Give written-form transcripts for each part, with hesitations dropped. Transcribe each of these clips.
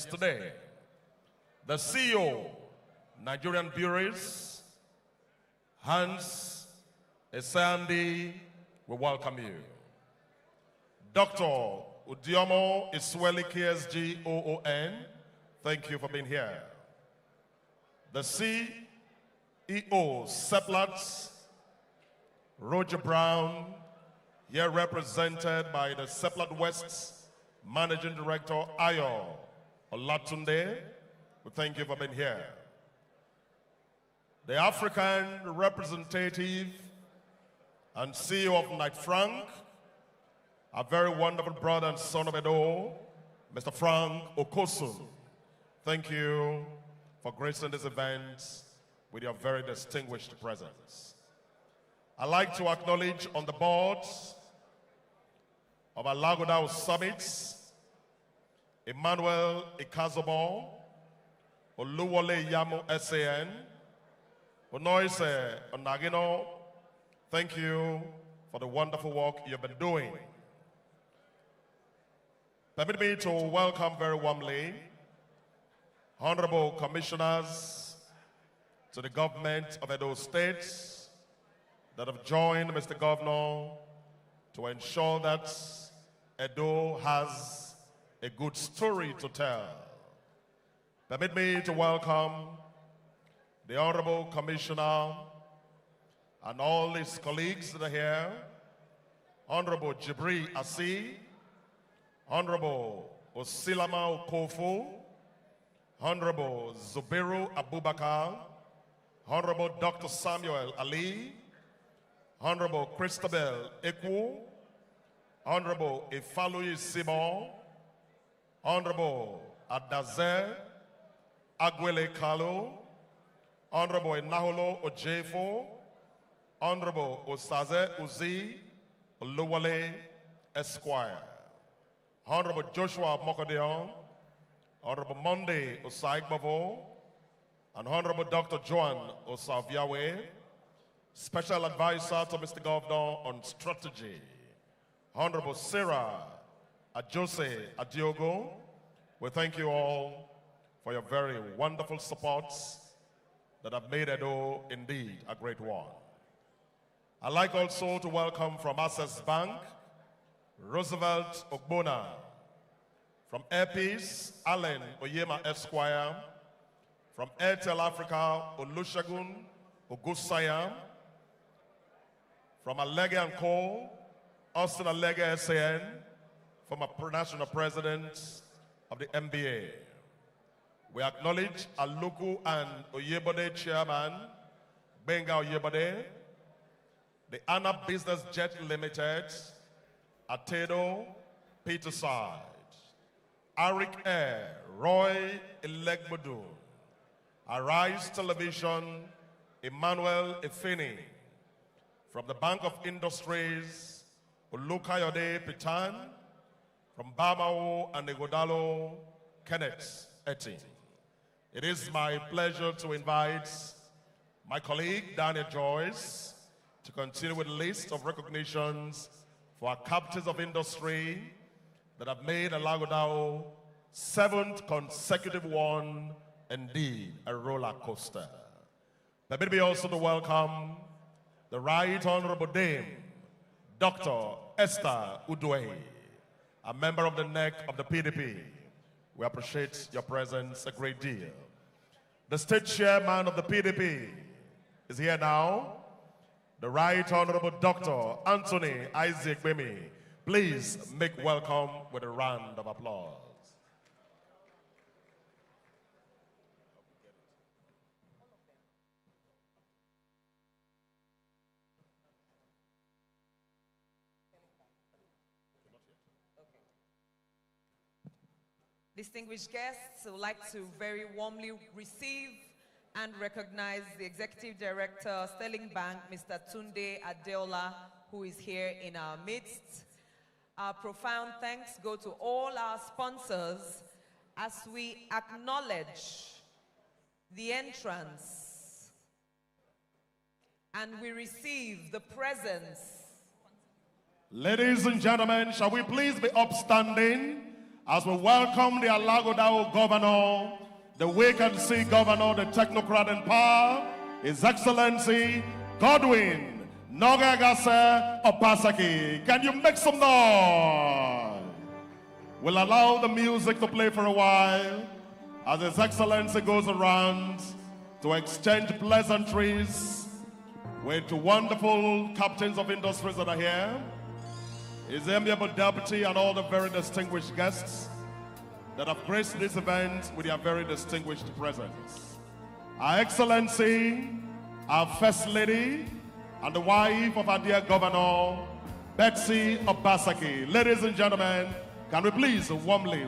Today, the CEO, Nigerian Breweries, Hans Esandi, we welcome you. Dr. Udiomo Isweli KSG OON, thank you for being here. The CEO, Seplat, Roger Brown, here represented by the Seplat West Managing Director, Ayo Olatunde, we thank you for being here. The African representative and CEO of Knight Frank, a very wonderful brother and son of Edo, Mr. Frank Okosun. Thank you for gracing this event with your very distinguished presence. I'd like to acknowledge on the board of Alaghodaro Summit, Emmanuel Ikazobo, Oluwole Yamu SAN, Onoise Onagino, thank you for the wonderful work you've been doing. Permit me to welcome very warmly honorable commissioners to the government of Edo State that have joined Mr. Governor to ensure that Edo has a good story to tell. Permit me to welcome the Honorable Commissioner and all his colleagues that are here, Honorable Jibri Asi, Honorable Osilama Okofu, Honorable Zubiru Abubakar, Honorable Dr. Samuel Ali, Honorable Christabel Ekwu, Honorable Ifaluyi Simon, Honorable Adaze Agwele Kalu, Honorable Inaholo Ojefo, Honorable Osaze Uzi Oluwale Esquire, Honorable Joshua Mokodeon, Honorable Monday Osaigbavo, and Honorable Dr. Joan Osaviawe, Special Advisor to Mr. Governor on Strategy, Honorable Sarah Ajose Adiogo, we thank you all for your very wonderful supports that have made Edo indeed a great one. I'd like also to welcome from Access Bank, Roosevelt Ogbona, from Airpeace, Allen Oyema Esquire, from Airtel Africa, Olusegun Ogusaya, from Alege & Co., Austin Alege SAN, from a national president of the MBA. We acknowledge Aluku and Oyebode chairman, Benga Oyebode, the Anna Business Jet Limited, Atedo, Peterside, Arik Air, Roy Elegbodu, Arise Television, Emmanuel Efeni, from the Bank of Industries, Olukayode Pitan, from Bamao and Negodalo, Kenneth Eti. It is my pleasure to invite my colleague, Daniel Joyce, to continue with a list of recognitions for our captains of industry that have made Alaghodaro 7th consecutive one, indeed, a roller coaster. Permit me also to welcome the Right Honorable Dame, Dr. Esther Udwe, a member of the NEC of the PDP. We appreciate your presence a great deal. The state chairman of the PDP is here now, the Right Honorable Dr. Anthony Isaac Bemi. Please make welcome with a round of applause. Distinguished guests, I would like to very warmly receive and recognize the Executive Director, Sterling Bank, Mr. Tunde Adeola, who is here in our midst. Our profound thanks go to all our sponsors as we acknowledge the entrance and we receive the presence. Ladies and gentlemen, shall we please be upstanding as we welcome the Alaghodaro governor, the wait-and-see governor, the technocrat in power, His Excellency Goodwill Nogagase Opasaki. Can you make some noise? We'll allow the music to play for a while as His Excellency goes around to exchange pleasantries with wonderful captains of industries that are here, His amiable deputy, and all the very distinguished guests that have graced this event with their very distinguished presence. Our Excellency, our First Lady, and the wife of our dear Governor, Betsy Obasaki. Ladies and gentlemen, can we please warmly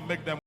make them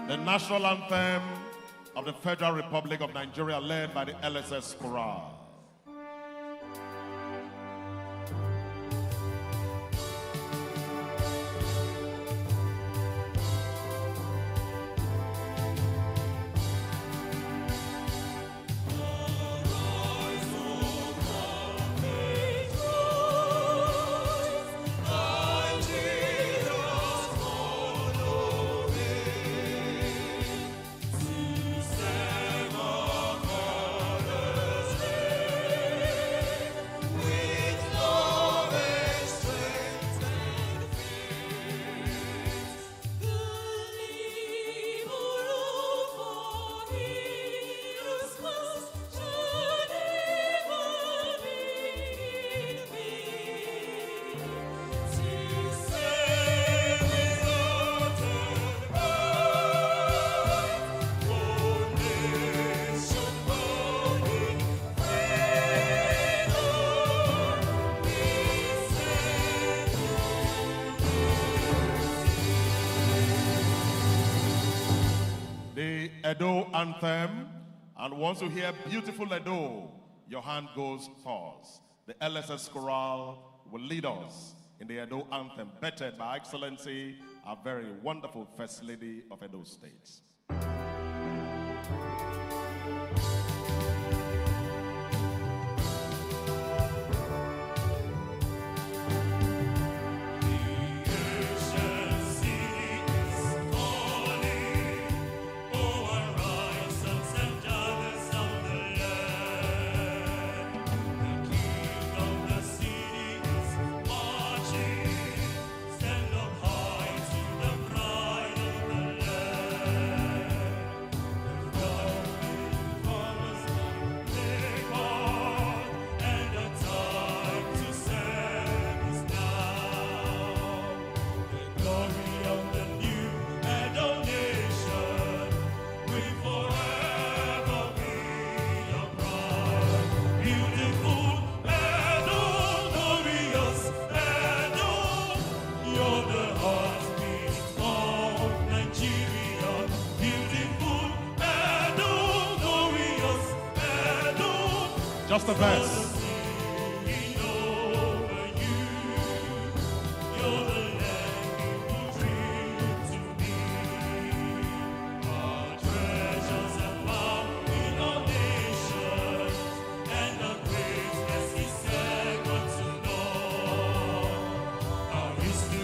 the national anthem of the Federal Republic of Nigeria, led by the LSS Chorale. Edo anthem, and once you hear beautiful Edo, your hand goes first. The LSS Chorale will lead us in the Edo anthem, bettered by Excellency, our very wonderful First Lady of Edo State. Just a verse. History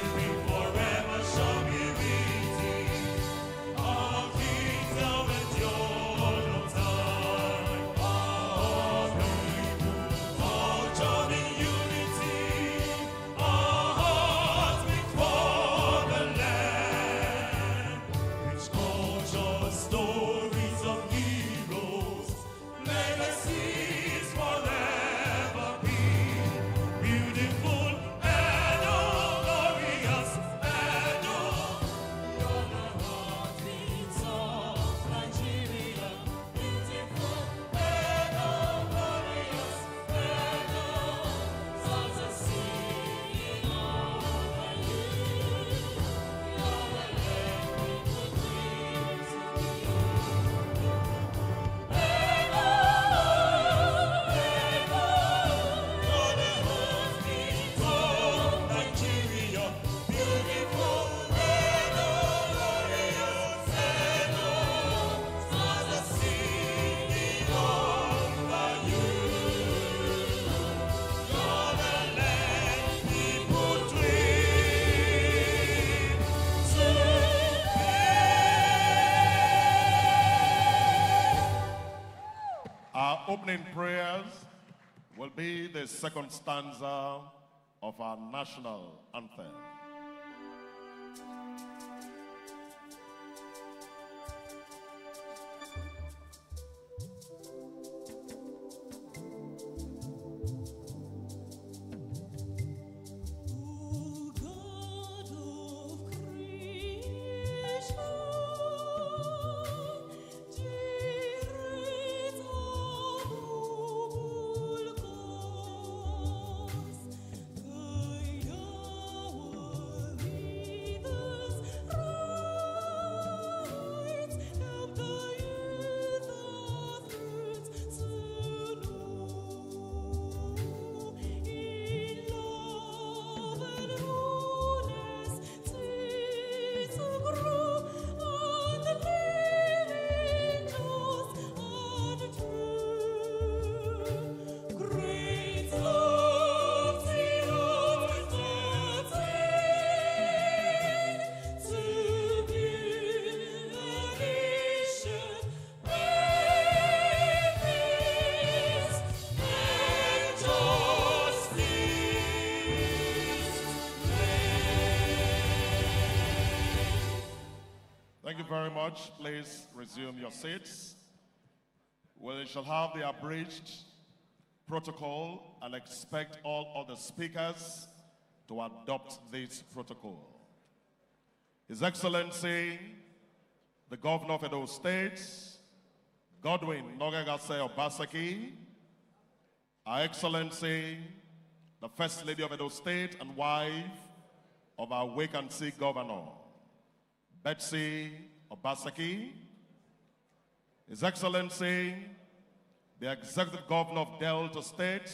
opening prayers will be the second stanza of our national anthem. Very much. Please resume your seats. We shall have the abridged protocol and expect all other speakers to adopt this protocol. His Excellency, the Governor of Edo State, Godwin Nogagase Obaseki, Our Excellency, the First Lady of Edo State and wife of our wait-and-see Governor, Betsy Obaseki, His Excellency, the Executive Governor of Delta State,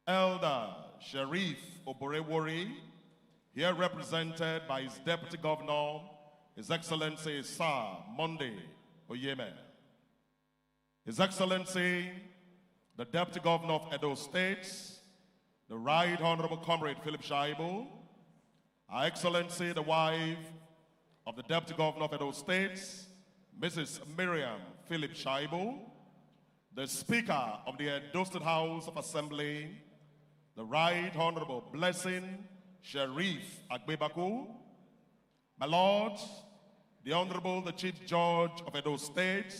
Elder Sheriff Oborewori, here represented by his Deputy Governor, His Excellency Sir Monday Oyeme, His Excellency, the Deputy Governor of Edo State, the Right Honorable Comrade Philip Shaibu, Our Excellency, the wife of the Deputy Governor of Edo State, Mrs. Miriam Philip Shaibu, the Speaker of the Edo State House of Assembly, the Right Honorable Blessing Sharif Agbebaku, my Lord, the Honorable the Chief Judge of Edo State,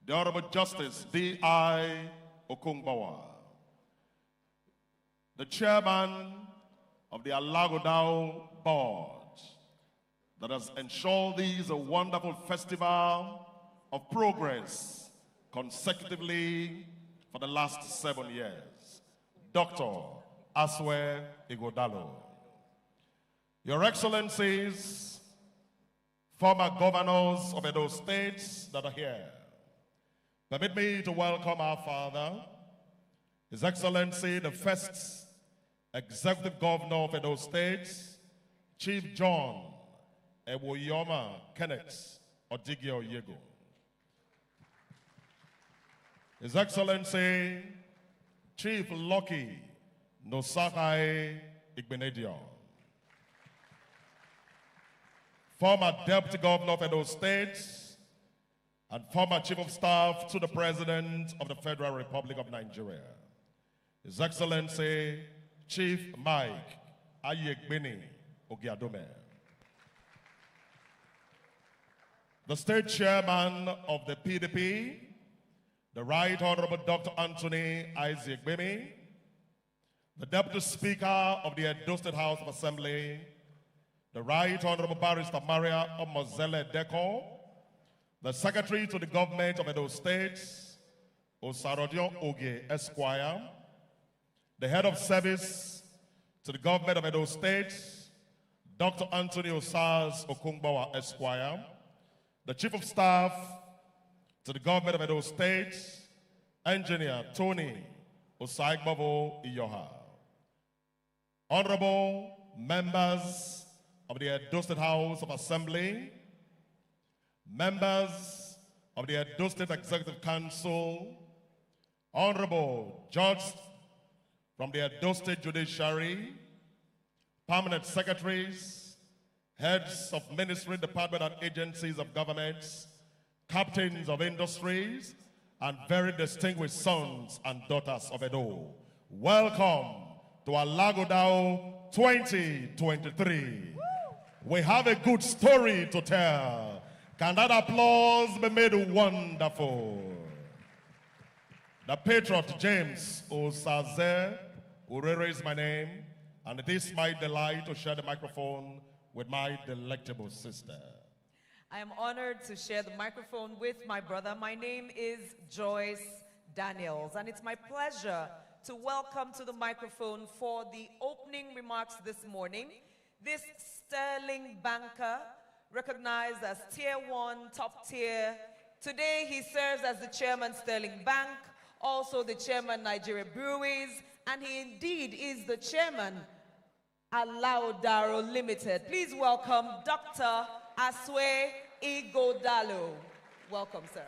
the Honorable Justice D.I. Okungbawa, the Chairman of the Alaghodaro Board, that has ensured this a wonderful festival of progress consecutively for the last 7 years. Dr. Aswe Ighodalo. Your Excellencies, former governors of Edo State that are here, permit me to welcome our father, His Excellency, the First Executive Governor of Edo State, Chief John Ewoyoma Kenneth Odigio Yego. His Excellency, Chief Lucky Nosakai Igbenedion, former Deputy Governor of Edo State and former Chief of Staff to the President of the Federal Republic of Nigeria, His Excellency, Chief Mike Ayegbeni Ogiadome, the State Chairman of the PDP, the Right Honorable Dr. Anthony Isaac Bimi, the Deputy Speaker of the Edo State House of Assembly, the Right Honorable Barrister Maria Omozele Deko, the Secretary to the Government of Edo State, Osarodion Oge Esquire, the Head of Service to the Government of Edo State, Dr. Anthony Osaz Okungbawa Esquire, the Chief of Staff to the Government of Edo State, Engineer Tony Osaigbavo Iyoha, Honorable members of the Edo State House of Assembly, members of the Edo State Executive Council, Honorable Judge from the Edo State Judiciary, permanent secretaries, heads of ministry, department, and agencies of governments, captains of industries, and very distinguished sons and daughters of Edo, welcome to Alaghodaro 2023. We have a good story to tell. Can that applause be made wonderful? The patriot James Osaze Urere is my name, and it is my delight to share the microphone with my delectable sister. I am honored to share the microphone with my brother. My name is Joyce Daniels, and it's my pleasure to welcome to the microphone for the opening remarks this morning, this sterling banker, recognized as Tier 1, top tier. Today he serves as the chairman Sterling Bank, also the chairman Nigeria Breweries, and he indeed is the chairman Alaghodaro Limited. Please welcome Dr. Aswe Ighodalo. Welcome, sir.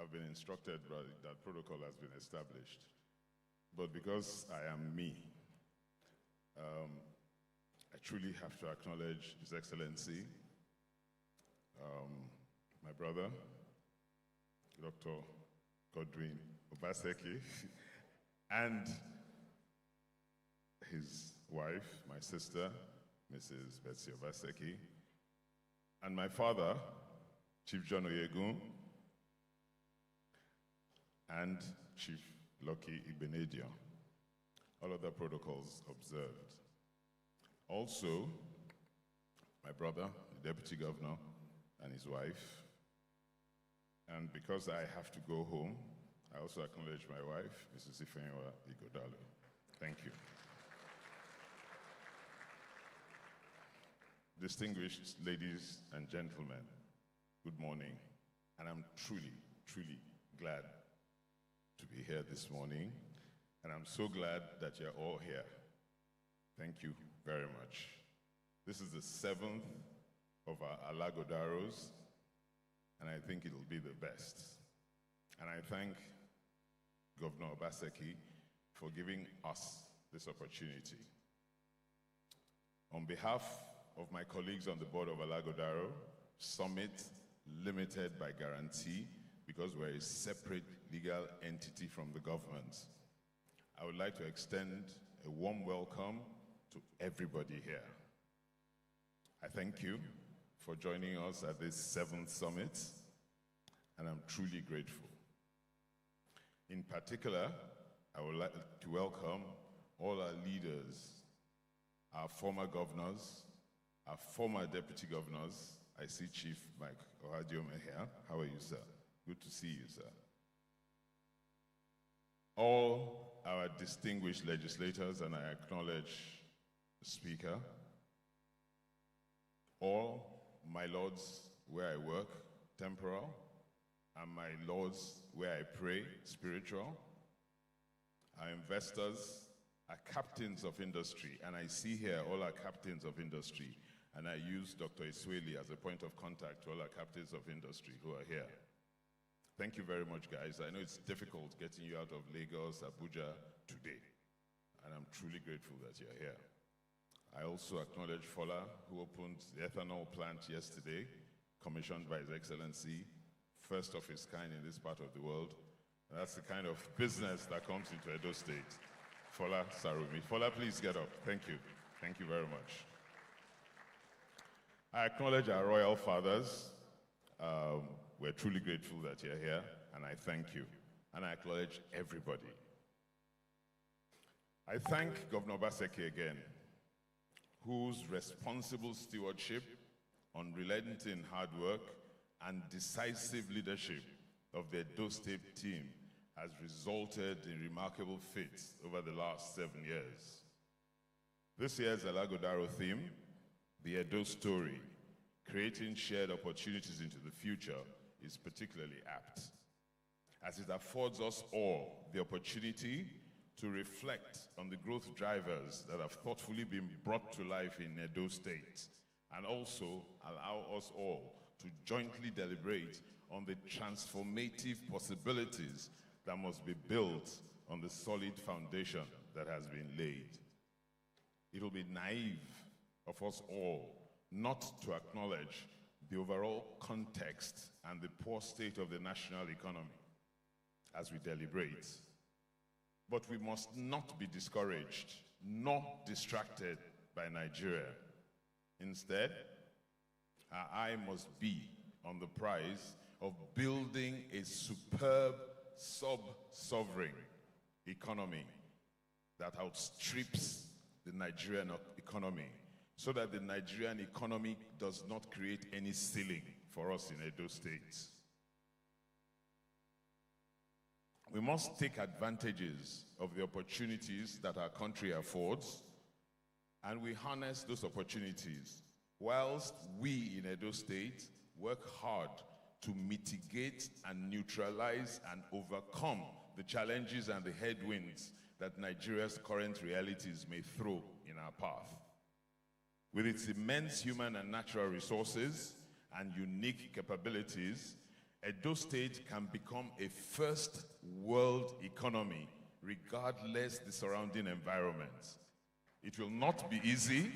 I've been instructed that protocol has been established. But because I am me, I truly have to acknowledge His Excellency, my brother, Dr. Godwin Obaseki, and his wife, my sister, Mrs. Betsy Obaseki, and my father, Chief John Oyegun, and Chief Lucky Ibenedion. All other protocols observed. Also, my brother, the Deputy Governor, and his wife. And because I have to go home, I also acknowledge my wife, Mrs. Ifeanyiwa Ighodalo. Thank you. Distinguished ladies and gentlemen, good morning. And I'm truly, truly glad to be here this morning. And I'm so glad that you're all here. Thank you very much. This is the 7th of our Alaghodaros, and I think it'll be the best. And I thank Governor Obaseki for giving us this opportunity. On behalf of my colleagues on the board of Alaghodaro, Summit Limited by guarantee, because we're a separate legal entity from the government, I would like to extend a warm welcome to everybody here. I thank you for joining us at this 7th summit, and I'm truly grateful. In particular, I would like to welcome all our leaders, our former governors, our former deputy governors. I see Chief Mike Ohadiome here. How are you, sir? Good to see you, sir. All our distinguished legislators, and I acknowledge the Speaker, all my lords where I work, temporal, and my lords where I pray, spiritual, our investors, our captains of industry, and I see here all our captains of industry, and I use Dr. Isweli as a point of contact to all our captains of industry who are here. Thank you very much, guys. I know it's difficult getting you out of Lagos, Abuja today, and I'm truly grateful that you're here. I also acknowledge Fola, who opened the ethanol plant yesterday, commissioned by His Excellency, first of its kind in this part of the world. And that's the kind of business that comes into Edo State. Fola Sarumi. Fola, please get up. Thank you. Thank you very much. I acknowledge our royal fathers. We're truly grateful that you're here, and I thank you. And I acknowledge everybody. I thank Governor Obaseki again, whose responsible stewardship, unrelenting hard work, and decisive leadership of the Edo State team has resulted in remarkable feats over the last 7 years. This year's Alaghodaro theme, the Edo story, creating shared opportunities into the future, is particularly apt, as it affords us all the opportunity to reflect on the growth drivers that have thoughtfully been brought to life in Edo State, and also allow us all to jointly deliberate on the transformative possibilities that must be built on the solid foundation that has been laid. It will be naive of us all not to acknowledge the overall context and the poor state of the national economy as we deliberate. But we must not be discouraged nor distracted by Nigeria. Instead, our eye must be on the prize of building a superb sub-sovereign economy that outstrips the Nigerian economy, so that the Nigerian economy does not create any ceiling for us in Edo State. We must take advantages of the opportunities that our country affords, and we harness those opportunities whilst we in Edo State work hard to mitigate and neutralize and overcome the challenges and the headwinds that Nigeria's current realities may throw in our path. With its immense human and natural resources and unique capabilities, Edo State can become a first world economy regardless the surrounding environment. It will not be easy.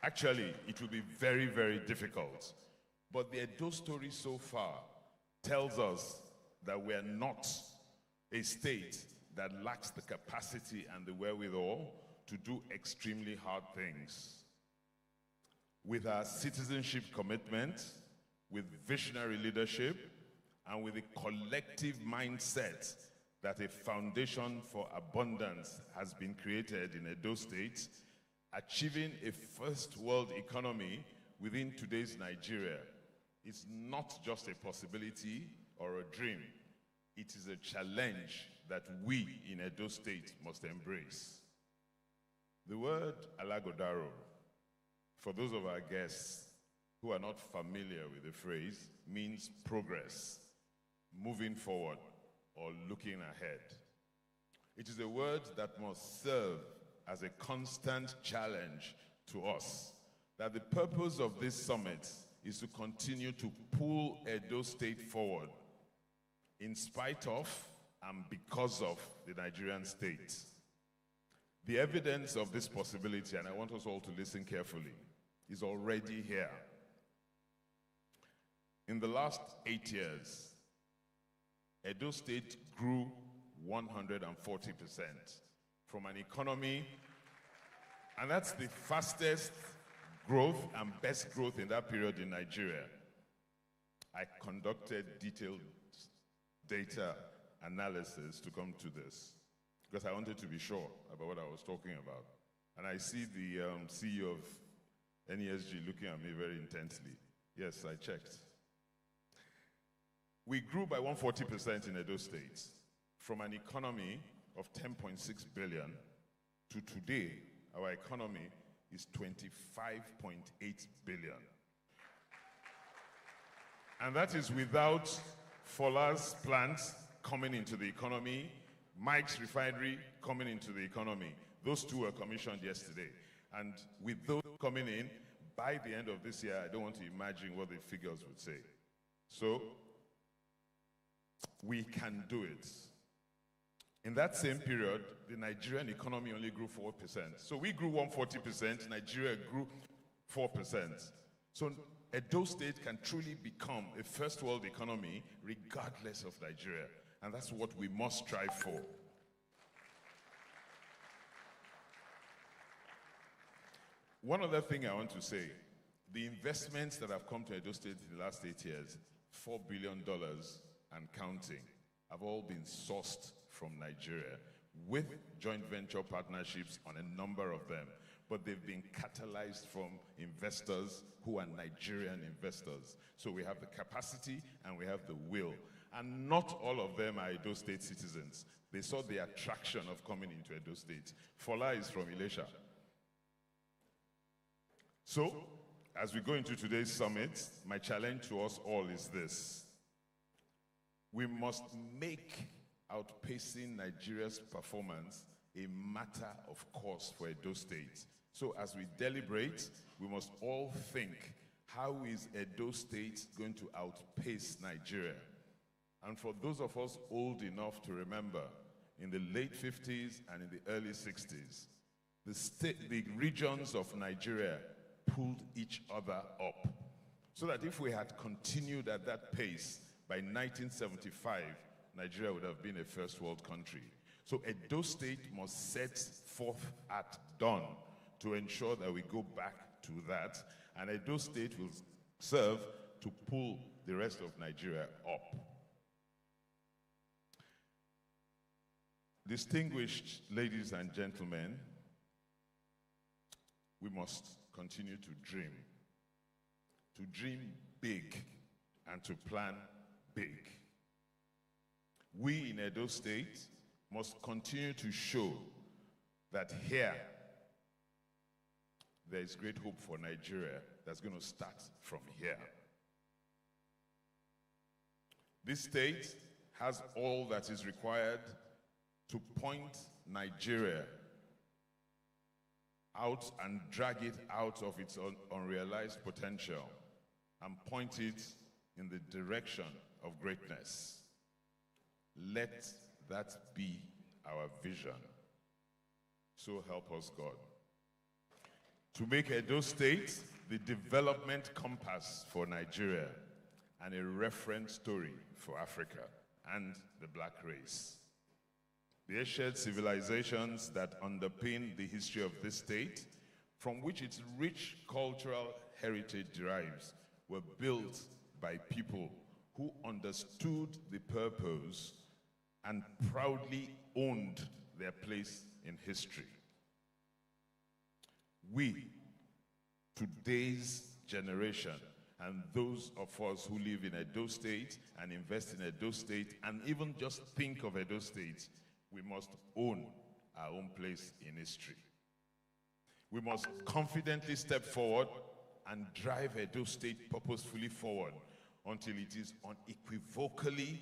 Actually, it will be very, very difficult. But the Edo story so far tells us that we are not a state that lacks the capacity and the wherewithal to do extremely hard things. With our citizenship commitment, with visionary leadership, and with a collective mindset that a foundation for abundance has been created in Edo State, achieving a first world economy within today's Nigeria is not just a possibility or a dream. It is a challenge that we in Edo State must embrace. The word Alaghodaro, for those of our guests who are not familiar with the phrase, means progress, moving forward, or looking ahead. It is a word that must serve as a constant challenge to us, that the purpose of this summit is to continue to pull Edo State forward in spite of and because of the Nigerian state. The evidence of this possibility, and I want us all to listen carefully, is already here. In the last 8 years, Edo State grew 140% from an economy, and that's the fastest growth and best growth in that period in Nigeria. I conducted detailed data analysis to come to this because I wanted to be sure about what I was talking about. And I see the CEO of NESG looking at me very intensely. Yes, I checked. We grew by 140% in Edo State from an economy of 10.6 billion to today, our economy is 25.8 billion. And that is without Fola's plants coming into the economy, Mike's refinery coming into the economy. Those two were commissioned yesterday. And with those coming in, by the end of this year, I don't want to imagine what the figures would say. So, we can do it. In that same period, the Nigerian economy only grew 4%. So we grew 140%, Nigeria grew 4%. So Edo State can truly become a first world economy regardless of Nigeria. And that's what we must strive for. One other thing I want to say, the investments that have come to Edo State in the last 8 years, $4 billion and counting, have all been sourced from Nigeria with joint venture partnerships on a number of them. But they've been catalyzed from investors who are Nigerian investors. So we have the capacity and we have the will. And not all of them are Edo State citizens. They saw the attraction of coming into Edo State. Fola is from Ilesha. So, as we go into today's summit, my challenge to us all is this. We must make outpacing Nigeria's performance a matter of course for Edo State. So as we deliberate, we must all think, how is Edo State going to outpace Nigeria? And for those of us old enough to remember, in the late 50s and in the early 60s, the regions of Nigeria pulled each other up. So that if we had continued at that pace, by 1975, Nigeria would have been a first world country. So Edo State must set forth at dawn to ensure that we go back to that, and Edo State will serve to pull the rest of Nigeria up. Distinguished ladies and gentlemen, we must continue to dream big and to plan big. We in Edo State must continue to show that here there is great hope for Nigeria that's going to start from here. This state has all that is required to point Nigeria out and drag it out of its unrealized potential and point it in the direction of greatness. Let that be our vision. So help us God. To make Edo State the development compass for Nigeria and a reference story for Africa and the black race. The ancient civilizations that underpin the history of this state, from which its rich cultural heritage derives, were built by people who understood the purpose and proudly owned their place in history. We, today's generation, and those of us who live in Edo State and invest in Edo State and even just think of Edo State, we must own our own place in history. We must confidently step forward and drive Edo State purposefully forward until it is unequivocally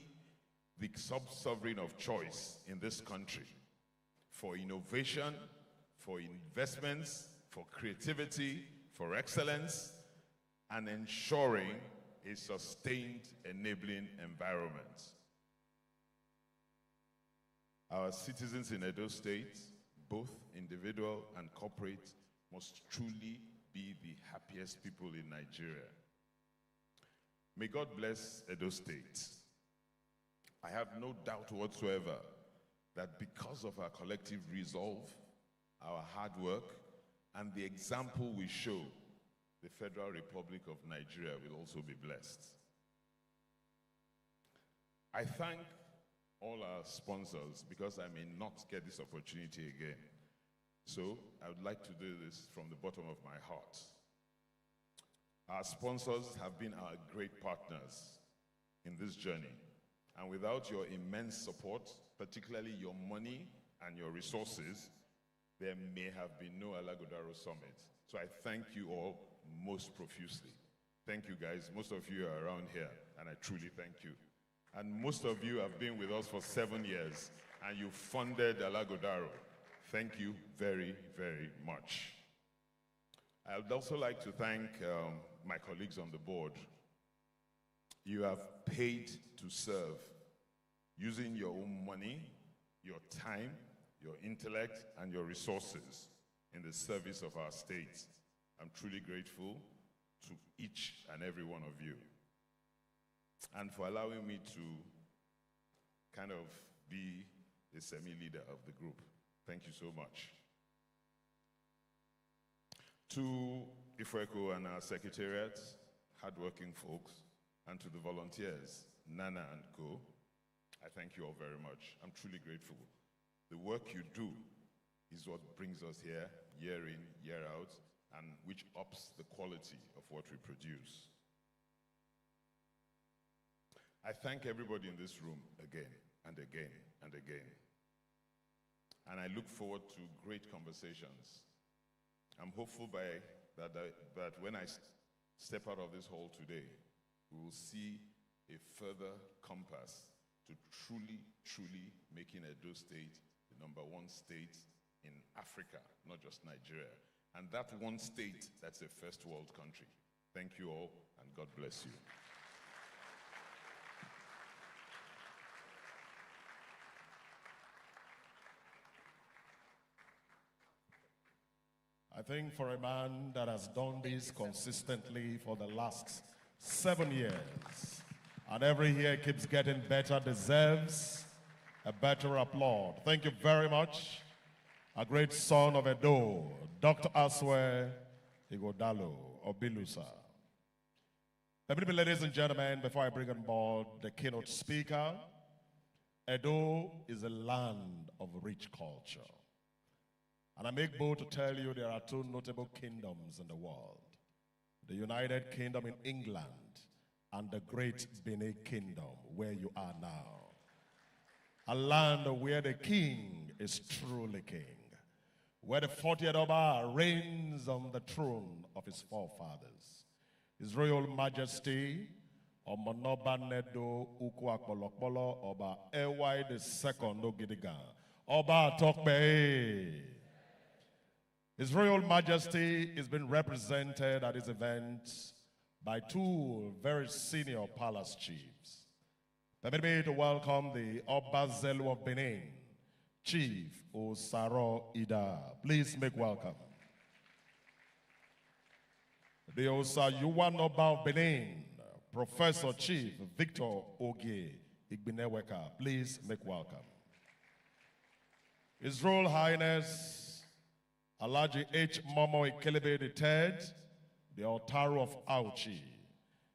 the sub-sovereign of choice in this country for innovation, for investments, for creativity, for excellence, and ensuring a sustained enabling environment. Our citizens in Edo State, both individual and corporate, must truly be the happiest people in Nigeria. May God bless Edo State. I have no doubt whatsoever that because of our collective resolve, our hard work, and the example we show, the Federal Republic of Nigeria will also be blessed. I thank all our sponsors because I may not get this opportunity again. So I would like to do this from the bottom of my heart. Our sponsors have been our great partners in this journey. And without your immense support, particularly your money and your resources, there may have been no Alaghodaro Summit. So I thank you all most profusely. Thank you guys. Most of you are around here, and I truly thank you. And most of you have been with us for 7 years, and you funded Alaghodaro. Thank you very, very much. I would also like to thank my colleagues on the board. You have paid to serve, using your own money, your time, your intellect, and your resources in the service of our state. I'm truly grateful to each and every one of you. And for allowing me to kind of be a semi-leader of the group. Thank you so much. To Ifweko and our secretariat, hardworking folks, and to the volunteers, Nana and Co., I thank you all very much. I'm truly grateful. The work you do is what brings us here, year in, year out, and which ups the quality of what we produce. I thank everybody in this room again and again and again. And I look forward to great conversations. I'm hopeful that when I step out of this hall today, we will see a further compass to truly, truly making Edo State the #1 state in Africa, not just Nigeria. And that one state, that's a first world country. Thank you all, and God bless you. think for a man that has done this consistently for the last 7 years, and every year keeps getting better, deserves a better applause. Thank you very much. A great son of Edo, Dr. Aswe Igodalo of Bilusa. Ladies and gentlemen, before I bring on board the keynote speaker, Edo is a land of rich culture. And I make bold to tell you there are two notable kingdoms in the world. The United Kingdom in England and the great Benin Kingdom, where you are now. A land where the king is truly king, where the 40th Oba reigns on the throne of his forefathers. His Royal Majesty, Omonoba Nedo Uku Akpolokpolo Oba Ewa II Ogidiga, Oba Tokbe. His Royal Majesty is being represented at this event by two very senior palace chiefs. Permit me to welcome the Oba Zelu of Benin, Chief Osaro Ida. Please make welcome. The Osayuwa Oba of Benin, Professor Chief Victor Ogie Igbineweka. Please make welcome. His Royal Highness Alhaji H. Momo Ikelebe III, the Otaro of Auchi.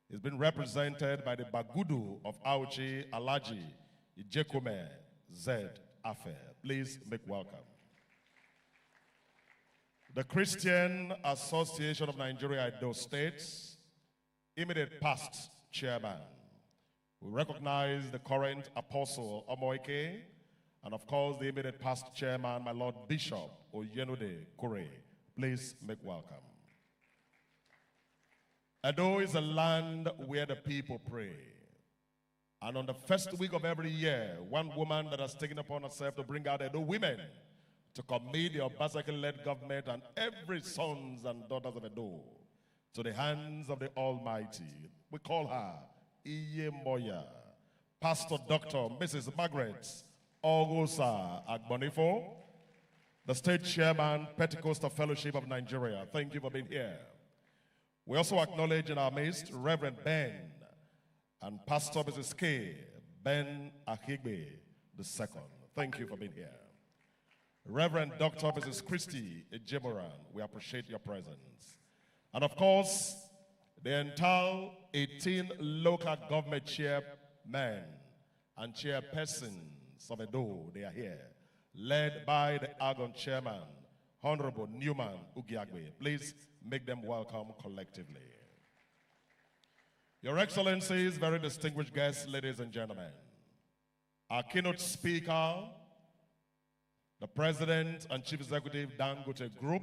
He's been represented by the Bagudu of Auchi, Alhaji Ijekume Z. Afe. Please make welcome. The Christian Association of Nigeria Edo States, immediate past chairman. We recognize the current apostle Omoike, and of course the immediate past chairman, my Lord Bishop Oyenode Kure. Please make welcome. Edo is a land where the people pray. And on the first week of every year, one woman that has taken upon herself to bring out Edo women to commit the Obaseki-led government and every sons and daughters of Edo to the hands of the Almighty. We call her Iye Moya, Pastor Dr. Mrs. Margaret Ogosa Agbonifo, the State Chairman, Pentecostal Fellowship of Nigeria. Thank you for being here. We also acknowledge in our midst Reverend Ben and Pastor Mrs. K. Ben Ahigbe II. Thank you for being here. Reverend Dr. Mrs. Christy Ejemoran, we appreciate your presence. And of course, the entire 18 local government chairmen and chairpersons of Edo, they are here, led by the Argon chairman, Honorable Newman Ugiagbe. Please make them welcome collectively. Your Excellencies, very distinguished guests, ladies and gentlemen, our keynote speaker, the President and Chief Executive Dangote Group,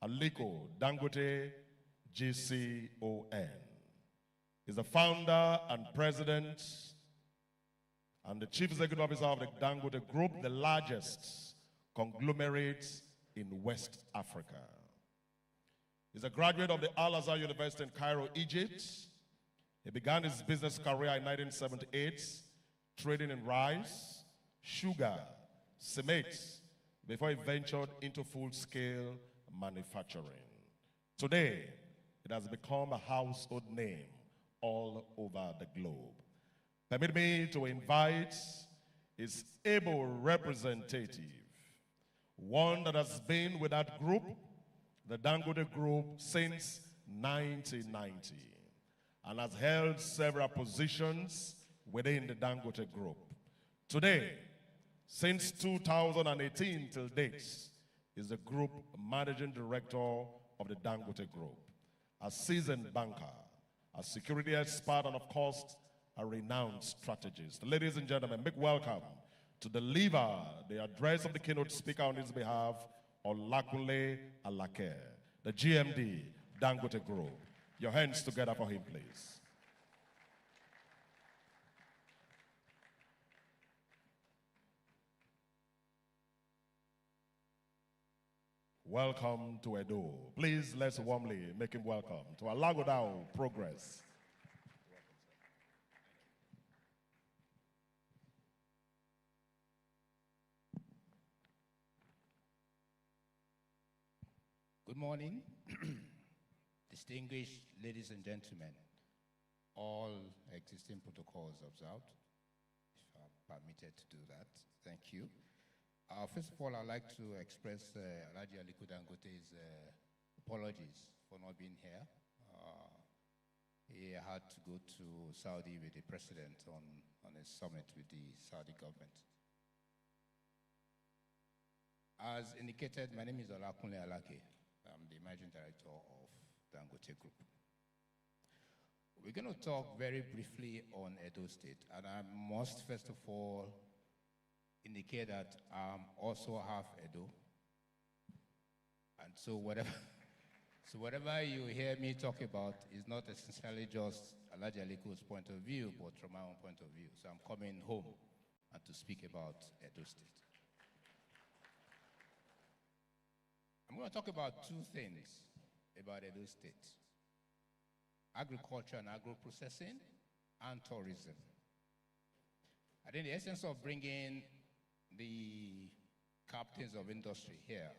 Aliko Dangote GCON, is the founder and president and the Chief Executive Officer of the Dangote Group, the largest conglomerate in West Africa. He's a graduate of the Al-Azhar University in Cairo, Egypt. He began his business career in 1978, trading in rice, sugar, cement, before he ventured into full-scale manufacturing. Today, it has become a household name all over the globe. Permit me to invite his able representative, one that has been with that group, the Dangote Group, since 1990, and has held several positions within the Dangote Group. Today, since 2018 till date, is the group managing director of the Dangote Group, a seasoned banker, a security expert, and of course, a renowned strategist. Ladies and gentlemen, make welcome to deliver the address of the keynote speaker on his behalf, Olakunle Alake, the GMD, Dangote Group. Your hands together for him, please. Welcome to Edo. Please, let's warmly make him welcome to Alaghodaro Progress. Good morning, distinguished ladies and gentlemen. All existing protocols observed, if I'm permitted to do that. Thank you. First of all, I'd like to express Alhaji Dangote's apologies for not being here. He had to go to Saudi with the president on a summit with the Saudi government. As indicated, my name is Olakunle Alake. I'm the managing director of Dangote Group. We're going to talk very briefly on Edo State, and I must first of all indicate that I'm also half Edo, and so whatever you hear me talk about is not essentially just Alhaji Aliko's point of view, but from my own point of view. So I'm coming home and to speak about Edo State. I'm going to talk about two things about Edo State: agriculture and agro-processing, and tourism. I think the essence of bringing the captains of industry here,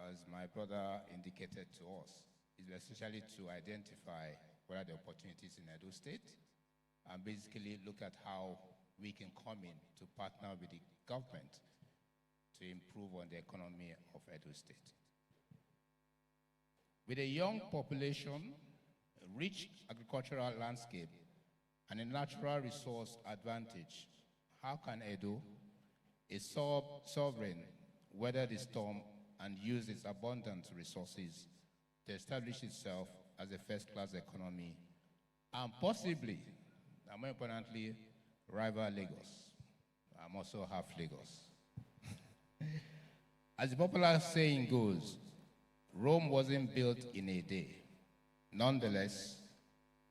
as my brother indicated to us, is essentially to identify what are the opportunities in Edo State and basically look at how we can come in to partner with the government to improve on the economy of Edo State. With a young population, a rich agricultural landscape, and a natural resource advantage, how can Edo, a sovereign, weather the storm and use its abundant resources to establish itself as a first-class economy and possibly, and more importantly, rival Lagos? I'm also half Lagos. As the popular saying goes, Rome wasn't built in a day. Nonetheless,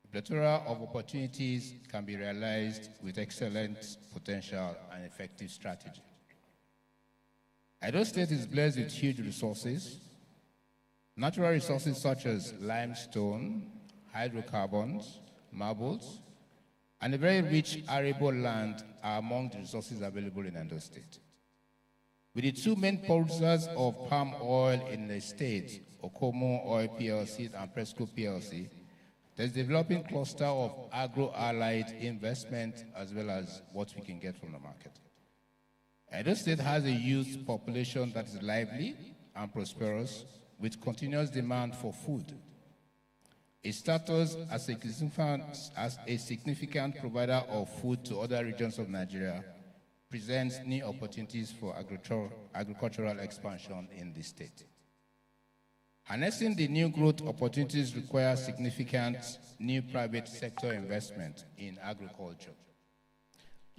a plethora of opportunities can be realized with excellent potential and effective strategy. Edo State is blessed with huge resources. Natural resources such as limestone, hydrocarbons, marbles, and a very rich arable land are among the resources available in Edo State. With the two main producers of palm oil in the state, Okomo Oil PLC and Presco PLC, there's a developing cluster of agro-allied investment as well as what we can get from the market. Edo State has a youth population that is lively and prosperous with continuous demand for food. Its status as a significant provider of food to other regions of Nigeria presents new opportunities for agricultural expansion in the state. Harnessing the new growth opportunities requires significant new private sector investment in agriculture.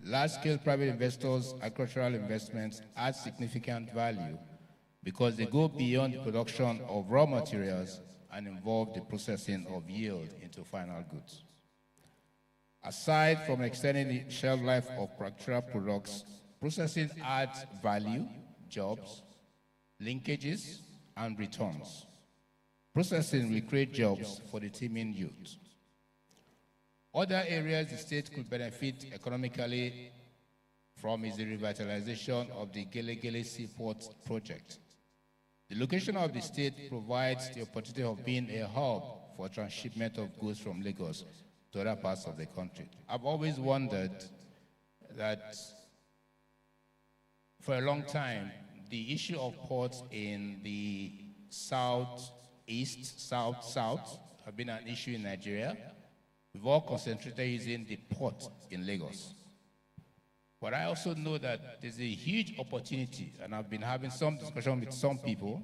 Large-scale private investors' agricultural investments add significant value because they go beyond the production of raw materials and involve the processing of yield into final goods. Aside from extending the shelf life of agricultural products, processing adds value, jobs, linkages, and returns. Processing will create jobs for the teeming youth. Other areas the state could benefit economically from is the revitalization of the Gele Seaport project. The location of the state provides the opportunity of being a hub for transshipment of goods from Lagos to other parts of the country. I've always wondered that for a long time, the issue of ports in the southeast, south have been an issue in Nigeria. We've all concentrated using the port in Lagos. But I also know that there's a huge opportunity, and I've been having some discussion with some people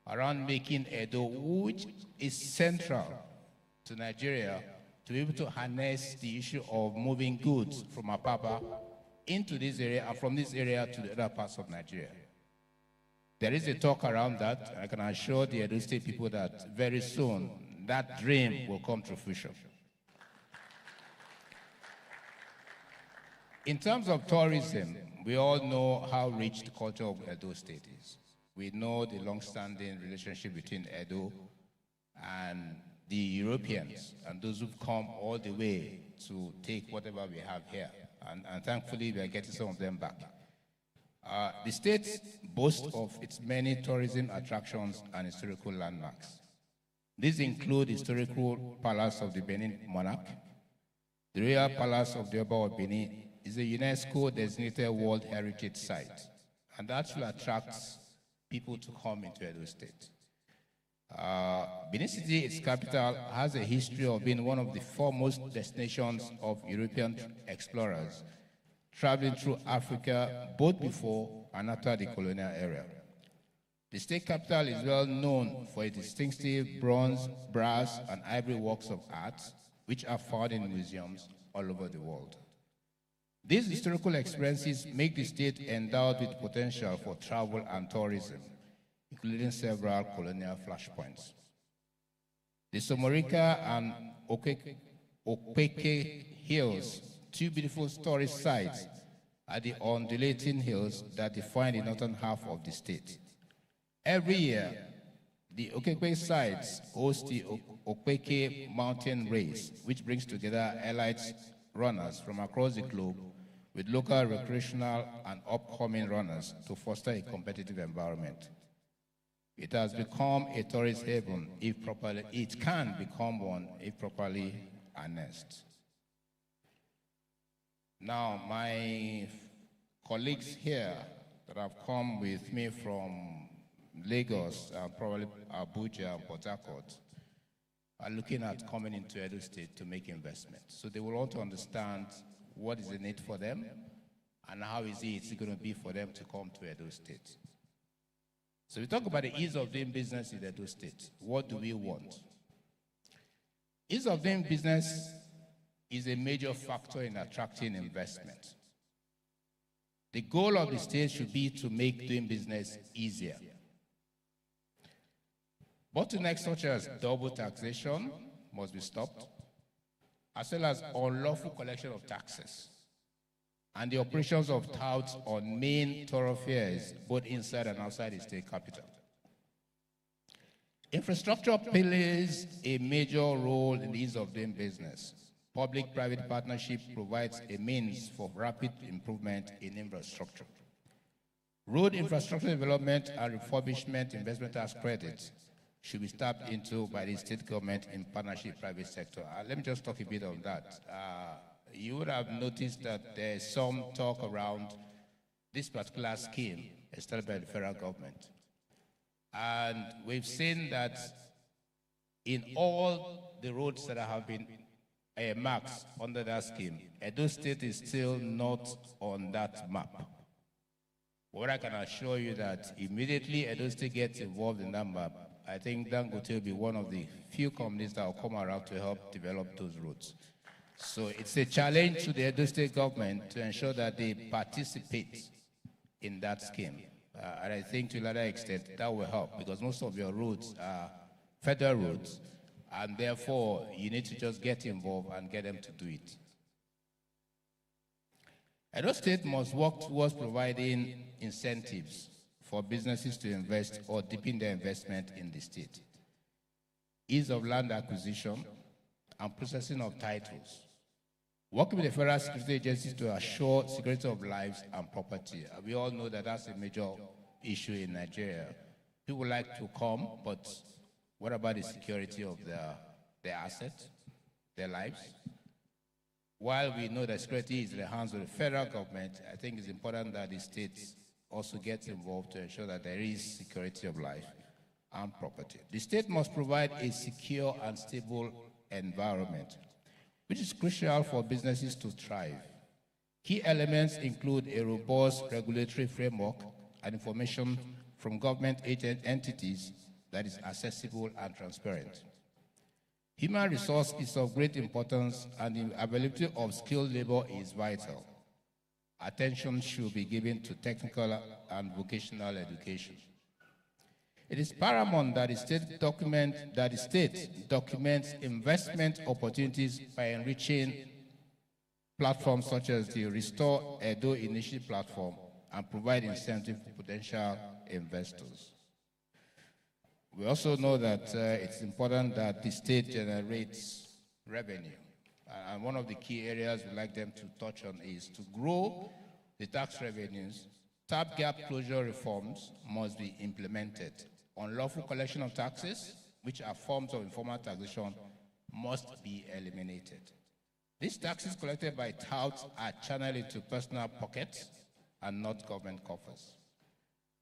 around making Edo, which is central to Nigeria, to be able to harness the issue of moving goods from Apapa into this area and from this area to the other parts of Nigeria. There is a talk around that, and I can assure the Edo State people that very soon that dream will come to fruition. In terms of tourism, we all know how rich the culture of Edo State is. We know the long-standing relationship between Edo and the Europeans and those who've come all the way to take whatever we have here. And thankfully, we are getting some of them back. The state boasts of its many tourism attractions and historical landmarks. These include the historical Palace of the Benin Monarch. The Royal Palace of the Oba of Benin is a UNESCO-designated World Heritage Site, and that will attract people to come into Edo State. Benin City, its capital, has a history of being one of the foremost destinations of European explorers, traveling through Africa both before and after the colonial era. The state capital is well known for its distinctive bronze, brass, and ivory works of art, which are found in museums all over the world. These historical experiences make the state endowed with potential for travel and tourism, including several colonial flashpoints. The Somorika and Okpeke Hills, two beautiful tourist sites, are the undulating hills that define the northern half of the state. Every year, the Okpeke sites host the Okpeke Mountain Race, which brings together elite runners from across the globe with local recreational and upcoming runners to foster a competitive environment. It has become a tourist haven if properly, it can become one if properly harnessed. Now, my colleagues here that have come with me from Lagos, probably Abuja and Port Harcourt, are looking at coming into Edo State to make investments. So they will want to understand what is the need for them and how is it going to be for them to come to Edo State. So we talk about the ease of doing business in Edo State. What do we want? Ease of doing business is a major factor in attracting investment. The goal of the state should be to make doing business easier. Bottlenecks such as double taxation must be stopped, as well as unlawful collection of taxes, and the operations of touts on main thoroughfares, both inside and outside the state capital. Infrastructure plays a major role in the ease of doing business. Public-private partnership provides a means for rapid improvement in infrastructure. Road infrastructure development and refurbishment investment tax credits should be tapped into by the state government in partnership with private sector. Let me just talk a bit on that. You would have noticed that there's some talk around this particular scheme established by the federal government. And we've seen that in all the roads that have been marked under that scheme, Edo State is still not on that map. What I can assure you that immediately Edo State gets involved in that map, I think Dangote will be one of the few companies that will come around to help develop those roads. So it's a challenge to the Edo State government to ensure that they participate in that scheme. And I think to a larger extent that will help, because most of your roads are federal roads, and therefore you need to just get involved and get them to do it. Edo State must work towards providing incentives for businesses to invest or deepen their investment in the state. Ease of land acquisition and processing of titles. Working with the federal security agencies to assure security of lives and property. We all know that that's a major issue in Nigeria. People like to come, but what about the security of their assets, their lives? While we know that security is in the hands of the federal government, I think it's important that the states also gets involved to ensure that there is security of life and property. The state must provide a secure and stable environment, which is crucial for businesses to thrive. Key elements include a robust regulatory framework and information from government agent entities that is accessible and transparent. Human resource is of great importance, and the availability of skilled labor is vital. Attention should be given to technical and vocational education. It is paramount that the state documents investment opportunities by enriching platforms such as the Restore Edo Initiative platform and provide incentive for potential investors. We also know that it's important that the state generates revenue. And one of the key areas we'd like them to touch on is to grow the tax revenues Tap gap closure reforms must be implemented. Unlawful collection of taxes, which are forms of informal taxation, must be eliminated. These taxes collected by touts are channeled into personal pockets and not government coffers.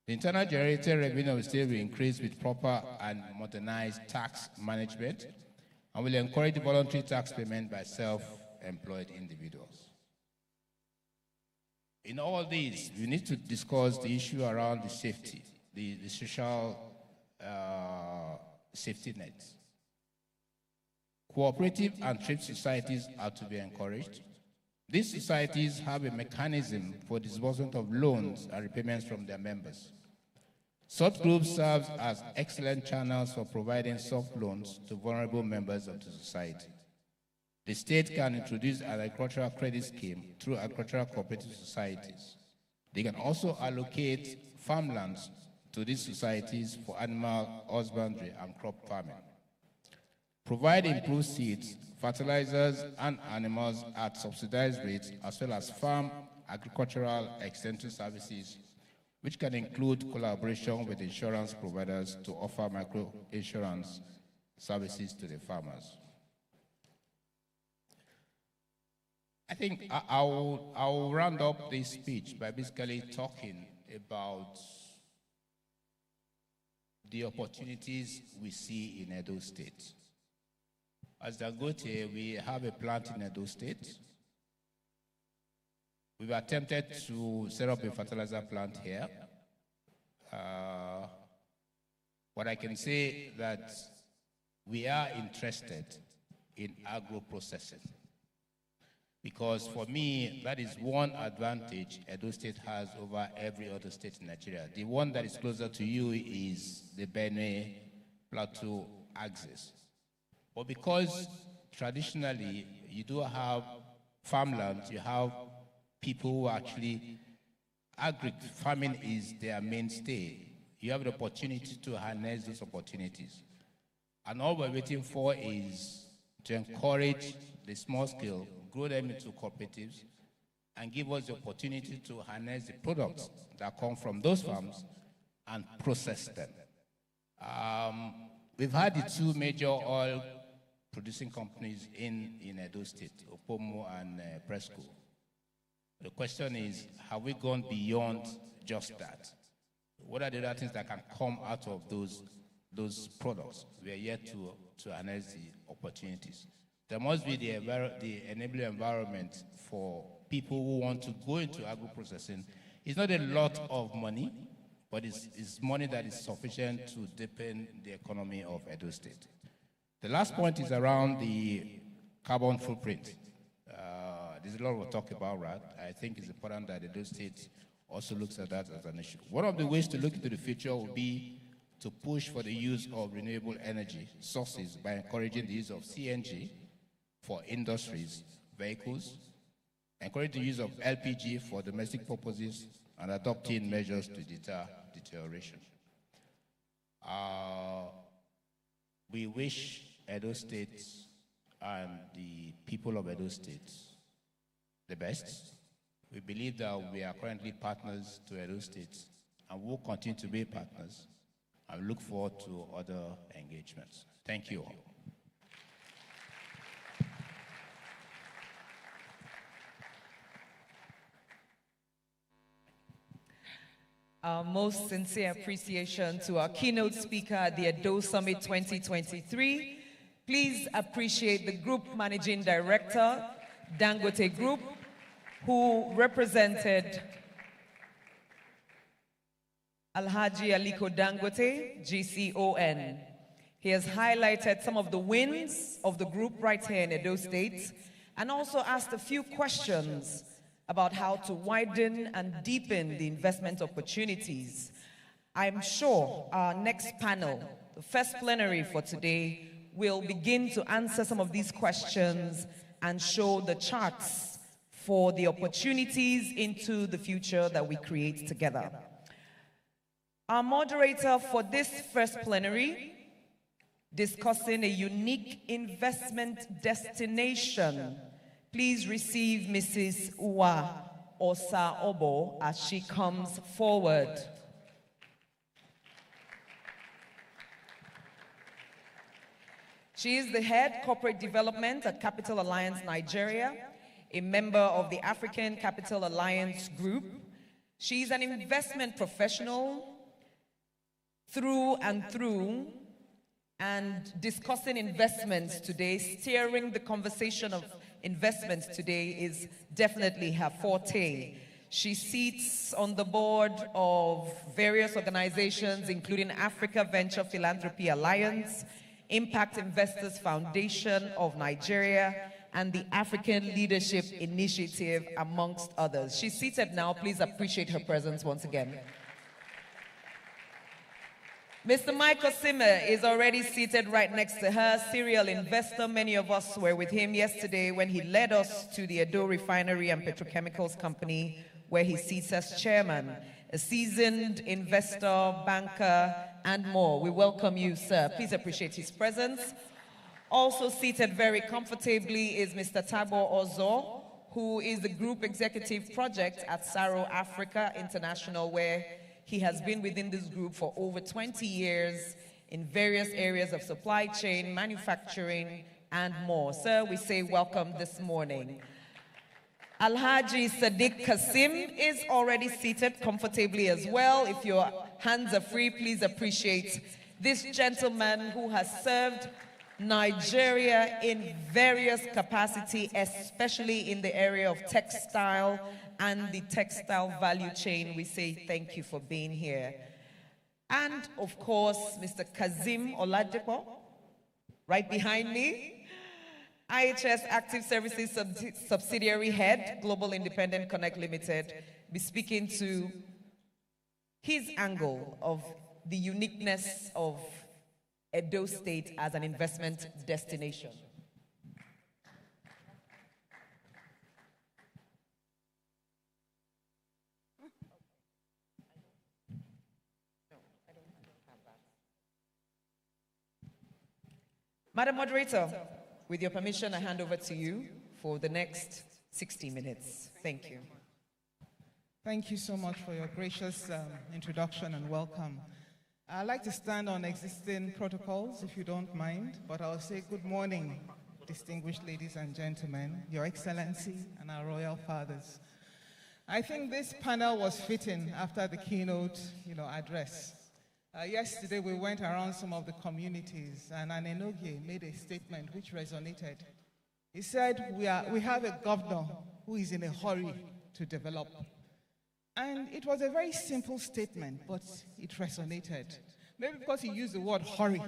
The internal generated revenue of the state will increase with proper and modernized tax management and will encourage voluntary tax payment by self-employed individuals. In all these, we need to discuss the issue around the safety, the social safety nets. Cooperative and trade societies are to be encouraged. These societies have a mechanism for disbursement of loans and repayments from their members. Such groups serve as excellent channels for providing soft loans to vulnerable members of the society. The state can introduce an agricultural credit scheme through agricultural cooperative societies. They can also allocate farmlands to these societies for animal husbandry and crop farming. Provide improved seeds, fertilizers, and animals at subsidized rates, as well as farm agricultural extension services, which can include collaboration with insurance providers to offer micro-insurance services to the farmers. I think I'll round up this speech by basically talking about the opportunities we see in Edo State. As Dangote, we have a plant in Edo State. We've attempted to set up a fertilizer plant here. What I can say that we are interested in agro-processing, because for me, that is one advantage Edo State has over every other state in Nigeria. The one that is closer to you is the Benue Plateau axis. But because traditionally you do have farmlands, you have people who actually, farming is their mainstay. You have the opportunity to harness those opportunities. And all we're waiting for is to encourage the small scale, grow them into cooperatives, and give us the opportunity to harness the products that come from those farms and process them. We've had the two major oil producing companies in Edo State, Opomo and Presco. The question is, have we gone beyond just that? What are the other things that can come out of those products? We are yet to harness the opportunities. There must be the enabling environment for people who want to go into agro-processing. It's not a lot of money, but it's money that is sufficient to deepen the economy of Edo State. The last point is around the carbon footprint. There's a lot of talk about that. I think it's important that Edo State also looks at that as an issue. One of the ways to look into the future will be to push for the use of renewable energy sources by encouraging the use of CNG for industries, vehicles, encourage the use of LPG for domestic purposes, and adopting measures to deter deterioration. We wish Edo State and the people of Edo State the best. We believe that we are currently partners to Edo State and will continue to be partners, and look forward to other engagements. Thank you all. Our most sincere appreciation to our keynote speaker at the Edo Summit 2023. Please appreciate the Group Managing Director, Dangote Group, who represented Alhaji Aliko Dangote, GCON. He has highlighted some of the wins of the group right here in Edo State, and also asked a few questions about how to widen and deepen the investment opportunities. I'm sure our next panel, the first plenary for today, will begin to answer some of these questions and show the charts for the opportunities into the future that we create together. Our moderator for this first plenary, discussing a unique investment destination. Please receive Mrs. Uwa Osa Obo as she comes forward. She is the head corporate development at Capital Alliance Nigeria, a member of the African Capital Alliance Group. She's an investment professional through and through, and discussing investments today, steering the conversation of investments today is definitely her forte. She sits on the board of various organizations, including Africa Venture Philanthropy Alliance, Impact Investors Foundation of Nigeria, and the African Leadership Initiative, amongst others. She's seated now. Please appreciate her presence once again. Mr. Michael Simmer is already seated right next to her, serial investor. Many of us were with him yesterday when he led us to the Edo Refinery and Petrochemicals Company, where he sits as chairman. A seasoned investor, banker, and more. We welcome you, sir. Please appreciate his presence. Also seated very comfortably is Mr. Tabo Ozo, who is the Group Executive Project at Saro Africa International, where he has been within this group for over 20 years in various areas of supply chain, manufacturing, and more. Sir, we say welcome this morning. Alhaji Sadiq Kasim is already seated comfortably as well. If your hands are free, please appreciate this gentleman who has served Nigeria in various capacity, especially in the area of textile and the textile value chain. We say thank you for being here. And of course, Mr. Kazim Oladipo, right behind me, IHS Active Services Subsidiary Head, Global Independent Connect Limited, be speaking to his angle of the uniqueness of Edo State as an investment destination. Madam Moderator, with your permission, I hand over to you for the next 60 minutes. Thank you. Thank you so much for your gracious introduction and welcome. I'd like to stand on existing protocols, if you don't mind, but I'll say good morning, distinguished ladies and gentlemen, Your Excellency and our royal fathers. I think this panel was fitting after the keynote, address. Yesterday, we went around some of the communities, and Anenogie made a statement which resonated. He said, we have a governor who is in a hurry to develop. And it was a very simple statement, but it resonated. Maybe because he used the word hurry,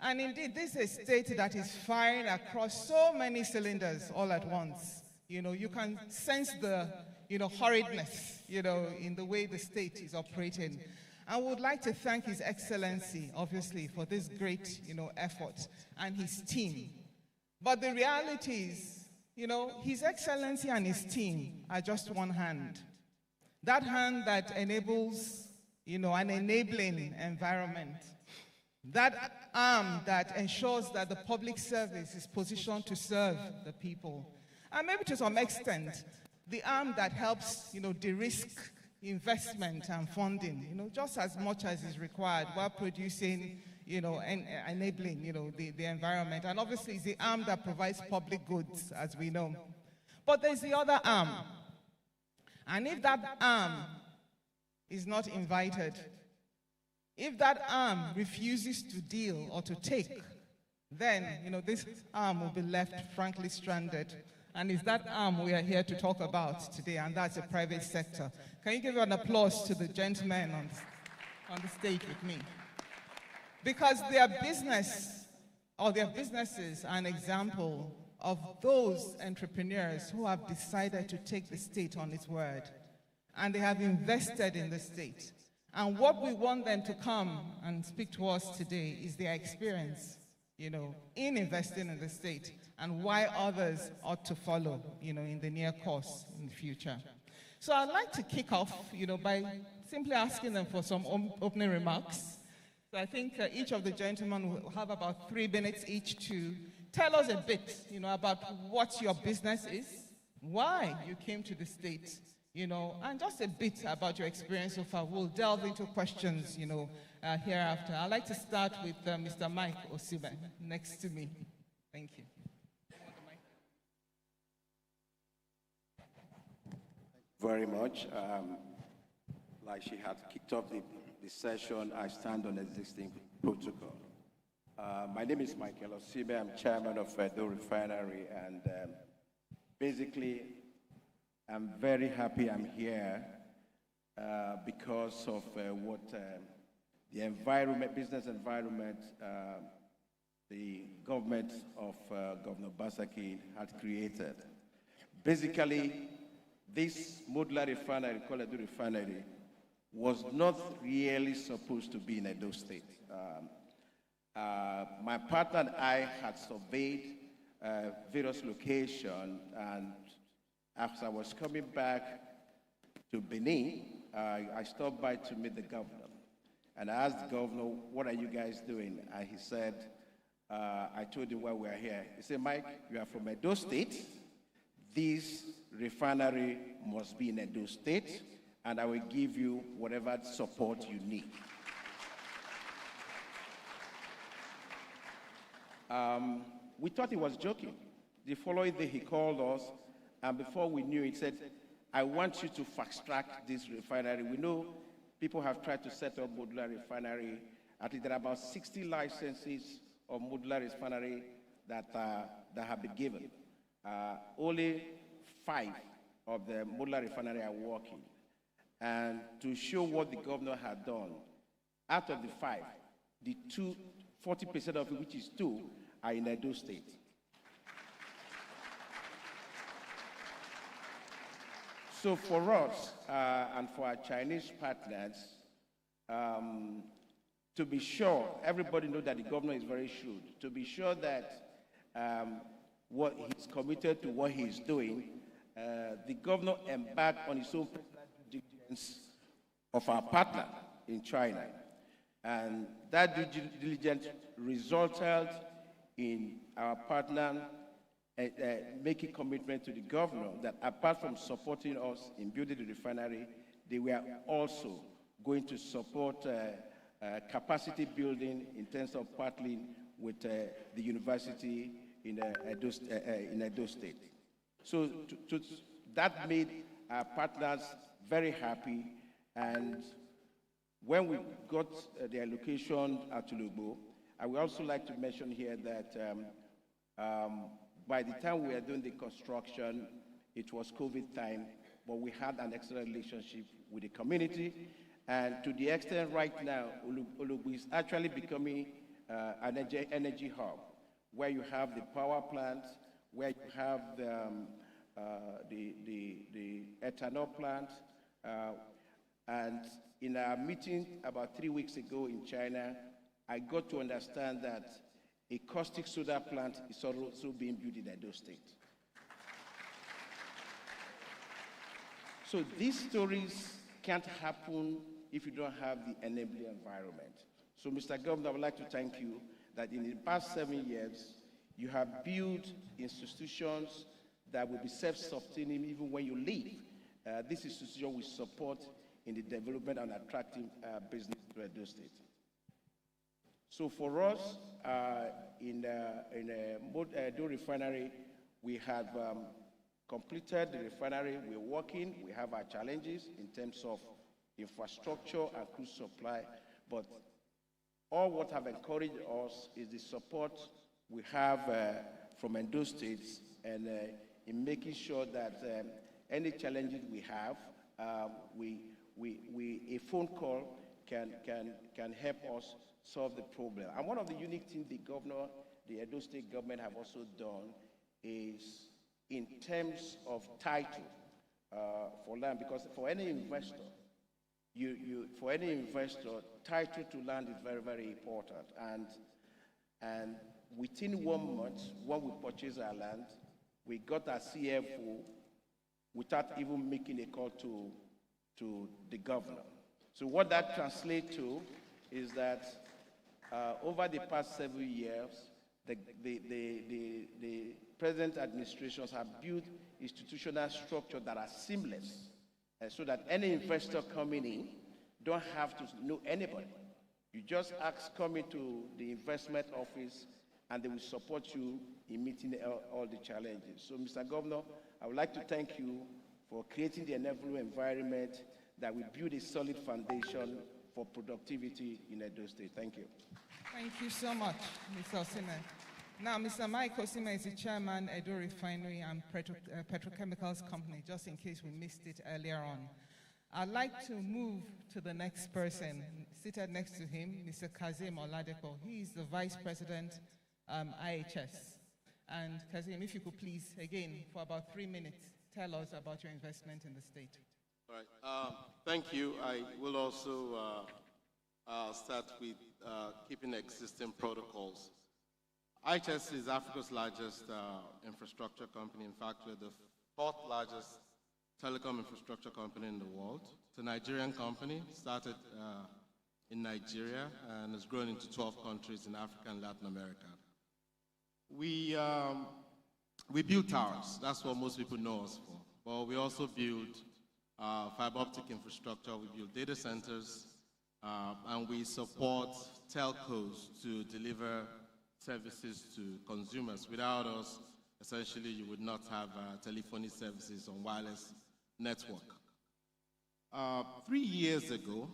And indeed, this is a state that is firing across so many cylinders all at once. You can sense the, hurriedness, in the way the state is operating. I would like to thank His Excellency, obviously, for this great, effort, and his team. But the reality is, His Excellency and his team are just one hand. That hand that enables, an enabling environment. That arm that ensures that the public service is positioned to serve the people. And maybe to some extent, the arm that helps, de-risk investment and funding, just as much as is required while producing, and enabling, the environment. And obviously, it's the arm that provides public goods, as we know. But there's the other arm. And if that arm is not invited, if that arm refuses to deal or to take, then, this arm will be left, frankly, stranded. And it's that arm we are here to talk about today, and that's the private sector. Can you give an applause to the gentlemen on the stage with me? Because their business, or their businesses, are an example of those entrepreneurs who have decided to take the state on its word. And they have invested in the state. And what we want them to come and speak to us today is their experience, in investing in the state, and why others ought to follow, in the near course in the future. So I'd like to kick off, by simply asking them for some opening remarks. So I think each of the gentlemen will have about 3 minutes each to tell us a bit, about what your business is, why you came to the state, you know, and just a bit about your experience so far. We'll delve into questions, you know, hereafter. I'd like to start with Mr. Mike Osibe next to me. Thank you. Very much. Like she had kicked off the session, I stand on existing protocol. My name is Michael Osibe. I'm chairman of the refinery, and basically, I'm very happy I'm here because of what the environment, business environment, the government of Governor Basaki had created. Basically, this modular refinery, Alaghodaro refinery, was not really supposed to be in Edo State. My partner and I had surveyed various locations, and as I was coming back to Benin, I stopped by to meet the governor. And I asked the governor, what are you guys doing? And he said, I told him why we're here. He said, Mike, you are from Edo State. This refinery must be in Edo State, and I will give you whatever support you need. We thought he was joking. The following day, he called us, and before we knew it, said, I want you to fast-track this refinery. We know people have tried to set up modular refinery. I think there are about 60 licenses of modular refinery that have been given. Only 5 of the modular refinery are working. And to show what the governor had done, out of the 5, the 40% of it, which is 2, are in Edo State. So for us and for our Chinese partners, to be sure, everybody knows that the governor is very shrewd, to be sure that what he's committed to what he's doing, the governor embarked on his own due diligence of our partner in China. And that due diligence resulted in our partner making commitment to the governor that apart from supporting us in building the refinery, they were also going to support capacity building in terms of partnering with the university in Edo State. So that made our partners very happy, and when we got the allocation at Tulugbo, I would also like to mention here that by the time we were doing the construction, it was COVID time, but we had an excellent relationship with the community, and to the extent right now, Olugbo is actually becoming an energy hub, where you have the power plant, where you have the ethanol plant, and in our meeting about 3 weeks ago in China, I got to understand that a caustic soda plant is also being built in Edo State. So these stories can't happen if you don't have the enabling environment. So Mr. Governor, I would like to thank you that in the past 7 years, you have built institutions that will be self-sustaining even when you leave. This institution will support in the development and attracting business to Edo State. So for us, in Edo refinery, we have completed the refinery. We're working. We have our challenges in terms of infrastructure and crude supply, but all what have encouraged us is the support we have from Edo State, and in making sure that any challenges we have, a phone call can help us solve the problem. And one of the unique things the governor, the Edo State government have also done is in terms of title for land, because for any investor, title to land is very, very important. And within 1 month, when we purchased our land, we got our CFO without even making a call to the governor. So what that translates to is that over the past several years, the present administrations have built institutional structure that are seamless, so that any investor coming in don't have to know anybody. You just come into the investment office and they will support you in meeting all the challenges. So, Mr. Governor, I would like to thank you for creating the enabling environment that will build a solid foundation for productivity in Edo State. Thank you. Thank you so much, Mr. Osime. Now, Mr. Mike Osime is the chairman, Edo Refinery and Petrochemicals Company, just in case we missed it earlier on. I'd like to move to the next person. Seated next to him, Mr. Kazim Oladeko. He is the Vice President, IHS. And Kazim, if you could please, again, for about 3 minutes, tell us about your investment in the state. All right. Thank you. I will also start with keeping existing protocols. IHS is Africa's largest infrastructure company. In fact, we're the 4th largest telecom infrastructure company in the world. It's a Nigerian company, started in Nigeria and has grown into 12 countries in Africa and Latin America. We build towers. That's what most people know us for. But we also build fiber optic infrastructure. We build data centers, and we support telcos to deliver services to consumers. Without us, essentially, you would not have telephony services on wireless network. 3 years ago,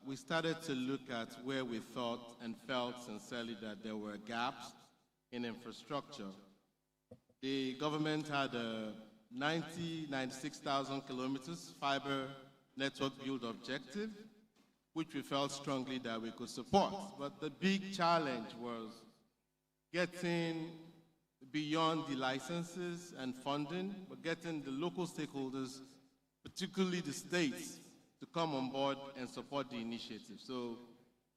we started to look at where we thought and felt sincerely that there were gaps in infrastructure. The government had a 96,000 kilometers fiber network build objective, which we felt strongly that we could support. But the big challenge was getting beyond the licenses and funding, but getting the local stakeholders, particularly the states, to come on board and support the initiative. So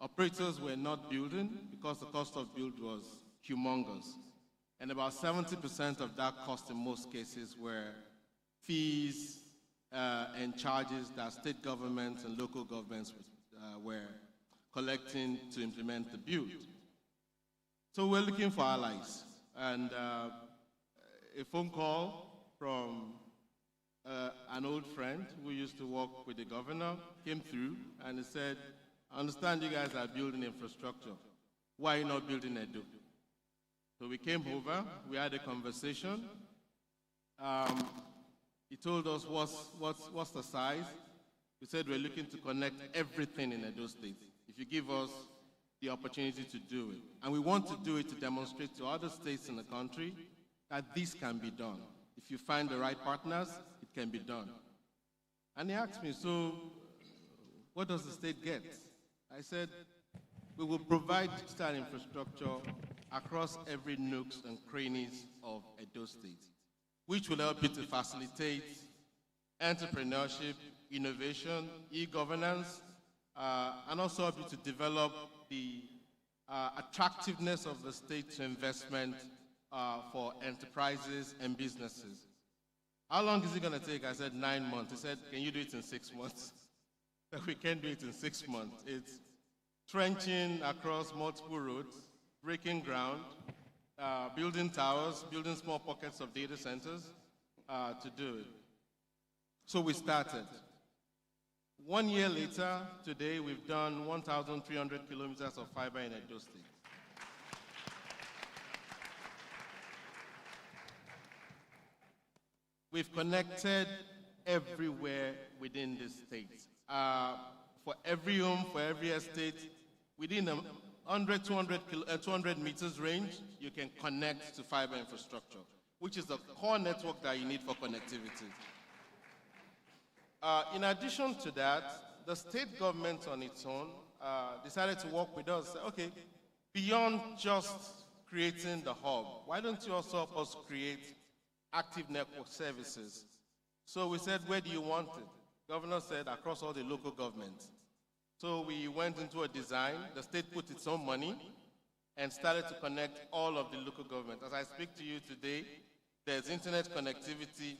operators were not building because the cost of build was humongous. And about 70% of that cost in most cases were fees and charges that state governments and local governments were collecting to implement the build. So we're looking for allies. And a phone call from an old friend who used to work with the governor came through and he said, I understand you guys are building infrastructure. Why are you not building Edo? So we came over, we had a conversation. He told us what's the size. We said we're looking to connect everything in Edo State. If you give us the opportunity to do it. And we want to do it to demonstrate to other states in the country that this can be done. If you find the right partners, it can be done. And he asked me, so what does the state get? I said, we will provide digital infrastructure across every nooks and crannies of Edo State, which will help you to facilitate entrepreneurship, innovation, e-governance, and also help you to develop the attractiveness of the state to investment for enterprises and businesses. How long is it going to take? I said 9 months. He said, can you do it in 6 months? We can't do it in 6 months. It's trenching across multiple roads, breaking ground, building towers, building small pockets of data centers to do it. So we started. 1 year later, today, we've done 1,300 kilometers of fiber in Edo State. We've connected everywhere within this state. For every home, for every estate, within a 200 meters range, you can connect to fiber infrastructure, which is the core network that you need for connectivity. In addition to that, the state government on its own decided to work with us. Okay, beyond just creating the hub, why don't you also help us create active network services? So we said, where do you want it? Governor said, across all the local governments. So we went into a design. The state put its own money and started to connect all of the local governments. As I speak to you today, there's internet connectivity,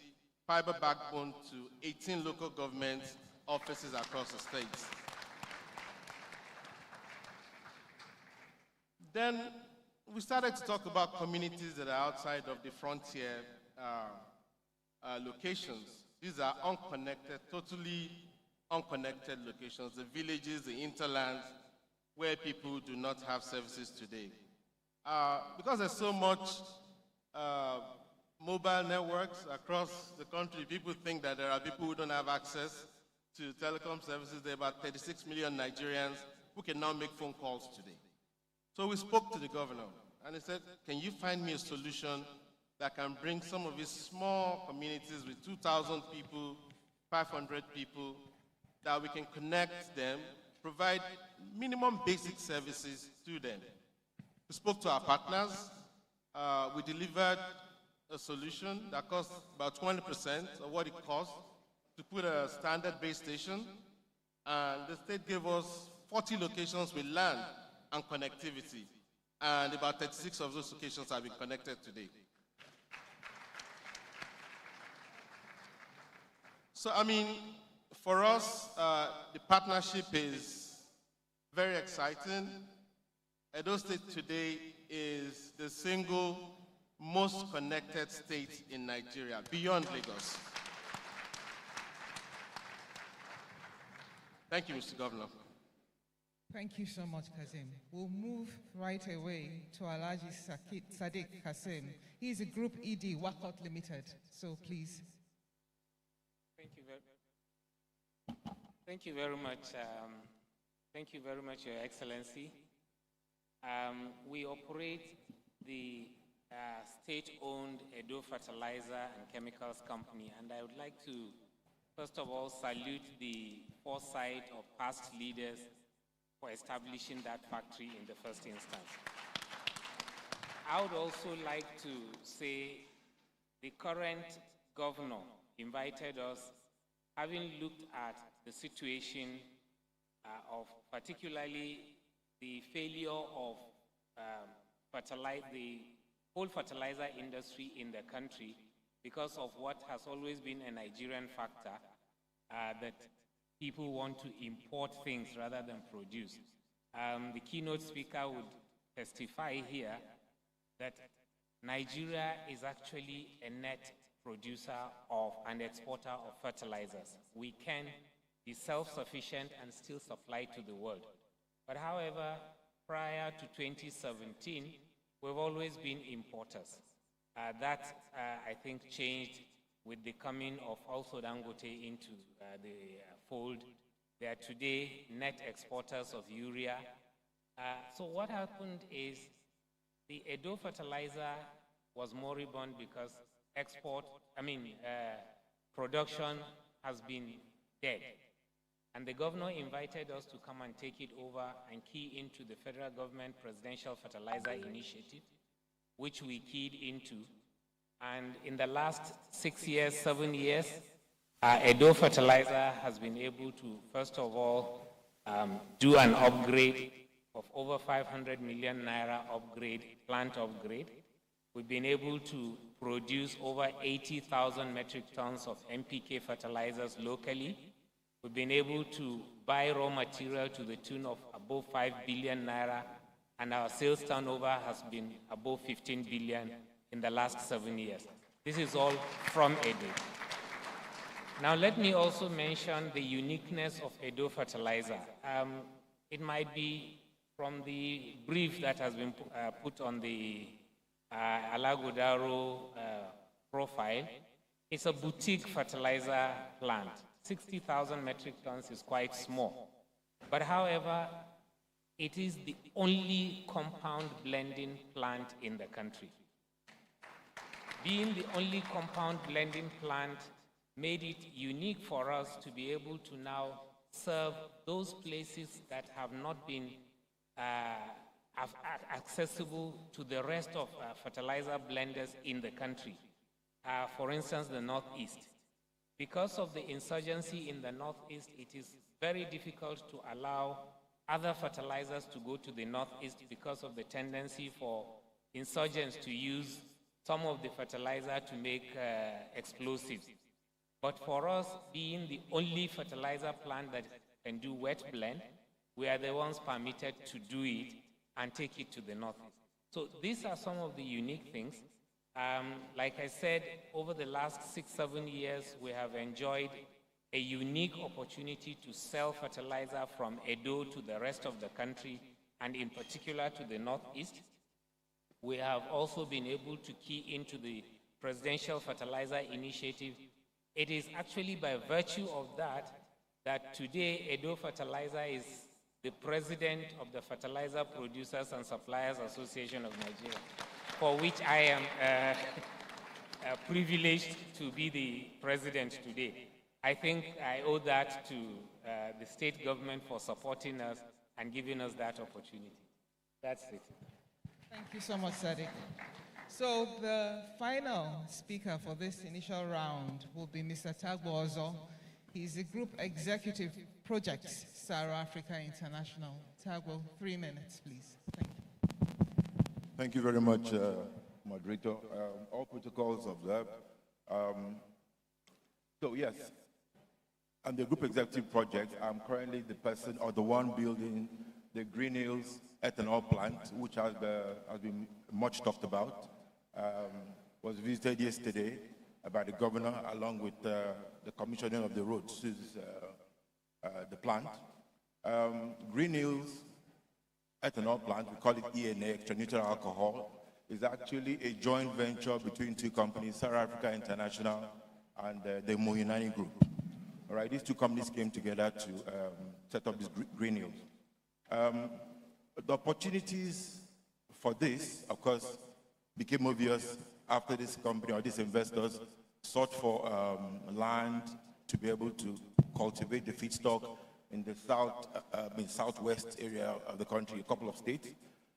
fiber backbone to 18 local government offices across the states. Then we started to talk about communities that are outside of the frontier locations. These are unconnected, totally unconnected locations, the villages, the hinterlands, where people do not have services today. Because there's so much mobile networks across the country, people think that there are people who don't have access to telecom services. There are about 36 million Nigerians who can now make phone calls today. So we spoke to the governor, and he said, can you find me a solution that can bring some of these small communities with 2,000 people, 500 people, that we can connect them, provide minimum basic services to them. We spoke to our partners. We delivered a solution that cost about 20% of what it cost to put a standard base station. And the state gave us 40 locations with land and connectivity. And about 36 of those locations have been connected today. So, I mean, for us, the partnership is very exciting. Edo State today is the single most connected state in Nigeria, beyond Lagos. Thank you, Mr. Governor. Thank you so much, Kazim. We'll move right away to Alhaji Sadiq Kasim. He is a Group ED, Wakot Limited. So please. Thank you very much. Thank you very much, Your Excellency. We operate the state-owned Edo Fertilizer and Chemicals Company, and I would like to, first of all, salute the foresight of past leaders for establishing that factory in the first instance. I would also like to say the current governor invited us, having looked at the situation of particularly the failure of the whole fertilizer industry in the country because of what has always been a Nigerian factor, that people want to import things rather than produce. The keynote speaker would testify here that Nigeria is actually a net producer of and exporter of fertilizers. We can be self-sufficient and still supply to the world. But however, prior to 2017, we've always been importers. That, I think, changed with the coming of also Dangote into the fold. They are today net exporters of urea. So what happened is the Edo fertilizer was moribund because production has been dead. And the governor invited us to come and take it over and key into the federal government presidential fertilizer initiative, which we keyed into. And in the last 6 years, 7 years, Edo Fertilizer has been able to, first of all, do an upgrade of over 500 million naira plant upgrade. We've been able to produce over 80,000 metric tons of NPK fertilizers locally. We've been able to buy raw material to the tune of above 5 billion naira, and our sales turnover has been above 15 billion in the last 7 years. This is all from Edo. Now, let me also mention the uniqueness of Edo Fertilizer. It might be from the brief that has been put on the Alaghodaro profile. It's a boutique fertilizer plant. 60,000 metric tons is quite small. But however, it is the only compound blending plant in the country. Being the only compound blending plant made it unique for us to be able to now serve those places that have not been accessible to the rest of fertilizer blenders in the country. For instance, the Northeast. Because of the insurgency in the Northeast, it is very difficult to allow other fertilizers to go to the Northeast because of the tendency for insurgents to use some of the fertilizer to make explosives. But for us, being the only fertilizer plant that can do wet blend, we are the ones permitted to do it and take it to the Northeast. So these are some of the unique things. Like I said, over the last 6-7 years, we have enjoyed a unique opportunity to sell fertilizer from Edo to the rest of the country, and in particular to the Northeast. We have also been able to key into the Presidential Fertilizer Initiative. It is actually by virtue of that today Edo Fertilizer is the president of the Fertilizer Producers and Suppliers Association of Nigeria, for which I am privileged to be the president today. I think I owe that to the state government for supporting us and giving us that opportunity. That's it. Thank you so much, Sadiq. So the final speaker for this initial round will be Mr. Tagbo Ozo. He's the Group Executive Projects, Sahara Africa International. Tagbo, 3 minutes, please. Thank you. Thank you very much, moderator. All protocols observed. So yes, I'm the Group Executive Project. I'm currently the person or the one building the Green Hills ethanol plant, which has been much talked about. Was visited yesterday by the governor along with the commissioner of the roads to the plant. Green Hills ethanol plant, we call it ENA, extra-neutral alcohol, is actually a joint venture between two companies, Sahara Africa International and the Mohinani Group. All right, these two companies came together to set up this Green Hills. The opportunities for this, of course, became obvious after this company or these investors sought for land to be able to cultivate the feedstock in the southwest area of the country, a couple of states,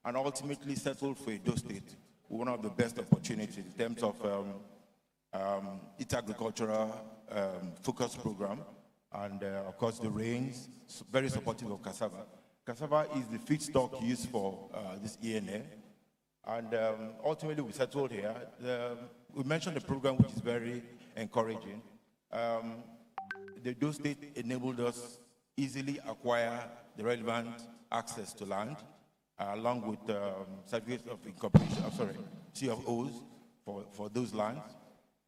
and ultimately settled for Edo State, one of the best opportunities in terms of its agricultural focus program, and of course the rains, very supportive of cassava. Cassava is the feedstock used for this ENA, and ultimately we settled here. We mentioned the program, which is very encouraging. The Edo State enabled us easily acquire the relevant access to land, along with certificates of incorporation, CFOs for those lands.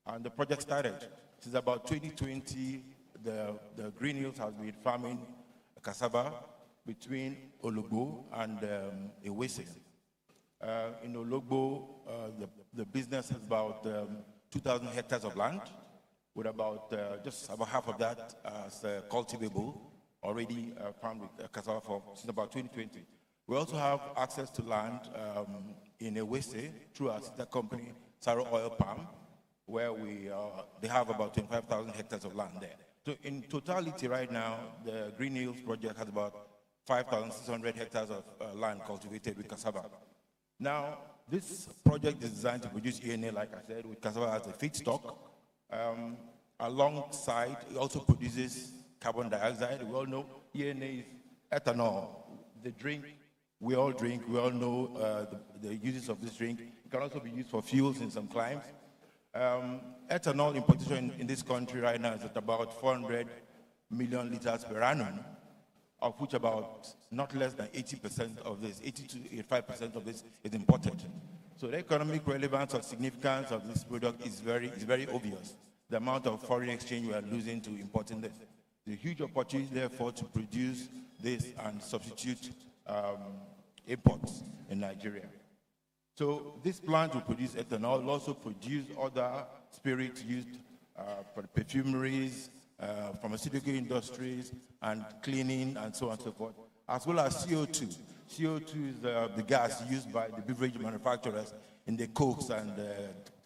And the project started. Since about 2020, the Green Hills has been farming cassava between Ologbo and Ewese. In Ologbo, the business has about 2,000 hectares of land, with about just about half of that as cultivable, already farmed with cassava since about 2020. We also have access to land in Ewese through our sister company, Saro Oil Palm, where they have about 25,000 hectares of land there. So in totality right now, the Green Hills project has about 5,600 hectares of land cultivated with cassava. Now, this project is designed to produce ENA, like I said, with cassava as a feedstock. Alongside, it also produces carbon dioxide. We all know ENA is ethanol, the drink we all drink. We all know the uses of this drink. It can also be used for fuels in some climes. Ethanol importation in this country right now is at about 400 million liters per annum, of which about not less than 80% of this, 80 to 85% of this is imported. So the economic relevance or significance of this product is very obvious. The amount of foreign exchange we are losing to importing this. The huge opportunity, therefore, to produce this and substitute imports in Nigeria. So this plant will produce ethanol, will also produce other spirits used for perfumeries, pharmaceutical industries, and cleaning, and so on and so forth, as well as CO2. CO2 is the gas used by the beverage manufacturers in the Cokes and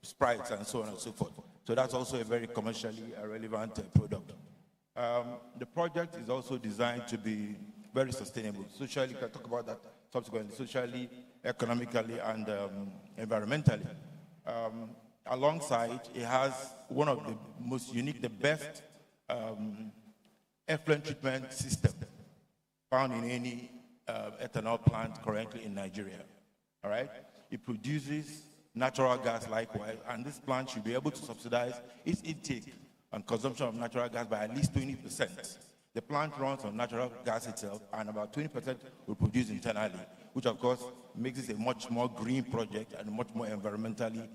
Sprites and so on and so forth. So that's also a very commercially relevant product. The project is also designed to be very sustainable. Socially, we can talk about that subsequently, socially, economically, and environmentally. Alongside, it has one of the most unique, the best effluent treatment system found in any ethanol plant currently in Nigeria. All right? It produces natural gas likewise, and this plant should be able to subsidize its intake and consumption of natural gas by at least 20%. The plant runs on natural gas itself, and about 20% will produce internally, which of course makes this a much more green project and a much more environmentally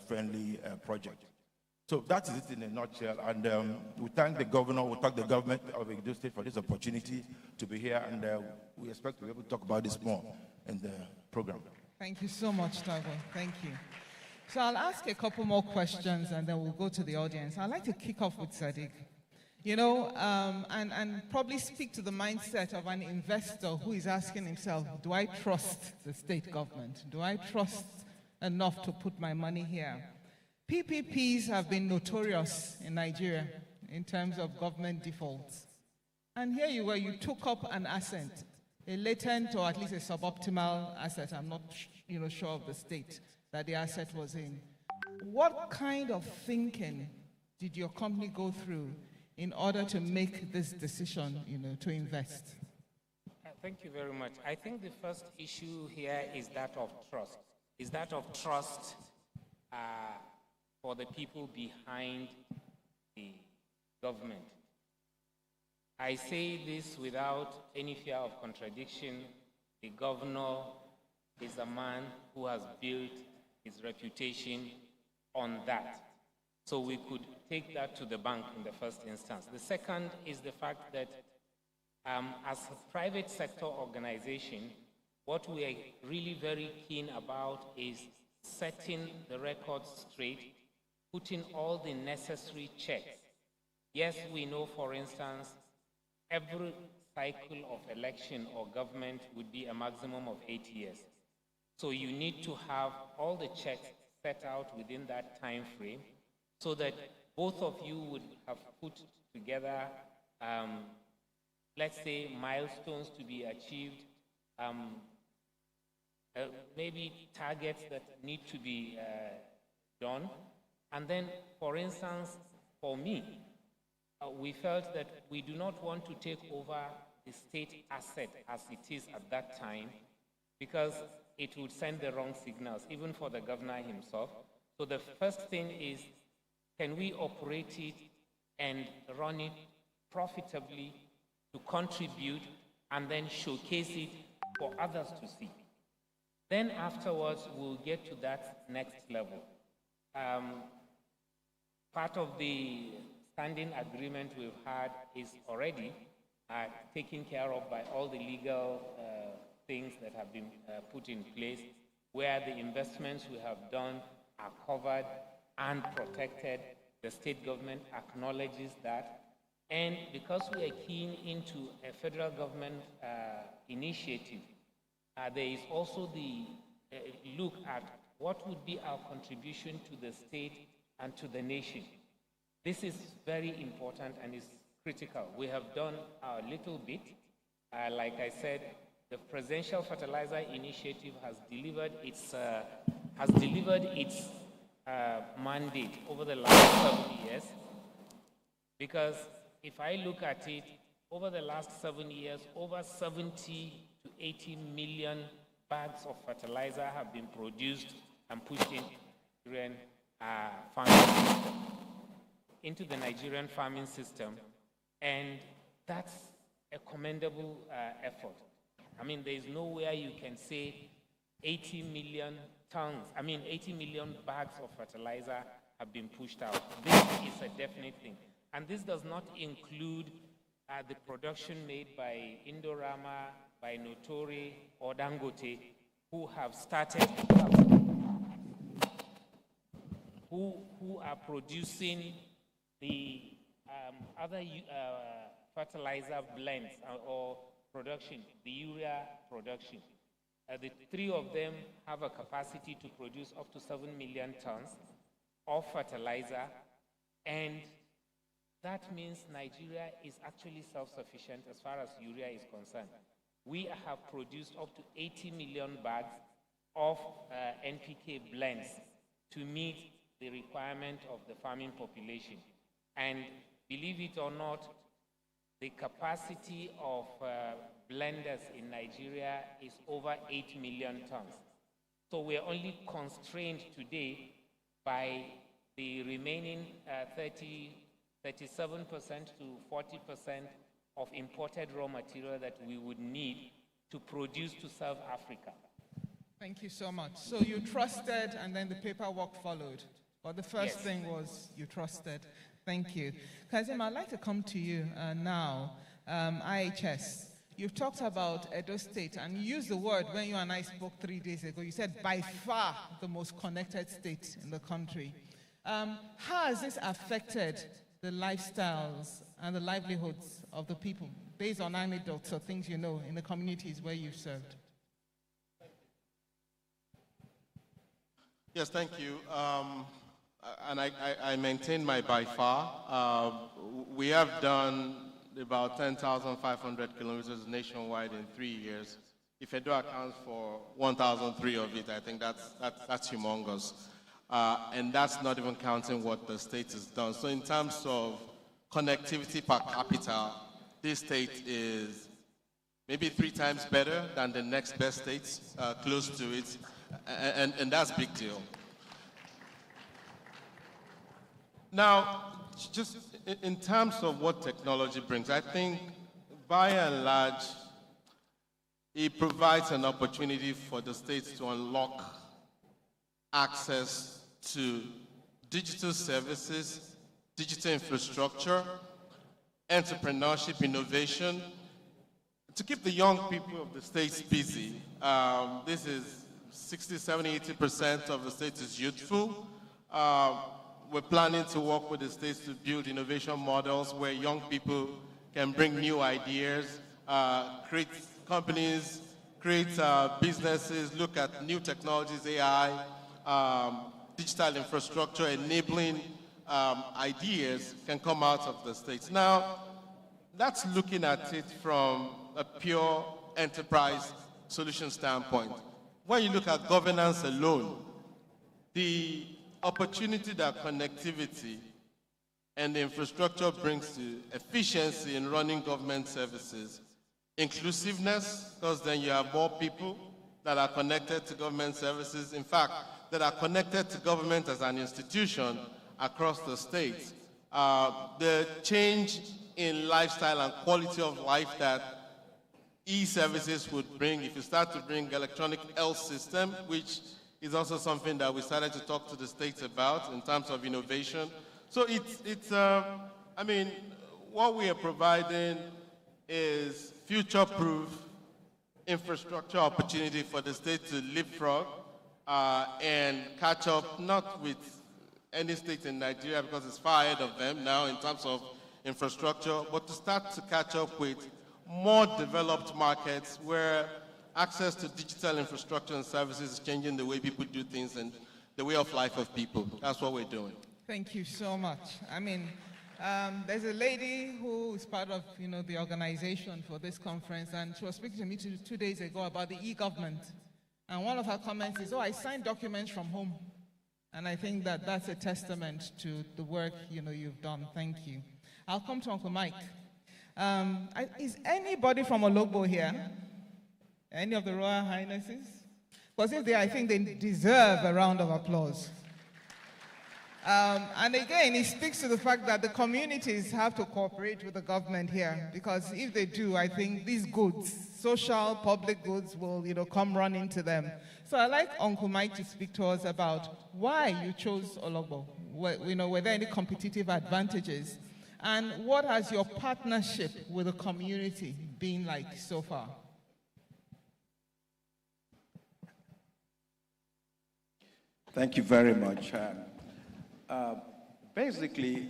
friendly project. So that is it in a nutshell, and we thank the governor, we thank the government of Edo State for this opportunity to be here, and we expect to be able to talk about this more in the program. Thank you so much, Tago. Thank you. So I'll ask a couple more questions, and then we'll go to the audience. I'd like to kick off with Sadiq. You know, and probably speak to the mindset of an investor who is asking himself, do I trust the state government? Do I trust enough to put my money here? PPPs have been notorious in Nigeria in terms of government defaults. And here you were, you took up an asset, a latent or at least a suboptimal asset. I'm not sure of the state that the asset was in. What kind of thinking did your company go through in order to make this decision, to invest? Thank you very much. I think the first issue here is that of trust. Is that of trust for the people behind the government. I say this without any fear of contradiction. The governor is a man who has built his reputation on that. So we could take that to the bank in the first instance. The second is the fact that as a private sector organization, what we are really very keen about is setting the records straight, putting all the necessary checks. Yes, we know, for instance, every cycle of election or government would be a maximum of 8 years. So you need to have all the checks set out within that time frame so that both of you would have put together, let's say, milestones to be achieved, maybe targets that need to be done. And then, for instance, for me, we felt that we do not want to take over the state asset as it is at that time, because it would send the wrong signals, even for the governor himself. So the first thing is, can we operate it and run it profitably to contribute and then showcase it for others to see? Then afterwards, we'll get to that next level. Part of the standing agreement we've had is already taken care of by all the legal things that have been put in place, where the investments we have done are covered and protected. The state government acknowledges that. And because we are keen into a federal government initiative, there is also the look at what would be our contribution to the state and to the nation. This is very important and is critical. We have done our little bit. Like I said, the Presidential Fertilizer Initiative has delivered its mandate over the last 7 years. Because if I look at it, over the last 7 years, over 70 to 80 million bags of fertilizer have been produced and pushed into the Nigerian farming system, and that's a commendable effort. I mean, there is nowhere you can say 80 million bags of fertilizer have been pushed out. This is a definite thing. And this does not include the production made by Indorama, by Notori, or Dangote, who have started, who are producing the other fertilizer blends or production, the urea production. The three of them have a capacity to produce up to 7 million tons of fertilizer, and that means Nigeria is actually self-sufficient as far as urea is concerned. We have produced up to 80 million bags of NPK blends to meet the requirement of the farming population. And believe it or not, the capacity of blenders in Nigeria is over 8 million tons. So we are only constrained today by the remaining 37% to 40% of imported raw material that we would need to produce to serve Africa. Thank you so much. So you trusted and then the paperwork followed. But the first thing was you trusted. Thank you. Kazim, I'd like to come to you now. IHS, you've talked about Edo State, and you used the word when you and I spoke 3 days ago. You said by far the most connected state in the country. How has this affected the lifestyles and the livelihoods of the people, based on anecdotes or things you know in the communities where you've served? Yes, thank you. And I maintain my by far. We have done about 10,500 kilometers nationwide in 3 years. If Edo accounts for 1,003 of it, I think that's humongous. And that's not even counting what the state has done. So in terms of connectivity per capita, this state is maybe 3 times better than the next best states close to it. And that's a big deal. Now, just in terms of what technology brings, I think by and large, it provides an opportunity for the states to unlock access to digital services, digital infrastructure, entrepreneurship, innovation, to keep the young people of the states busy. This is 60, 70, 80% of the state is youthful. We're planning to work with the states to build innovation models where young people can bring new ideas, create companies, create businesses, look at new technologies, AI, digital infrastructure, enabling ideas can come out of the states. Now, that's looking at it from a pure enterprise solution standpoint. When you look at governance alone, the opportunity that connectivity and the infrastructure brings to efficiency in running government services, inclusiveness, because then you have more people that are connected to government services, in fact, that are connected to government as an institution across the states. The change in lifestyle and quality of life that e-services would bring, if you start to bring electronic health system, which is also something that we started to talk to the states about in terms of innovation. So I mean, what we are providing is future-proof infrastructure opportunity for the state to leapfrog and catch up, not with any state in Nigeria because it's far ahead of them now in terms of infrastructure, but to start to catch up with more developed markets where access to digital infrastructure and services is changing the way people do things and the way of life of people. That's what we're doing. Thank you so much. I mean, there's a lady who is part of, the organization for this conference, and she was speaking to me 2 days ago about the e-government. And one of her comments is, I signed documents from home. And I think that that's a testament to the work, you've done. Thank you. I'll come to Uncle Mike. Is anybody from Ologbo here? Any of the Royal Highnesses? Because if they are, I think they deserve a round of applause. And again, it speaks to the fact that the communities have to cooperate with the government here, because if they do, I think these goods, social, public goods, will come running to them. So I'd like Uncle Mike to speak to us about why you chose Ologbo. Were there any competitive advantages? And what has your partnership with the community been like so far? Thank you very much. Basically,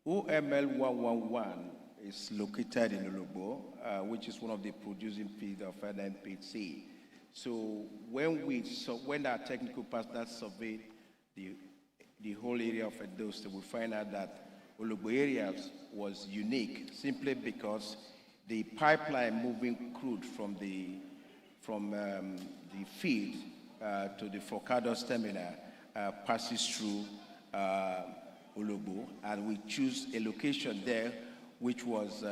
OML 111 is located in Ologbo, which is one of the producing fields of NNPC. So when our technical partners surveyed the whole area of Edo State, we find out that Ologbo area was unique simply because the pipeline moving crude from the field to the Forcados terminal passes through Ologbo, and we choose a location there which was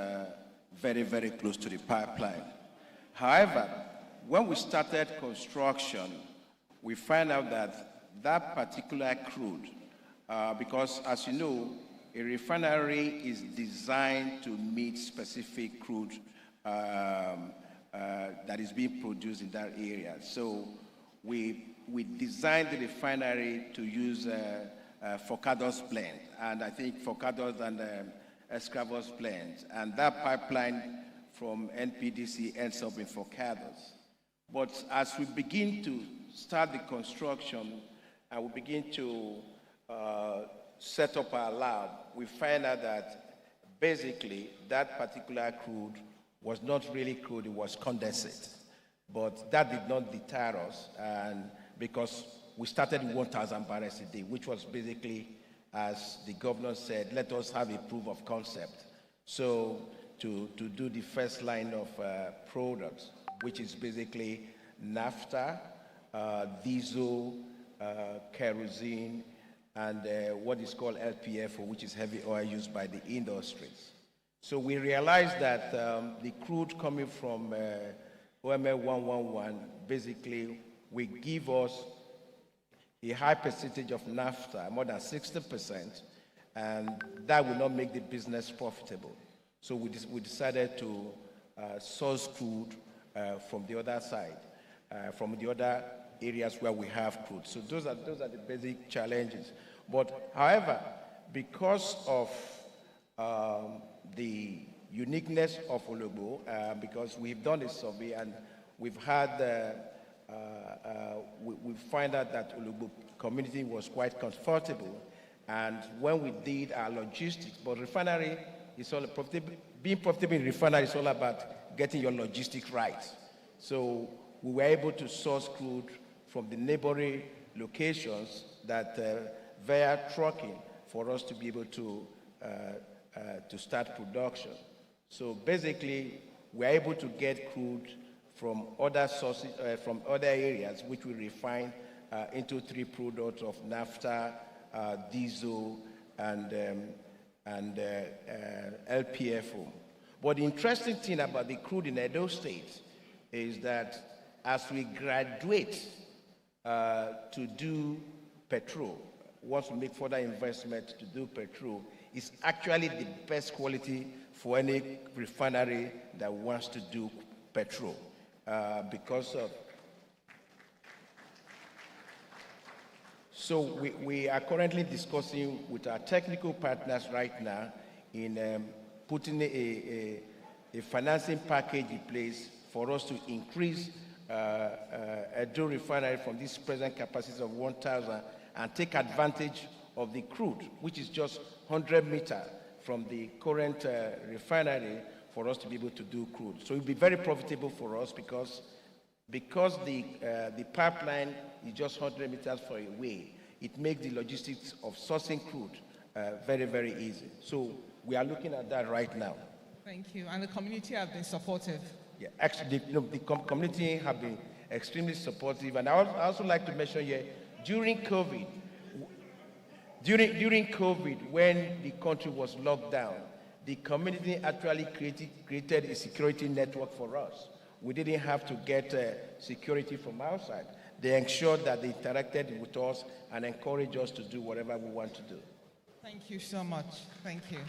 very, very close to the pipeline. However, when we started construction, we find out that that particular crude, because as you know, a refinery is designed to meet specific crude that is being produced in that area. So we designed the refinery to use Forcados blend, and I think Forcados and Escravos blend, and that pipeline from NPDC ends up in Forcados. But as we begin to start the construction and we begin to set up our lab, we find out that basically that particular crude was not really crude, it was condensate. But that did not deter us, and because we started with 1,000 barrels a day, which was basically, as the governor said, let us have a proof of concept. So to do the first line of products, which is basically naphtha, diesel, kerosene, and what is called LPFO, which is heavy oil used by the industries. So we realized that the crude coming from OML 111 basically will give us a high percentage of naphtha, more than 60%, and that will not make the business profitable. So we decided to source crude from the other side, from the other areas where we have crude. So those are the basic challenges. But however, because of the uniqueness of Ologbo, because we've done a survey and we've had, we find out that Ologbo community was quite comfortable. And when we did our logistics, but refinery is all profitable, being profitable in refinery is all about getting your logistics right. So we were able to source crude from the neighboring locations that via trucking for us to be able to start production. So basically, we're able to get crude from other sources, from other areas, which we refine into three products of naphtha, diesel, and LPFO. But the interesting thing about the crude in Edo State is that as we graduate to do petrol, once we make further investment to do petrol, it's actually the best quality for any refinery that wants to do petrol because of. So we are currently discussing with our technical partners right now in putting a financing package in place for us to increase Edo refinery from this present capacity of 1,000 and take advantage of the crude, which is just 100 meters from the current refinery for us to be able to do crude. So it will be very profitable for us because the pipeline is just 100 meters far away. It makes the logistics of sourcing crude very, very easy. So we are looking at that right now. Thank you. And the community have been supportive. Yeah, actually, the community have been extremely supportive. And I also like to mention here, during COVID, when the country was locked down, the community actually created a security network for us. We didn't have to get security from outside. They ensured that they interacted with us and encouraged us to do whatever we want to do. Thank you so much. Thank you.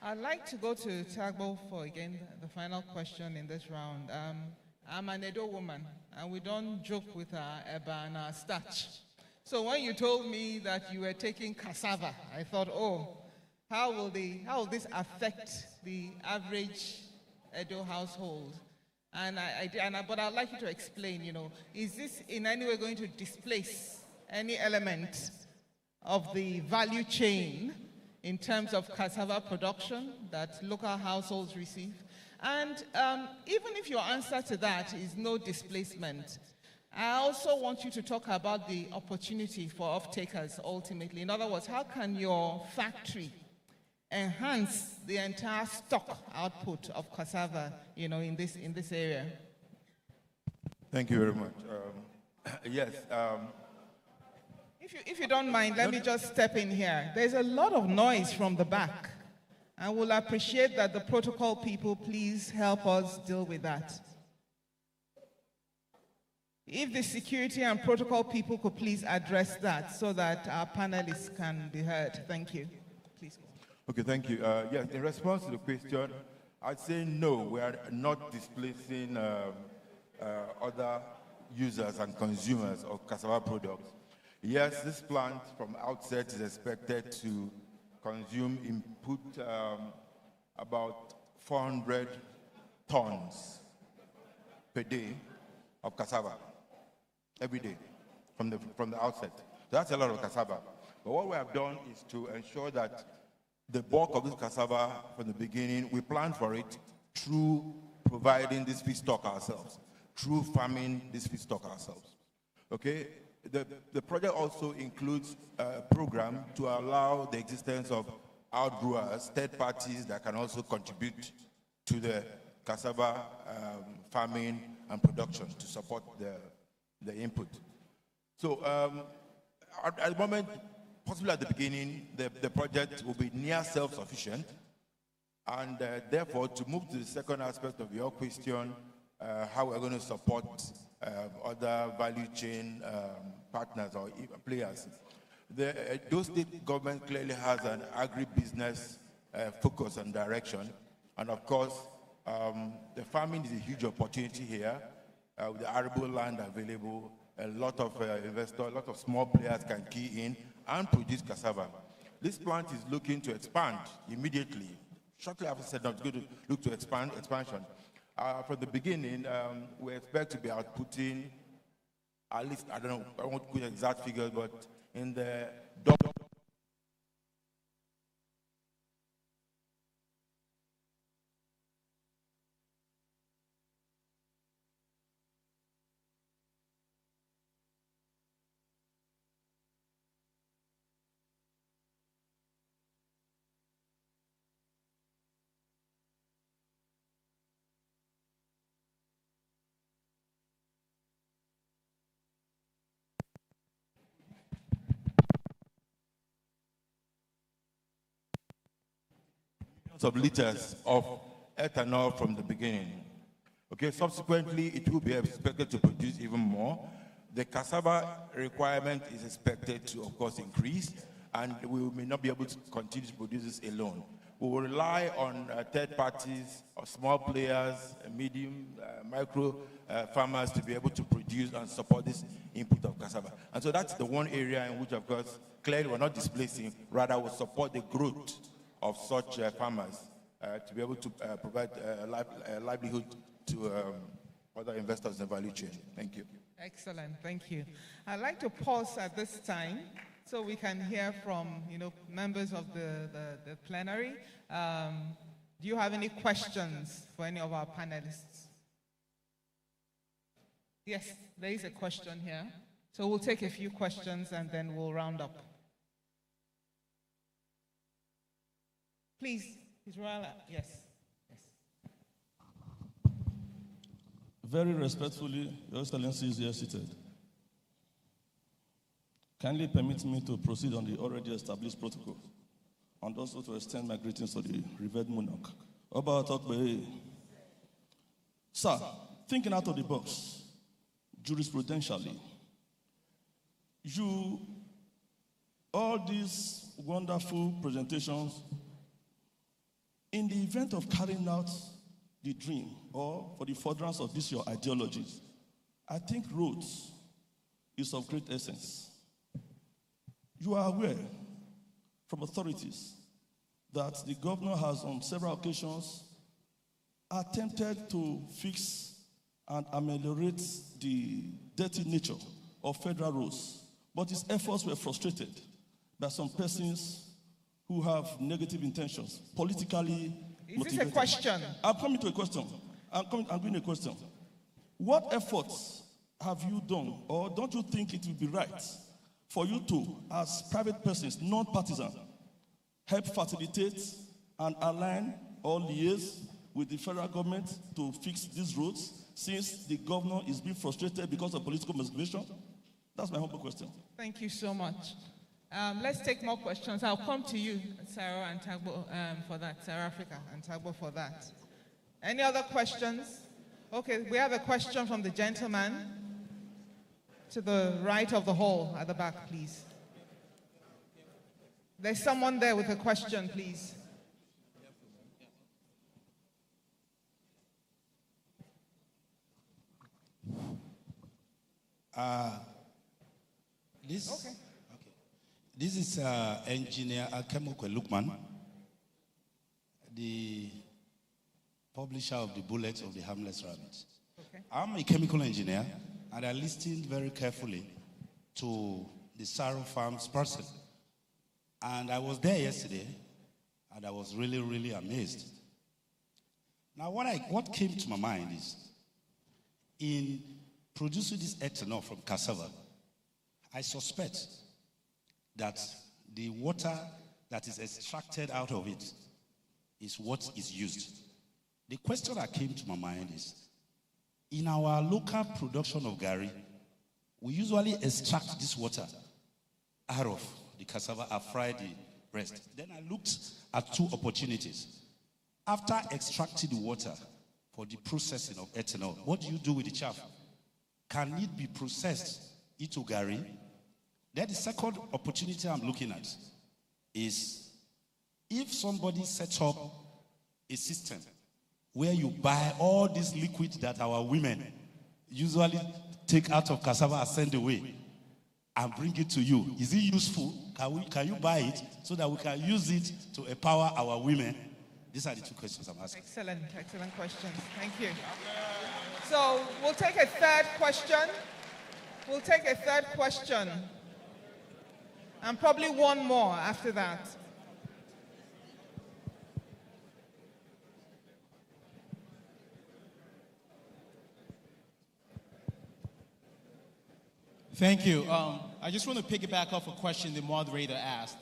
I'd like to go to Tagbo for, again, the final question in this round. I'm an Edo woman, and we don't joke with our eba and our starch. So when you told me that you were taking cassava, I thought, oh, how will this affect the average Edo household? But I'd like you to explain, is this in any way going to displace any element of the value chain in terms of cassava production that local households receive? And even if your answer to that is no displacement, I also want you to talk about the opportunity for off-takers ultimately. In other words, how can your factory enhance the entire stock output of cassava, in this area? Thank you very much. Yes. If you don't mind, let me just step in here. There's a lot of noise from the back. I will appreciate that the protocol people please help us deal with that. If the security and protocol people could please address that so that our panelists can be heard. Thank you. Please. Okay, thank you. Yes, in response to the question, I'd say no, we are not displacing other users and consumers of cassava products. Yes, this plant from outset is expected to consume input about 400 tons per day of cassava every day from the outset. So that's a lot of cassava. But what we have done is to ensure that the bulk of this cassava from the beginning, we plan for it through providing this feedstock ourselves, through farming this feedstock ourselves. Okay? The project also includes a program to allow the existence of outgrowers, third parties that can also contribute to the cassava farming and production to support the input. So at the moment, possibly at the beginning, the project will be near self-sufficient, and therefore, to move to the second aspect of your question, how we're going to support other value chain partners or players. The Edo State government clearly has an agribusiness focus and direction, and of course, the farming is a huge opportunity here. With the arable land available, a lot of investors, a lot of small players can key in and produce cassava. This plant is looking to expand immediately. Shortly after said, it's going to look to expansion. From the beginning, we expect to be outputting at least, I don't know, I won't put exact figures, but in the double. Of liters of ethanol from the beginning. Okay, subsequently, it will be expected to produce even more. The cassava requirement is expected to, of course, increase, and we may not be able to continue to produce this alone. We will rely on third parties or small players, medium, micro farmers to be able to produce and support this input of cassava. And so that's the one area in which, of course, clearly we're not displacing, rather will support the growth of such farmers to be able to provide livelihood to other investors in the value chain. Thank you. Excellent, thank you. I'd like to pause at this time so we can hear from members of the plenary. Do you have any questions for any of our panelists? Yes, there is a question here. So we'll take a few questions and then we'll round up. Please, Israel, yes. Very respectfully, Your Excellency is here seated. Kindly permit me to proceed on the already established protocol and also to extend my greetings to the revered monarch. Sir, thinking out of the box, jurisprudentially, all these wonderful presentations, in the event of carrying out the dream or for the furtherance of this your ideologies, I think roads is of great essence. You are aware from authorities that the governor has on several occasions attempted to fix and ameliorate the dirty nature of federal roads, but his efforts were frustrated by some persons who have negative intentions, politically motivated. Is this a question? I'm coming to a question. I'm doing a question. What efforts have you done, or don't you think it would be right for you to, as private persons, non-partisan, help facilitate and align or liaise with the federal government to fix these roads, since the governor is being frustrated because of political motivation? That's my humble question. Thank you so much. Let's take more questions. I'll come to you, Sarah and Tagbo, for that, Sarah Africa and Tagbo for that. Any other questions? Okay, we have a question from the gentleman to the right of the hall at the back, please. There's someone there with a question, please. This is engineer Akemokwe Lukman, the publisher of the Bullets of the Harmless Rabbit. Okay. I'm a chemical engineer, and I listened very carefully to the Saro Farms person. And I was there yesterday, and I was really, really amazed. Now, what came to my mind is, in producing this ethanol from cassava, I suspect that the water that is extracted out of it is what is used. The question that came to my mind is, in our local production of gari, we usually extract this water out of the cassava and fry the rest. Then I looked at two opportunities. After extracting the water for the processing of ethanol, what do you do with the chaff? Can it be processed into gari? Then the second opportunity I'm looking at is if somebody sets up a system where you buy all these liquids that our women usually take out of cassava and send away and bring it to you. Is it useful? Can you buy it so that we can use it to empower our women? These are the two questions I'm asking. Excellent questions. Thank you. So we'll take a third question. And probably one more after that. Thank you. I just want to piggyback off a question the moderator asked.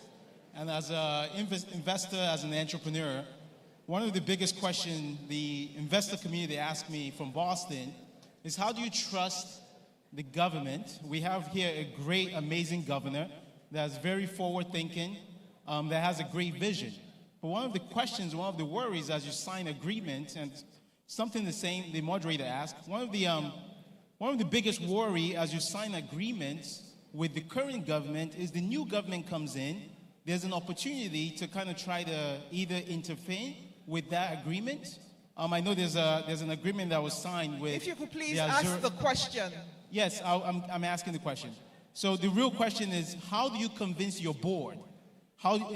And as an investor, as an entrepreneur, one of the biggest questions the investor community asked me from Boston is, how do you trust the government? We have here a great, amazing governor that's very forward-thinking, that has a great vision. But one of the questions, one of the worries as you sign agreements, and something the moderator asked, one of the biggest worry as you sign agreements with the current government is the new government comes in, there's an opportunity to kind of try to either intervene with that agreement. I know there's an agreement that was signed with... If you could please ask the question. Yes, I'm asking the question. So the real question is, how do you convince your board?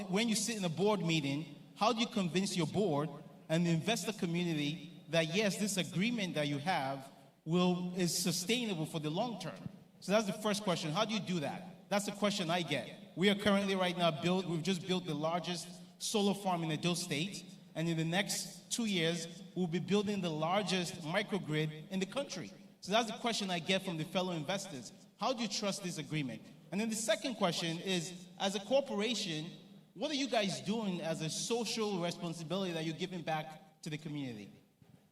When you sit in a board meeting, how do you convince your board and the investor community that yes, this agreement that you have is sustainable for the long term? So that's the first question. How do you do that? That's the question I get. We are currently right now we've just built the largest solar farm in Edo State, and in the next 2 years, we'll be building the largest microgrid in the country. So that's the question I get from the fellow investors. How do you trust this agreement? And then the second question is, as a corporation, what are you guys doing as a social responsibility that you're giving back to the community?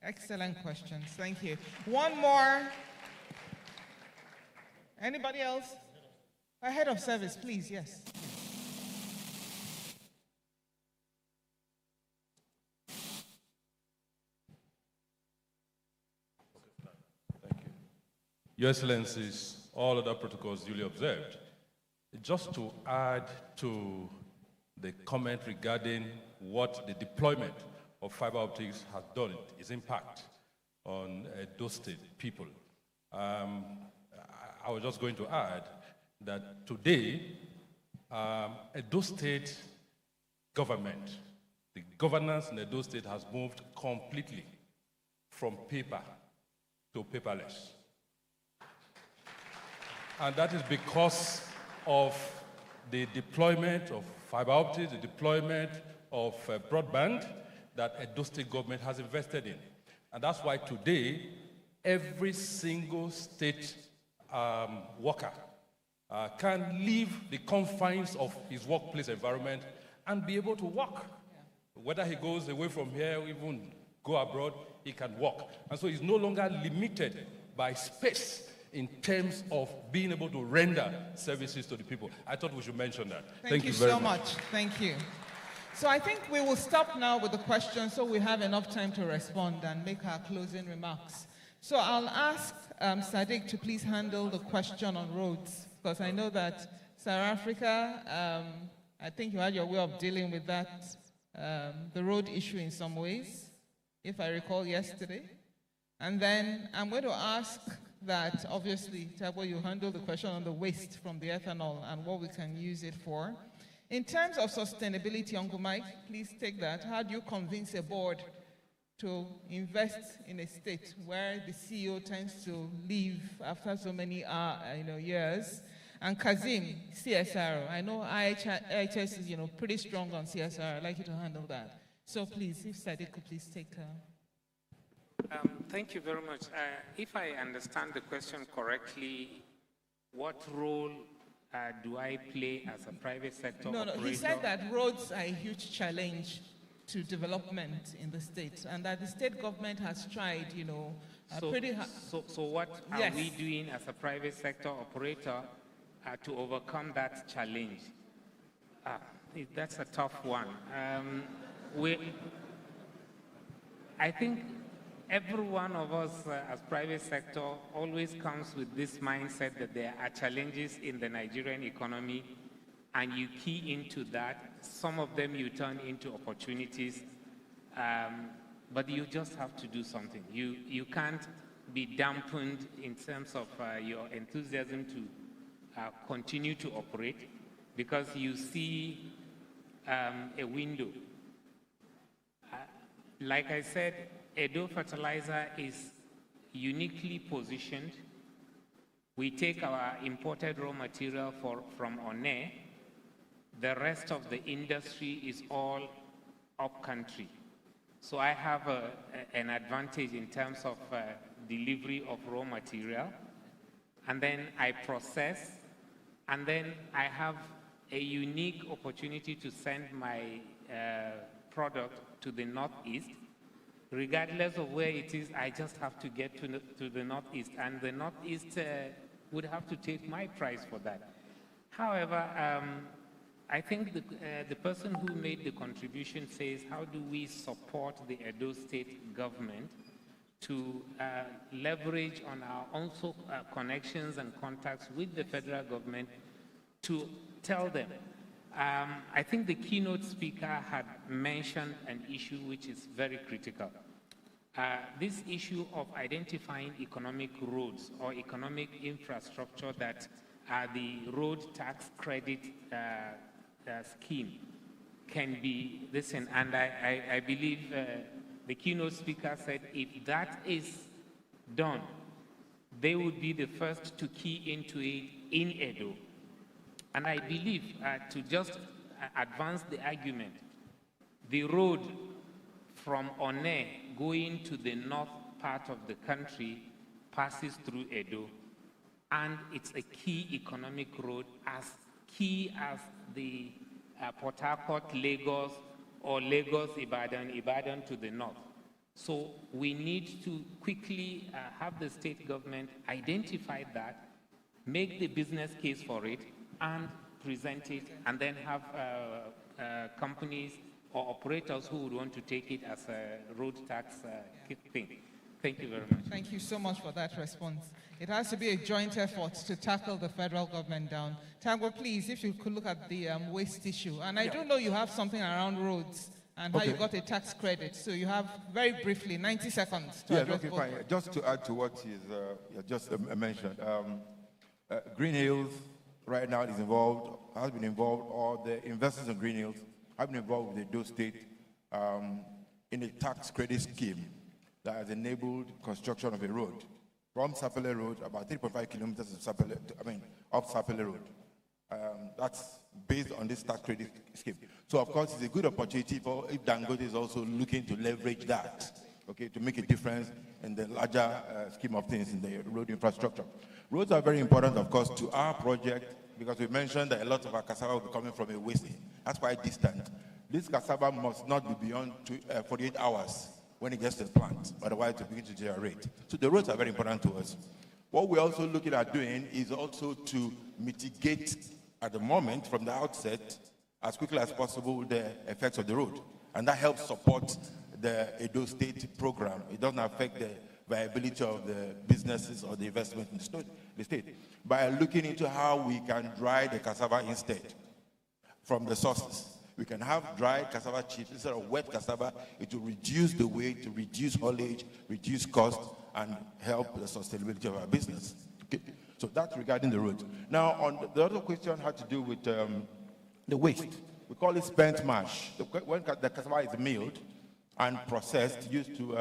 Excellent questions. Thank you. One more. Anybody else? Head of service, please. Yes. Your Excellencies, all other protocols duly observed. Just to add to the comment regarding what the deployment of fiber optics has done, its impact on those state people. I was just going to add that today, Edo State government, the governance in Edo State has moved completely from paper to paperless. And that is because of the deployment of fiber optics, the deployment of broadband that Edo State government has invested in. And that's why today, every single state worker can leave the confines of his workplace environment and be able to work. Whether he goes away from here or even go abroad, he can work. And so he's no longer limited by space in terms of being able to render services to the people. I thought we should mention that. Thank you very much. Thank you. So I think we will stop now with the questions so we have enough time to respond and make our closing remarks. So I'll ask Sadiq to please handle the question on roads, because I know that South Africa, I think you had your way of dealing with that, the road issue in some ways, if I recall yesterday. And then I'm going to ask that obviously, Tabo, you handle the question on the waste from the ethanol and what we can use it for. In terms of sustainability, Uncle Mike, please take that. How do you convince a board to invest in a state where the CEO tends to leave after so many years? And Kazim, CSR. I know IHS is pretty strong on CSR. I'd like you to handle that. So please, if Sadiq could please take Thank you very much. If I understand the question correctly, what role do I play as a private sector operator? No, he said that roads are a huge challenge to development in the state, and that the state government has tried, pretty hard. So what are we doing as a private sector operator to overcome that challenge? That's a tough one. I think every one of us as private sector always comes with this mindset that there are challenges in the Nigerian economy, and you key into that. Some of them you turn into opportunities, but you just have to do something. You can't be dampened in terms of your enthusiasm to continue to operate because you see a window. Like I said, Edo Fertilizer is uniquely positioned. We take our imported raw material from One. The rest of the industry is all up-country. So I have an advantage in terms of delivery of raw material. And then I process. And then I have a unique opportunity to send my product to the Northeast. Regardless of where it is, I just have to get to the Northeast, and the Northeast would have to take my price for that. However, I think the person who made the contribution says, how do we support the Edo State government to leverage on our also connections and contacts with the federal government to tell them. I think the keynote speaker had mentioned an issue which is very critical. This issue of identifying economic roads or economic infrastructure that are the road tax credit scheme can be listened. And I believe the keynote speaker said if that is done, they would be the first to key into it in Edo. And I believe, to just advance the argument, the road from One going to the north part of the country passes through Edo, and it's a key economic road, as key as the Port Harcourt, Lagos, or Lagos-Ibadan, Ibadan to the north. So we need to quickly have the state government identify that, make the business case for it, and present it, and then have companies or operators who would want to take it as a road tax thing. Thank you very much. Thank you so much for that response. It has to be a joint effort to tackle the federal government down. Tango, please, if you could look at the waste issue. And I do know you have something around roads and how you got a tax credit. So you have, very briefly, 90 seconds to address both. Fine. Just to add to what you just mentioned, Green Hills right now is involved, has been involved, or the investors in Green Hills have been involved with the Edo State in a tax credit scheme that has enabled construction of a road from Sapele Road, about 3.5 kilometers of Sapele, up Sapele Road. That's based on this tax credit scheme. So of course it's a good opportunity for if Dangote is also looking to leverage that, okay, to make a difference in the larger scheme of things in the road infrastructure. Roads are very important, of course, to our project because we mentioned that a lot of our cassava will be coming from a waste. That's quite distant. This cassava must not be beyond 48 hours when it gets to the plant, otherwise it will begin to generate. So the roads are very important to us. What we're also looking at doing is also to mitigate, at the moment, from the outset, as quickly as possible, the effects of the road. And that helps support the Edo State program. It doesn't affect the viability of the businesses or the investment in the state. By looking into how we can dry the cassava instead from the sources. We can have dry cassava chips instead of wet cassava. It will reduce the weight, to reduce haulage, reduce cost, and help the sustainability of our business. Okay? So that's regarding the road. Now, on the other question had to do with the waste. We call it spent mash. When the cassava is milled and processed, used to,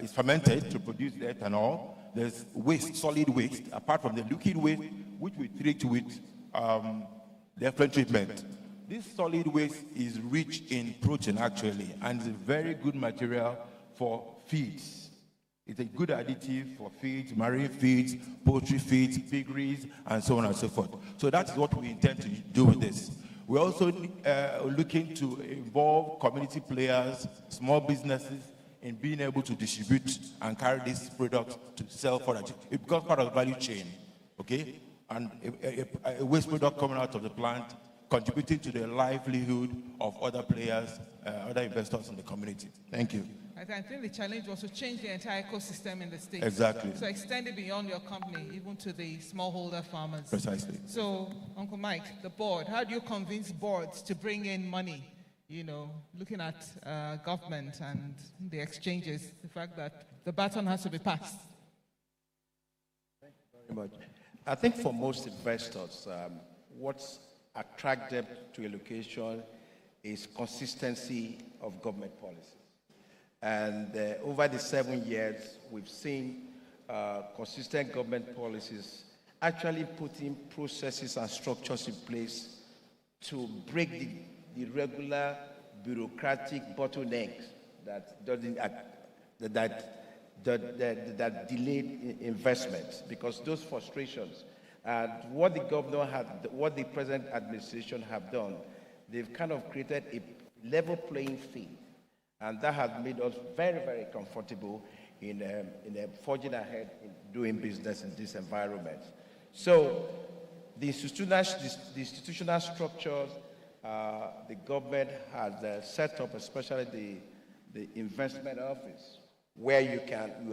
is fermented to produce the ethanol, there's waste, solid waste, apart from the liquid waste, which we treat with the effluent treatment. This solid waste is rich in protein, actually, and is a very good material for feeds. It's a good additive for feeds, marine feeds, poultry feeds, piggeries, and so on and so forth. So that's what we intend to do with this. We're also looking to involve community players, small businesses, in being able to distribute and carry this product to sell for that. It becomes part of the value chain, okay? And a waste product coming out of the plant, contributing to the livelihood of other players, other investors in the community. Thank you. I think the challenge was to change the entire ecosystem in the state. Exactly. So extend it beyond your company, even to the smallholder farmers. Precisely. So, Uncle Mike, the board, how do you convince boards to bring in money? You know, looking at government and the exchanges, the fact that the baton has to be passed. Thank you very much. I think for most investors, what's attract them to a location is consistency of government policies. And over the 7 years, we've seen consistent government policies actually putting processes and structures in place to break the regular bureaucratic bottlenecks that delayed investments, because those frustrations and what the present administration have done, they've kind of created a level playing field, and that has made us very, very comfortable in forging ahead in doing business in this environment. So the institutional structures the government has set up, especially the investment office, where you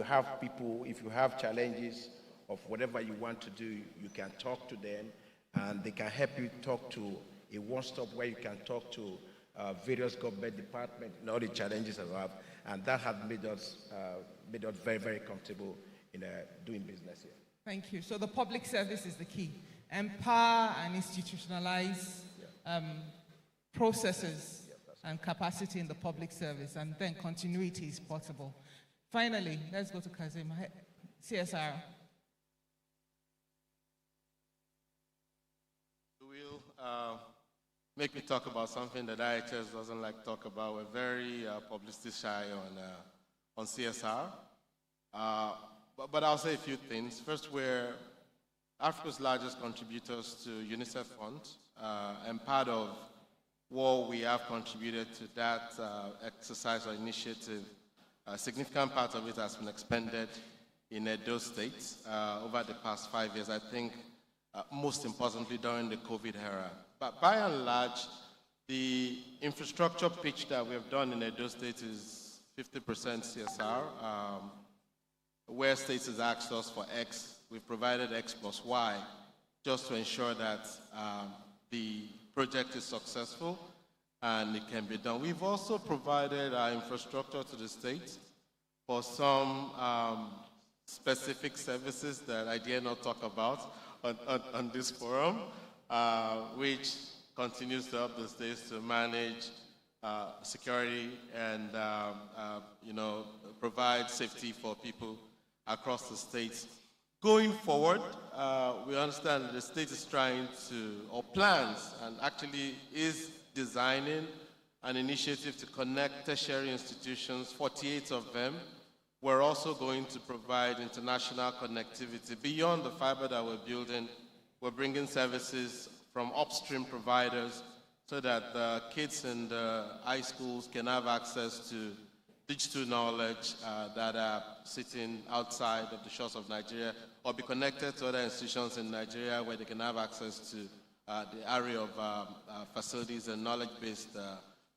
have people, if you have challenges of whatever you want to do, you can talk to them, and they can help you talk to a one-stop where you can talk to various government departments and all the challenges that we have, and that has made us very, very comfortable in doing business here. Thank you. So the public service is the key. Empower and institutionalize processes and capacity in the public service, and then continuity is possible. Finally, let's go to Kazim. CSR. Will make me talk about something that IHS doesn't like to talk about. We're very publicity shy on CSR. But I'll say a few things. First, we're Africa's largest contributors to UNICEF Fund, and part of what we have contributed to that exercise or initiative, a significant part of it has been expended in Edo State over the past 5 years, I think most importantly during the COVID era. But by and large, the infrastructure pitch that we have done in Edo State is 50% CSR. Where states has asked us for X, we've provided X plus Y, just to ensure that the project is successful and it can be done. We've also provided our infrastructure to the state for some specific services that I dare not talk about on this forum, which continues to help the states to manage security and provide safety for people across the states. Going forward, we understand that the state is trying to, or plans, and actually is designing an initiative to connect tertiary institutions, 48 of them. We're also going to provide international connectivity. Beyond the fiber that we're building, we're bringing services from upstream providers so that the kids in the high schools can have access to digital knowledge that are sitting outside of the shores of Nigeria, or be connected to other institutions in Nigeria where they can have access to the area of facilities and knowledge-based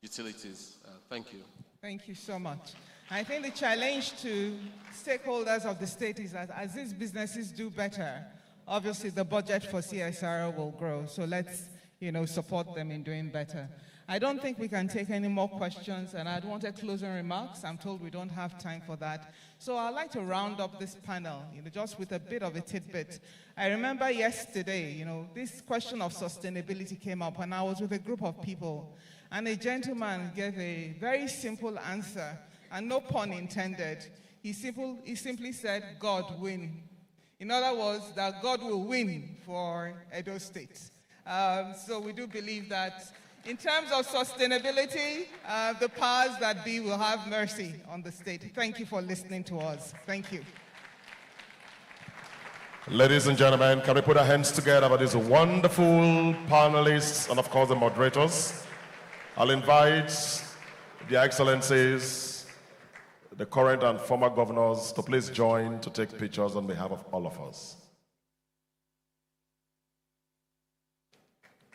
utilities. Thank you. Thank you so much. I think the challenge to stakeholders of the state is that as these businesses do better, obviously the budget for CSR will grow. So let's, support them in doing better. I don't think we can take any more questions, and I'd wanted closing remarks. I'm told we don't have time for that. So I'd like to round up this panel, just with a bit of a tidbit. I remember yesterday, this question of sustainability came up, and I was with a group of people, and a gentleman gave a very simple answer, and no pun intended. He simply said, God win. In other words, that God will win for Edo State. So we do believe that in terms of sustainability, the powers that be will have mercy on the state. Thank you for listening to us. Thank you. Ladies and gentlemen, can we put our hands together for these wonderful panelists and, of course, the moderators? I'll invite the excellencies, the current and former governors, to please join to take pictures on behalf of all of us.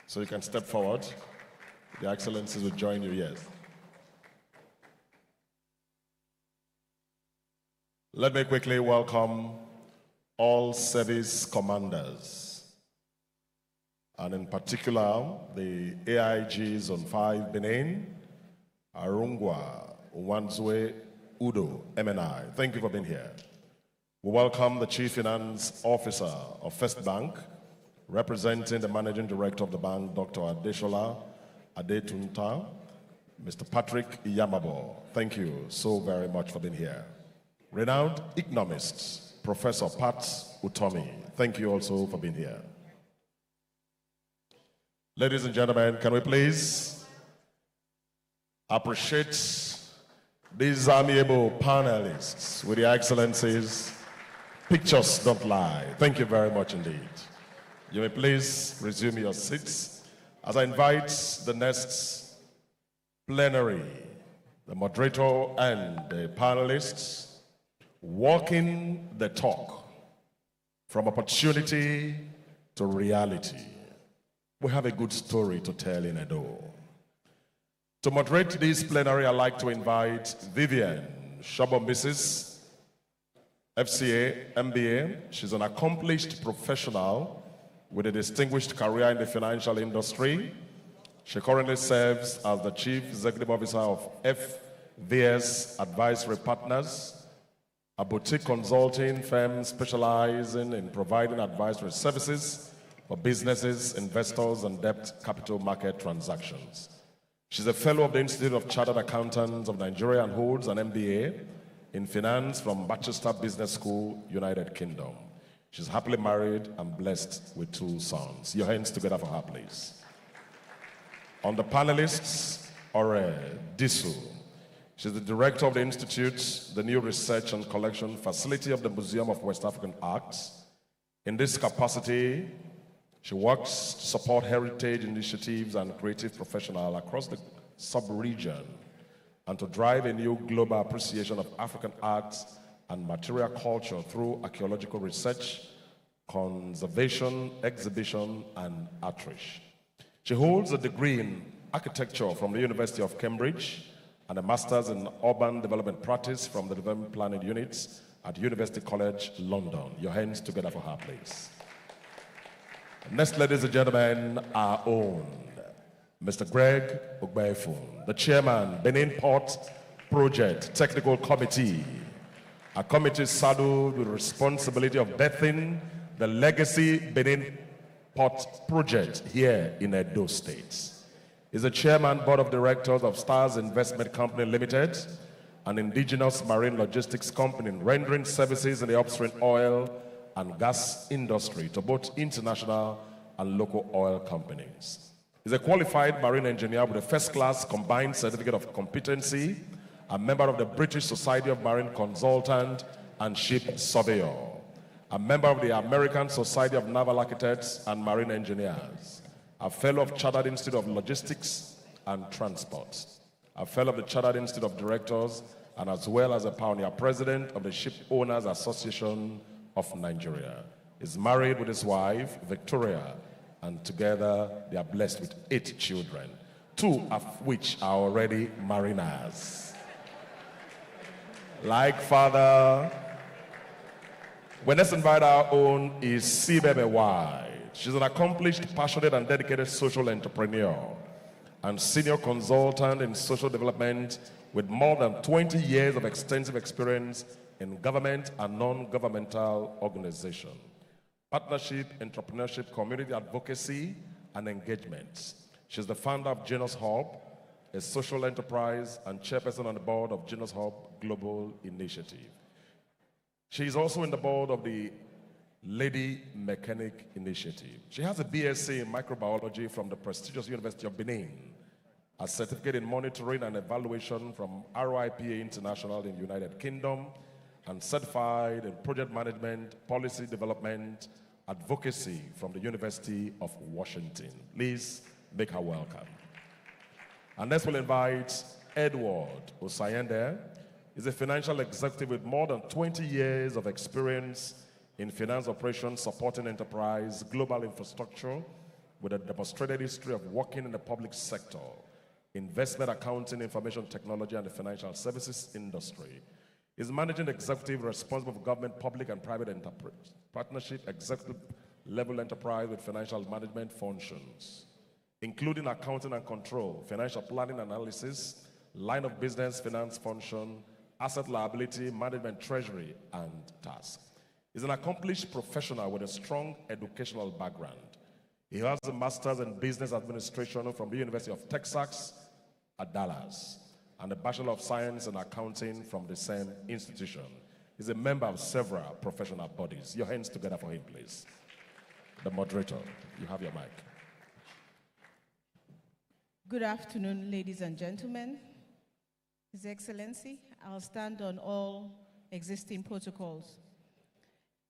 So you can step forward. The excellencies will join you, yes. Let me quickly welcome all service commanders, and in particular, the AIGs on 5 Benin, Arungwa, Wanzwe, Udo, MNI. Thank you for being here. We welcome the Chief Finance Officer of First Bank, representing the Managing Director of the bank, Dr. Adeshola Adetunta, Mr. Patrick Iyamabo. Thank you so very much for being here. Renowned economist, Professor Pat Utomi. Thank you also for being here. Ladies and gentlemen, can we please appreciate these amiable panelists with the excellencies? Pictures don't lie. Thank you very much indeed. You may please resume your seats as I invite the next plenary, the moderator and the panelists, walking the talk from opportunity to reality. We have a good story to tell in Edo. To moderate this plenary, I'd like to invite Vivian Shobo Mrs. FCA, MBA. She's an accomplished professional with a distinguished career in the financial industry. She currently serves as the Chief Executive Officer of FVS Advisory Partners, a boutique consulting firm specializing in providing advisory services for businesses, investors, and debt capital market transactions. She's a fellow of the Institute of Chartered Accountants of Nigeria and holds an MBA in finance from Manchester Business School, United Kingdom. She's happily married and blessed with 2 sons. Your hands together for her, please. On the panelists, Ore Disu. She's the director of the Institute, the new research and collection facility of the Museum of West African Arts. In this capacity, she works to support heritage initiatives and creative professionals across the sub-region and to drive a new global appreciation of African arts and material culture through archaeological research, conservation, exhibition, and outreach. She holds a degree in architecture from the University of Cambridge and a master's in urban development practice from the Development Planning Units at University College, London. Your hands together for her, please. Next, ladies and gentlemen, our own Mr. Greg Ogbaifun, the chairman, Benin Port Project Technical Committee, a committee saddled with the responsibility of birthing the legacy Benin Port Project here in Edo State. He's the chairman, board of directors of Stars Investment Company Limited, an indigenous marine logistics company rendering services in the upstream oil and gas industry to both international and local oil companies. He's a qualified marine engineer with a first-class combined certificate of competency, a member of the British Society of Marine Consultants and Ship Surveyor, a member of the American Society of Naval Architects and Marine Engineers, a fellow of Chartered Institute of Logistics and Transport, a fellow of the Chartered Institute of Directors, and as well as a pioneer president of the Ship Owners Association of Nigeria. He's married with his wife, Victoria, and together they are blessed with 8 children, 2 of which are already mariners. Like father, we next invite our own is Sibebe White. She's an accomplished, passionate, and dedicated social entrepreneur, and senior consultant in social development with more than 20 years of extensive experience in government and non-governmental organization, partnership, entrepreneurship, community advocacy, and engagement. She's the founder of Genius Hub, a social enterprise, and chairperson on the board of Genius Hub Global Initiative. She is also in the board of the Lady Mechanic Initiative. She has a BSc in microbiology from the prestigious University of Benin, a certificate in monitoring and evaluation from RIPA International in the United Kingdom, and certified in project management, policy development, advocacy from the University of Washington. Please make her welcome. And next we'll invite Edward Osayende. He's a financial executive with more than 20 years of experience in finance operations, supporting enterprise, global infrastructure, with a demonstrated history of working in the public sector, investment accounting, information technology, and the financial services industry. He's managing executive responsible for government, public, and private enterprise, partnership, executive level enterprise with financial management functions, including accounting and control, financial planning analysis, line of business finance function, asset liability, management, treasury, and task. He's an accomplished professional with a strong educational background. He has a master's in business administration from the University of Texas at Dallas, and a Bachelor of Science in Accounting from the same institution. He's a member of several professional bodies. Your hands together for him, please. The moderator, you have your mic. Good afternoon, ladies and gentlemen. His Excellency, I'll stand on all existing protocols.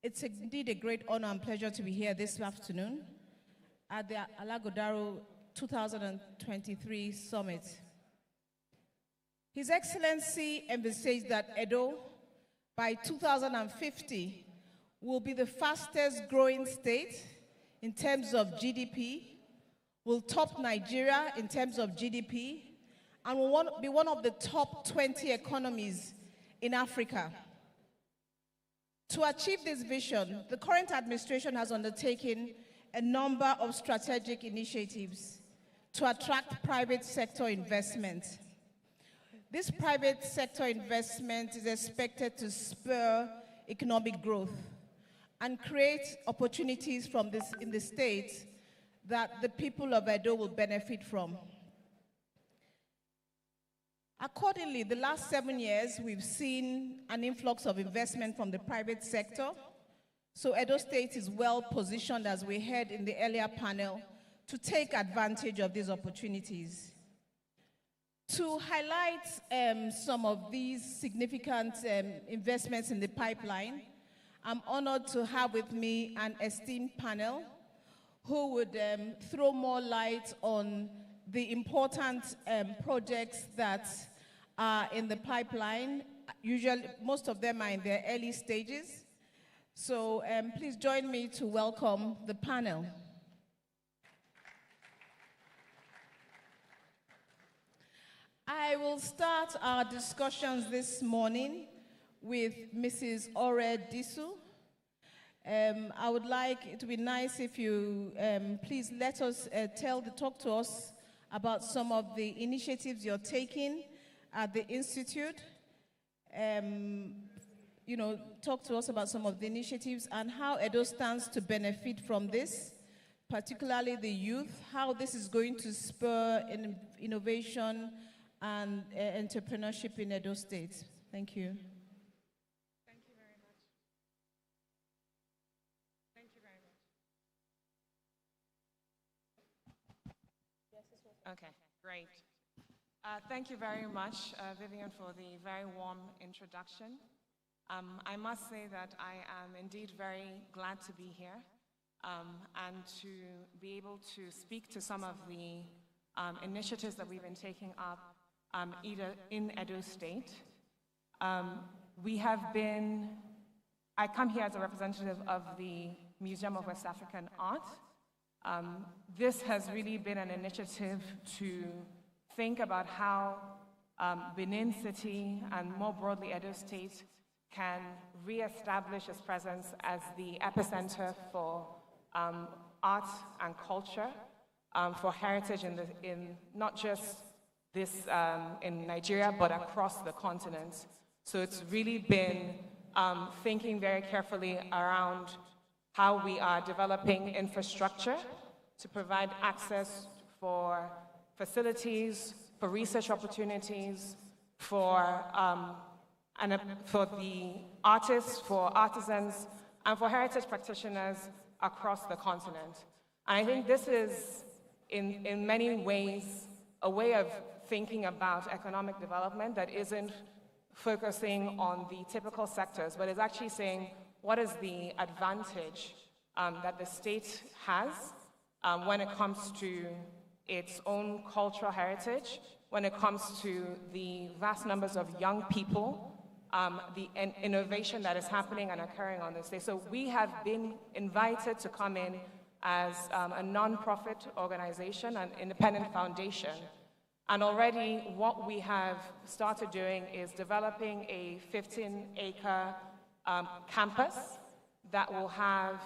It's indeed a great honor and pleasure to be here this afternoon at the Alaghodaro 2023 Summit. His Excellency envisaged that Edo, by 2050, will be the fastest growing state in terms of GDP, will top Nigeria in terms of GDP, and will be one of the top 20 economies in Africa. To achieve this vision, the current administration has undertaken a number of strategic initiatives to attract private sector investment. This private sector investment is expected to spur economic growth and create opportunities in the state that the people of Edo will benefit from. Accordingly, the last 7 years, we've seen an influx of investment from the private sector. So Edo State is well positioned, as we heard in the earlier panel, to take advantage of these opportunities. To highlight some of these significant investments in the pipeline, I'm honored to have with me an esteemed panel who would throw more light on the important projects that are in the pipeline. Usually, most of them are in their early stages. So please join me to welcome the panel. I will start our discussions this morning with Mrs. Ore Disu. I would like it to be nice if you please let us talk to us about some of the initiatives you're taking at the Institute. Talk to us about some of the initiatives and how Edo stands to benefit from this, particularly the youth, how this is going to spur innovation and entrepreneurship in Edo State. Thank you. Thank you very much. Thank you very much. Okay, great. Thank you very much, Vivian, for the very warm introduction. I must say that I am indeed very glad to be here and to be able to speak to some of the initiatives that we've been taking up in Edo State. I come here as a representative of the Museum of West African Art. This has really been an initiative to think about how Benin City and more broadly Edo State can reestablish its presence as the epicenter for art and culture for heritage in not just this in Nigeria, but across the continent. So it's really been thinking very carefully around how we are developing infrastructure to provide access for facilities, for research opportunities, for the artists, for artisans, and for heritage practitioners across the continent. And I think this is, in many ways, a way of thinking about economic development that isn't focusing on the typical sectors, but is actually saying, what is the advantage that the state has when it comes to its own cultural heritage, when it comes to the vast numbers of young people, the innovation that is happening and occurring on this day. So we have been invited to come in as a non-profit organization, an independent foundation. And already what we have started doing is developing a 15-acre campus that will have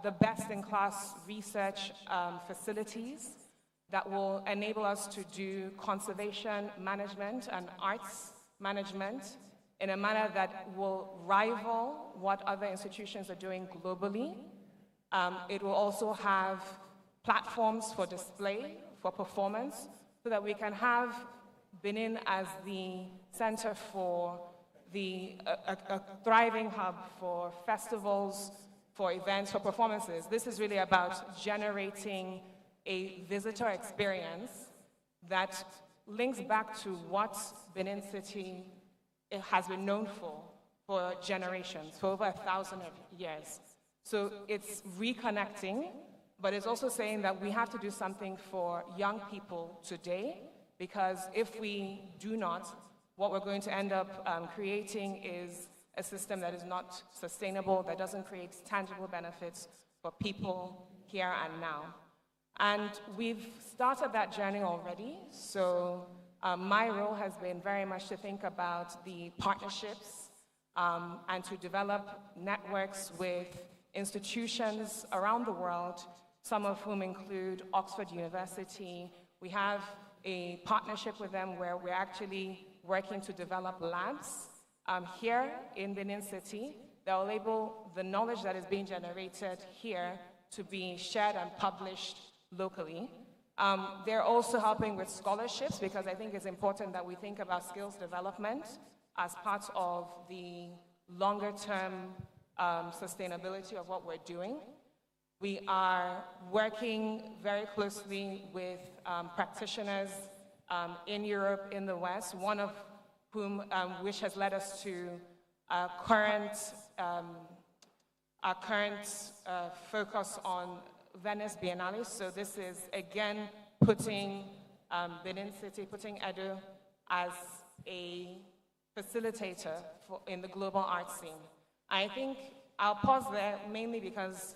the best-in-class research facilities that will enable us to do conservation management and arts management in a manner that will rival what other institutions are doing globally. It will also have platforms for display, for performance, so that we can have Benin as the center for a thriving hub for festivals, for events, for performances. This is really about generating a visitor experience that links back to what Benin City has been known for generations, for over 1,000 years. So it's reconnecting, but it's also saying that we have to do something for young people today, because if we do not, what we're going to end up creating is a system that is not sustainable, that doesn't create tangible benefits for people here and now. And we've started that journey already. So my role has been very much to think about the partnerships and to develop networks with institutions around the world, some of whom include Oxford University. We have a partnership with them where we're actually working to develop labs here in Benin City that will enable the knowledge that is being generated here to be shared and published locally. They're also helping with scholarships, because I think it's important that we think about skills development as part of the longer-term sustainability of what we're doing. We are working very closely with practitioners in Europe, in the West, one of whom which has led us to our current focus on Venice Biennale. So this is, again, putting Benin City, putting Edo as a facilitator in the global art scene. I think I'll pause there mainly because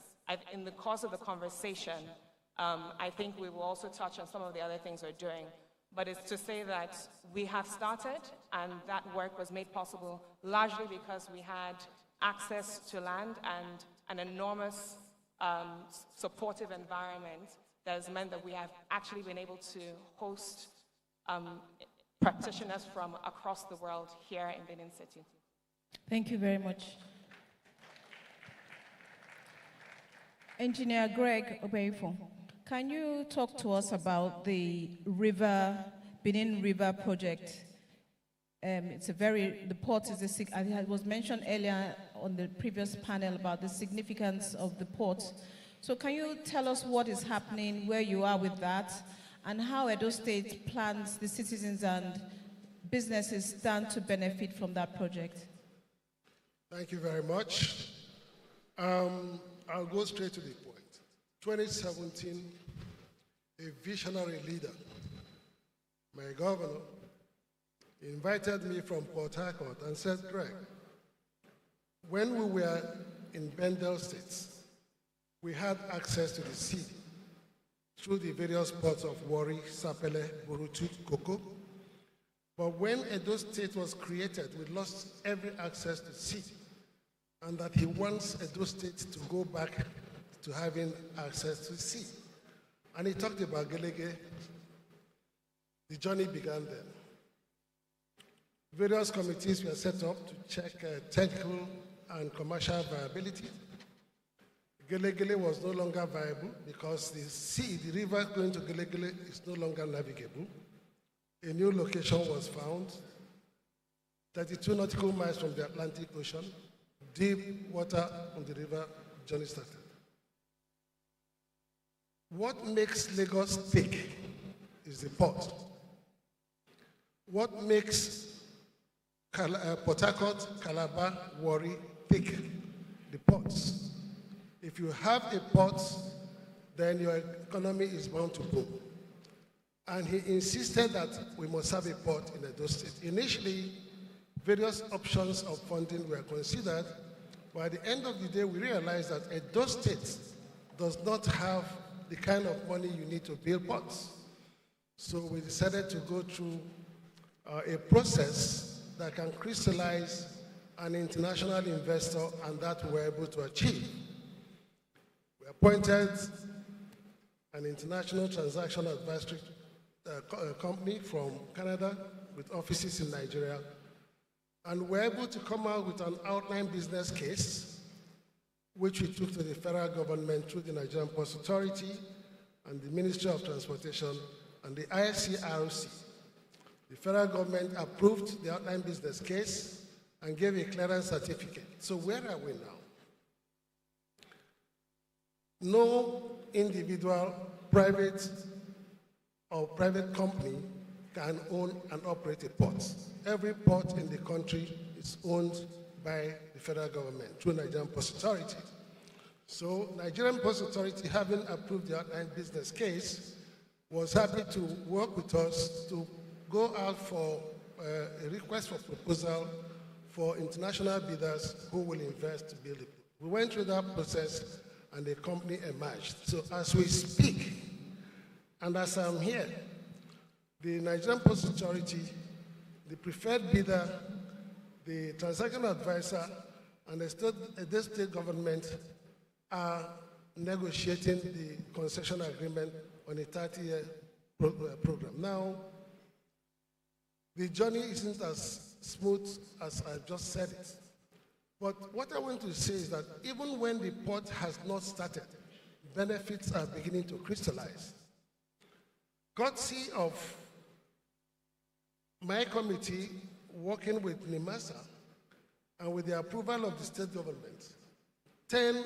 in the course of the conversation, I think we will also touch on some of the other things we're doing. But it's to say that we have started, and that work was made possible largely because we had access to land and an enormous supportive environment that has meant that we have actually been able to host practitioners from across the world here in Benin City. Thank you very much. Engineer Greg Obeifo, can you talk to us about the Benin River project? The port is it was mentioned earlier on the previous panel about the significance of the port. So can you tell us what is happening, where you are with that, and how Edo State plans the citizens and businesses stand to benefit from that project? Thank you very much. I'll go straight to the point. 2017, a visionary leader, my governor, invited me from Port Harcourt and said, Greg, when we were in Bendel State, we had access to the sea through the various ports of Warri, Sapele, Burutu, Koko. But when Edo State was created, we lost every access to the sea, and that he wants Edo State to go back to having access to the sea. And he talked about Gelege. The journey began then. Various committees were set up to check technical and commercial viability. Gelege was no longer viable because the river going to Gelege is no longer navigable. A new location was found, 32 nautical miles from the Atlantic Ocean, deep water on the river. Journey started. What makes Lagos tick is the port. What makes Port Harcourt, Calabar, Warri tick? The ports. If you have a port, then your economy is bound to boom. And he insisted that we must have a port in Edo State. Initially, various options of funding were considered, but at the end of the day, we realized that Edo State does not have the kind of money you need to build ports. So we decided to go through a process that can crystallize an international investor, and that we were able to achieve. We appointed an international transaction advisory company from Canada with offices in Nigeria, and we're able to come out with an outline business case, which we took to the federal government through the Nigerian Ports Authority and the Ministry of Transportation and the ICRC. The federal government approved the outline business case and gave a clearance certificate. So where are we now? No individual, private or private company can own and operate a port. Every port in the country is owned by the federal government through Nigerian Ports Authority. So Nigerian Ports Authority, having approved the outline business case, was happy to work with us to go out for a request for proposal for international bidders who will invest to build it. We went through that process and the company emerged. So as we speak, and as I'm here, the Nigerian Ports Authority, the preferred bidder, the transaction advisor, and the state government are negotiating the concession agreement on a 30-year program. Now, the journey isn't as smooth as I just said it. But what I want to say is that even when the port has not started, benefits are beginning to crystallize. Courtesy of my committee working with NIMASA and with the approval of the state government, 10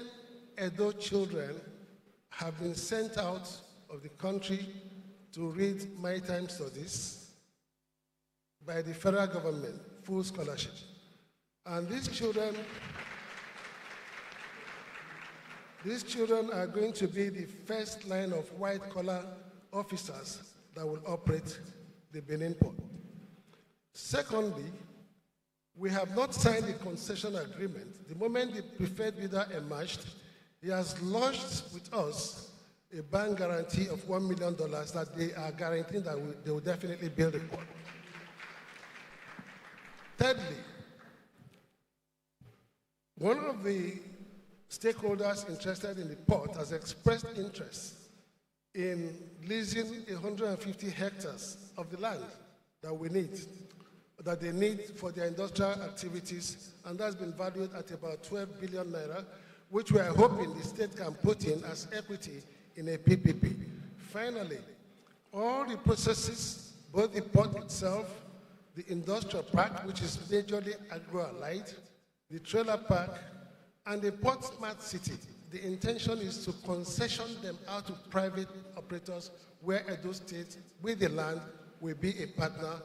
Edo children have been sent out of the country to read maritime studies by the federal government, full scholarship. And these children are going to be the first line of white-collar officers that will operate the Benin port. Secondly, we have not signed the concession agreement. The moment the preferred bidder emerged, he has lodged with us a bank guarantee of $1 million that they are guaranteeing that they will definitely build the port. Thirdly, one of the stakeholders interested in the port has expressed interest in leasing 150 hectares of the land that they need for their industrial activities, and that's been valued at about 12 billion naira, which we are hoping the state can put in as equity in a PPP. Finally, all the processes, both the port itself, the industrial park, which is majorly agro-allied, the trailer park, and the port smart city, the intention is to concession them out to private operators where Edo State, with the land, will be a partner,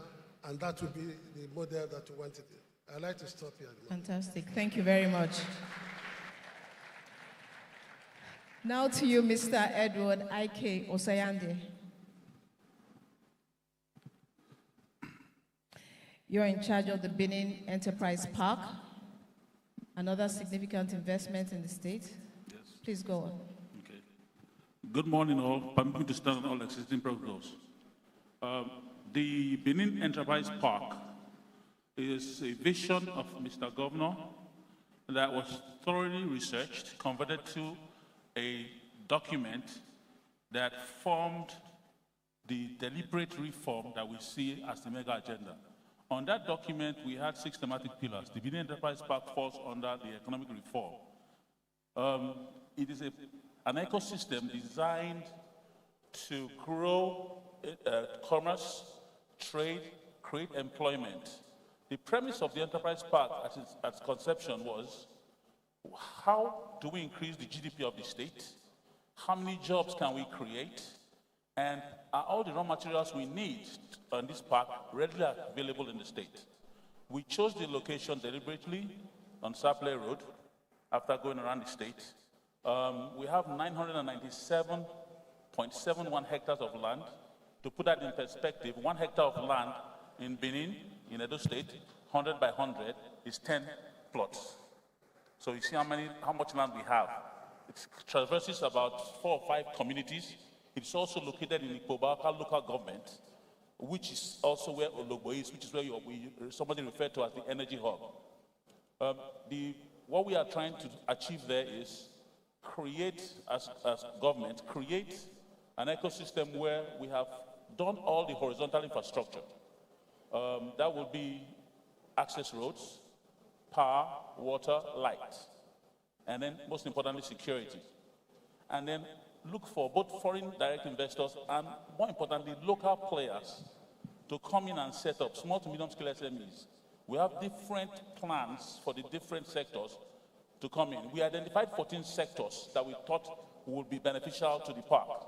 and that will be the model that we want to do. I'd like to stop here. Fantastic. Thank you very much. Now to you, Mr. Edward Ike Osayande. You're in charge of the Benin Enterprise Park, another significant investment in the state. Yes. Please go on. Okay. Good morning, all. Permit me to stand on all existing protocols. The Benin Enterprise Park is a vision of Mr. Governor that was thoroughly researched, converted to a document that formed the deliberate reform that we see as the mega agenda. On that document, we had 6 thematic pillars. The Benin Enterprise Park falls under the economic reform. It is an ecosystem designed to grow commerce, trade, create employment. The premise of the Enterprise Park at its conception was, how do we increase the GDP of the state? How many jobs can we create? And are all the raw materials we need on this park readily available in the state? We chose the location deliberately on Sapley Road after going around the state. We have 997.71 hectares of land. To put that in perspective, 1 hectare of land in Benin, in Edo State, 100 by 100, is 10 plots. So you see how much land we have. It traverses about 4 or 5 communities. It's also located in Ikobaka local government, which is also where Ologbo is, which is where somebody referred to as the energy hub. What we are trying to achieve there is create, as government, create an ecosystem where we have done all the horizontal infrastructure. That will be access roads, power, water, light, and then most importantly, security. And then look for both foreign direct investors and, more importantly, local players to come in and set up small to medium scale SMEs. We have different plans for the different sectors to come in. We identified 14 sectors that we thought would be beneficial to the park,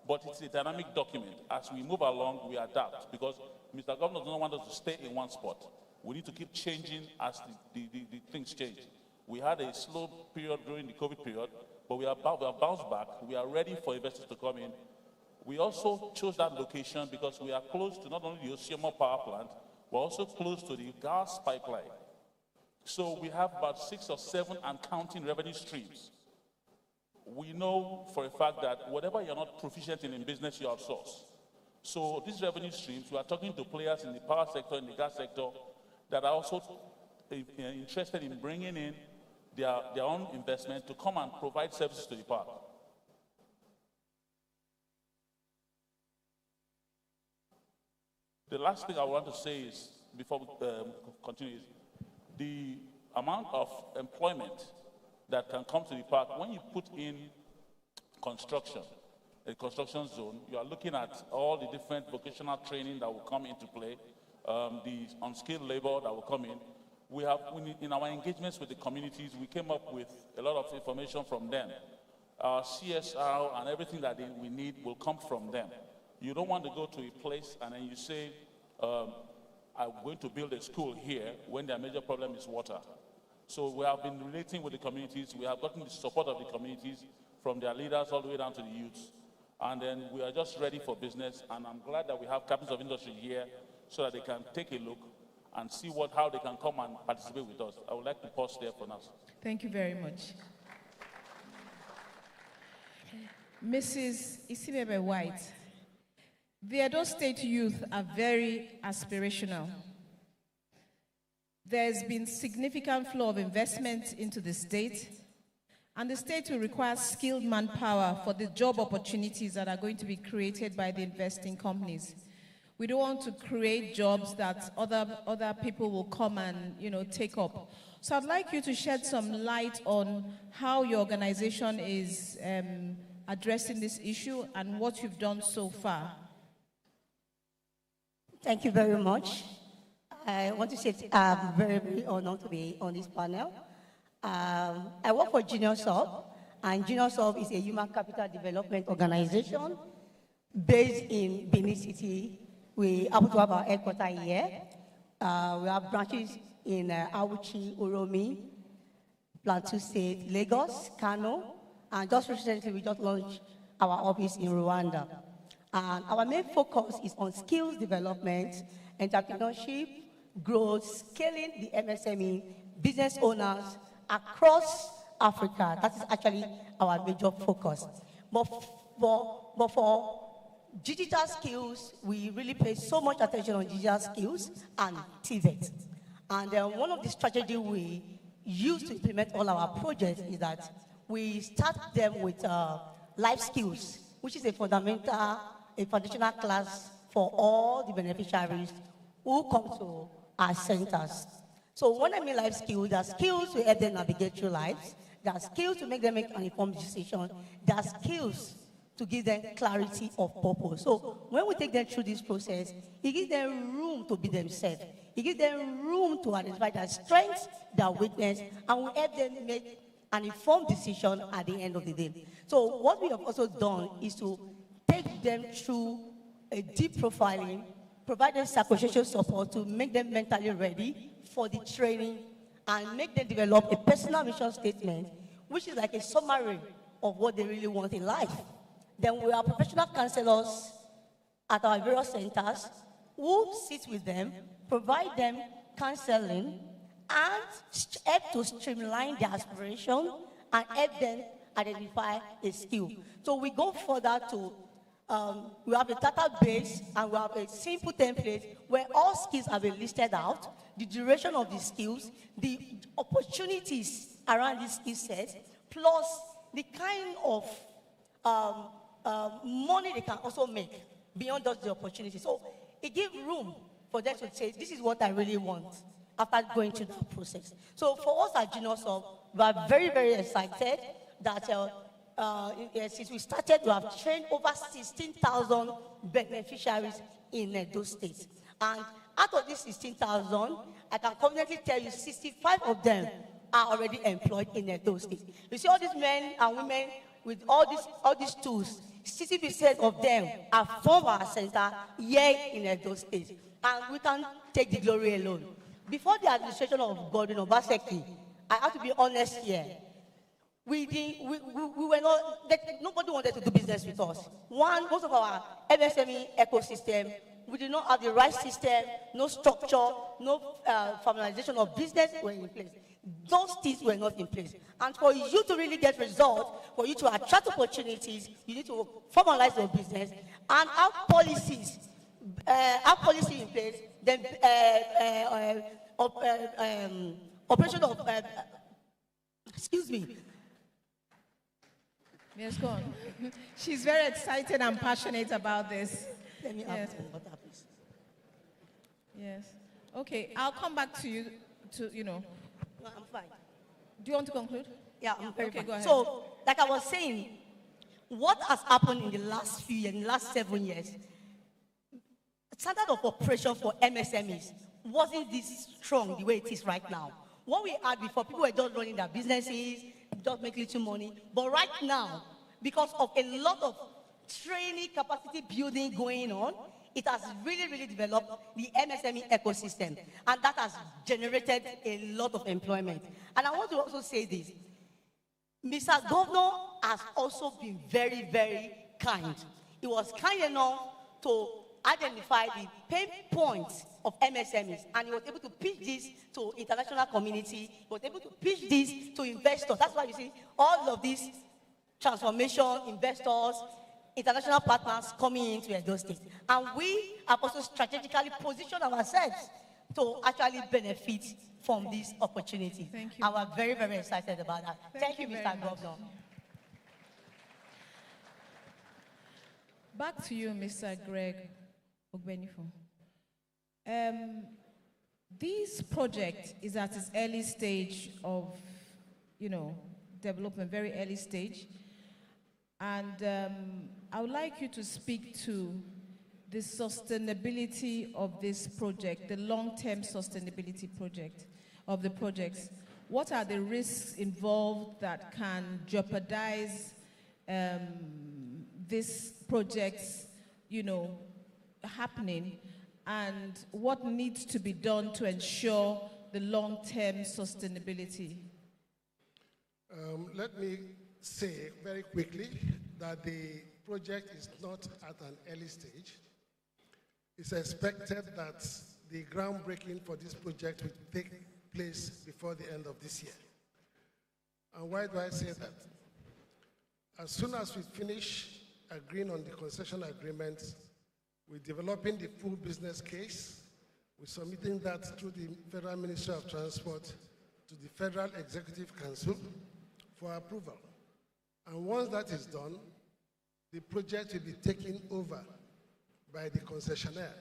but it's a dynamic document. As we move along, we adapt, because Mr. Governor does not want us to stay in one spot. We need to keep changing as the things change. We had a slow period during the COVID period, but we are bounced back. We are ready for investors to come in. We also chose that location because we are close to not only the Osiemo power plant, we're also close to the gas pipeline. So we have about 6 or 7 and counting revenue streams. We know for a fact that whatever you're not proficient in business, you outsource. So these revenue streams, we are talking to players in the power sector, in the gas sector, that are also interested in bringing in their own investment to come and provide services to the park. The last thing I want to say is, before we continue, is the amount of employment that can come to the park. When you put in construction, a construction zone, you are looking at all the different vocational training that will come into play, the unskilled labor that will come in. In our engagements with the communities, we came up with a lot of information from them. Our CSR and everything that we need will come from them. You don't want to go to a place and then you say, I'm going to build a school here when their major problem is water. So we have been relating with the communities. We have gotten the support of the communities from their leaders all the way down to the youths. And then we are just ready for business. And I'm glad that we have captains of industry here so that they can take a look and see how they can come and participate with us. I would like to pause there for now. Thank you very much. Mrs. Isibebe White, the Edo State youth are very aspirational. There's been significant flow of investment into the state, and the state will require skilled manpower for the job opportunities that are going to be created by the investing companies. We don't want to create jobs that other people will come and take up. So I'd like you to shed some light on how your organization is addressing this issue and what you've done so far. Thank you very much. I want to say I'm very, very honored to be on this panel. I work for Junior Sub, and Junior Sub is a human capital development organization based in Benin City. We happen to have our headquarters here. We have branches in Auchi, Uromi, Plateau State, Lagos, Kano, and just recently we just launched our office in Rwanda. And our main focus is on skills development, entrepreneurship, growth, scaling the MSME, business owners across Africa. That is actually our major focus. But for digital skills, we really pay so much attention on digital skills and TVET. And one of the strategies we use to implement all our projects is that we start them with life skills which is a foundational class for all the beneficiaries who come to our centers. So when I mean life skills, there are skills to help them navigate through lives. There are skills to make them make an informed decision. There are skills to give them clarity of purpose. So when we take them through this process, it gives them room to be themselves. It gives them room to identify their strengths, their weakness, and we help them make an informed decision at the end of the day. So what we have also done is to take them through a deep profiling, provide them psychosocial support to make them mentally ready for the training, and make them develop a personal mission statement, which is like a summary of what they really want in life. Then we have professional counselors at our various centers who sit with them, provide them counseling, and help to streamline their aspiration and help them identify a skill. So we go further to, we have a database and we have a simple template where all skills have been listed out, the duration of the skills, the opportunities around these skill sets, plus the kind of money they can also make beyond just the opportunity. So it gives room for them to say, this is what I really want after going through that process. So for us at Junior Sub, we are very, very excited that since we started, we have trained over 16,000 beneficiaries in those states. And out of these 16,000, I can confidently tell you 65 of them are already employed in those states. You see all these men and women with all these tools, 60% of them are from our center here in those states. And we can't take the glory alone. Before the administration of Godwin Obaseki, I have to be honest here, we were not, nobody wanted to do business with us. One, most of our MSME ecosystem, we did not have the right system, no structure, no formalization of business were in place. Those things were not in place. And for you to really get results, for you to attract opportunities, you need to formalize your business and have policies in place, then operation of, excuse me. Yes, go on. She's very excited and passionate about this. Let me yes. water, please. Yes. Okay, I'll come back to you No, I'm fine. Do you want to conclude? Yeah, I'm very okay, fine. Go ahead. So, like I was saying, what has happened in the last few years, in the last 7 years, standard of operation for MSMEs wasn't this strong the way it is right now. What we had before, people were just running their businesses, just make little money. But right now, because of a lot of training capacity building going on, it has really, really developed the MSME ecosystem. And that has generated a lot of employment. And I want to also say this. Mr. Governor has also been very, very kind. He was kind enough to identify the pain points of MSMEs, and he was able to pitch this to international community. He was able to pitch this to investors. That's why you see all of these transformation investors, international partners coming into Edo State. And we have also strategically positioned ourselves to actually benefit from this opportunity. Thank you. And we're very, very excited about that. Thank you, Mr. Governor. Back to you, Mr. Greg Ogbenifo. This project is at its early stage of, development, very early stage. And I would like you to speak to the sustainability of this project, the long-term sustainability of the projects. What are the risks involved that can jeopardize this project's, happening, and what needs to be done to ensure the long-term sustainability? Let me say very quickly that the project is not at an early stage. It's expected that the groundbreaking for this project will take place before the end of this year. And why do I say that? As soon as we finish agreeing on the concession agreement, we're developing the full business case. We're submitting that through the Federal Ministry of Transport to the Federal Executive Council for approval. And once that is done, the project will be taken over by the concessionaire,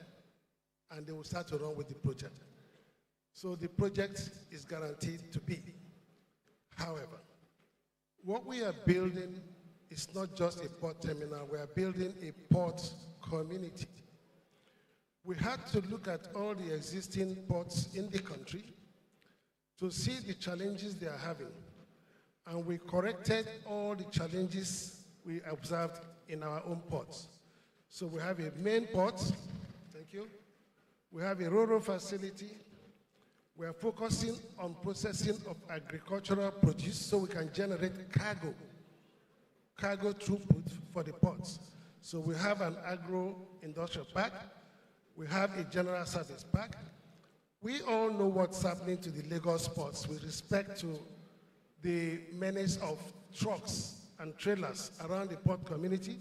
and they will start to run with the project. So the project is guaranteed to be. However, what we are building is not just a port terminal, we are building a port community. We had to look at all the existing ports in the country to see the challenges they are having. And we corrected all the challenges we observed in our own ports. So we have a main port, thank you. We have a rural facility. We are focusing on processing of agricultural produce so we can generate cargo throughput for the ports. So we have an agro-industrial park. We have a general service park. We all know what's happening to the Lagos ports with respect to the menace of trucks and trailers around the port community.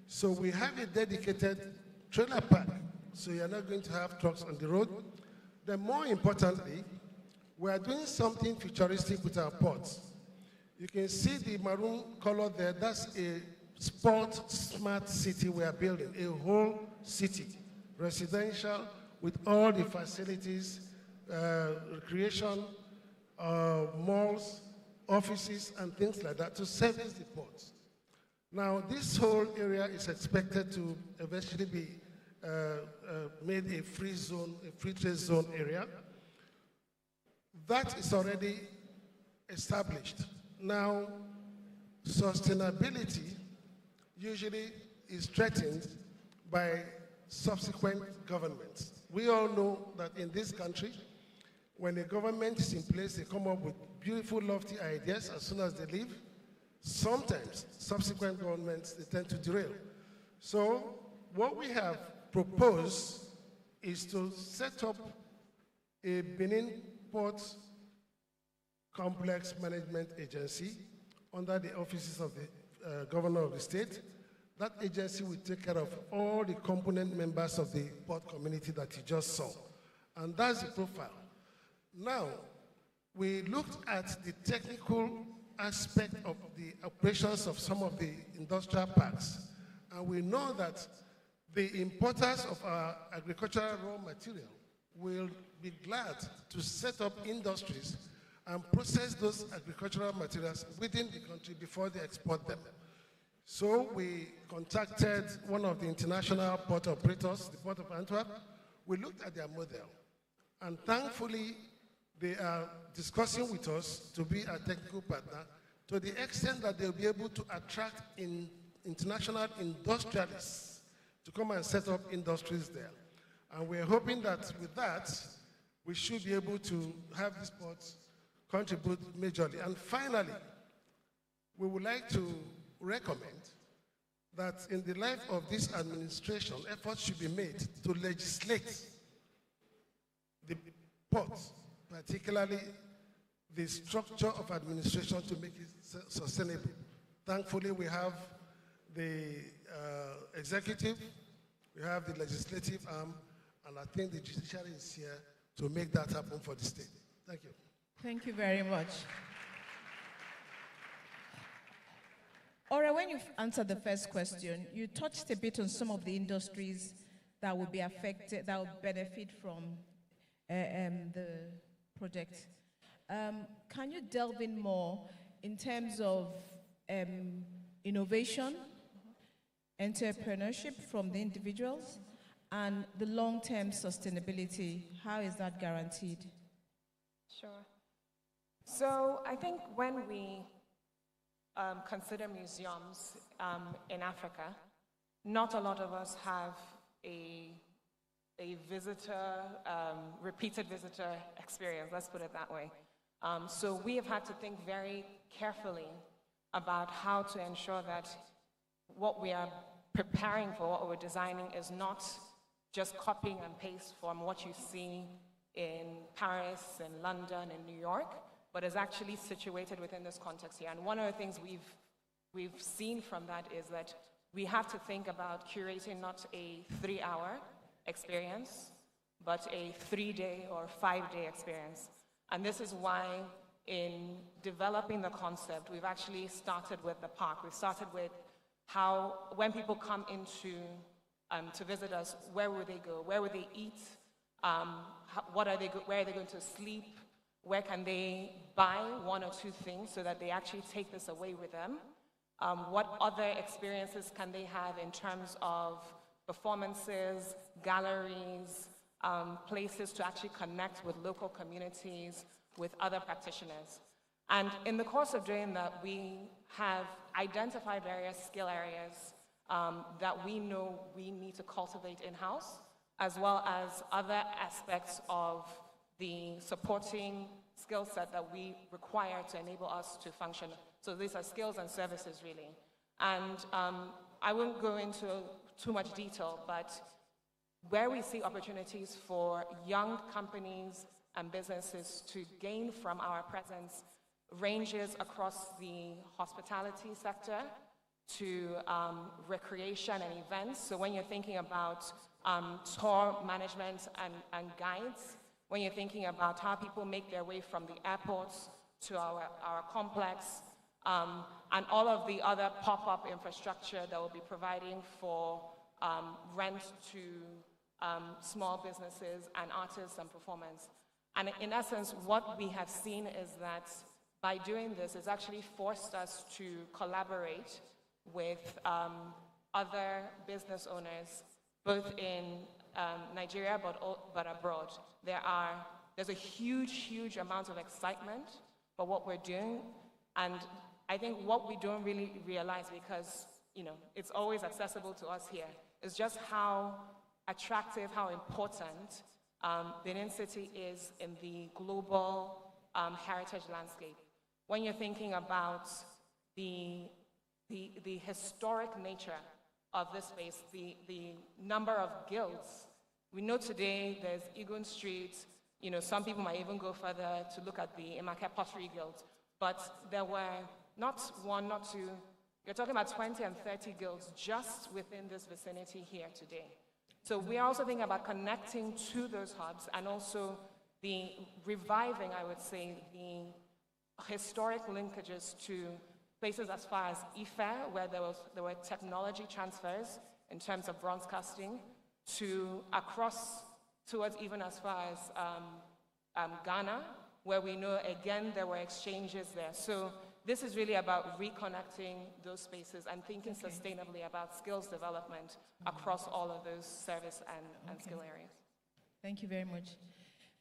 So we have a dedicated trailer park, so you're not going to have trucks on the road. Then more importantly, we are doing something futuristic with our ports. You can see the maroon color there. That's a sport smart city we are building, a whole city, residential with all the facilities, recreation, malls, offices, and things like that to service the ports. Now, this whole area is expected to eventually be made a free zone, a free trade zone area. That is already established. Now, sustainability usually is threatened by subsequent governments. We all know that in this country, when a government is in place, they come up with beautiful, lofty ideas as soon as they leave. Sometimes, subsequent governments, they tend to derail. So, what we have proposed is to set up a Benin Port Complex Management Agency under the offices of the governor of the state. That agency will take care of all the component members of the port community that you just saw. And that's the profile. Now, we looked at the technical aspect of the operations of some of the industrial parks, and we know that the importers of our agricultural raw material will be glad to set up industries and process those agricultural materials within the country before they export them. So we contacted one of the international port operators, the Port of Antwerp. We looked at their model, and thankfully, they are discussing with us to be a technical partner to the extent that they'll be able to attract international industrialists to come and set up industries there. And we're hoping that with that, we should be able to have these ports contribute majorly. And finally, we would like to recommend that in the life of this administration, efforts should be made to legislate the ports, particularly the structure of administration, to make it sustainable. Thankfully, we have the executive, we have the legislative arm, and I think the judiciary is here to make that happen for the state. Thank you. Thank you very much. Ora, when you've answered the first question, you touched a bit on some of the industries that will be affected, that will benefit from the project. Can you delve in more in terms of innovation, entrepreneurship from the individuals, and the long-term sustainability? How is that guaranteed? Sure. So I think when we consider museums in Africa, not a lot of us have a visitor, repeated visitor experience, let's put it that way. So we have had to think very carefully about how to ensure that what we are preparing for, what we're designing, is not just copying and paste from what you see in Paris, in London, in New York, but is actually situated within this context here. And one of the things we've seen from that is that we have to think about curating not a 3-hour experience, but a 3-day or 5-day experience. And this is why in developing the concept, we've actually started with the park. We've started with when people come into to visit us, where would they go? Where would they eat? Where are they going to sleep? Where can they buy one or two things so that they actually take this away with them? What other experiences can they have in terms of performances, galleries, places to actually connect with local communities, with other practitioners? And in the course of doing that, we have identified various skill areas that we know we need to cultivate in-house, as well as other aspects of the supporting skill set that we require to enable us to function. So these are skills and services, really. And I won't go into too much detail, but where we see opportunities for young companies and businesses to gain from our presence ranges across the hospitality sector to recreation and events. So when you're thinking about tour management and guides, when you're thinking about how people make their way from the airports to our complex, and all of the other pop-up infrastructure that will be providing for rent to small businesses and artists and performers. And in essence, what we have seen is that by doing this, it's actually forced us to collaborate with other business owners, both in Nigeria but abroad. There's a huge amount of excitement for what we're doing, and I think what we don't really realize, because it's always accessible to us here, is just how attractive, how important Benin City is in the global heritage landscape. When you're thinking about the historic nature of this space, the number of guilds. We know today there's Igun Street, some people might even go further to look at the Imake Pottery Guild, but there were not one, not two, you're talking about 20 and 30 guilds just within this vicinity here today. So we are also thinking about connecting to those hubs and also the reviving, I would say, the historic linkages to places as far as Ife, where there were technology transfers in terms of bronze casting, to across towards even as far as Ghana, where we know, again, there were exchanges there. So this is really about reconnecting those spaces and thinking sustainably about skills development across all of those service and skill areas. Thank you very much.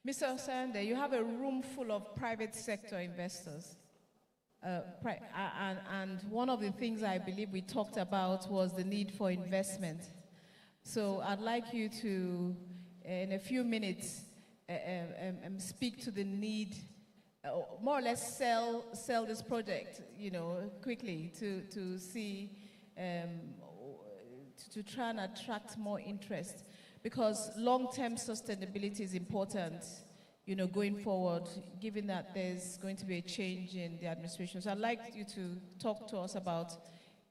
Mr. Osande, you have a room full of private sector investors. And one of the things I believe we talked about was the need for investment. So I'd like you to, in a few minutes, speak to the need, more or less sell this project, quickly to see, to try and attract more interest, because long-term sustainability is important, going forward, given that there's going to be a change in the administration. So I'd like you to talk to us about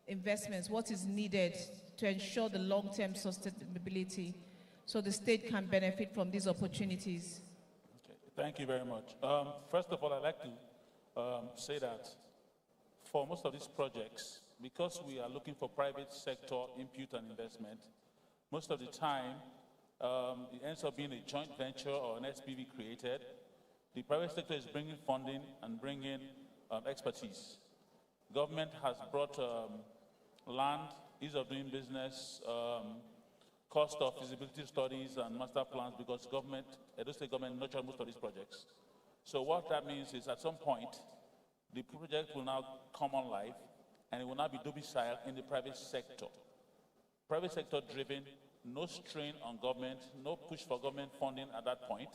investments, what is needed to ensure the long-term sustainability so the state can benefit from these opportunities. Okay. Thank you very much. First of all, I'd like to say that for most of these projects, because we are looking for private sector input and investment, most of the time, it ends up being a joint venture or an SPV created. The private sector is bringing funding and bringing expertise. Government has brought land, ease of doing business, cost of feasibility studies and master plans, because Edo State government nurtured most of these projects. So what that means is at some point, the project will now come on live and it will now be domiciled in the private sector. Private sector driven, no strain on government, no push for government funding at that point.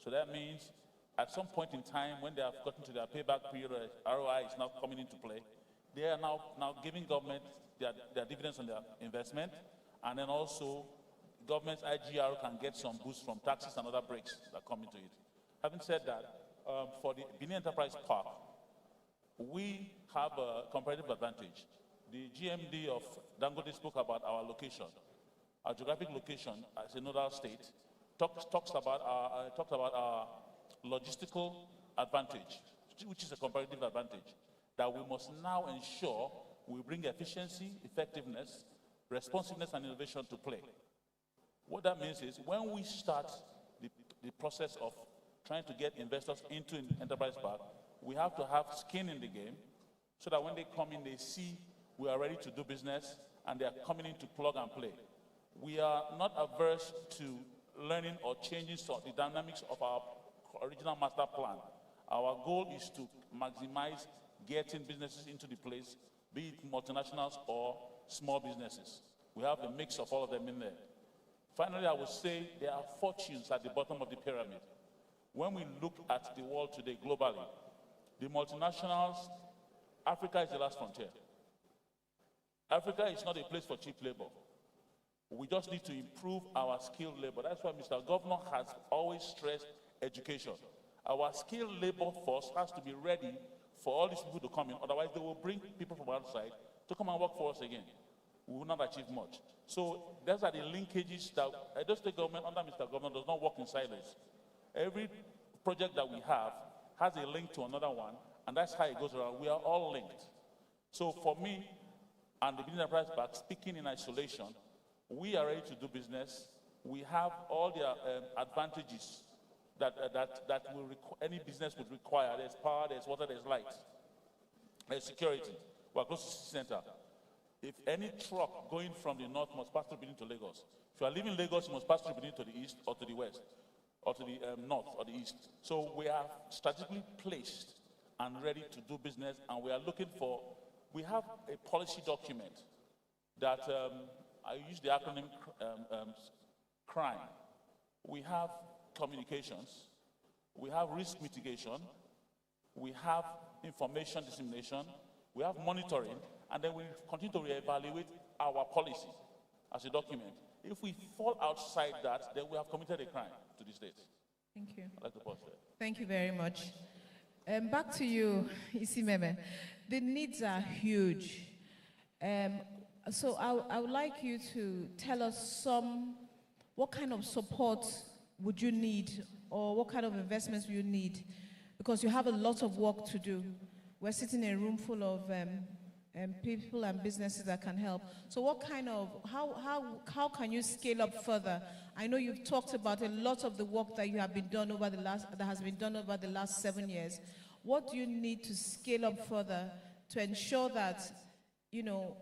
So that means at some point in time when they have gotten to their payback period, ROI is now coming into play, they are now giving government their dividends on their investment, and then also government's IGR can get some boost from taxes and other breaks that come into it. Having said that, for the Benin Enterprise Park, we have a competitive advantage. The GMD of Dangote spoke about our location. Our geographic location as a nodal state talked about our logistical advantage, which is a comparative advantage, that we must now ensure we bring efficiency, effectiveness, responsiveness, and innovation to play. What that means is when we start the process of trying to get investors into an enterprise park, we have to have skin in the game so that when they come in, they see we are ready to do business and they are coming in to plug and play. We are not averse to learning or changing the dynamics of our original master plan. Our goal is to maximize getting businesses into the place, be it multinationals or small businesses. We have a mix of all of them in there. Finally, I would say there are fortunes at the bottom of the pyramid. When we look at the world today globally, the multinationals, Africa is the last frontier. Africa is not a place for cheap labor. We just need to improve our skilled labor. That's why Mr. Governor has always stressed education. Our skilled labor force has to be ready for all these people to come in. Otherwise, they will bring people from outside to come and work for us again. We will not achieve much. So those are the linkages that Edo State government under Mr. Governor does not work in silos. Every project that we have has a link to another one, and that's how it goes around. We are all linked. So for me and the Business Enterprise Park, speaking in isolation, we are ready to do business. We have all the advantages that any business would require. There's power, there's water, there's light, there's security. We're close to the city center. If any truck going from the north must pass through Benin to Lagos, if you are leaving Lagos, you must pass through Benin to the east or to the west, or to the north or the east. So we are strategically placed and ready to do business, and we are looking for, we have a policy document that, I use the acronym CRIME. We have communications, we have risk mitigation, we have information dissemination, we have monitoring, and then we continue to reevaluate our policy as a document. If we fall outside that, then we have committed a crime to the state. Thank you. I'd like to pause there. Thank you very much. Back to you, Isimeme. The needs are huge. So I would like you to tell us what kind of support would you need, or what kind of investments you need, because you have a lot of work to do. We're sitting in a room full of people and businesses that can help. So what kind of, how can you scale up further? I know you've talked about a lot of the work that has been done over the last 7 years. What do you need to scale up further to ensure that, you know,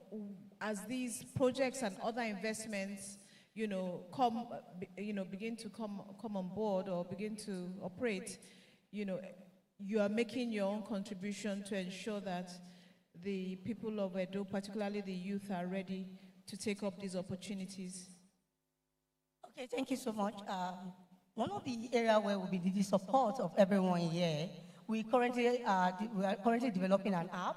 as these projects and other investments, you know, begin to come on board or begin to operate, you know, you are making your own contribution to ensure that the people of Edo, particularly the youth, are ready to take up these opportunities? Okay, thank you so much. One of the areas where we need the support of everyone here, we are currently developing an app.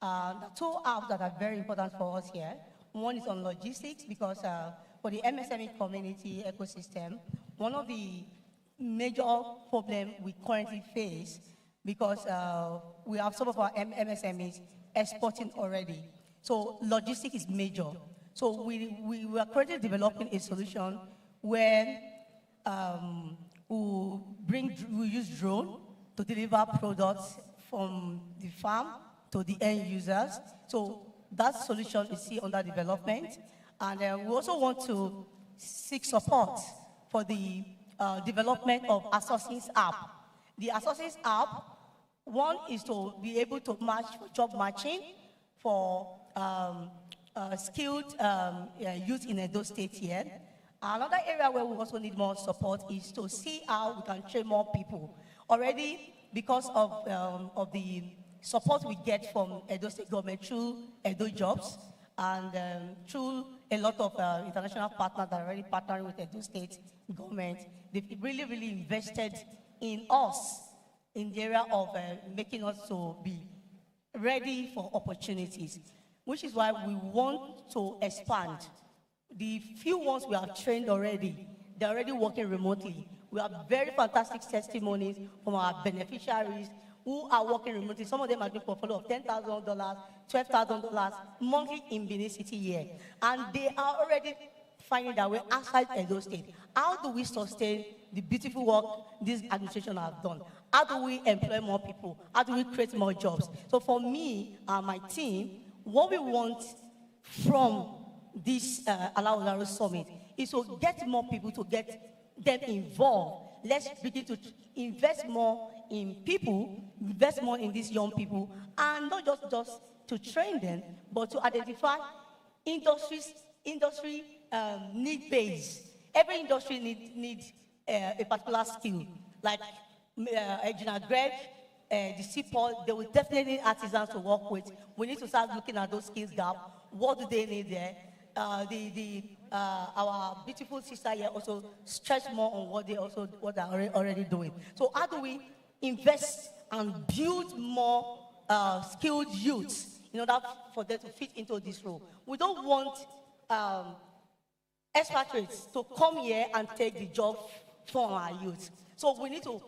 The two apps that are very important for us here. One is on logistics, because for the MSME community ecosystem, one of the major problems we currently face, because we have some of our MSMEs exporting already. So logistics is major. So we are currently developing a solution where we use drone to deliver products from the farm to the end users. So that solution is still under development. And we also want to seek support for the development of Associates app. The Associates app, one is to be able to match job matching for skilled youth in Edo State here. Another area where we also need more support is to see how we can train more people. Already, because of the support we get from Edo State government through Edo Jobs and through a lot of international partners that are already partnering with Edo State government, they've really, really invested in us in the area of making us to be ready for opportunities, which is why we want to expand. The few ones we have trained already, they're already working remotely. We have very fantastic testimonies from our beneficiaries who are working remotely. Some of them are doing a portfolio of $10,000, $12,000 monthly in Benin City here. And they are already finding their way outside Edo State. How do we sustain the beautiful work this administration has done? How do we employ more people? How do we create more jobs? So for me and my team, what we want from this Alaghodaro Summit is to get more people, to get them involved. Let's begin to invest more in people, invest more in these young people, and not just to train them, but to identify industry need-based. Every industry needs a particular skill, like engineer Greg, the seaport, they will definitely need artisans to work with. We need to start looking at those skills gap. What do they need there? Our beautiful sister here also stress more on what they're already doing. So how do we invest and build more skilled youths in order for them to fit into this role? We don't want expatriates to come here and take the job from our youth. So we need to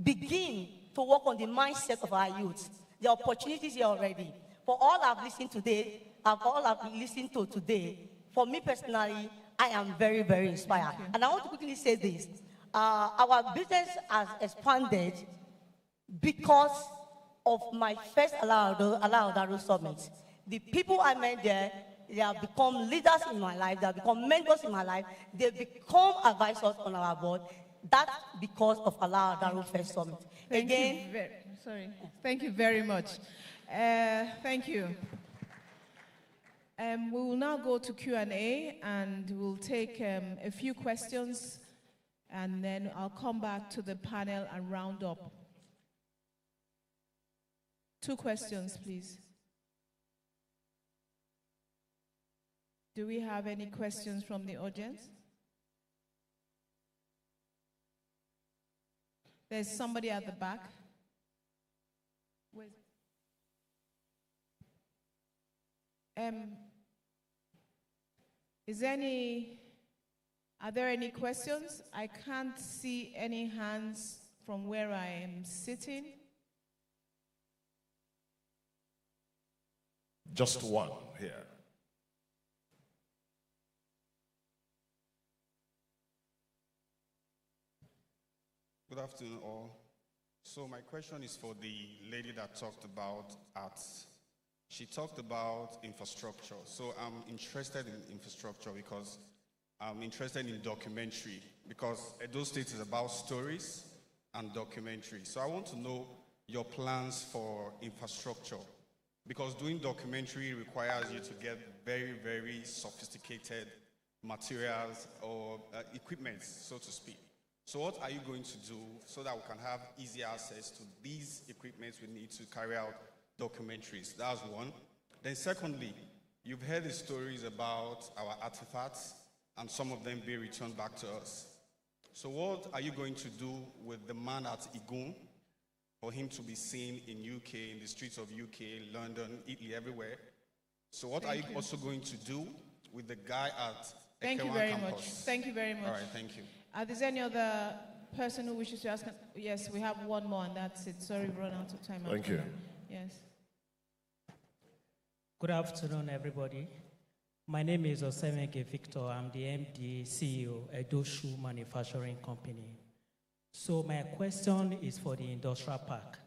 begin to work on the mindset of our youth. The opportunities here already. For all I've listened today, for me personally, I am very, very inspired. And I want to quickly say this. Our business has expanded because of my first Alaghodaro Summit. The people I met there, they have become leaders in my life, they have become mentors in my life, they become advisors on our board. That's because of Alaghodaro First Summit. Thank you very much. Thank you. We will now go to Q&A, and we'll take a few questions, and then I'll come back to the panel and round up. 2 questions, please. Do we have any questions from the audience? There's somebody at the back. Are there any questions? I can't see any hands from where I am sitting. Just one here. Good afternoon, all. So my question is for the lady that talked about arts. She talked about infrastructure. So I'm interested in infrastructure because I'm interested in documentary, because Edo State is about stories and documentary. So I want to know your plans for infrastructure, because doing documentary requires you to get very, very sophisticated materials or equipment, so to speak. So what are you going to do so that we can have easy access to these equipments we need to carry out documentaries? That's one. Then secondly, you've heard the stories about our artifacts and some of them being returned back to us. So what are you going to do with the man at Igun for him to be seen in UK, in the streets of UK, London, Italy, everywhere? So what are you also going to do with the guy at Thank you very much. Thank you very much. All right, thank you. Is there any other person who wishes to ask? Yes, we have one more, and that's it. Sorry, we've run out of time. Thank you. Yes. Good afternoon, everybody. My name is Osemeke Victor. I'm the MD, CEO, Edo Shoe Manufacturing Company. So my question is for the industrial park.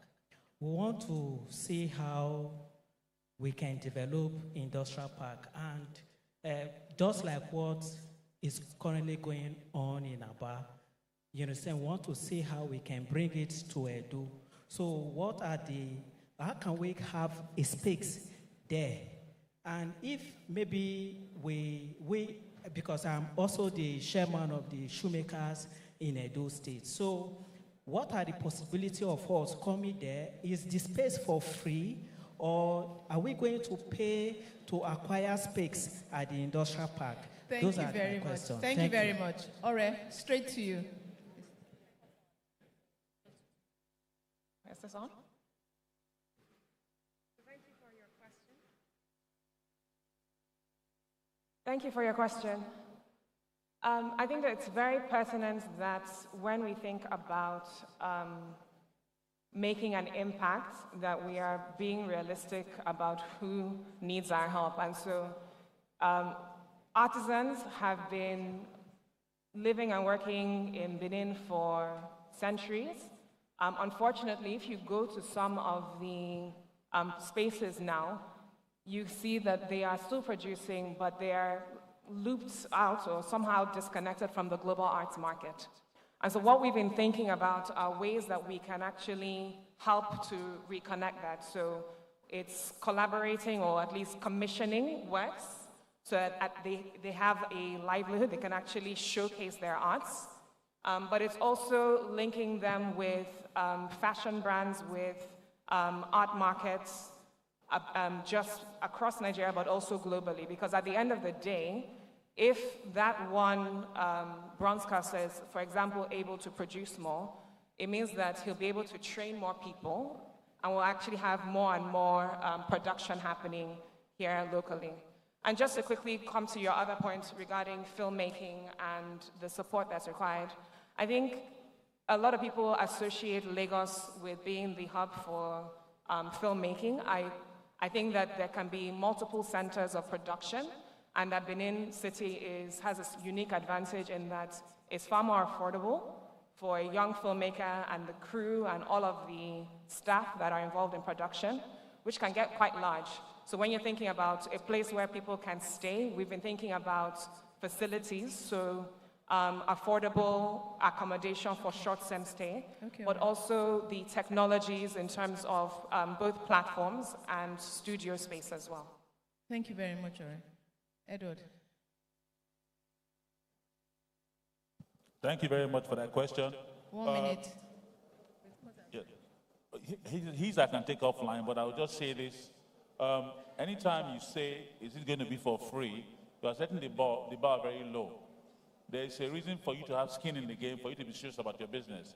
We want to see how we can develop industrial park, and just like what is currently going on in Aba, you understand, we want to see how we can bring it to Edo. So how can we have a space there? And if maybe because I'm also the chairman of the shoemakers in Edo State. So what are the possibilities of us coming there? Is the space for free, or are we going to pay to acquire space at the industrial park? Thank you very much. Thank you very much. All right, straight to you. Is this on? Thank you for your question. I think that it's very pertinent that when we think about making an impact, that we are being realistic about who needs our help. And so artisans have been living and working in Benin for centuries. Unfortunately, if you go to some of the spaces now, you see that they are still producing, but they are looped out or somehow disconnected from the global arts market. And so what we've been thinking about are ways that we can actually help to reconnect that. So it's collaborating or at least commissioning works so that they have a livelihood, they can actually showcase their arts. But it's also linking them with fashion brands, with art markets, just across Nigeria, but also globally. Because at the end of the day, if that one bronze caster is, for example, able to produce more, it means that he'll be able to train more people, and we'll actually have more and more production happening here locally. And just to quickly come to your other point regarding filmmaking and the support that's required, I think a lot of people associate Lagos with being the hub for filmmaking. I think that there can be multiple centers of production, and that Benin City has a unique advantage in that it's far more affordable for a young filmmaker and the crew and all of the staff that are involved in production, which can get quite large. So when you're thinking about a place where people can stay, we've been thinking about facilities, so affordable accommodation for short-term stay, but also the technologies in terms of both platforms and studio space as well. Thank you very much, Ore. Edward. Thank you very much for that question. 1 minute. Yeah. He's I can take offline, but I'll just say this. Anytime you say, is it going to be for free, you are setting the bar very low. There is a reason for you to have skin in the game, for you to be serious about your business.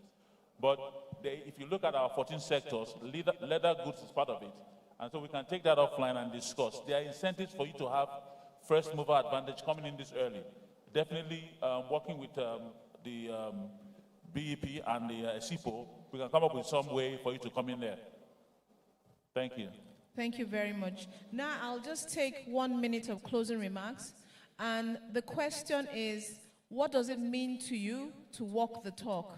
But if you look at our 14 sectors, leather goods is part of it. And so we can take that offline and discuss. There are incentives for you to have first mover advantage coming in this early. Definitely working with the BEP and the SIPO, we can come up with some way for you to come in there. Thank you. Thank you very much. Now I'll just take 1 minute of closing remarks. And the question is, what does it mean to you to walk the talk?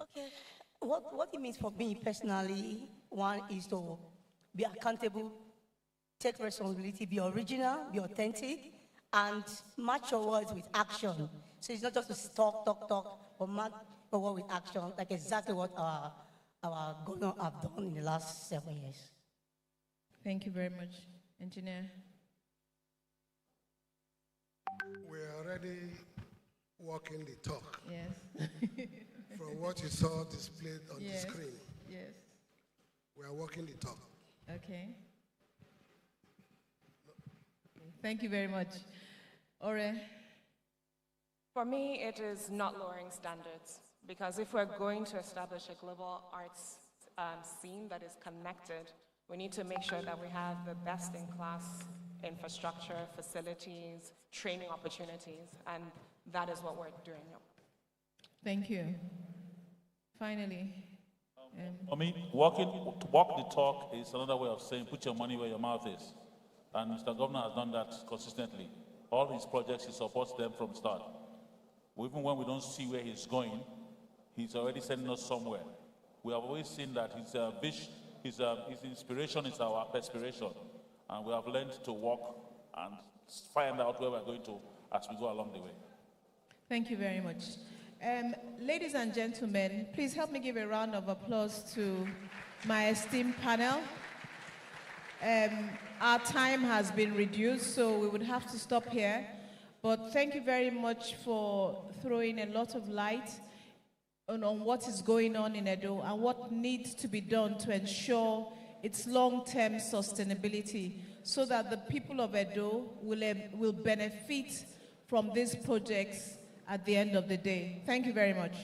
Okay. What it means for me personally, one is to be accountable, take responsibility, be original, be authentic, and match your words with action. So it's not just to talk, but match your word with action, like exactly what our governor have done in the last 7 years. Thank you very much. Engineer. We're already walking the talk. Yes. From what you saw displayed on the screen. Yes. We are walking the talk. Okay. Thank you very much. Ore? For me, it is not lowering standards, because if we're going to establish a global arts scene that is connected, we need to make sure that we have the best-in-class infrastructure, facilities, training opportunities, and that is what we're doing. Thank you. Finally. I mean, walk the talk is another way of saying put your money where your mouth is. And Mr. Governor has done that consistently. All his projects, he supports them from start. Even when we don't see where he's going, he's already sending us somewhere. We have always seen that his inspiration is our perspiration. And we have learned to walk and find out where we're going to as we go along the way. Thank you very much. Ladies and gentlemen, please help me give a round of applause to my esteemed panel. Our time has been reduced, so we would have to stop here. But thank you very much for throwing a lot of light on what is going on in Edo and what needs to be done to ensure its long-term sustainability so that the people of Edo will benefit from these projects at the end of the day. Thank you very much.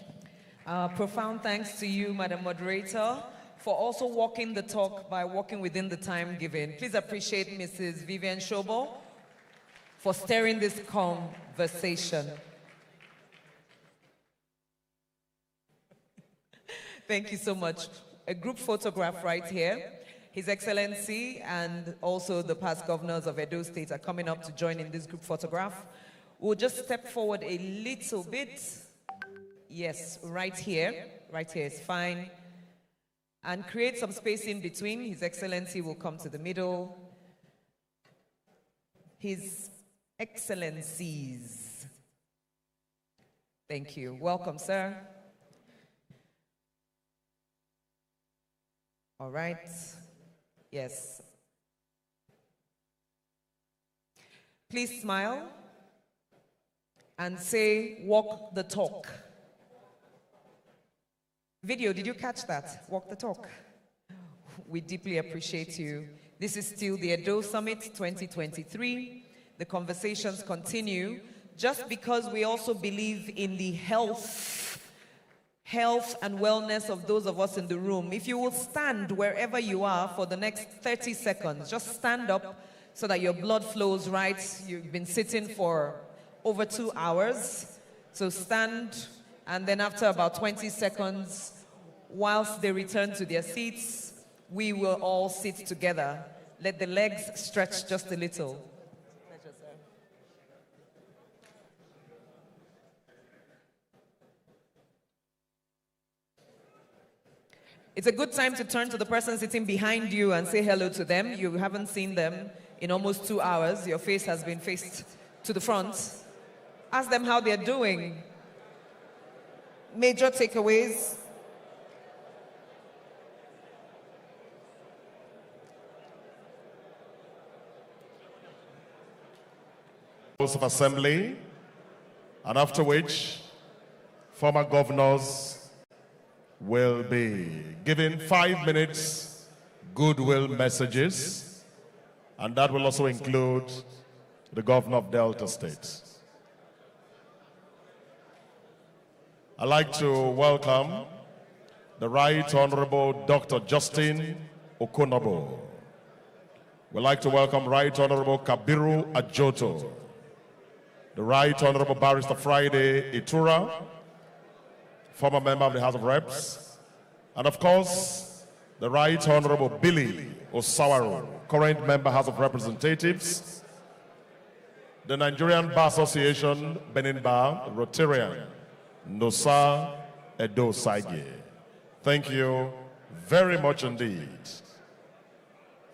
Profound thanks to you, Madam Moderator, for also walking the talk by walking within the time given. Please appreciate Mrs. Vivian Shobo for steering this conversation. Thank you so much. A group photograph right here. His Excellency and also the past governors of Edo State are coming up to join in this group photograph. We'll just step forward a little bit. Yes, right here. Right here is fine. and create some space in between. His Excellency will come to the middle. His Excellencies. Thank you. Welcome, sir. All right. Yes. Please smile and say, walk the talk. Video, did you catch that? Walk the talk. We deeply appreciate you. This is still the Edo Summit 2023. The conversations continue just because we also believe in the health and wellness of those of us in the room. If you will stand wherever you are for the next 30 seconds, just stand up so that your blood flows right. You've been sitting for over 2 hours. So stand, and then after about 20 seconds, whilst they return to their seats, we will all sit together. Let the legs stretch just a little. Pleasure, sir. It's a good time to turn to the person sitting behind you and say hello to them. You haven't seen them in almost 2 hours. Your face has been faced to the front. Ask them how they're doing. Major takeaways. Of Assembly, and after which former governors will be giving 5 minutes goodwill messages, and that will also include the governor of Delta State. I'd like to welcome the Right Honorable Dr. Justin Okonobo. We'd like to welcome Right Honorable Kabiru Ajoto, the Right Honorable Barrister Friday Itura, former member of the House of Reps, and of course, the Right Honorable Billy Osawaro, current member House of Representatives, the Nigerian Bar Association, Benin Bar, Rotarian, Nosa Edo Saige. Thank you very much indeed.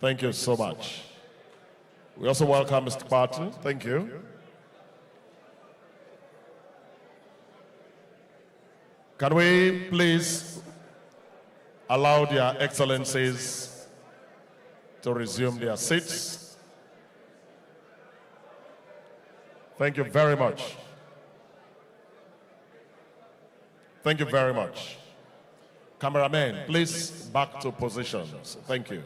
Thank you so much. We also welcome Mr. Patu. Thank you. Can we please allow their excellencies to resume their seats? Thank you very much. Thank you very much. Cameramen, please back to positions. Thank you.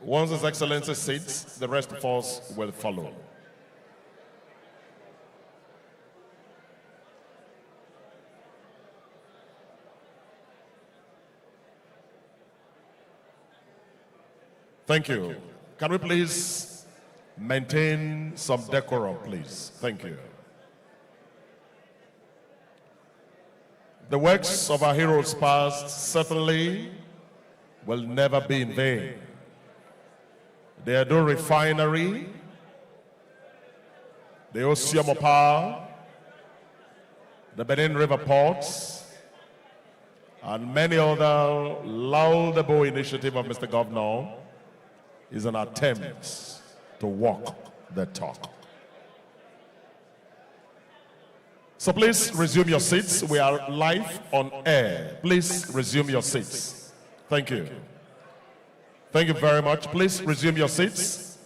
Once His Excellency sits, the rest of us will follow. Thank you. Can we please maintain some decorum, please? Thank you. The works of our heroes past certainly will never be in vain. The Edo Refinery, the Osiomo Power, the Benin River Ports, and many other laudable initiatives of Mr. Governor is an attempt to walk the talk. So please resume your seats. We are live on air. Please resume your seats. Thank you. Thank you very much. Please resume your seats.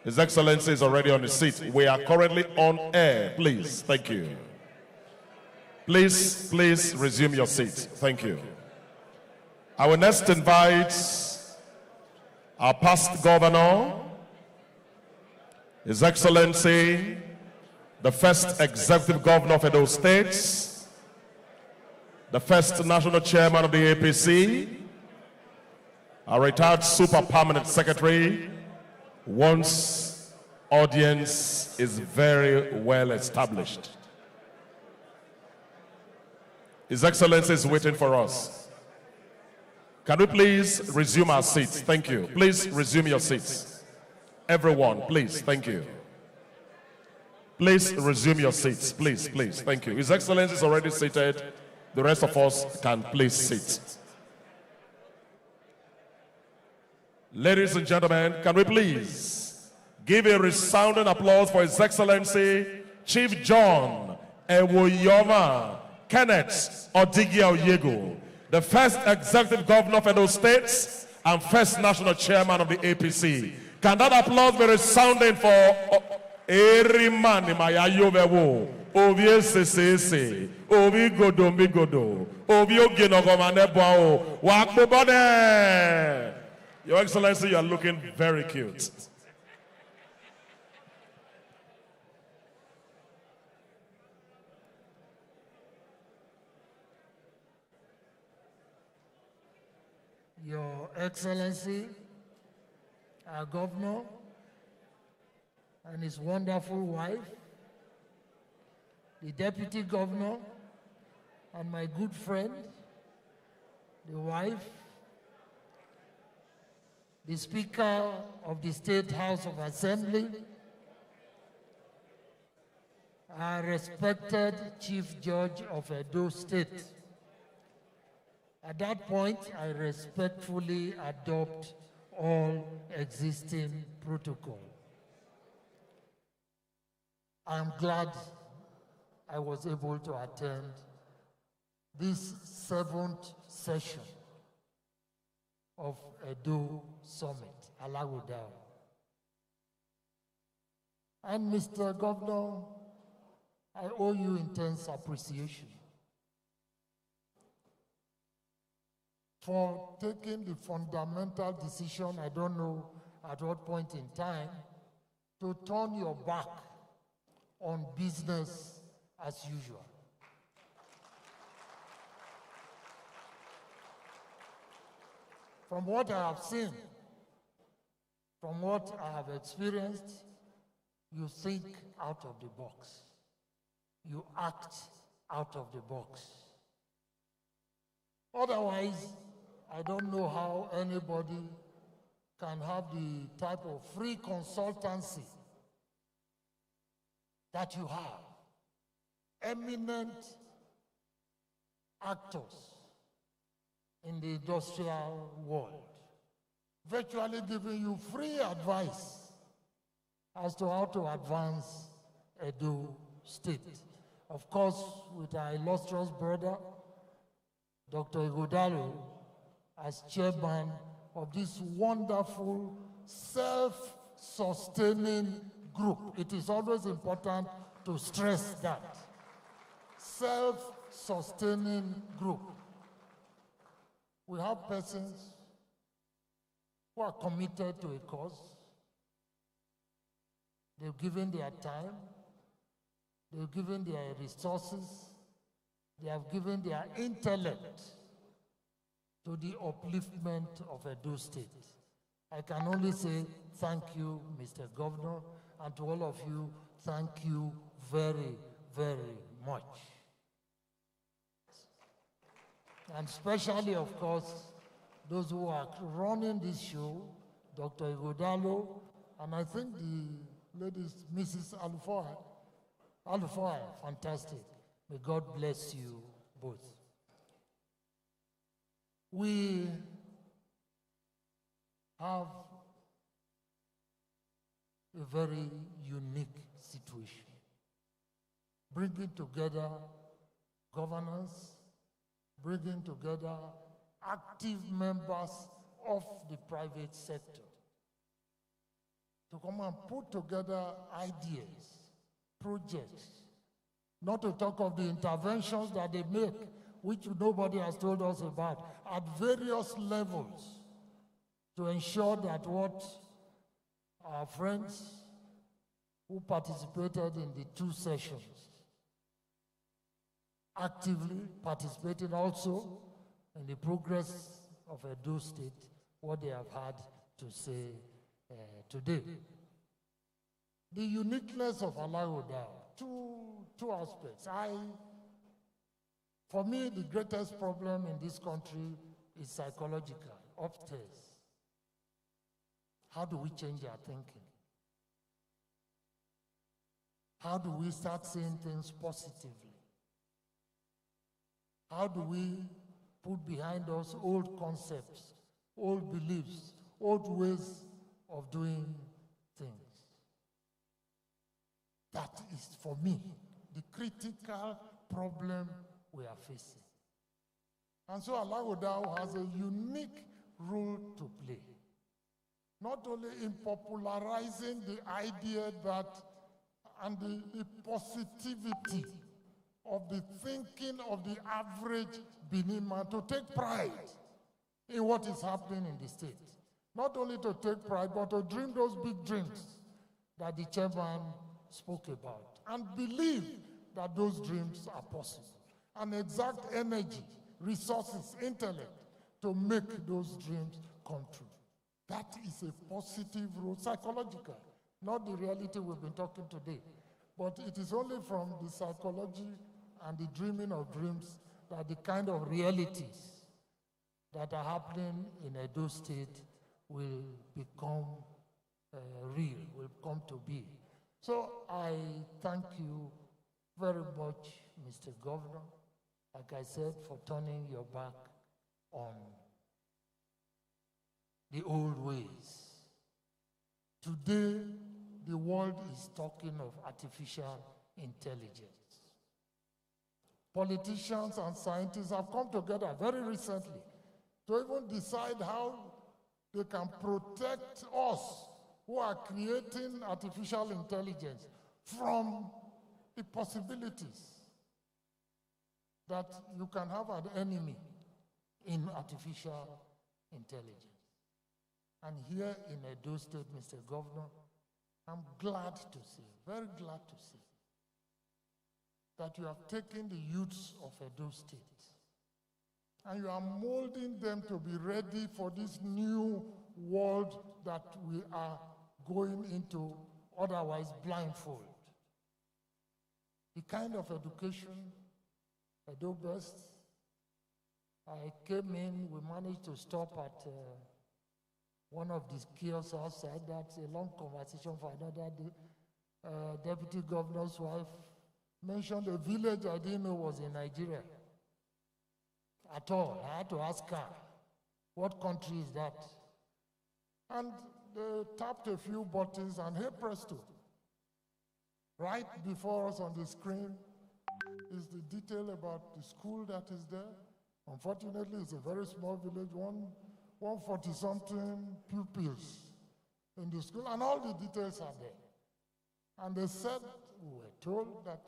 His Excellency is already on his seat. We are currently on air. Please. Thank you. Please resume your seats. Thank you. I will next invite our past governor, His Excellency, the first executive governor of Edo State, the first national chairman of the APC, our retired super permanent secretary, once audience is very well established. His Excellency is waiting for us. Can we please resume our seats? Thank you. Please resume your seats. Everyone, please. Thank you. Please resume your seats. Please. Thank you. His Excellency is already seated. The rest of us can please sit. Ladies and gentlemen, can we please give a resounding applause for His Excellency Chief John Ewoyoma Kenneth Odigia Oyego, the first executive governor of Edo State and first national chairman of the APC. Can that applause be resounding for every man in my ayovewo? Ovie sese, ovi godo mi godo, ovi ogenogomanebwao, wakbobode. Your Excellency, you are looking very cute. Your Excellency, our governor, and his wonderful wife, the deputy governor, and my good friend, the wife, the Speaker of the State House of Assembly, our respected Chief Judge of Edo State. At that point, I respectfully adopt all existing protocol. I am glad I was able to attend this 7th session of Edo Summit, Alaghodaro. And Mr. Governor, I owe you intense appreciation for taking the fundamental decision, I don't know at what point in time, to turn your back on business as usual. From what I have seen, from what I have experienced, you think out of the box. You act out of the box. Otherwise, I don't know how anybody can have the type of free consultancy that you have. Eminent actors in the industrial world, virtually giving you free advice as to how to advance Edo State. Of course, with our illustrious brother, Dr. Alaghodaro, as chairman of this wonderful self-sustaining group. It is always important to stress that. Self-sustaining group. We have persons who are committed to a cause. They've given their time. They've given their resources. They have given their intellect to the upliftment of Edo State. I can only say thank you, Mr. Governor, and to all of you, thank you very, very much. And especially, of course, those who are running this show, Dr. Alaghodaro, and I think the ladies, Mrs. Alufai, fantastic. May God bless you both. We have a very unique situation, bringing together governance, bringing together active members of the private sector to come and put together ideas, projects, not to talk of the interventions that they make, which nobody has told us about, at various levels, to ensure that what our friends who participated in the 2 sessions actively participated also in the progress of Edo State, what they have had to say today. The uniqueness of Alaghodaro, two aspects. For me, the greatest problem in this country is psychological, upstairs. How do we change our thinking? How do we start seeing things positively? How do we put behind us old concepts, old beliefs, old ways of doing things. That is, for me, the critical problem we are facing. And so Alaghodaro has a unique role to play, not only in popularizing the idea that and the positivity of the thinking of the average Benin man to take pride in what is happening in the state. Not only to take pride, but to dream those big dreams that the chairman spoke about, and believe that those dreams are possible, and exact energy, resources, intellect to make those dreams come true. That is a positive role, psychological, not the reality we've been talking today. But it is only from the psychology and the dreaming of dreams that the kind of realities that are happening in Edo State will become real, will come to be. So I thank you very much, Mr. Governor, like I said, for turning your back on the old ways. Today, the world is talking of artificial intelligence. Politicians and scientists have come together very recently to even decide how they can protect us who are creating artificial intelligence from the possibilities that you can have an enemy in artificial intelligence. And here in Edo State, Mr. Governor, I'm glad to see, very glad to see, that you have taken the youths of Edo State and you are molding them to be ready for this new world that we are going into, otherwise blindfold. The kind of education Edo Best, I came in, we managed to stop at one of these kiosks outside. That's a long conversation for another day. Deputy Governor's wife mentioned a village I didn't know was in Nigeria at all. I had to ask her, what country is that? And they tapped a few buttons and hey presto, right before us on the screen is the detail about the school that is there. Unfortunately, it's a very small village, 140-something pupils in the school, and all the details are there. And they said, we were told that,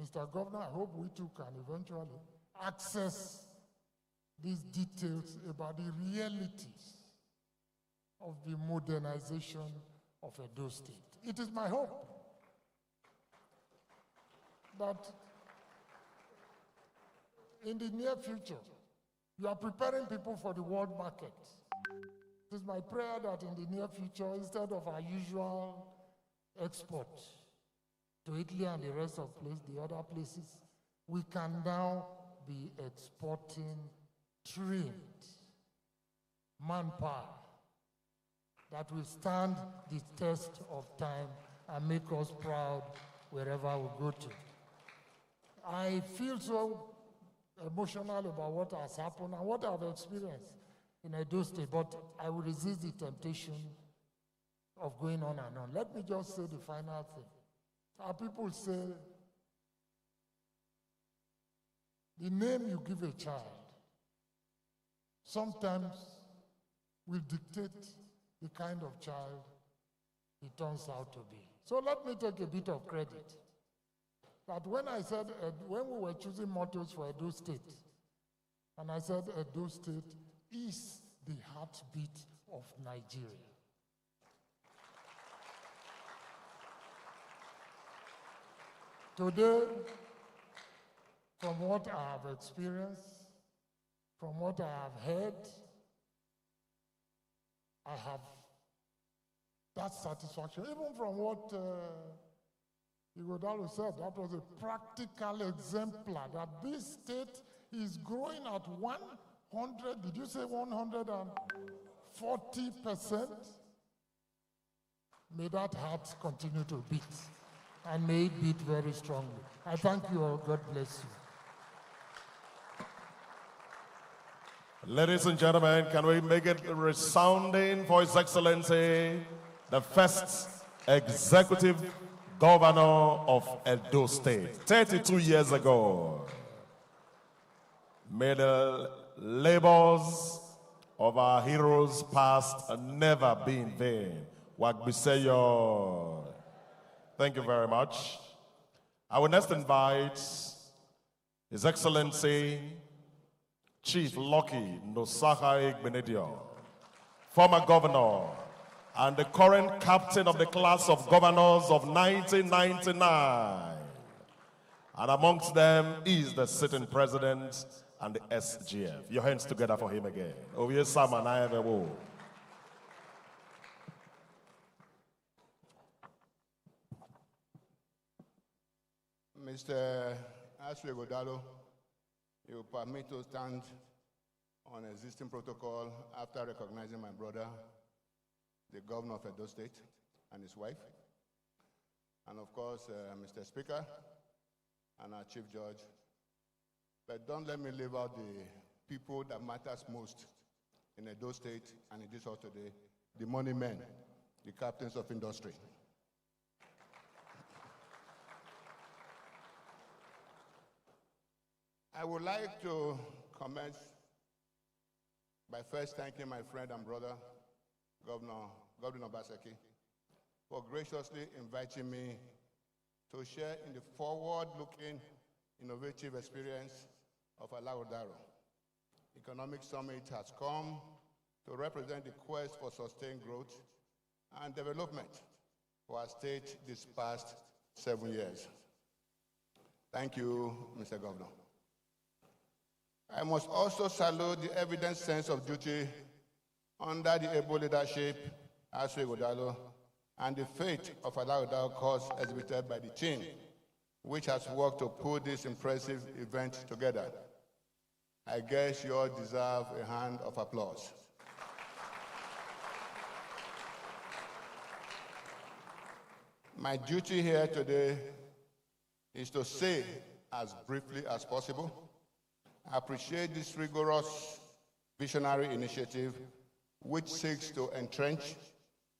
Mr. Governor, I hope we too can eventually access these details about the realities of the modernization of Edo State. It is my hope that in the near future, you are preparing people for the world market. It is my prayer that in the near future, instead of our usual export to Italy and the rest of the other places, we can now be exporting trained manpower that will stand the test of time and make us proud wherever we go to. I feel so emotional about what has happened and what I've experienced in Edo State, but I will resist the temptation of going on and on. Let me just say the final thing. Our people say, the name you give a child sometimes will dictate the kind of child he turns out to be. So let me take a bit of credit. That when I said, when we were choosing mottos for Edo State, and I said Edo State is the heartbeat of Nigeria. Today, from what I have experienced, from what I have heard, I have that satisfaction. Even from what Alaghodaro said, that was a practical exemplar, that this state is growing at 100, did you say 140%? May that heart continue to beat, and may it beat very strongly. I thank you all. God bless you. Ladies and gentlemen, can we make it resounding for His Excellency, the first executive governor of Edo State, 32 years ago. May the labors of our heroes past never be in vain. Wagbiseyo. Thank you very much. I will next invite His Excellency Chief Lucky Nosaka Igbenedio, former governor and the current captain of the class of governors of 1999. And amongst them is the sitting president and the SGF. Your hands together for him again. Ovie Sama na evewo. Mr. Alaghodaro, you permit to stand on existing protocol after recognizing my brother, the governor of Edo State, and his wife, and of course, Mr. Speaker, and our Chief Judge. But don't let me leave out the people that matters most in Edo State and in this hall today, the money men, the captains of industry. I would like to commence by first thanking my friend and brother, Governor Obaseki, for graciously inviting me to share in the forward-looking, innovative experience of Alaghodaro. Economic Summit has come to represent the quest for sustained growth and development for our state this past 7 years. Thank you, Mr. Governor. I must also salute the evident sense of duty under the able leadership of Alaghodaro and the faith of Alaghodaro cause exhibited by the team, which has worked to put this impressive event together. I guess you all deserve a hand of applause. My duty here today is to say, as briefly as possible, I appreciate this rigorous visionary initiative which seeks to entrench,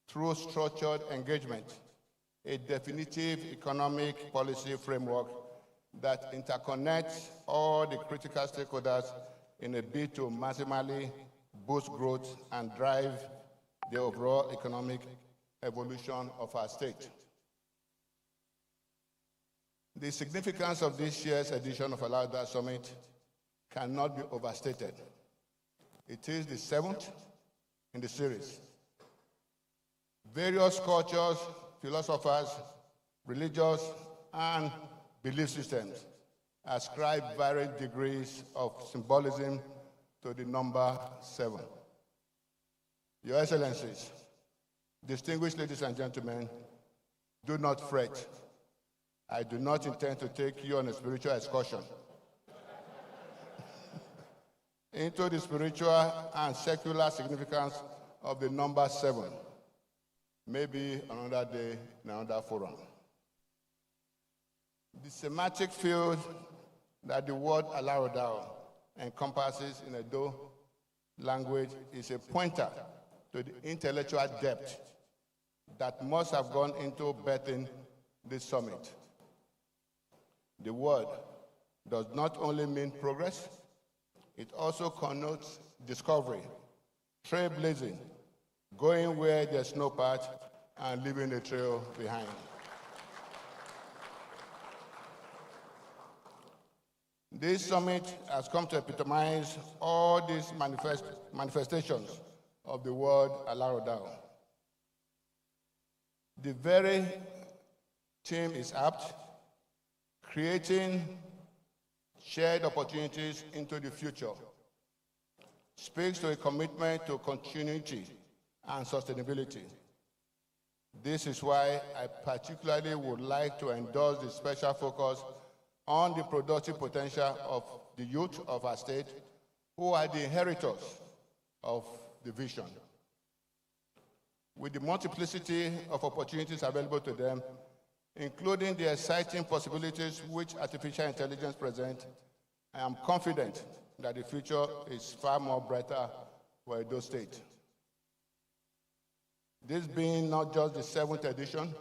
through structured engagement, a definitive economic policy framework that interconnects all the critical stakeholders in a bid to maximally boost growth and drive the overall economic evolution of our state. The significance of this year's edition of Alaghodaro Summit cannot be overstated. It is the 7th in the series. Various cultures, philosophers, religious, and belief systems ascribe various degrees of symbolism to the number 7. Your Excellencies, distinguished ladies and gentlemen, do not fret. I do not intend to take you on a spiritual excursion into the spiritual and secular significance of the number 7. Maybe another day in another forum. The semantic field that the word Alaghodaro encompasses in Edo language is a pointer to the intellectual depth that must have gone into birthing this summit. The word does not only mean progress, it also connotes discovery, trailblazing, going where there's no path, and leaving a trail behind. This summit has come to epitomize all these manifestations of the word Alaghodaro. The very theme is apt, creating shared opportunities into the future, speaks to a commitment to continuity and sustainability. This is why I particularly would like to endorse the special focus on the productive potential of the youth of our state, who are the inheritors of the vision. With the multiplicity of opportunities available to them, including the exciting possibilities which artificial intelligence presents, I am confident that the future is far more brighter for Edo State. This being not just the 7th edition,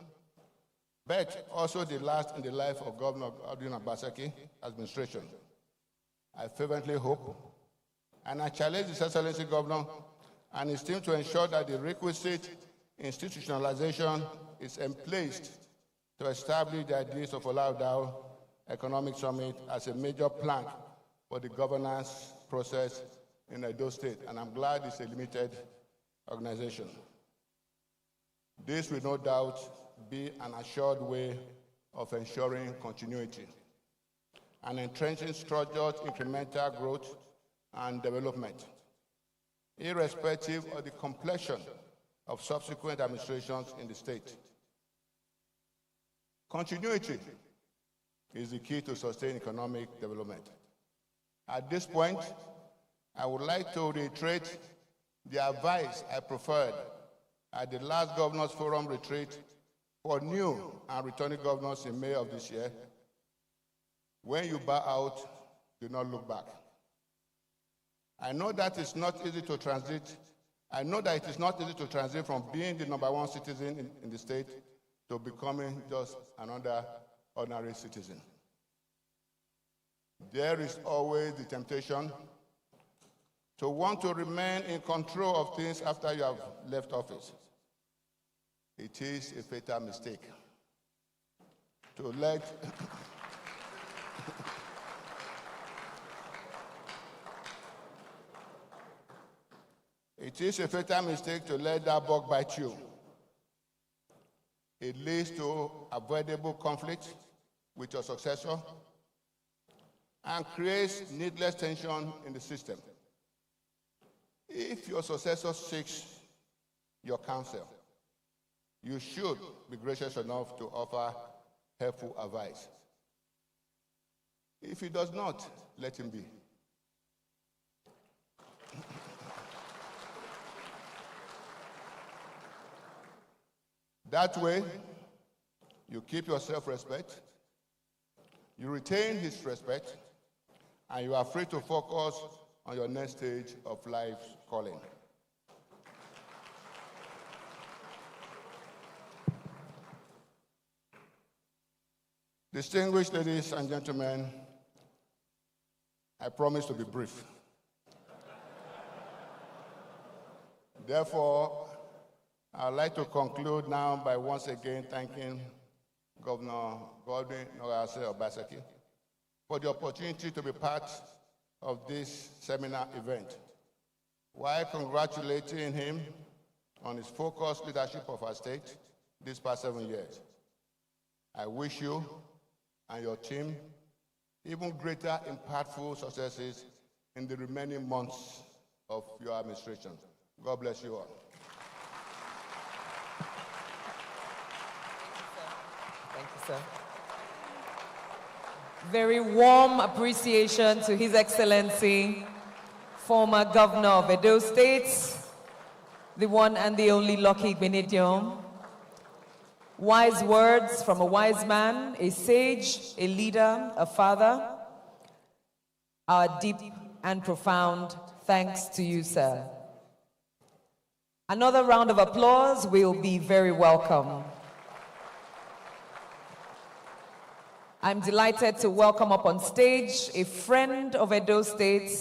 but also the last in the life of Governor Goodwill administration. I fervently hope, and I challenge His Excellency Governor and his team to ensure that the requisite institutionalization is in place to establish the ideas of Alaghodaro Economic Summit as a major plank for the governance process in Edo State, and I'm glad it's a limited organization. This will no doubt be an assured way of ensuring continuity and entrenching structured incremental growth and development, irrespective of the complexion of subsequent administrations in the state. Continuity is the key to sustained economic development. At this point, I would like to reiterate the advice I preferred at the last Governors Forum retreat for new and returning governors in May of this year. When you bow out, do not look back. I know that it's not easy to transit. I know that it is not easy to transit from being the #1 citizen in the state to becoming just another ordinary citizen. There is always the temptation to want to remain in control of things after you have left office. It is a fatal mistake to let It is a fatal mistake to let that bug bite you. It leads to avoidable conflict with your successor and creates needless tension in the system. If your successor seeks your counsel, you should be gracious enough to offer helpful advice. If he does not, let him be. That way, you keep your self-respect, you retain his respect, and you are free to focus on your next stage of life's calling. Distinguished ladies and gentlemen, I promise to be brief. Therefore, I'd like to conclude now by once again thanking Governor Goodwill Obaseki for the opportunity to be part of this seminar event, while congratulating him on his focused leadership of our state these past 7 years. I wish you and your team even greater impactful successes in the remaining months of your administration. God bless you all. Thank you, sir. Very warm appreciation to His Excellency, former Governor of Edo State, the one and the only Lucky Benedium. Wise words from a wise man, a sage, a leader, a father. Our deep and profound thanks to you, sir. Another round of applause will be very welcome. I'm delighted to welcome up on stage a friend of Edo State.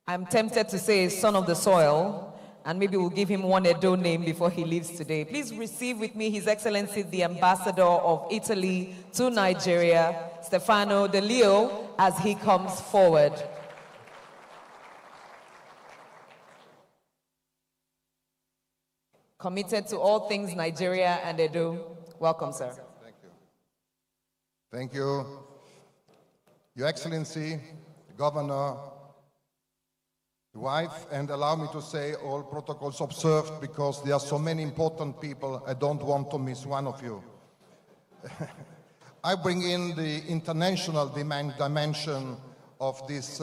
I'm tempted to say a son of the soil, and maybe we'll give him one Edo name before he leaves today. Please receive with me His Excellency, the Ambassador of Italy to Nigeria, Stefano De Leo, as he comes forward. Committed to all things Nigeria and Edo. Welcome, sir. Thank you. Your Excellency, Governor, wife, and allow me to say all protocols observed because there are so many important people. I don't want to miss one of you. I bring in the international dimension of this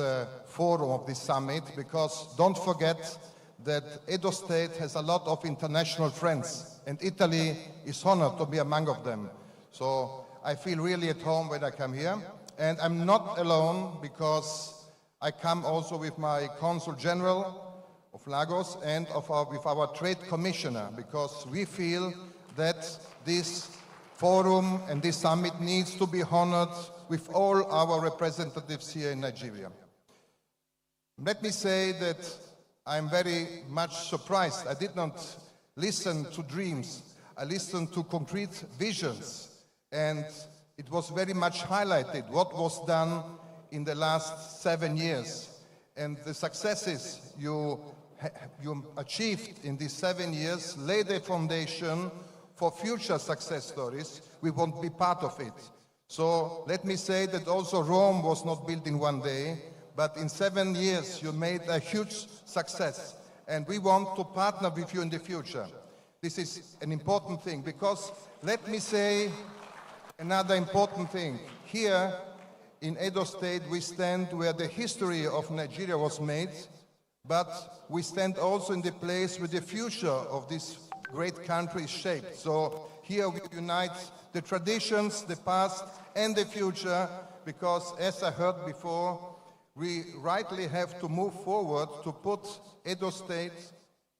forum, of this summit, because don't forget that Edo State has a lot of international friends, and Italy is honored to be among of them. So I feel really at home when I come here, and I'm not alone because I come also with my Consul General of Lagos and with our Trade Commissioner, because we feel that this forum and this summit needs to be honored with all our representatives here in Nigeria. Let me say that I'm very much surprised. I did not listen to dreams. I listened to concrete visions, and it was very much highlighted what was done in the last 7 years. And the successes you achieved in these 7 years lay the foundation for future success stories. We won't be part of it. So let me say that also Rome was not built in one day, but in 7 years you made a huge success. And we want to partner with you in the future. This is an important thing, because let me say another important thing. Here in Edo State, we stand where the history of Nigeria was made, but we stand also in the place where the future of this great country is shaped. So here we unite the traditions, the past, and the future, because as I heard before, we rightly have to move forward to put Edo State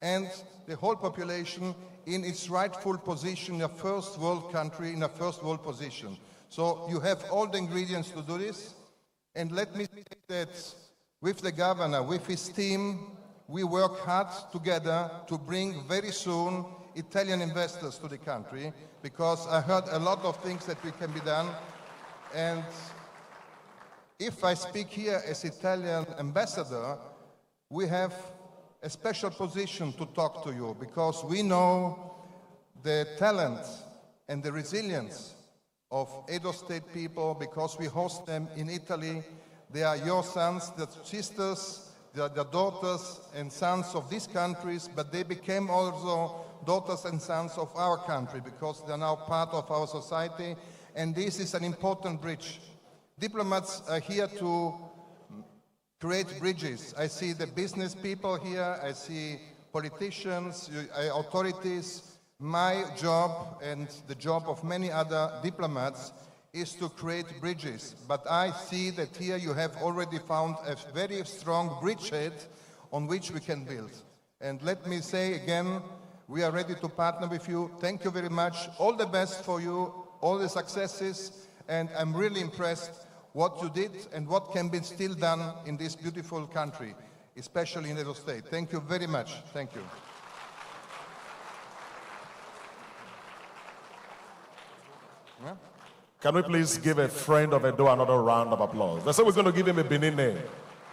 and the whole population in its rightful position, in a first world country, in a first world position. So you have all the ingredients to do this. And let me say that with the governor, with his team, we work hard together to bring very soon Italian investors to the country, because I heard a lot of things that we can be done. And if I speak here as Italian ambassador, we have a special position to talk to you, because we know the talent and the resilience of Edo State people, because we host them in Italy. They are your sons, their sisters, their daughters and sons of these countries, but they became also daughters and sons of our country, because they are now part of our society, and this is an important bridge. Diplomats are here to create bridges. I see the business people here, I see politicians, authorities. My job and the job of many other diplomats is to create bridges. But I see that here you have already found a very strong bridgehead on which we can build. And let me say again, we are ready to partner with you. Thank you very much. All the best for you, all the successes, and I'm really impressed what you did and what can be still done in this beautiful country, especially in Edo State. Thank you very much. Thank you. Yeah. Can we please give a friend of Edo another round of applause? They say we're going to give him a Benin name.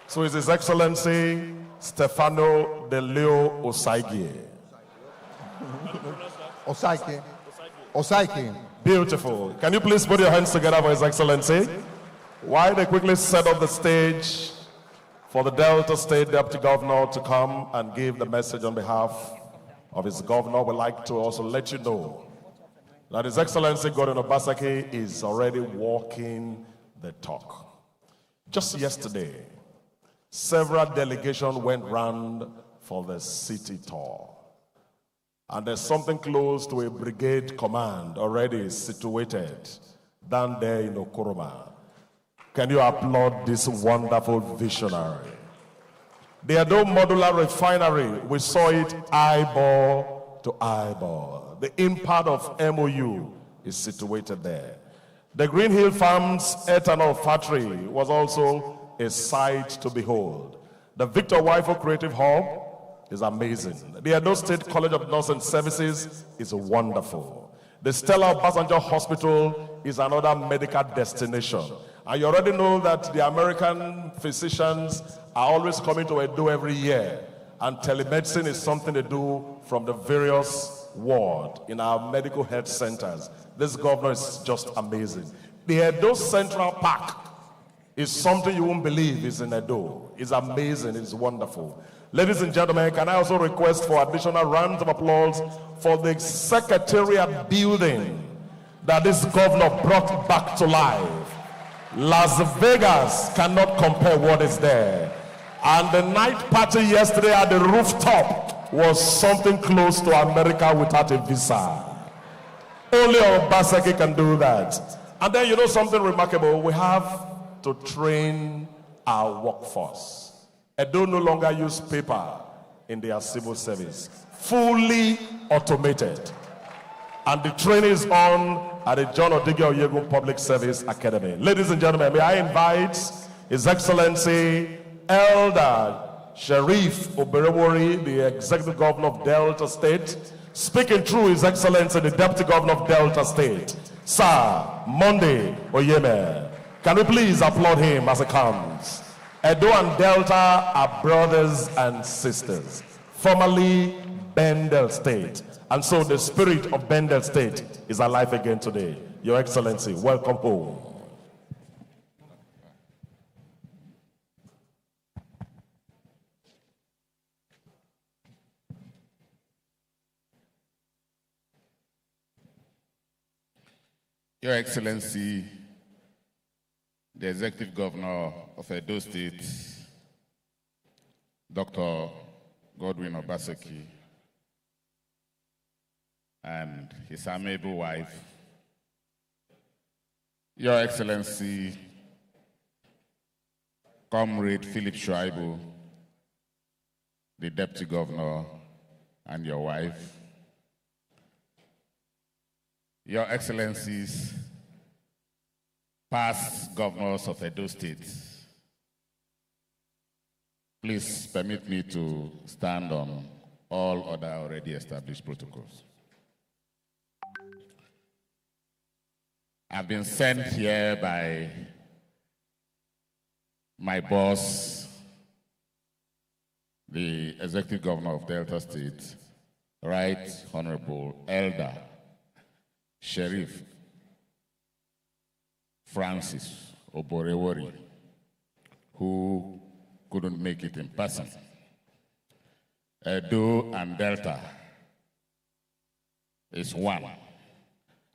So it's His Excellency Stefano De Leo Osagie. Osagie. Osagie. Beautiful. Can you please put your hands together for His Excellency? While they quickly set up the stage for the Delta State Deputy Governor to come and give the message on behalf of his governor, we'd like to also let you know that His Excellency Gordon Obaseki is already walking the talk. Just yesterday, several delegations went round for the city tour. And there's something close to a brigade command already situated down there in Okoroma. Can you applaud this wonderful visionary? The Edo Modular Refinery, we saw it eyeball to eyeball. The impact of MOU is situated there. The Green Hill Farms Ethanol Factory was also a sight to behold. The Victor Wifo Creative Hub is amazing. The Edo State College of Nursing Services is wonderful. The Stella Obasanjo Hospital is another medical destination. And you already know that the American physicians are always coming to Edo every year. And telemedicine is something they do from the various wards in our medical health centers. This governor is just amazing. The Edo Central Park is something you won't believe is in Edo. It's amazing, it's wonderful. Ladies and gentlemen, can I also request for additional rounds of applause for the Secretariat building that this governor brought back to life. Las Vegas cannot compare what is there. And the night party yesterday at the rooftop was something close to America without a visa. Only Obaseki can do that. And then you know something remarkable, we have to train our workforce. Edo no longer use paper in their civil service. Fully automated. And the training is on at the John Odigi Oyegu Public Service Academy. Ladies and gentlemen, may I invite His Excellency Elder Sheriff Oberewori, the Executive Governor of Delta State, speaking through His Excellency, the Deputy Governor of Delta State, Sir Monday Oyeme. Can we please applaud him as he comes? Edo and Delta are brothers and sisters, formerly Bendel State. And so the spirit of Bendel State is alive again today. Your Excellency, welcome home. Your Excellency, the Executive Governor of Edo State, Dr. Godwin Obaseki, and his amiable wife, Your Excellency, Comrade Philip Shuaibu, the Deputy Governor, and your wife, Your Excellencies, past governors of Edo State, please permit me to stand on all other already established protocols. I've been sent here by my boss, the Executive Governor of Delta State, Right Honorable Elder Sheriff Francis Oborewori, who couldn't make it in person. Edo and Delta is one.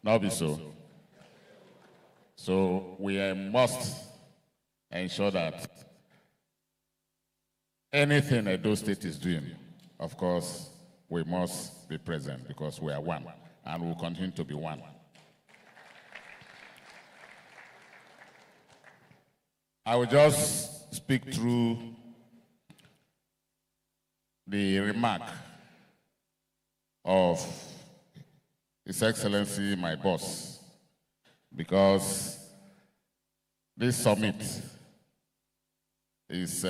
Not be so. So we must ensure that anything Edo State is doing, of course, we must be present because we are one and will continue to be one. I will just speak through the remark of His Excellency, my boss, because this summit is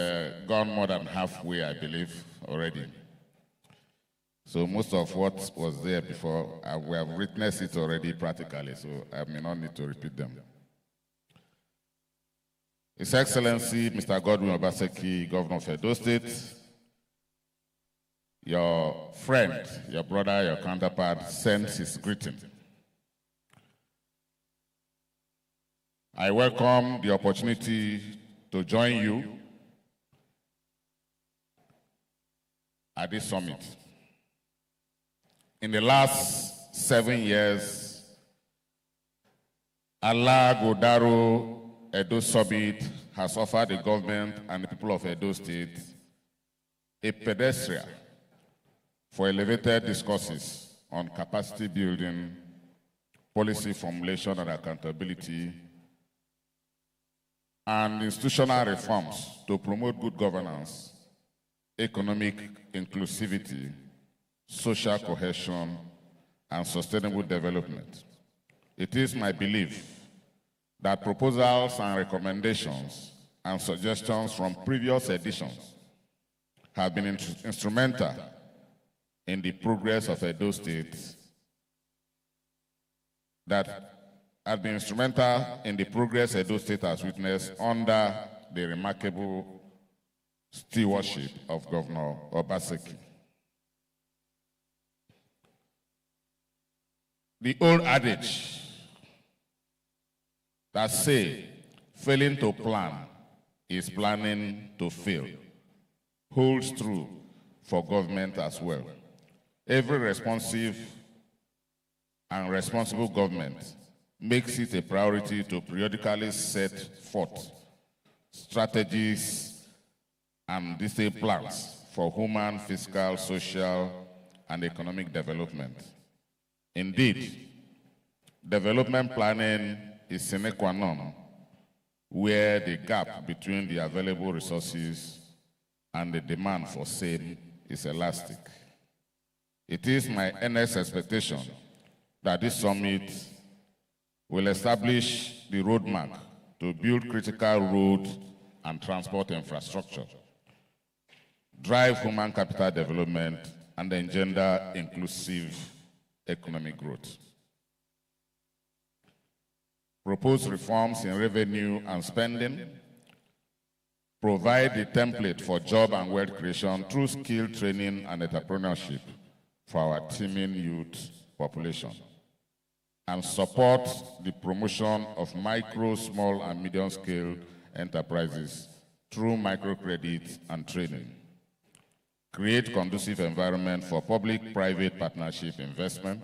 gone more than halfway, I believe, already. So most of what was there before, we have witnessed it already practically, so I may not need to repeat them. His Excellency, Mr. Godwin Obaseki, Governor of Edo State, your friend, your brother, your counterpart sends his greeting. I welcome the opportunity to join you at this summit. In the last 7 years, Alaghodaro Edo Summit has offered the government and the people of Edo State a pedestrian for elevated discourses on capacity building, policy formulation and accountability, and institutional reforms to promote good governance, economic inclusivity, social cohesion, and sustainable development. It is my belief that proposals and recommendations and suggestions from previous editions have been instrumental in the progress of Edo State, Edo State has witnessed under the remarkable stewardship of Governor Obaseki. The old adage that say, failing to plan is planning to fail, holds true for government as well. Every responsive and responsible government makes it a priority to periodically set forth strategies and detailed plans for human, fiscal, social, and economic development. Indeed, development planning is sine qua non where the gap between the available resources and the demand for same is elastic. It is my earnest expectation that this summit will establish the roadmap to build critical road and transport infrastructure, drive human capital development, and engender inclusive economic growth. Propose reforms in revenue and spending, provide the template for job and wealth creation through skill training and entrepreneurship for our teeming youth population, and support the promotion of micro, small, and medium-scale enterprises through microcredit and training. Create conducive environment for public-private partnership investment,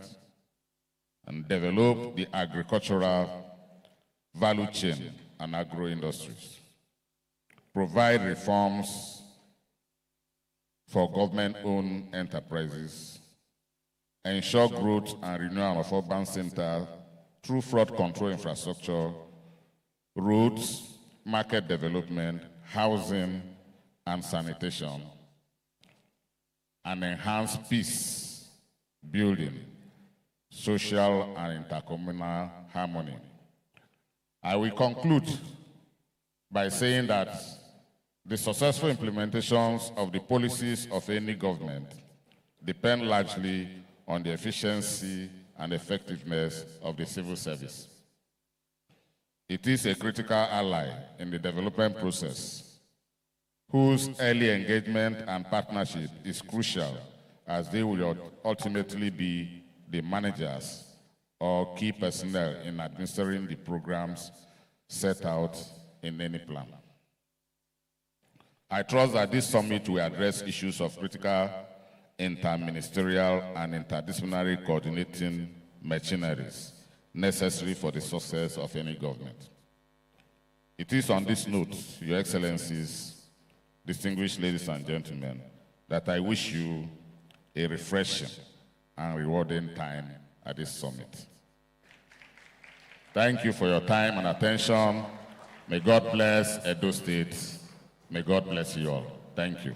and develop the agricultural value chain and agro-industries. Provide reforms for government-owned enterprises. Ensure growth and renewal of urban centers through flood control infrastructure, roads, market development, housing, and sanitation, and enhance peace building, social and intercommunal harmony. I will conclude by saying that the successful implementations of the policies of any government depend largely on the efficiency and effectiveness of the civil service. It is a critical ally in the development process, whose early engagement and partnership is crucial, as they will ultimately be the managers or key personnel in administering the programs set out in any plan. I trust that this summit will address issues of critical interministerial and interdisciplinary coordinating machineries necessary for the success of any government. It is on this note, Your Excellencies, distinguished ladies and gentlemen, that I wish you a refreshing and rewarding time at this summit. Thank you for your time and attention. May God bless Edo State. May God bless you all. Thank you.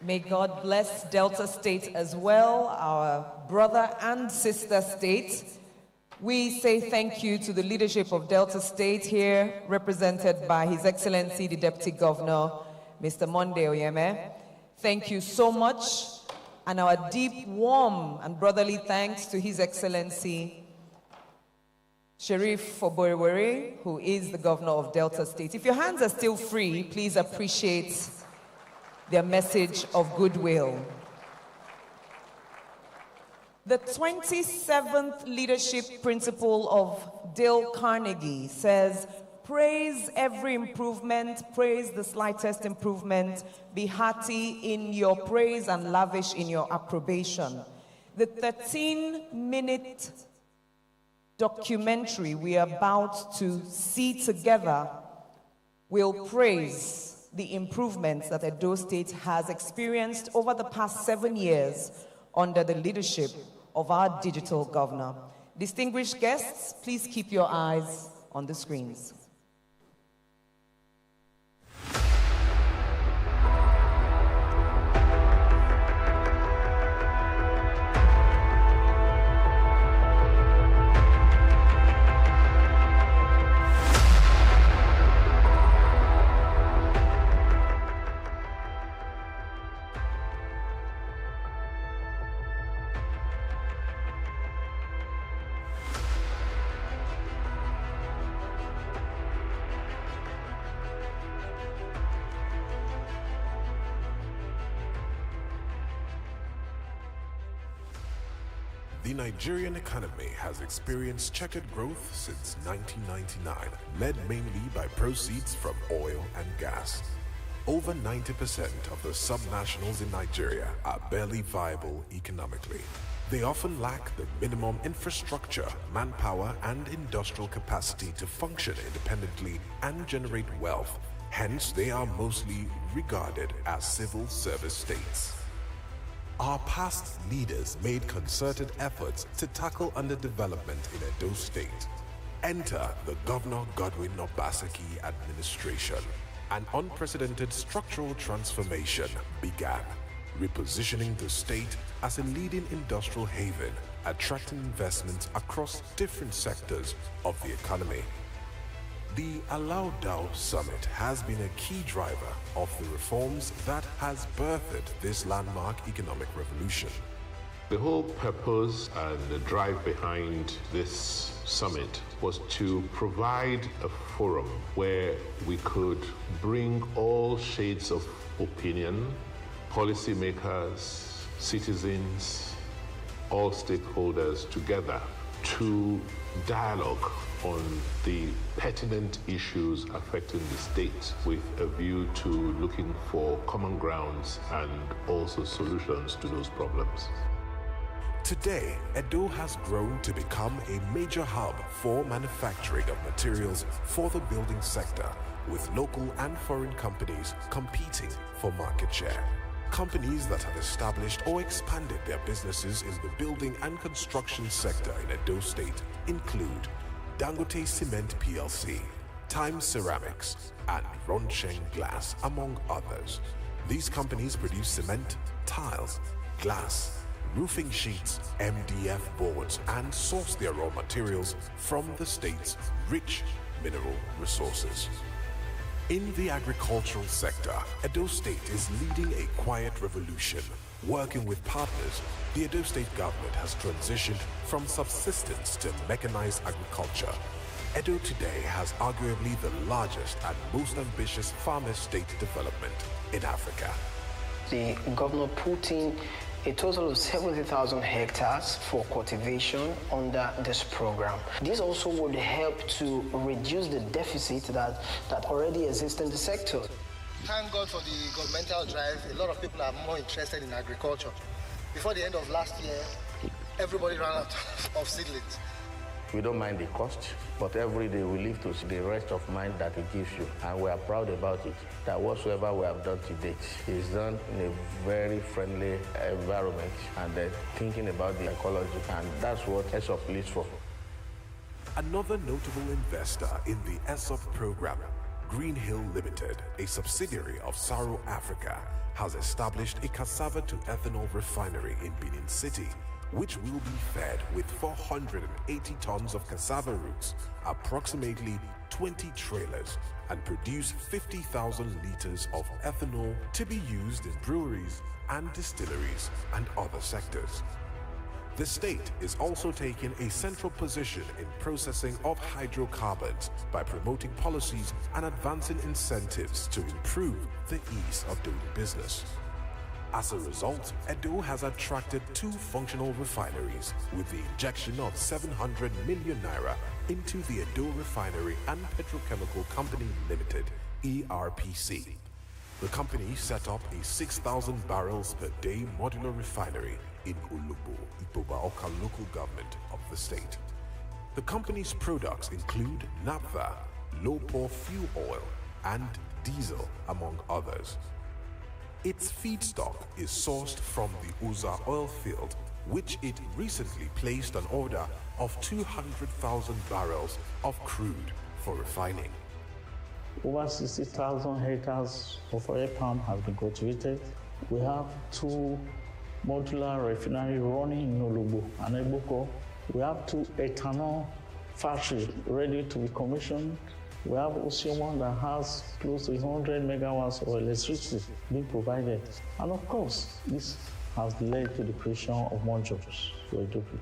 May God bless Delta State as well, our brother and sister state. We say thank you to the leadership of Delta State here, represented by His Excellency, the Deputy Governor, Mr. Monday Oyeme. Thank you so much. And our deep, warm, and brotherly thanks to His Excellency, Sheriff Foborewere, who is the Governor of Delta State. If your hands are still free, please appreciate their message of goodwill. The 27th leadership principle of Dale Carnegie says, praise every improvement, praise the slightest improvement, be hearty in your praise and lavish in your approbation. The 13-minute documentary we are about to see together will praise the improvements that Edo State has experienced over the past 7 years under the leadership of our digital governor. Distinguished guests, please keep your eyes on the screens. The Nigerian economy has experienced checkered growth since 1999, led mainly by proceeds from oil and gas. Over 90% of the subnationals in Nigeria are barely viable economically. They often lack the minimum infrastructure, manpower, and industrial capacity to function independently and generate wealth. Hence, they are mostly regarded as civil service states. Our past leaders made concerted efforts to tackle underdevelopment in Edo State. Enter the Governor Godwin Obaseki administration. An unprecedented structural transformation began, repositioning the state as a leading industrial haven, attracting investments across different sectors of the economy. The Alaghodaro Summit has been a key driver of the reforms that has birthed this landmark economic revolution. The whole purpose and the drive behind this summit was to provide a forum where we could bring all shades of opinion, policymakers, citizens, all stakeholders together to dialogue on the pertinent issues affecting the state with a view to looking for common grounds and also solutions to those problems. Today, Edo has grown to become a major hub for manufacturing of materials for the building sector, with local and foreign companies competing for market share. Companies that have established or expanded their businesses in the building and construction sector in Edo State include Dangote Cement PLC, Time Ceramics, and Roncheng Glass, among others. These companies produce cement, tiles, glass, roofing sheets, MDF boards, and source their raw materials from the state's rich mineral resources. In the agricultural sector, Edo State is leading a quiet revolution. Working with partners, the Edo State government has transitioned from subsistence to mechanized agriculture. Edo today has arguably the largest and most ambitious farmer state development in Africa. The governor put in a total of 70,000 hectares for cultivation under this program. This also would help to reduce the deficit that already exists in the sector. Thank God for the governmental drive. A lot of people are more interested in agriculture. Before the end of last year, everybody ran out of seedlings. We don't mind the cost, but every day we live to see the rest of mind that it gives you. And we are proud about it, that whatsoever we have done to date is done in a very friendly environment and thinking about the ecology, and that's what ESOP lives for. Another notable investor in the ESOP program, Green Hill Limited, a subsidiary of Saro Africa, has established a cassava to ethanol refinery in Benin City, which will be fed with 480 tons of cassava roots, approximately 20 trailers, and produce 50,000 liters of ethanol to be used in breweries and distilleries and other sectors. The state is also taking a central position in processing of hydrocarbons by promoting policies and advancing incentives to improve the ease of doing business. As a result, Edo has attracted 2 functional refineries with the injection of 700 million naira into the Edo Refinery and Petrochemical Company Limited, ERPC. The company set up a 6,000 barrels per day modular refinery in Ulubu, Ipoba-Oka local government of the state. The company's products include naphtha, low-pour fuel oil, and diesel, among others. Its feedstock is sourced from the Uza oil field, which it recently placed an order of 200,000 barrels of crude for refining. Over 60,000 hectares of oil palm has been cultivated. We have 2 modular refineries running in Olubu and Eboko. We have 2 ethanol factories ready to be commissioned. We have Osioma that has close to 100 megawatts of electricity being provided. And of course, this has led to the creation of more jobs for Edo people.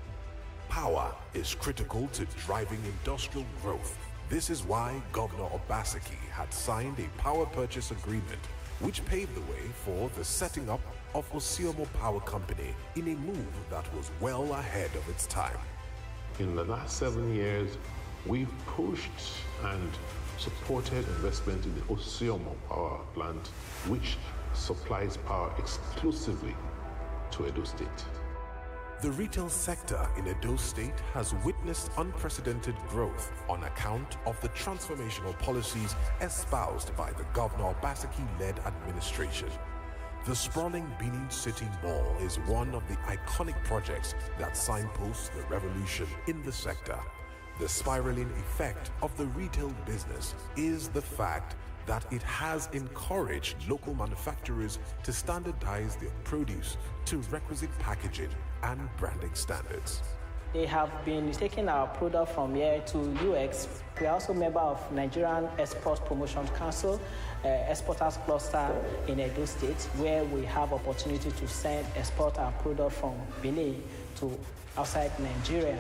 Power is critical to driving industrial growth. This is why Governor Obaseki had signed a power purchase agreement, which paved the way for the setting up of Osiomo Power Company in a move that was well ahead of its time. In the last 7 years, we've pushed and supported investment in the Osiomo power plant, which supplies power exclusively to Edo State. The retail sector in Edo State has witnessed unprecedented growth on account of the transformational policies espoused by the Governor Obaseki-led administration. The sprawling Benin City Mall is one of the iconic projects that signposts the revolution in the sector. The spiraling effect of the retail business is the fact that it has encouraged local manufacturers to standardize their produce to requisite packaging and branding standards. They have been taking our product from here to UX. We are also a member of Nigerian Export Promotion Council, Exporters Cluster in Edo State, where we have opportunity to export our product from Benin to outside Nigeria.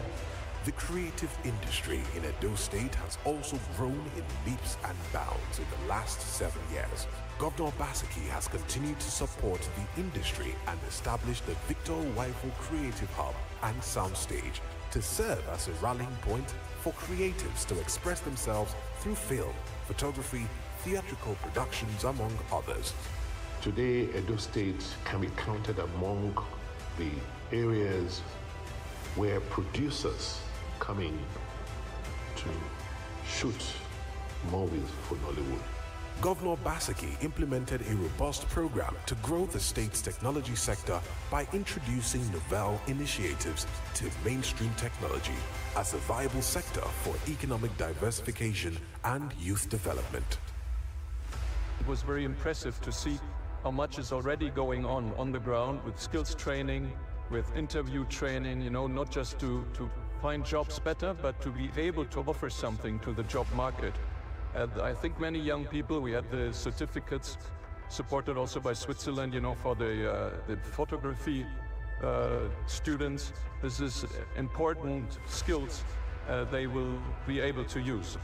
The creative industry in Edo State has also grown in leaps and bounds in the last 7 years. Governor Obaseki has continued to support the industry and established the Victor Waifo Creative Hub and Soundstage to serve as a rallying point for creatives to express themselves through film, photography, theatrical productions, among others. Today, Edo State can be counted among the areas where producers come in to shoot movies for Nollywood. Governor Obaseki implemented a robust program to grow the state's technology sector by introducing novel initiatives to mainstream technology as a viable sector for economic diversification and youth development. It was very impressive to see how much is already going on the ground with skills training, with interview training, you know, not just to find jobs better, but to be able to offer something to the job market. And I think many young people, we had the certificates supported also by Switzerland, you know, for the photography students. This is important skills they will be able to use.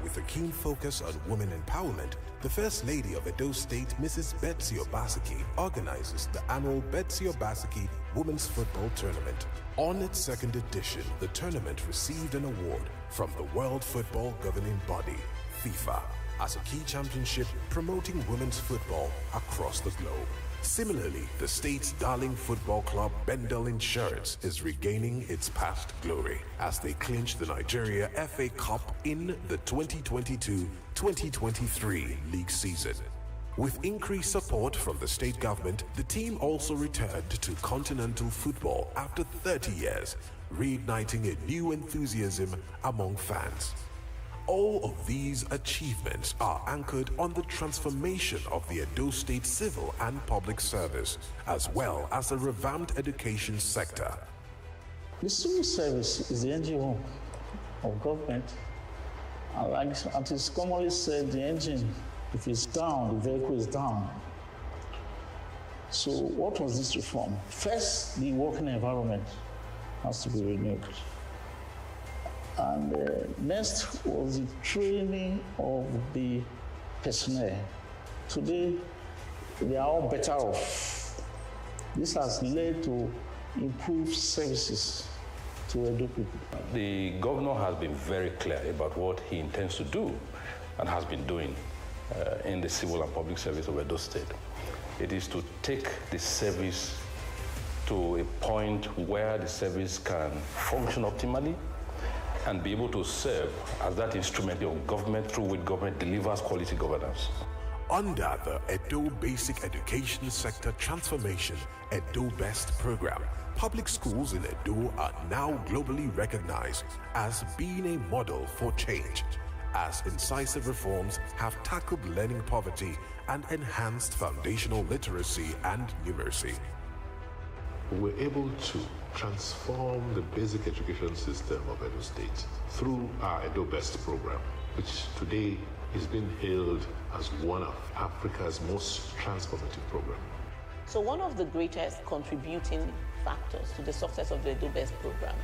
With a keen focus on women empowerment, the First Lady of Edo State, Mrs. Betsy Obaseki, organizes the annual Betsy Obaseki Women's Football Tournament. On its second edition, the tournament received an award from the World Football Governing Body, FIFA, as a key championship promoting women's football across the globe. Similarly, the state's darling football club, Bendel Insurance, is regaining its past glory as they clinch the Nigeria FA Cup in the 2022-2023 league season. With increased support from the state government, the team also returned to continental football after 30 years, reigniting a new enthusiasm among fans. All of these achievements are anchored on the transformation of the Edo State civil and public service, as well as a revamped education sector. The civil service is the engine room of government. And like it is commonly said, the engine, if it's down, the vehicle is down. So what was this reform? First, the working environment has to be renewed. And next was the training of the personnel. Today, they are all better off. This has led to improved services to Edo people. The governor has been very clear about what he intends to do and has been doing in the civil and public service of Edo State. It is to take the service to a point where the service can function optimally and be able to serve as that instrument of government through which government delivers quality governance. Under the Edo Basic Education Sector Transformation Edo Best program, public schools in Edo are now globally recognized as being a model for change, as incisive reforms have tackled learning poverty and enhanced foundational literacy and numeracy. We're able to transform the basic education system of Edo State through our Edo Best program, which today is being hailed as one of Africa's most transformative programs. So one of the greatest contributing factors to the success of the Edo Best program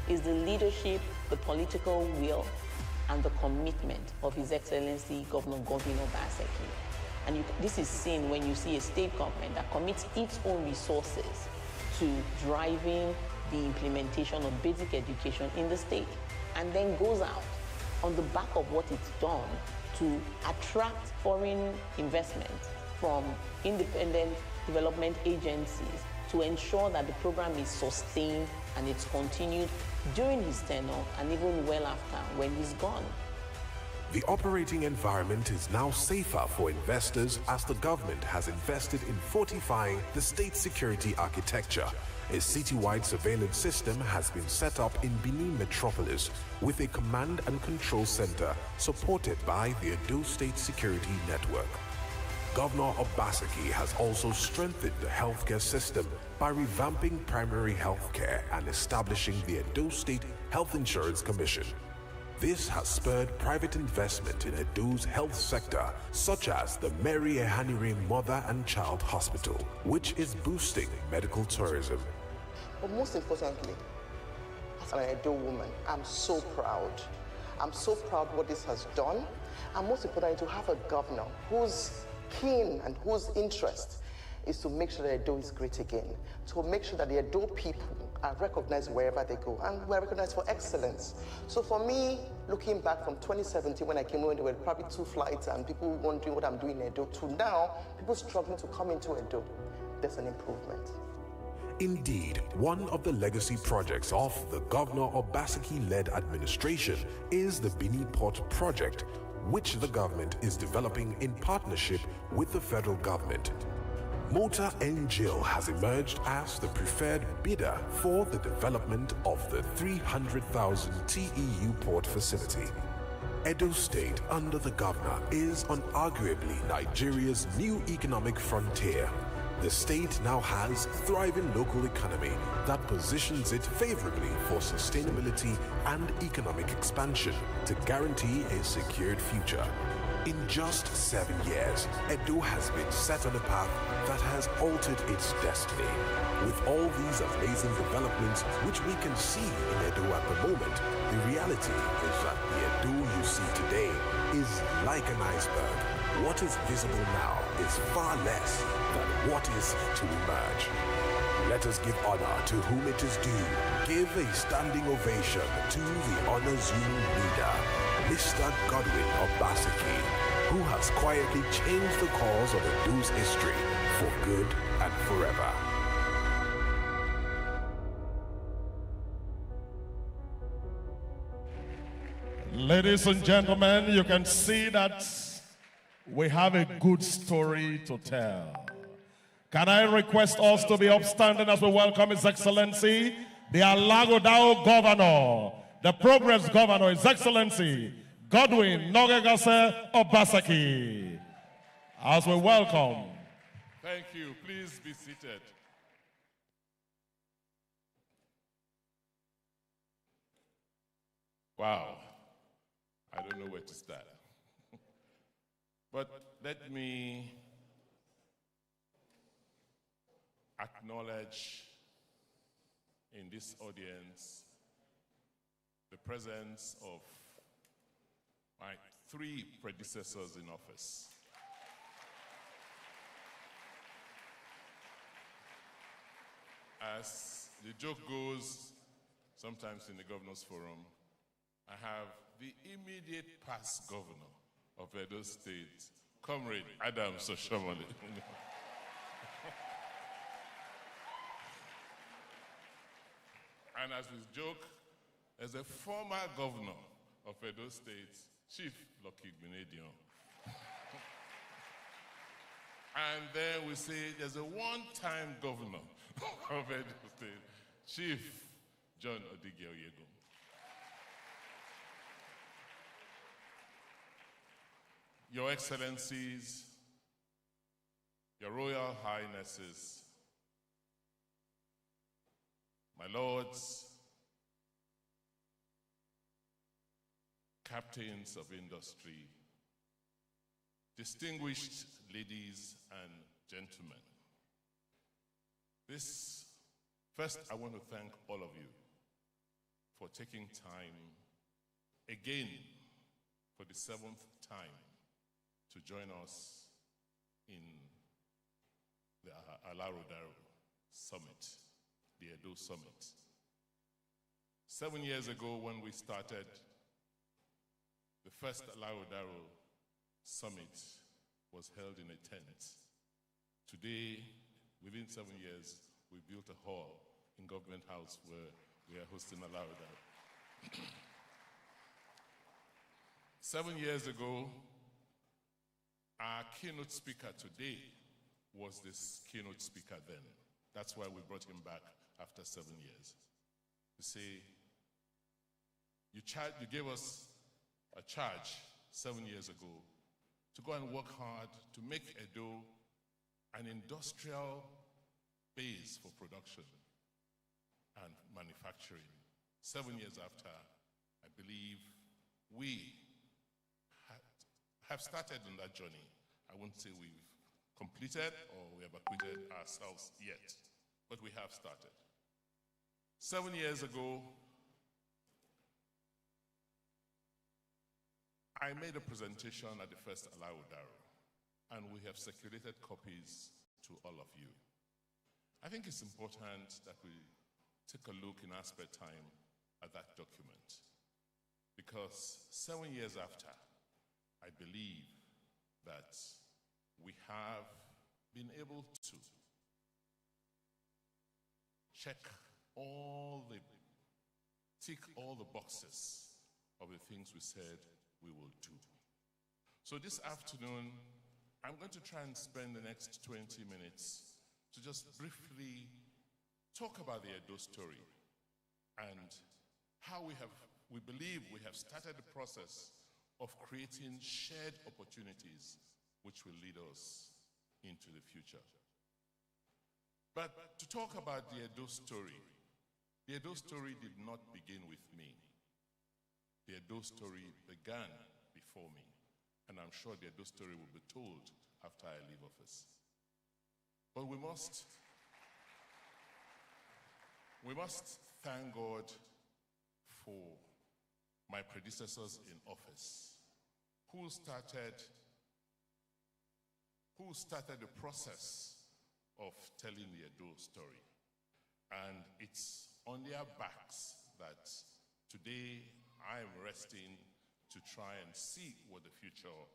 is the leadership, the political will, and the commitment of His Excellency Governor Goodwill Obaseki. And this is seen when you see a state government that commits its own resources to driving the implementation of basic education in the state, and then goes out on the back of what it's done to attract foreign investment from independent development agencies to ensure that the program is sustained and it's continued during his tenure and even well after when he's gone. The operating environment is now safer for investors as the government has invested in fortifying the state security architecture. A citywide surveillance system has been set up in Benin Metropolis with a command and control center supported by the Edo State Security Network. Governor Obaseki has also strengthened the healthcare system by revamping primary healthcare and establishing the Edo State Health Insurance Commission. This has spurred private investment in Edo's health sector, such as the Mary Ehanire Mother and Child Hospital, which is boosting medical tourism. But most importantly, as an Edo woman, I'm so proud. I'm so proud what this has done, and most importantly, to have a governor who's keen and whose interest is to make sure that Edo is great again, to make sure that the Edo people are recognized wherever they go, and we're recognized for excellence. So for me, looking back from 2017 when I came in, there were probably 2 flights and people wondering what I'm doing in Edo, to now, people struggling to come into Edo, there's an improvement. Indeed, one of the legacy projects of the Governor Obaseki-led administration is the Benin Port project, which the government is developing in partnership with the federal government. Motor Angel has emerged as the preferred bidder for the development of the 300,000 TEU port facility. Edo State, under the governor, is unarguably Nigeria's new economic frontier. The state now has a thriving local economy that positions it favorably for sustainability and economic expansion to guarantee a secured future. In just 7 years, Edo has been set on a path that has altered its destiny. With all these amazing developments which we can see in Edo at the moment, the reality is that the Edo you see today is like an iceberg. What is visible now is far less than what is to emerge. Let us give honor to whom it is due. Give a standing ovation to the honors union leader, Mr. Goodwill Obaseki, who has quietly changed the course of Edo's history for good and forever. Ladies and gentlemen, you can see that we have a good story to tell. Can I request us to be upstanding as we welcome His Excellency, the Alaghodaro Governor, the Progress Governor, His Excellency, Goodwill Nogegase Obaseki. As we welcome. Thank you. Please be seated. Wow. I don't know where to start. But let me acknowledge in this audience the presence of my 3 predecessors in office. As the joke goes, sometimes in the Governor's Forum, I have the immediate past governor of Edo State, Comrade Adams Oshomole. And as we joke, as a former governor of Edo State, Chief Lucky Benedion. And then we say there's a one-time governor of Edo State, Chief John Odige Oyego. Your Excellencies, Your Royal Highnesses, my Lords, Captains of Industry, distinguished ladies and gentlemen. First, I want to thank all of you for taking time again for the 7th time to join us in the Alaghodaro Summit, the Edo Summit. 7 years ago when we started, the first Alaghodaro Summit was held in a tent. Today, within 7 years, we built a hall in Government House where we are hosting Alaghodaro. 7 years ago, our keynote speaker today was this keynote speaker then. That's why we brought him back after 7 years. You see, you gave us a charge 7 years ago to go and work hard to make Edo an industrial base for production and manufacturing. 7 years after, I believe we have started on that journey. I won't say we've completed or we have acquitted ourselves yet, but we have started. 7 years ago, I made a presentation at the first Alaghodaro, and we have circulated copies to all of you. I think it's important that we take a look in our spare time at that document, because 7 years after, I believe that we have been able to tick all the boxes of the things we said we will do. So this afternoon, I'm going to try and spend the next 20 minutes to just briefly talk about the Edo story and how we believe we have started the process of creating shared opportunities which will lead us into the future. But to talk about the Edo story did not begin with me. The Edo story began before me, and I'm sure the Edo story will be told after I leave office. But we must thank God for my predecessors in office who started the process of telling the Edo story. And it's on their backs that today I am resting to try and see what the future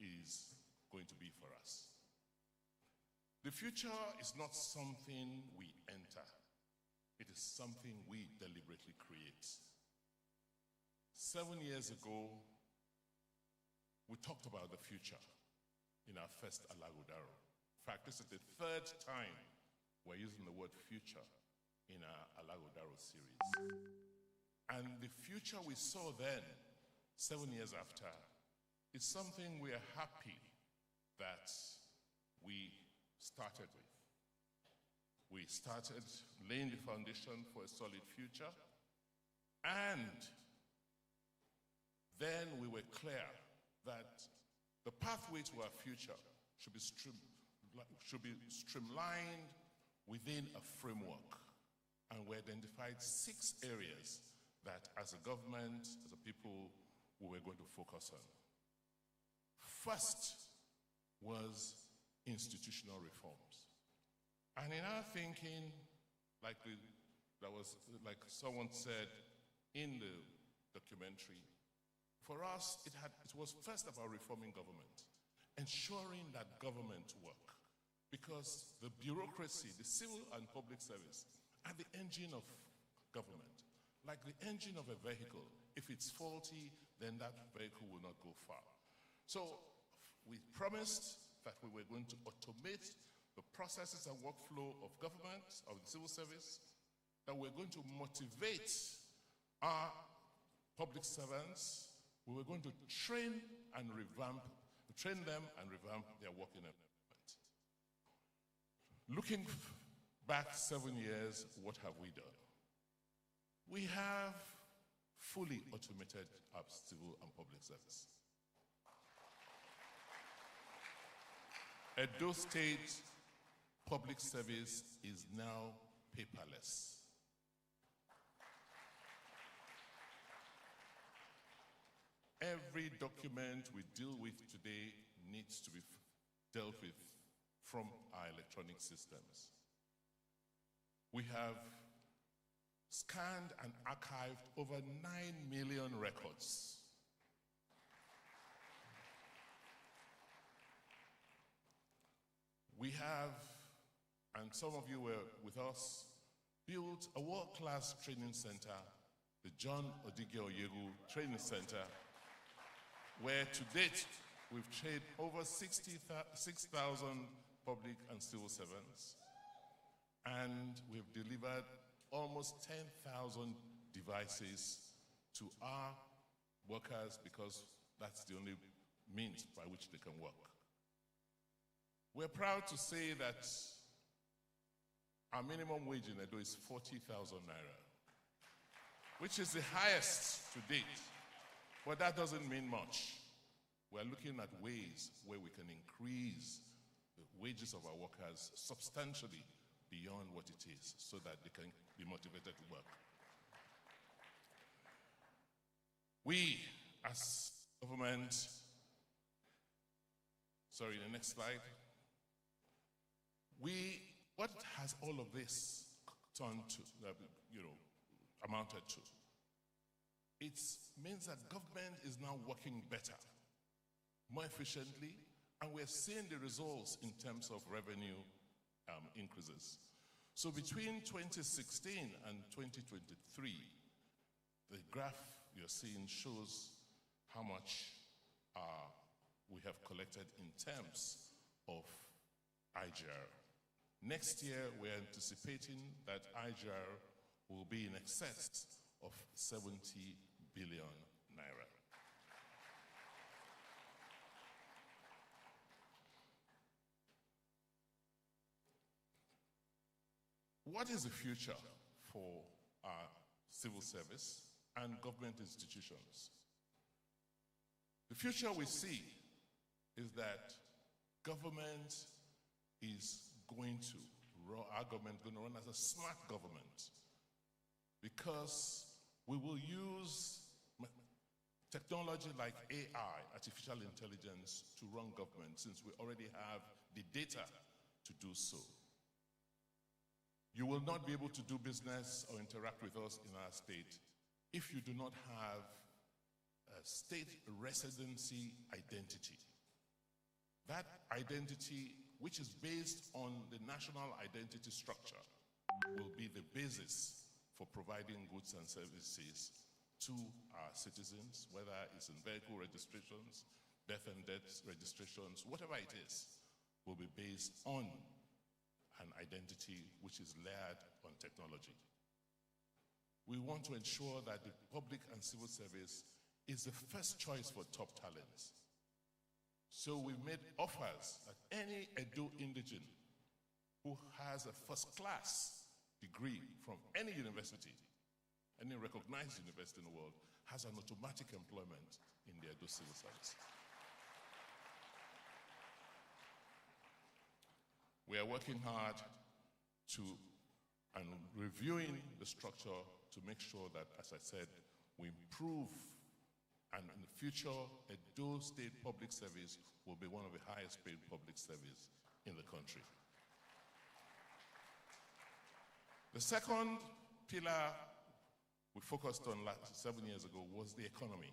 is going to be for us. The future is not something we enter. It is something we deliberately create. 7 years ago, we talked about the future in our first Alaghodaro. In fact, this is the third time we're using the word future in our Alaghodaro series. And the future we saw then, 7 years after, is something we are happy that we started with. We started laying the foundation for a solid future, and then we were clear that the pathway to our future should be streamlined within a framework. And we identified 6 areas that as a government, as a people, we were going to focus on. First was institutional reforms. And in our thinking, like someone said in the documentary, for us, it was first about reforming government, ensuring that government work. Because the bureaucracy, the civil and public service, are the engine of government. Like the engine of a vehicle, if it's faulty, then that vehicle will not go far. So we promised that we were going to automate the processes and workflow of government, of the civil service, that we're going to motivate our public servants. We were going to train them and revamp their working environment. Looking back 7 years, what have we done? We have fully automated our civil and public service. Edo State public service is now paperless. Every document we deal with today needs to be dealt with from our electronic systems. We have scanned and archived over 9 million records. We have, and some of you were with us, built a world-class training center, the John Odige Oyegu Training Center, where to date we've trained over 6,000 public and civil servants, and we've delivered almost 10,000 devices to our workers because that's the only means by which they can work. We're proud to say that our minimum wage in Edo is 40,000 naira, which is the highest to date, but that doesn't mean much. We're looking at ways where we can increase the wages of our workers substantially beyond what it is so that they can be motivated to work. We, as government, sorry, the next slide. What has all of this turned to, amounted to? It means that government is now working better, more efficiently, and we're seeing the results in terms of revenue increases. So between 2016 and 2023, the graph you're seeing shows how much we have collected in terms of IGR. Next year, we're anticipating that IGR will be in excess of 70 billion naira. What is the future for our civil service and government institutions? The future we see is that government is going to run, our government is going to run as a smart government, because we will use technology like AI, artificial intelligence, to run government, since we already have the data to do so. You will not be able to do business or interact with us in our state if you do not have a state residency identity. That identity, which is based on the national identity structure, will be the basis for providing goods and services to our citizens, whether it's in vehicle registrations, birth and death registrations, whatever it is, will be based on an identity which is layered on technology. We want to ensure that the public and civil service is the first choice for top talents. So we've made offers that any Edo indigene who has a first-class degree from any university, any recognized university in the world, has an automatic employment in the Edo civil service. We are working hard and reviewing the structure to make sure that, as I said, we improve, and in the future, Edo State Public Service will be one of the highest paid public service in the country. The second pillar we focused on 7 years ago was the economy.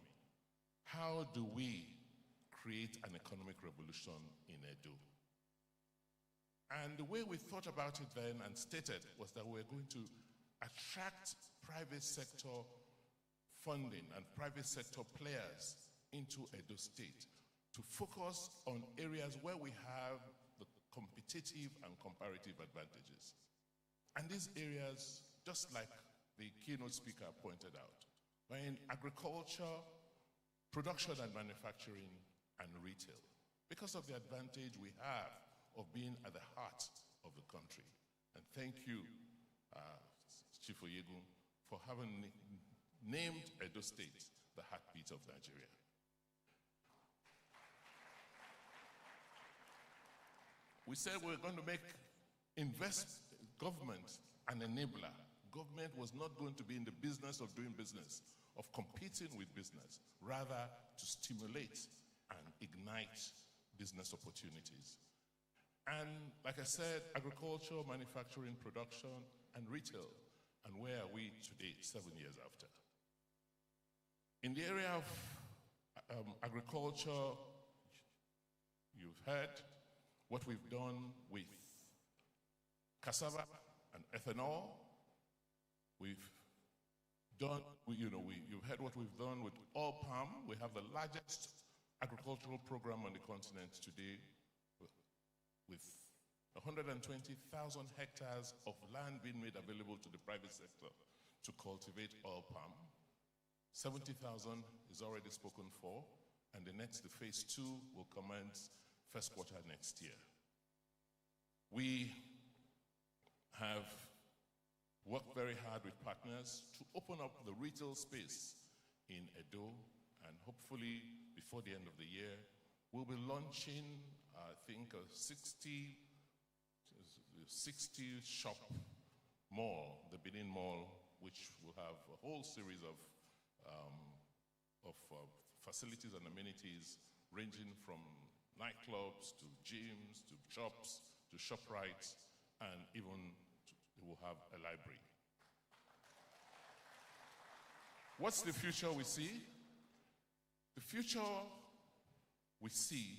How do we create an economic revolution in Edo? And the way we thought about it then and stated was that we're going to attract private sector funding and private sector players into Edo State to focus on areas where we have the competitive and comparative advantages. And these areas, just like the keynote speaker pointed out, are in agriculture, production and manufacturing, and retail, because of the advantage we have of being at the heart of the country. And thank you, Chief Oyegun, for having named Edo State the heartbeat of Nigeria. We said we were going to make government an enabler. Government was not going to be in the business of doing business, of competing with business, rather to stimulate and ignite business opportunities. And like I said, agriculture, manufacturing, production, and retail. And where are we today, 7 years after? In the area of agriculture, you've heard what we've done with cassava and ethanol. You've heard what we've done with oil palm. We have the largest agricultural program on the continent today with 120,000 hectares of land being made available to the private sector to cultivate oil palm. 70,000 is already spoken for, and the phase 2 will commence first quarter next year. We have worked very hard with partners to open up the retail space in Edo, and hopefully before the end of the year, we'll be launching, I think, a 60 shop mall, the Benin Mall, which will have a whole series of facilities and amenities ranging from nightclubs to gyms to shops to ShopRites, and even it will have a library. What's the future we see? The future we see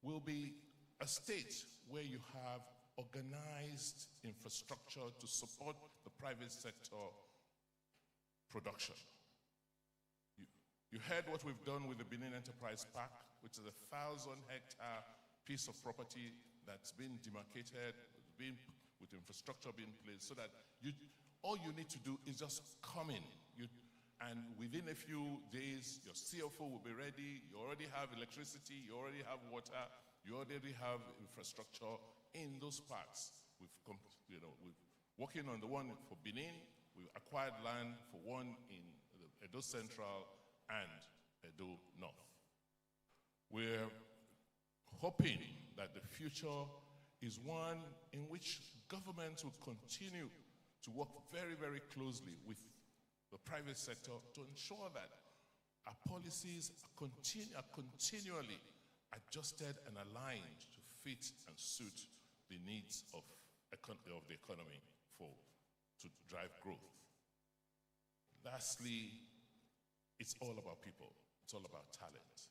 will be a state where you have organized infrastructure to support the private sector production. You heard what we've done with the Benin Enterprise Park, which is a 1,000-hectare piece of property that's been demarcated, with infrastructure being placed, so that all you need to do is just come in. And within a few days, your CFO will be ready. You already have electricity, you already have water, you already have infrastructure in those parts. We're working on the one for Benin. We've acquired land for one in Edo Central and Edo North. We're hoping that the future is one in which governments will continue to work very, very closely with the private sector to ensure that our policies are continually adjusted and aligned to fit and suit the needs of the economy to drive growth. Lastly, it's all about people. It's all about talent.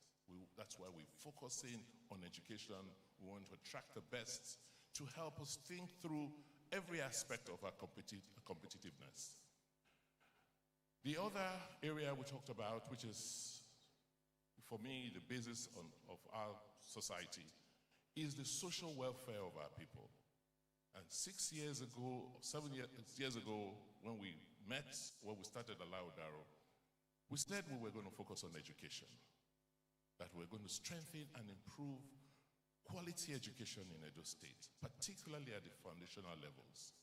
That's why we're focusing on education. We want to attract the best to help us think through every aspect of our competitiveness. The other area we talked about, which is, for me, the basis of our society, is the social welfare of our people. And 7 years ago, when we met, when we started Alaghodaro, we said we were going to focus on education, that we're going to strengthen and improve quality education in Edo State, particularly at the foundational levels.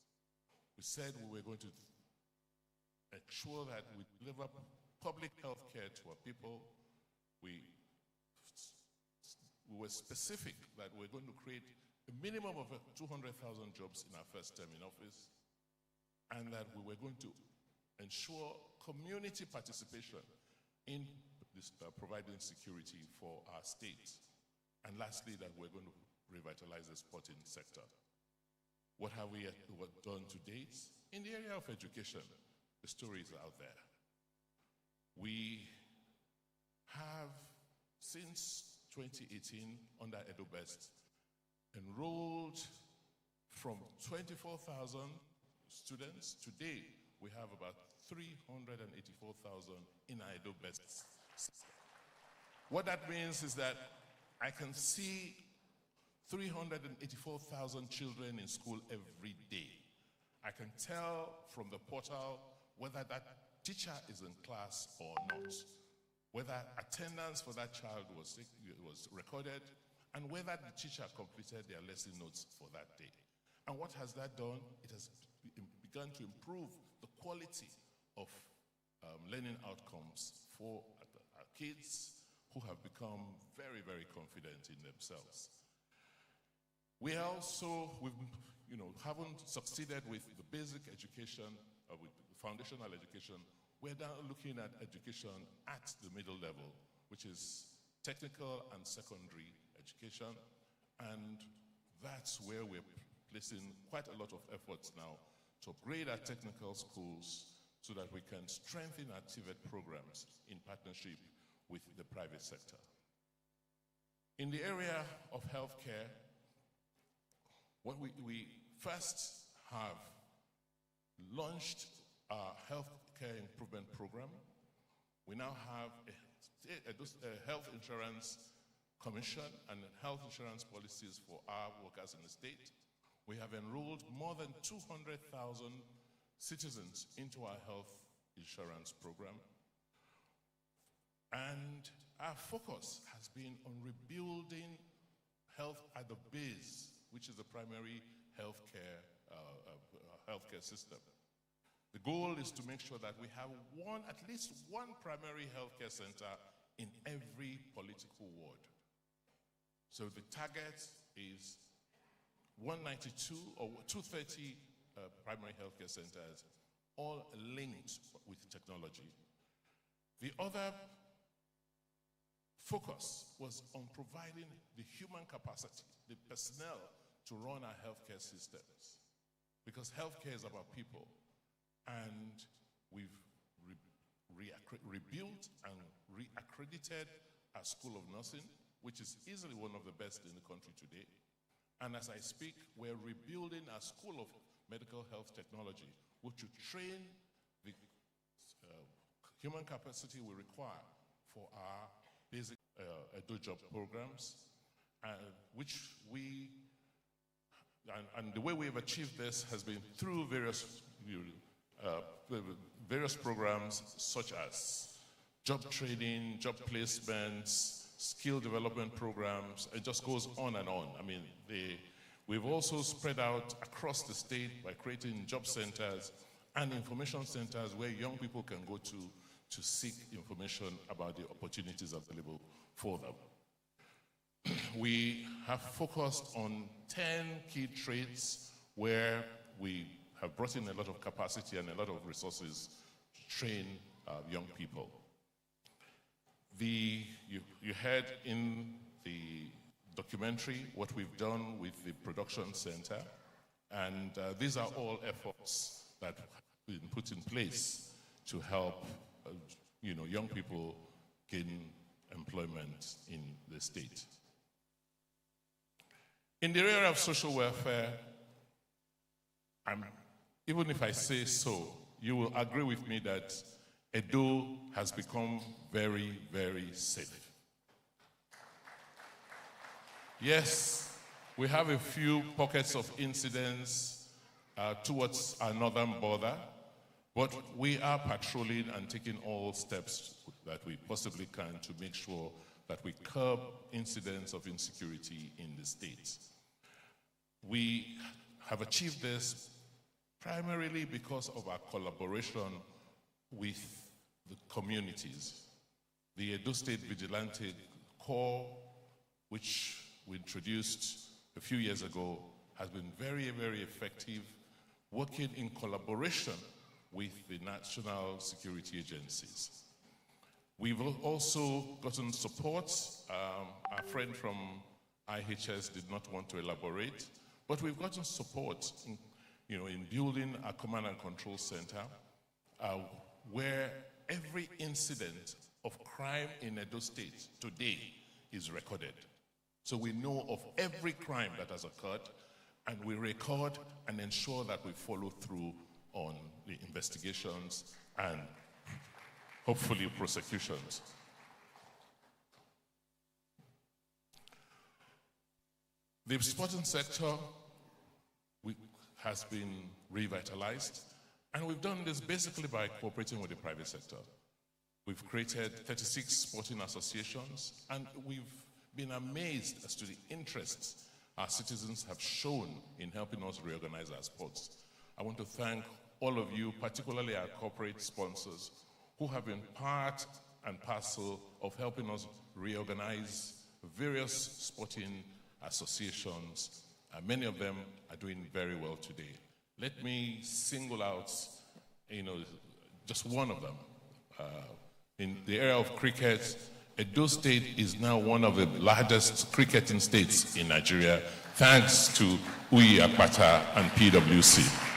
We said we were going to ensure that we deliver public health care to our people. We were specific that we're going to create a minimum of 200,000 jobs in our first term in office, and that we were going to ensure community participation in this, providing security for our state. And lastly, that we're going to revitalize the sporting sector. What have we done to date? In the area of education, the story is out there. We have, since 2018, under Edo Best, enrolled from 24,000 students. Today, we have about 384,000 in our Edo Best. What that means is that I can see 384,000 children in school every day. I can tell from the portal whether that teacher is in class or not, whether attendance for that child was recorded, and whether the teacher completed their lesson notes for that day. And what has that done? It has begun to improve the quality of learning outcomes for our kids, who have become very, very confident in themselves. We also, haven't succeeded with the basic education, with foundational education. We're now looking at education at the middle level, which is technical and secondary education. And that's where we're placing quite a lot of efforts now to upgrade our technical schools so that we can strengthen our TVET programs in partnership with the private sector. In the area of healthcare, what we first have launched our healthcare improvement program. We now have a health insurance commission and health insurance policies for our workers in the state. We have enrolled more than 200,000 citizens into our health insurance program. And our focus has been on rebuilding health at the base, which is the primary healthcare system. The goal is to make sure that we have at least one primary healthcare center in every political ward. So the target is 192 or 230 primary healthcare centers, all linked with technology. The other focus was on providing the human capacity, the personnel to run our healthcare systems. Because healthcare is about people. And we've rebuilt and reaccredited our School of Nursing, which is easily one of the best in the country today. And as I speak, we're rebuilding our School of Medical Health Technology, which will train the human capacity we require for our basic Edo job programs, which and the way we have achieved this has been through various programs such as job training, job placements, skill development programs. It just goes on and on. I mean, we've also spread out across the state by creating job centers and information centers where young people can go to seek information about the opportunities available for them. We have focused on 10 key traits where we have brought in a lot of capacity and a lot of resources to train young people. You heard in the documentary what we've done with the production center, and these are all efforts that have been put in place to help young people gain employment in the state. In the area of social welfare, even if I say so, you will agree with me that Edo has become very, very safe. Yes, we have a few pockets of incidents towards our northern border, but we are patrolling and taking all steps that we possibly can to make sure that we curb incidents of insecurity in the state. We have achieved this primarily because of our collaboration with the communities. The Edo State Vigilante Corps, which we introduced a few years ago, has been very, very effective, working in collaboration with the national security agencies. We've also gotten support. Our friend from IHS did not want to elaborate, but we've gotten support in building a command and control center where every incident of crime in Edo State today is recorded. So we know of every crime that has occurred, and we record and ensure that we follow through on the investigations and hopefully prosecutions. The sporting sector has been revitalized, and we've done this basically by cooperating with the private sector. We've created 36 sporting associations, and we've been amazed as to the interest our citizens have shown in helping us reorganize our sports. I want to thank all of you, particularly our corporate sponsors, who have been part and parcel of helping us reorganize various sporting associations. Many of them are doing very well today. Let me single out, just one of them. In the area of cricket, Edo State is now one of the largest cricketing states in Nigeria, thanks to Uyi Akpata and PwC.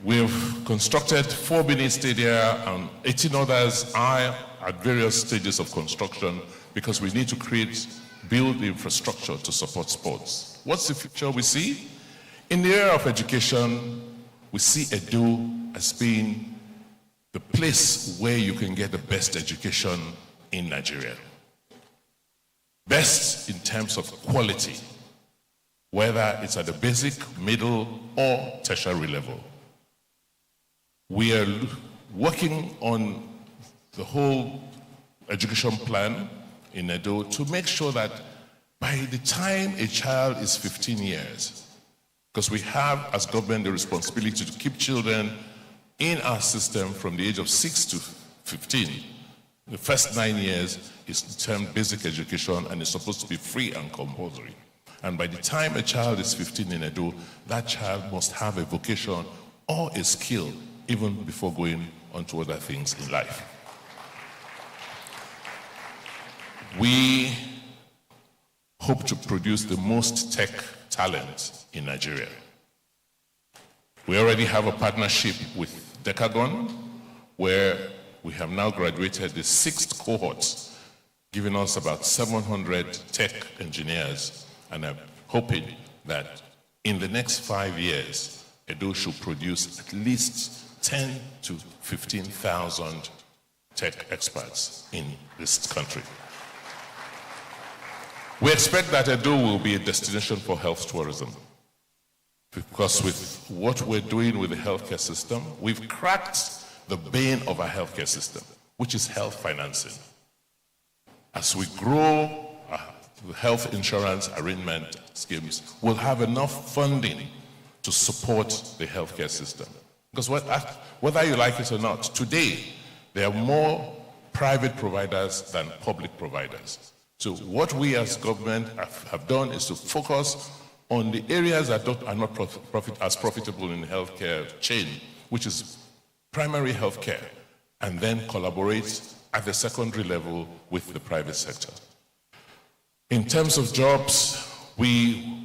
We've constructed 4 mini stadia and 18 others are at various stages of construction because we need to build the infrastructure to support sports. What's the future we see? In the area of education, we see Edo as being the place where you can get the best education in Nigeria. Best in terms of quality, whether it's at the basic, middle, or tertiary level. We are working on the whole education plan in Edo to make sure that by the time a child is 15 years, because we have as government the responsibility to keep children in our system from the age of 6 to 15. The first 9 years is termed basic education and is supposed to be free and compulsory. And by the time a child is 15 in Edo, that child must have a vocation or a skill even before going on to other things in life. We hope to produce the most tech talent in Nigeria. We already have a partnership with Decagon, where we have now graduated the 6th cohort, giving us about 700 tech engineers, and I'm hoping that in the next 5 years, Edo should produce at least 10 to 15,000 tech experts in this country. We expect that Edo will be a destination for health tourism, because with what we're doing with the healthcare system, we've cracked the bane of our healthcare system, which is health financing. As we grow the health insurance arrangement schemes, we'll have enough funding to support the healthcare system. Because whether you like it or not, today there are more private providers than public providers. So what we as government have done is to focus on the areas that are not as profitable in the healthcare chain, which is primary healthcare, and then collaborate at the secondary level with the private sector. In terms of jobs, we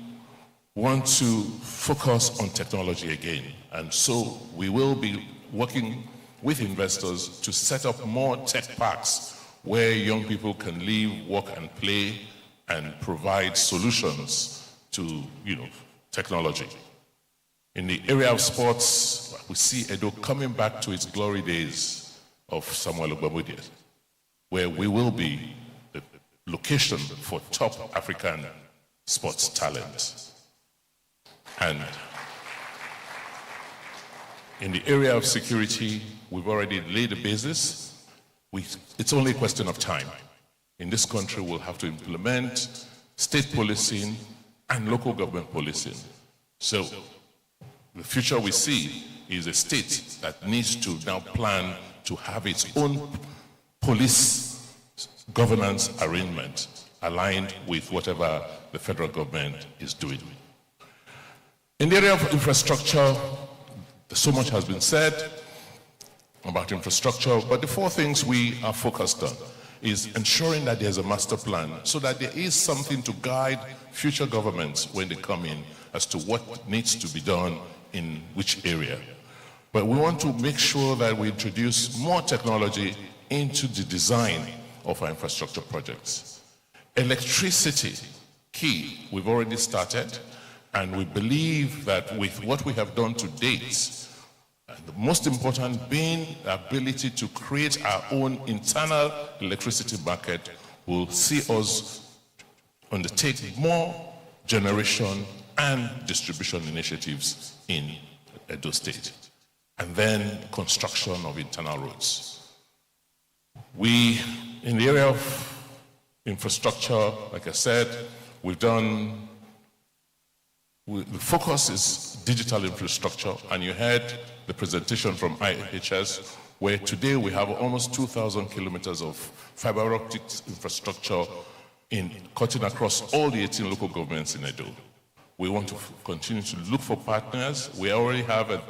want to focus on technology again, and so we will be working with investors to set up more tech parks where young people can live, work, and play, and provide solutions to, technology. In the area of sports, we see Edo coming back to its glory days of Samuel Ogbamudia, where we will be the location for top African sports talent. And in the area of security, we've already laid the basis. It's only a question of time. In this country, we'll have to implement state policing and local government policing. So the future we see is a state that needs to now plan to have its own police governance arrangement aligned with whatever the federal government is doing. In the area of infrastructure, so much has been said about infrastructure, but the 4 things we are focused on is ensuring that there's a master plan so that there is something to guide future governments when they come in as to what needs to be done in which area. But we want to make sure that we introduce more technology into the design of our infrastructure projects. Electricity, key, we've already started, and we believe that with what we have done to date, the most important being the ability to create our own internal electricity market will see us undertake more generation and distribution initiatives in Edo State, and then construction of internal roads. We, in the area of infrastructure, like I said, the focus is digital infrastructure, and you heard the presentation from IHS, where today we have almost 2,000 kilometers of fiber optic infrastructure cutting across all the 18 local governments in Edo. We want to continue to look for partners. We already have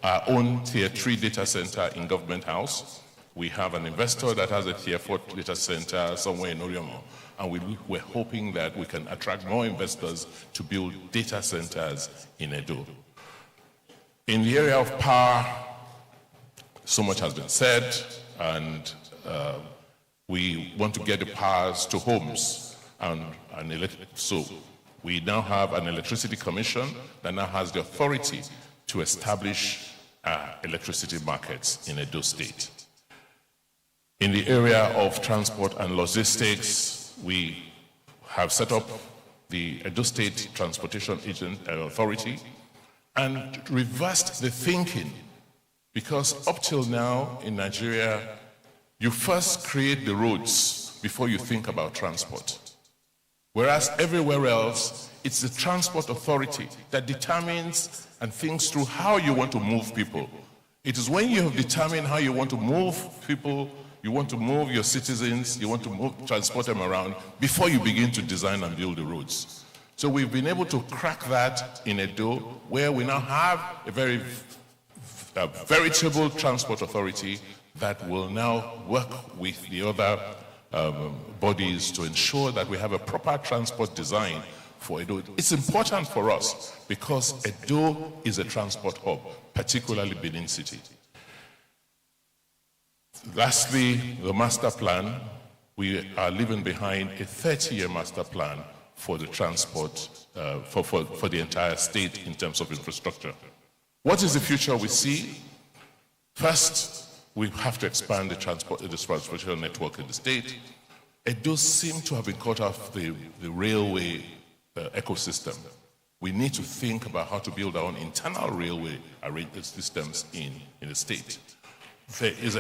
our own Tier 3 data center in Government House. We have an investor that has a Tier 4 data center somewhere in Oriomo, and we're hoping that we can attract more investors to build data centers in Edo. In the area of power, so much has been said, and we want to get the powers to homes. So we now have an electricity commission that now has the authority to establish electricity markets in Edo State. In the area of transport and logistics, we have set up the Edo State Transportation Authority and reversed the thinking, because up till now in Nigeria, you first create the roads before you think about transport. Whereas everywhere else, it's the transport authority that determines and thinks through how you want to move people. It is when you have determined how you want to move people, you want to move your citizens, you want to transport them around before you begin to design and build the roads. So we've been able to crack that in Edo, where we now have a veritable transport authority that will now work with the other bodies to ensure that we have a proper transport design for Edo. It's important for us because Edo is a transport hub, particularly Benin City. Lastly, the master plan. We are leaving behind a 30-year master plan for the transport, for the entire state in terms of infrastructure. What is the future we see? First, we have to expand the transportation network in the state. Edo seems to have been caught off the railway ecosystem. We need to think about how to build our own internal railway systems in the state. There is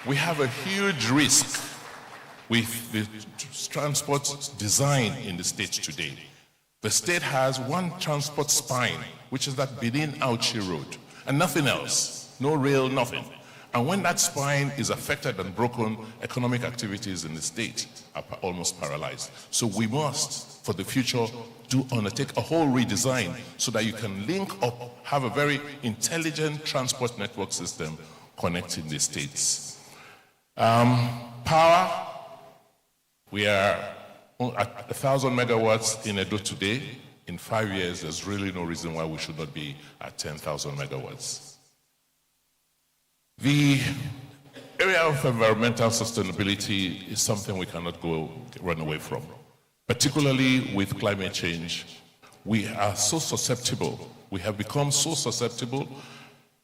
we have a huge risk with the transport design in the state today. The state has one transport spine, which is that Benin-Auchi road, and nothing else. No rail, nothing. And when that spine is affected and broken, economic activities in the state are almost paralyzed. So we must, for the future, undertake a whole redesign so that you can link up, have a very intelligent transport network system connecting the states. Power, we are at 1,000 megawatts in Edo today. In 5 years, there's really no reason why we should not be at 10,000 megawatts. The area of environmental sustainability is something we cannot run away from. Particularly with climate change, we are so susceptible. We have become so susceptible,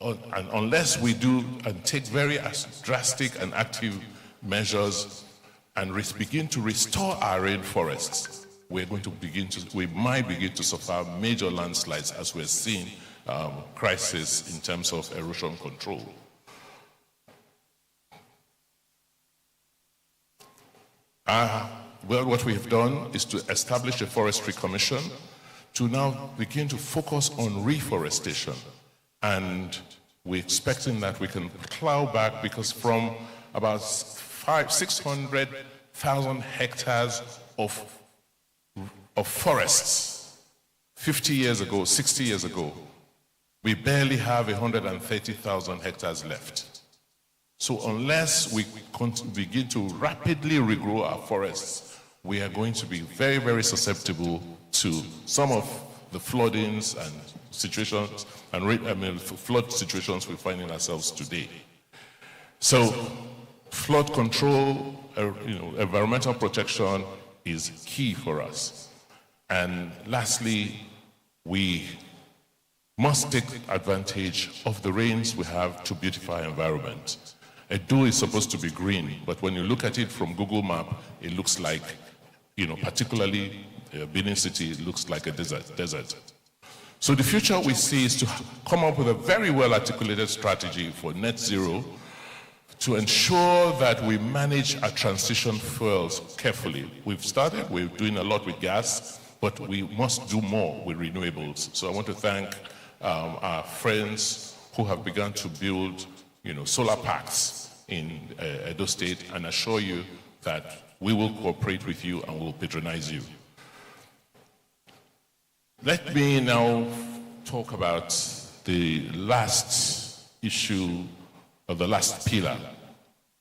and unless we do and take very drastic and active measures and begin to restore our rainforests, we might begin to suffer major landslides, as we're seeing crisis in terms of erosion control. Well, what we have done is to establish a forestry commission to now begin to focus on reforestation. And we're expecting that we can plow back, because from about 600,000 hectares of forests 50 years ago, 60 years ago, we barely have 130,000 hectares left. So unless we begin to rapidly regrow our forests, we are going to be very, very susceptible to some of the floodings and situations, flood situations we're finding ourselves today. So flood control, environmental protection is key for us. And lastly, we must take advantage of the rains we have to beautify our environment. Edo is supposed to be green, but when you look at it from Google Map, it looks like, particularly Benin City, it looks like a desert. So the future we see is to come up with a very well-articulated strategy for net zero to ensure that we manage our transition fuels carefully. We're doing a lot with gas, but we must do more with renewables. So I want to thank our friends who have begun to build solar parks in Edo State, and assure you that we will cooperate with you and will patronize you. Let me now talk about the last issue, or the last pillar,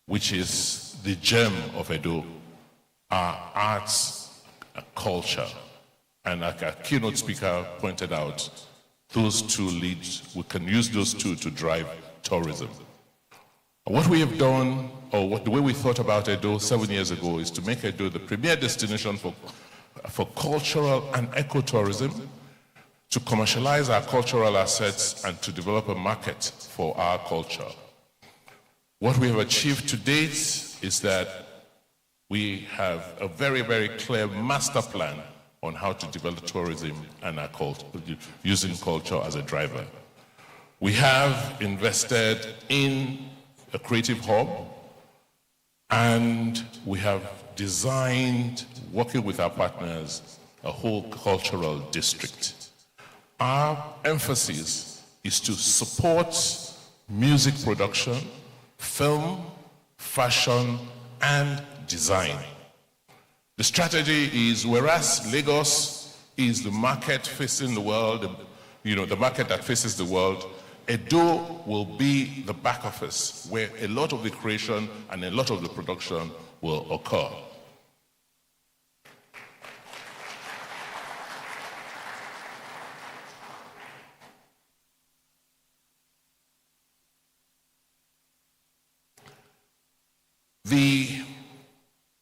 which is the gem of Edo, our arts and culture. And like our keynote speaker pointed out, those two leads, we can use those two to drive tourism. What we have done, or the way we thought about Edo 7 years ago, is to make Edo the premier destination for cultural and ecotourism, to commercialize our cultural assets and to develop a market for our culture. What we have achieved to date is that we have a very, very clear master plan on how to develop tourism and our culture, using culture as a driver. We have invested in a creative hub, and we have designed, working with our partners, a whole cultural district. Our emphasis is to support music production, film, fashion, and design. The strategy is, whereas Lagos is the market facing the world, the market that faces the world, Edo will be the back office where a lot of the creation and a lot of the production will occur.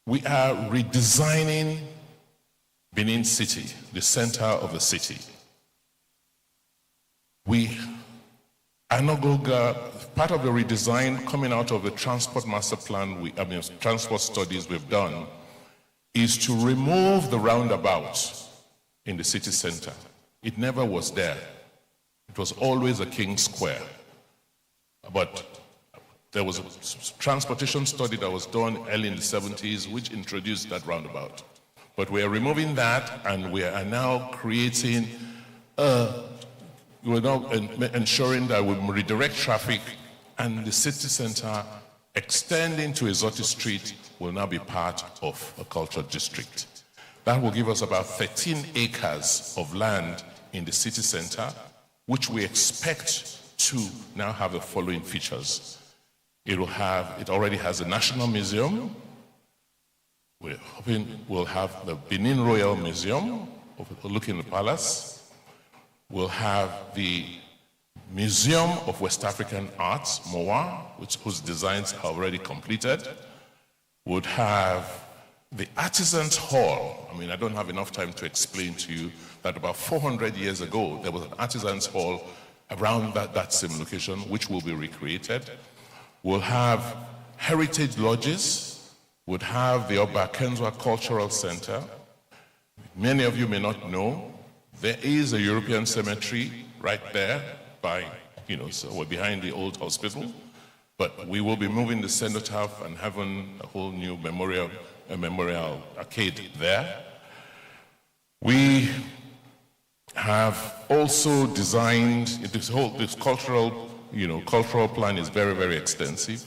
We are redesigning Benin City, the center of the city. Part of the redesign coming out of the transport master plan, transport studies we've done, is to remove the roundabout in the city center. It never was there. It was always a king square. But there was a transportation study that was done early in the 70s which introduced that roundabout. But we are removing that, and we are now creating, we're now ensuring that we redirect traffic, and the city center extending to Exotic Street will now be part of a cultural district. That will give us about 13 acres of land in the city center, which we expect to now have the following features. It already has a National Museum. We're hoping we'll have the Benin Royal Museum overlooking the palace. We'll have the Museum of West African Arts, MOA, whose designs are already completed. Would have the Artisans Hall. I don't have enough time to explain to you that about 400 years ago, there was an Artisans Hall around that same location, which will be recreated. We'll have heritage lodges, would have the Oba Kenzwa Cultural Center. Many of you may not know, there is a European cemetery right there so we're behind the old hospital. But we will be moving the cenotaph and having a whole new memorial arcade there. We have also designed this cultural plan is very, very extensive.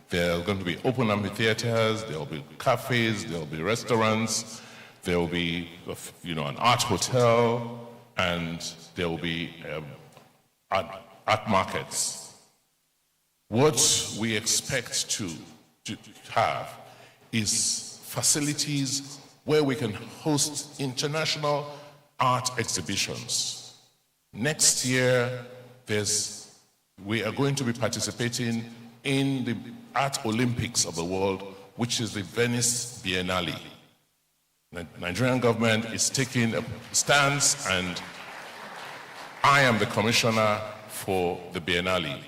There are going to be open amphitheaters, there will be cafes, there will be restaurants, there will be an art hotel, and there will be art markets. What we expect to have is facilities where we can host international art exhibitions. Next year, we are going to be participating in the Art Olympics of the world, which is the Venice Biennale. The Nigerian government is taking a stance, and I am the commissioner for the Biennale.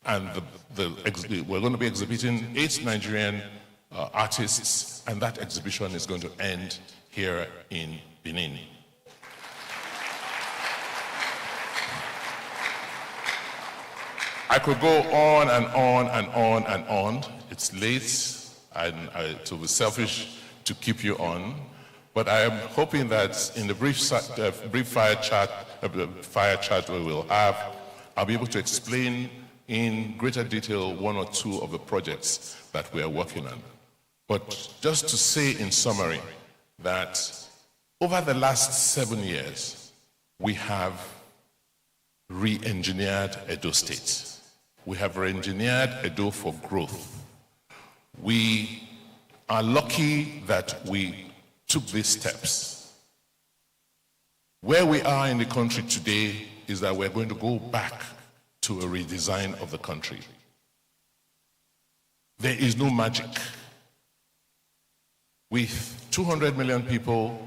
And we're going to be exhibiting 8 Nigerian artists, and that exhibition is going to end here in Benin. I could go on and on and on and on. It's late, and to be selfish to keep you on. But I am hoping that in the brief fire chat we will have, I'll be able to explain in greater detail 1 or 2 of the projects that we are working on. But just to say in summary that over the last 7 years, we have re-engineered Edo State. We have re-engineered Edo for growth. We are lucky that we took these steps. Where we are in the country today is that we're going to go back to a redesign of the country. There is no magic. With 200 million people,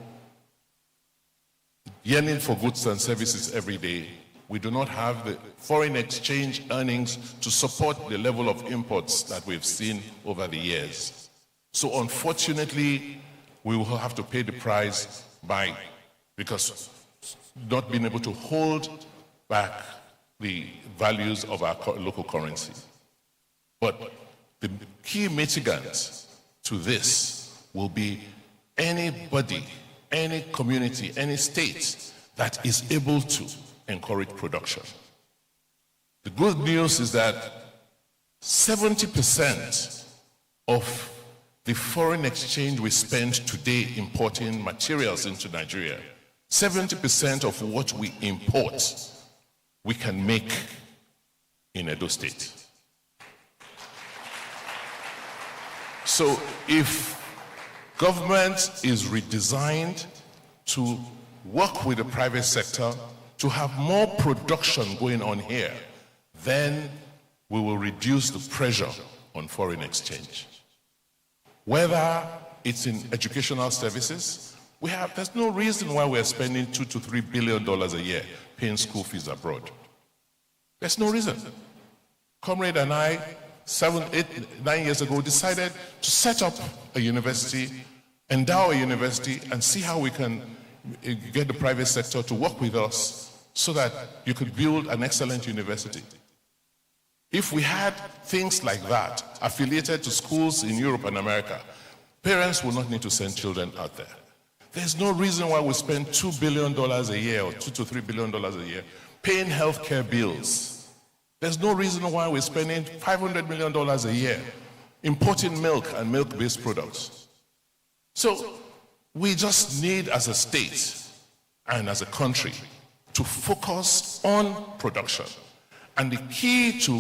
yearning for goods and services every day, we do not have the foreign exchange earnings to support the level of imports that we've seen over the years. So unfortunately, we will have to pay the price because not being able to hold back the values of our local currency. But the key mitigant to this will be anybody, any community, any state that is able to encourage production. The good news is that 70% of the foreign exchange we spend today importing materials into Nigeria, 70% of what we import, we can make in Edo State. So if government is redesigned to work with the private sector to have more production going on here, then we will reduce the pressure on foreign exchange. Whether it's in educational services, there's no reason why we're spending $2 to $3 billion a year paying school fees abroad. There's no reason. Comrade and I, 7, 8, 9 years ago, decided to set up a university, endow a university, and see how we can get the private sector to work with us so that you could build an excellent university. If we had things like that affiliated to schools in Europe and America, parents will not need to send children out there. There's no reason why we spend $2 billion a year or $2 to $3 billion a year paying healthcare bills. There's no reason why we're spending $500 million a year importing milk and milk-based products. So we just need, as a state and as a country, to focus on production. And the key to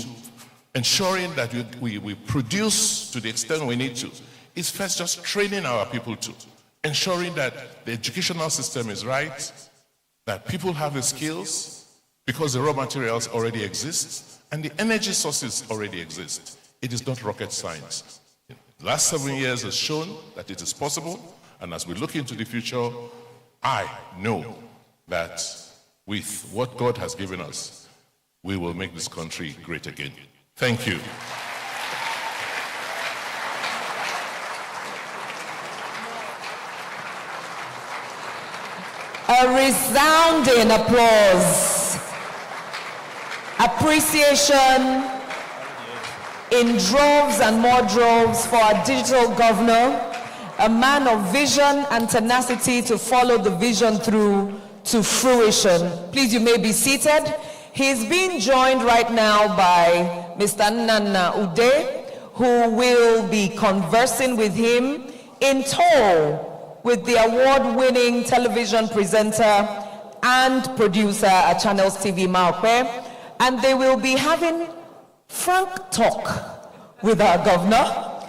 ensuring that we produce to the extent we need to is first just training our people to, ensuring that the educational system is right, that people have the skills, because the raw materials already exist, and the energy sources already exist. It is not rocket science. The last 7 years has shown that it is possible, and as we look into the future, I know that with what God has given us, we will make this country great again. Thank you. A resounding applause. Appreciation in droves and more droves for our digital governor, a man of vision and tenacity to follow the vision through to fruition. Please, you may be seated. He's being joined right now by Mr. Nana Ude, who will be conversing with him in tow with the award-winning television presenter and producer at Channels TV Maokwe. And they will be having frank talk with our governor,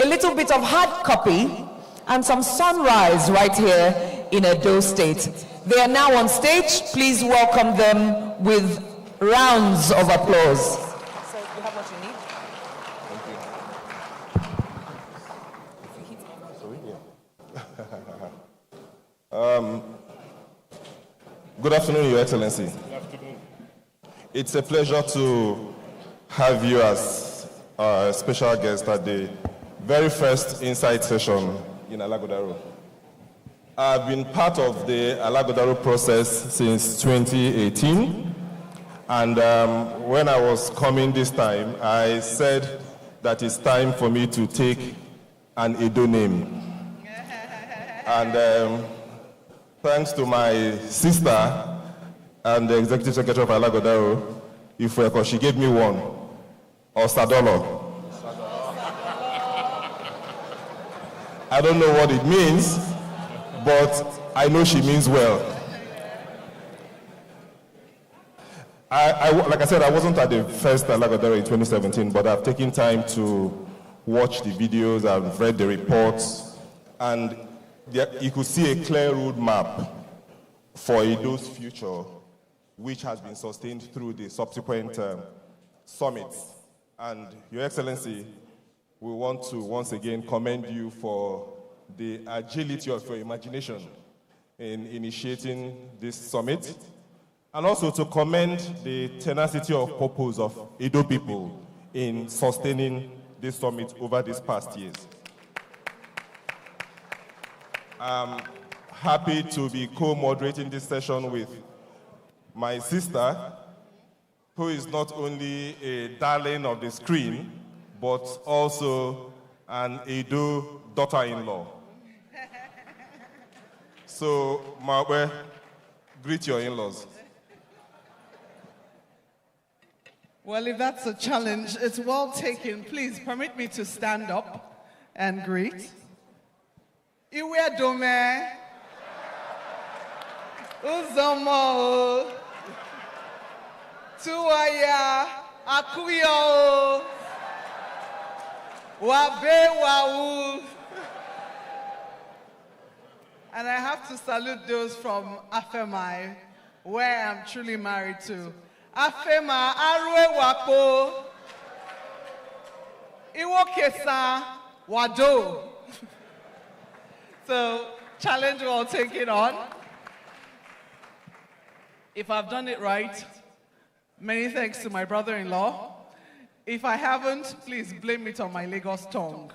a little bit of hard copy, and some sunrise right here in Edo State. They are now on stage. Please welcome them with rounds of applause. So you have what you need? Good afternoon, Your Excellency. Good afternoon. It's a pleasure to have you as a special guest at the very first Insight session in Alaghodaro. I've been part of the Alaghodaro process since 2018, and when I was coming this time, I said that it's time for me to take an Edo name. And thanks to my sister and the executive secretary of Alaghodaro, Ifweko, she gave me one, Osadolo. I don't know what it means, but I know she means well. Like I said, I wasn't at the first Alaghodaro in 2017, but I've taken time to watch the videos, I've read the reports, and you could see a clear roadmap for Edo's future, which has been sustained through the subsequent summits. And Your Excellency, we want to once again commend you for the agility of your imagination in initiating this summit, and also to commend the tenacity of purpose of Edo people in sustaining this summit over these past years. I'm happy to be co-moderating this session with my sister, who is not only a darling of the screen, but also an Edo daughter-in-law. So, Mawe, greet your in-laws. Well, if that's a challenge, it's well taken. Please permit me to stand up and greet. Iwe Dome, Uzomo, Tuwaya, Akuyo, Wabe Wau. And I have to salute those from Afemai, where I'm truly married to. Afema Arwe Wapo, Iwo Kesa Wado. So, challenge well taken on. If I've done it right, many thanks to my brother-in-law. If I haven't, please blame it on my Lagos tongue.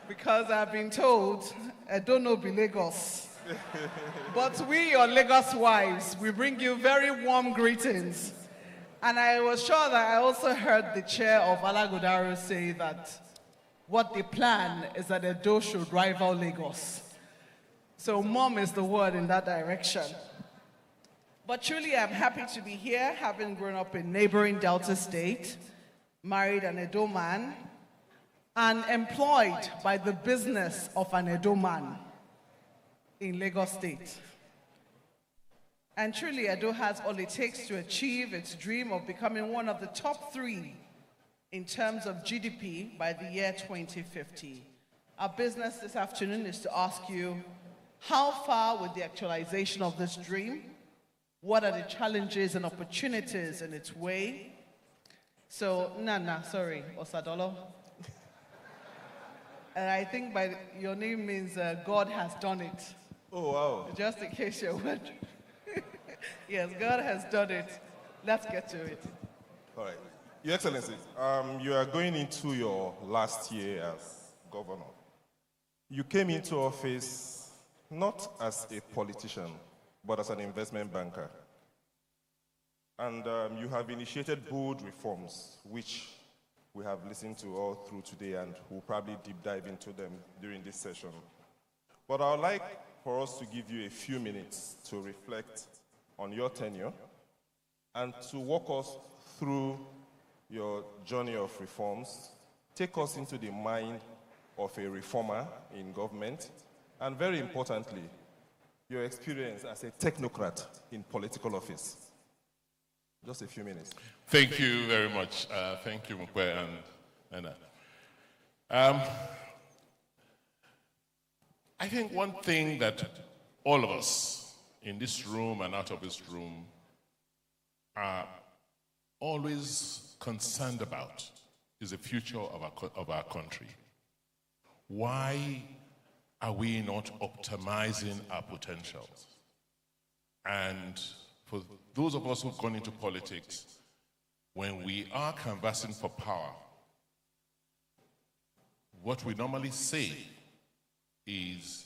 Because I've been told, I don't know be Lagos. But we, your Lagos wives, we bring you very warm greetings. And I was sure that I also heard the chair of Alaghodaro say that what they plan is that Edo should rival Lagos. So mom is the word in that direction. But truly, I'm happy to be here, having grown up in neighboring Delta State, married an Edo man, and employed by the business of an Edo man in Lagos State. And truly, Edo has all it takes to achieve its dream of becoming one of the top 3 in terms of GDP by the year 2050. Our business this afternoon is to ask you, how far with the actualization of this dream? What are the challenges and opportunities in its way? So, Osadolo. And I think your name means God has done it. Oh, wow. Just in case you're wondering. Yes, God has done it. Let's get to it. All right. Your Excellency, you are going into your last year as governor. You came into office not as a politician, but as an investment banker. And you have initiated bold reforms, which we have listened to all through today, and we'll probably deep dive into them during this session. But I would like for us to give you a few minutes to reflect on your tenure and to walk us through your journey of reforms, take us into the mind of a reformer in government, and very importantly, your experience as a technocrat in political office. Just a few minutes. Thank you very much. Thank you, Mukwe and Nana. I think one thing that all of us in this room and out of this room are always concerned about is the future of our country. Why are we not optimizing our potentials? And for those of us who've gone into politics, when we are canvassing for power, what we normally say is,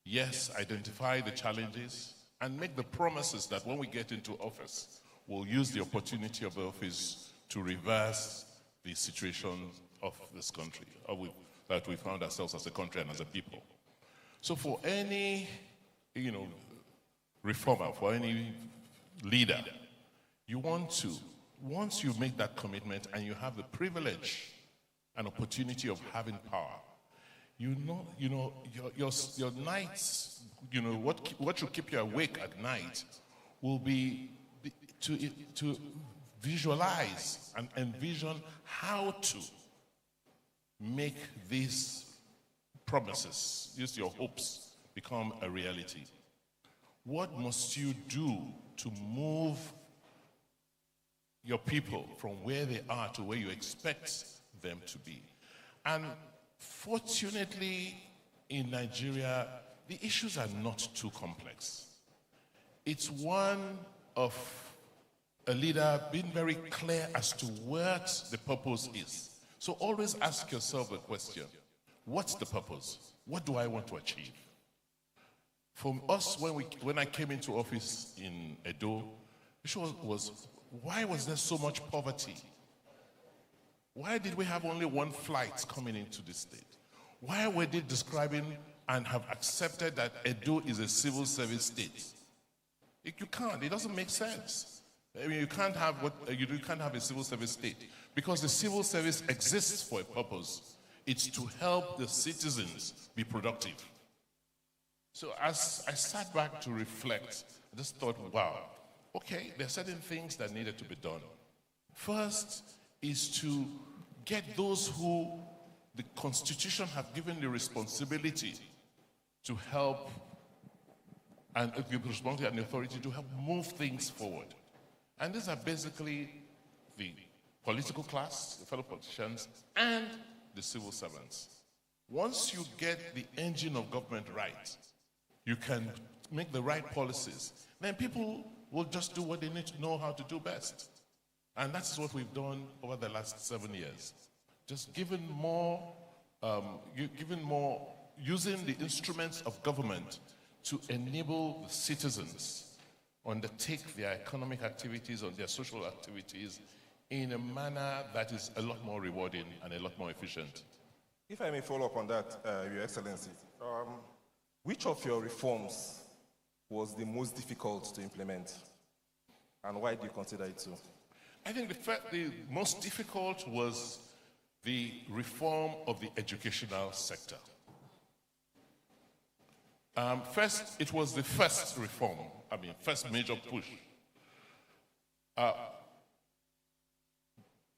yes, identify the challenges and make the promises that when we get into office, we'll use the opportunity of the office to reverse the situation of this country, that we found ourselves as a country and as a people. So for any, reformer, for any leader, you want to, once you make that commitment and you have the privilege and opportunity of having power, your nights, what should keep you awake at night will be to visualize and envision how to make these promises, use your hopes, become a reality. What must you do to move your people from where they are to where you expect them to be? And fortunately, in Nigeria, the issues are not too complex. It's one of a leader being very clear as to what the purpose is. So always ask yourself the question, what's the purpose? What do I want to achieve? For us, when I came into office in Edo, the issue was, why was there so much poverty? Why did we have only one flight coming into the state? Why were they describing and have accepted that Edo is a civil service state? You can't. It doesn't make sense. I mean, you can't have a civil service state because the civil service exists for a purpose. It's to help the citizens be productive. So as I sat back to reflect, I just thought, wow, okay, there are certain things that needed to be done. First is to get those who the Constitution have given the responsibility to help and the responsibility and the authority to help move things forward. And these are basically the political class, the fellow politicians, and the civil servants. Once you get the engine of government right, you can make the right policies, then people will just do what they need to know how to do best. And that's what we've done over the last 7 years. Just giving more, using the instruments of government to enable the citizens undertake their economic activities or their social activities in a manner that is a lot more rewarding and a lot more efficient. If I may follow up on that, Your Excellency, which of your reforms was the most difficult to implement? And why do you consider it so? I think the most difficult was the reform of the educational sector. First, it was the first reform, first major push.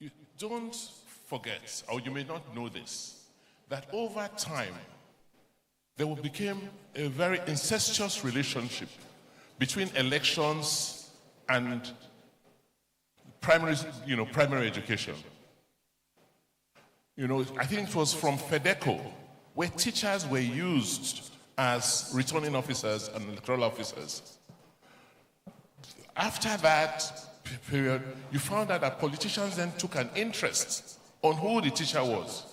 You don't forget, or you may not know this, that over time, there became a very incestuous relationship between elections and primary education. I think it was from FEDECO, where teachers were used as returning officers and electoral officers. After that period, you found out that politicians then took an interest on who the teacher was.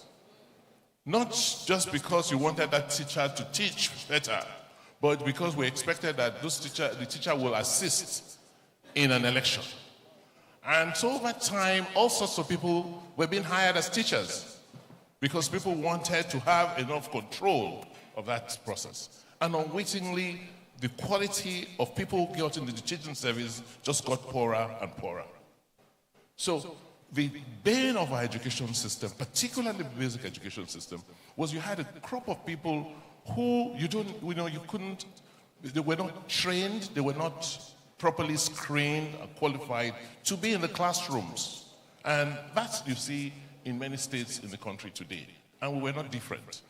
Not just because you wanted that teacher to teach better, but because we expected that the teacher will assist in an election. And so over time, all sorts of people were being hired as teachers because people wanted to have enough control of that process. And unwittingly, the quality of people who got into the teaching service just got poorer and poorer. So the bane of our education system, particularly the basic education system, was you had a crop of people who they were not trained, they were not properly screened and qualified to be in the classrooms. And that you see in many states in the country today. And we were not different.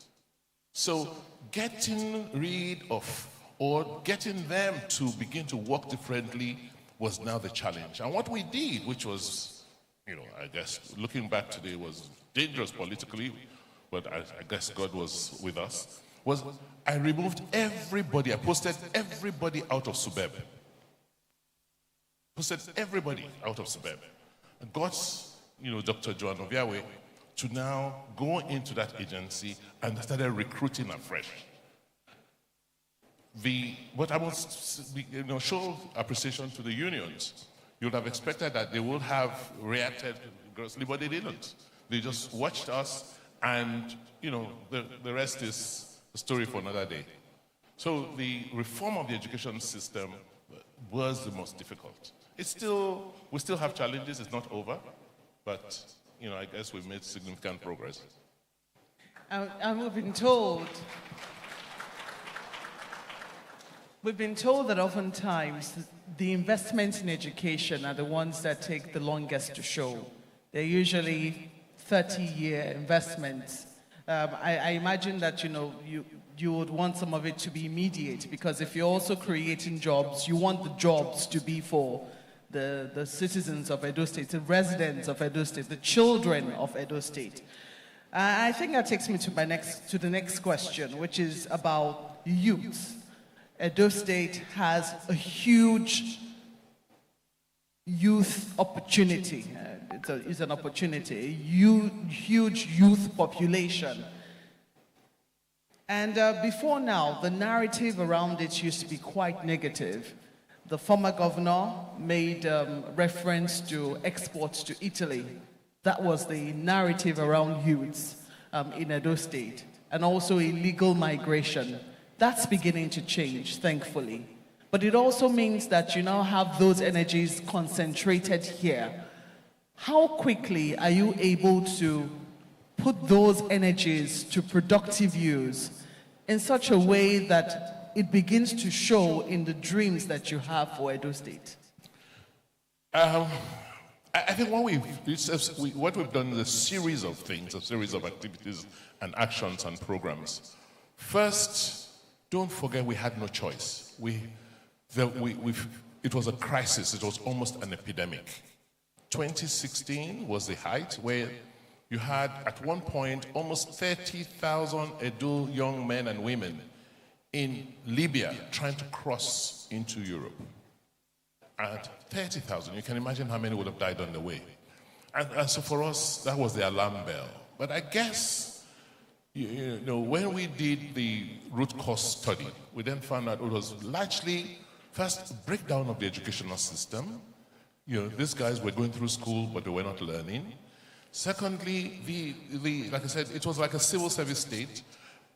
So getting rid of, or getting them to begin to work differently was now the challenge. And what we did, which was, I guess looking back today was dangerous politically, but I guess God was with us, was I removed everybody, I posted everybody out of SUBEB. Posted everybody out of SUBEB. And got, Dr. Joan Obiawe to now go into that agency and started recruiting afresh. But I must show appreciation to the unions. You'd have expected that they would have reacted grossly, but they didn't. They just watched us, and the rest is a story for another day. So the reform of the education system was the most difficult. We still have challenges. It's not over, but I guess we've made significant progress. And we've been told that oftentimes the investments in education are the ones that take the longest to show. They're usually 30-year investments. I imagine that you would want some of it to be immediate, because if you're also creating jobs, you want the jobs to be for the citizens of Edo State, the residents of Edo State, the children of Edo State. I think that takes me to the next question, which is about youth, Edo State has a huge youth opportunity. It's an opportunity, a huge youth population. And before now, the narrative around it used to be quite negative. The former governor made reference to exports to Italy. That was the narrative around youths in Edo State. And also illegal migration. That's beginning to change, thankfully. But it also means that you now have those energies concentrated here. How quickly are you able to put those energies to productive use in such a way that it begins to show in the dreams that you have for Edo State? I think what we've done is a series of things, a series of activities and actions and programs. First, don't forget we had no choice. It was a crisis. It was almost an epidemic. 2016 was the height where you had, at one point, almost 30,000 Edo young men and women in Libya trying to cross into Europe. And 30,000, you can imagine how many would have died on the way. And so for us, that was the alarm bell. But I guess, you know, when we did the root cause study, we then found out it was largely, first, a breakdown of the educational system. You know, these guys were going through school, but they were not learning. Secondly, like I said, it was like a civil service state.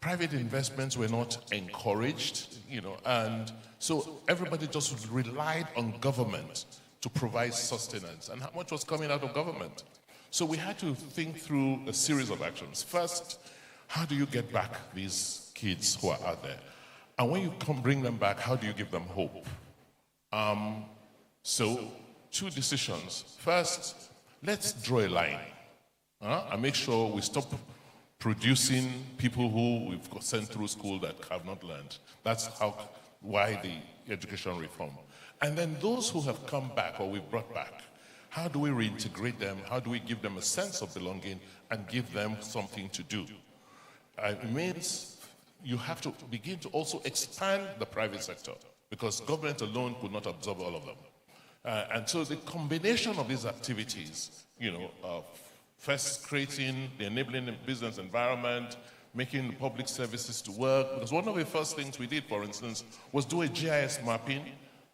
Private investments were not encouraged, you know, and so everybody just relied on government to provide sustenance. And how much was coming out of government? So we had to think through a series of actions. First, how do you get back these kids who are out there? And when you bring them back, how do you give them hope? So, two decisions. First, let's draw a line and make sure we stop producing people who we've sent through school that have not learned. That's why the education reform. And then those who have come back or we've brought back, how do we reintegrate them? How do we give them a sense of belonging and give them something to do? It means you have to begin to also expand the private sector because government alone could not absorb all of them. And so the combination of these activities, you know, first creating the enabling business environment, making the public services to work, because one of the first things we did, for instance, was do a GIS mapping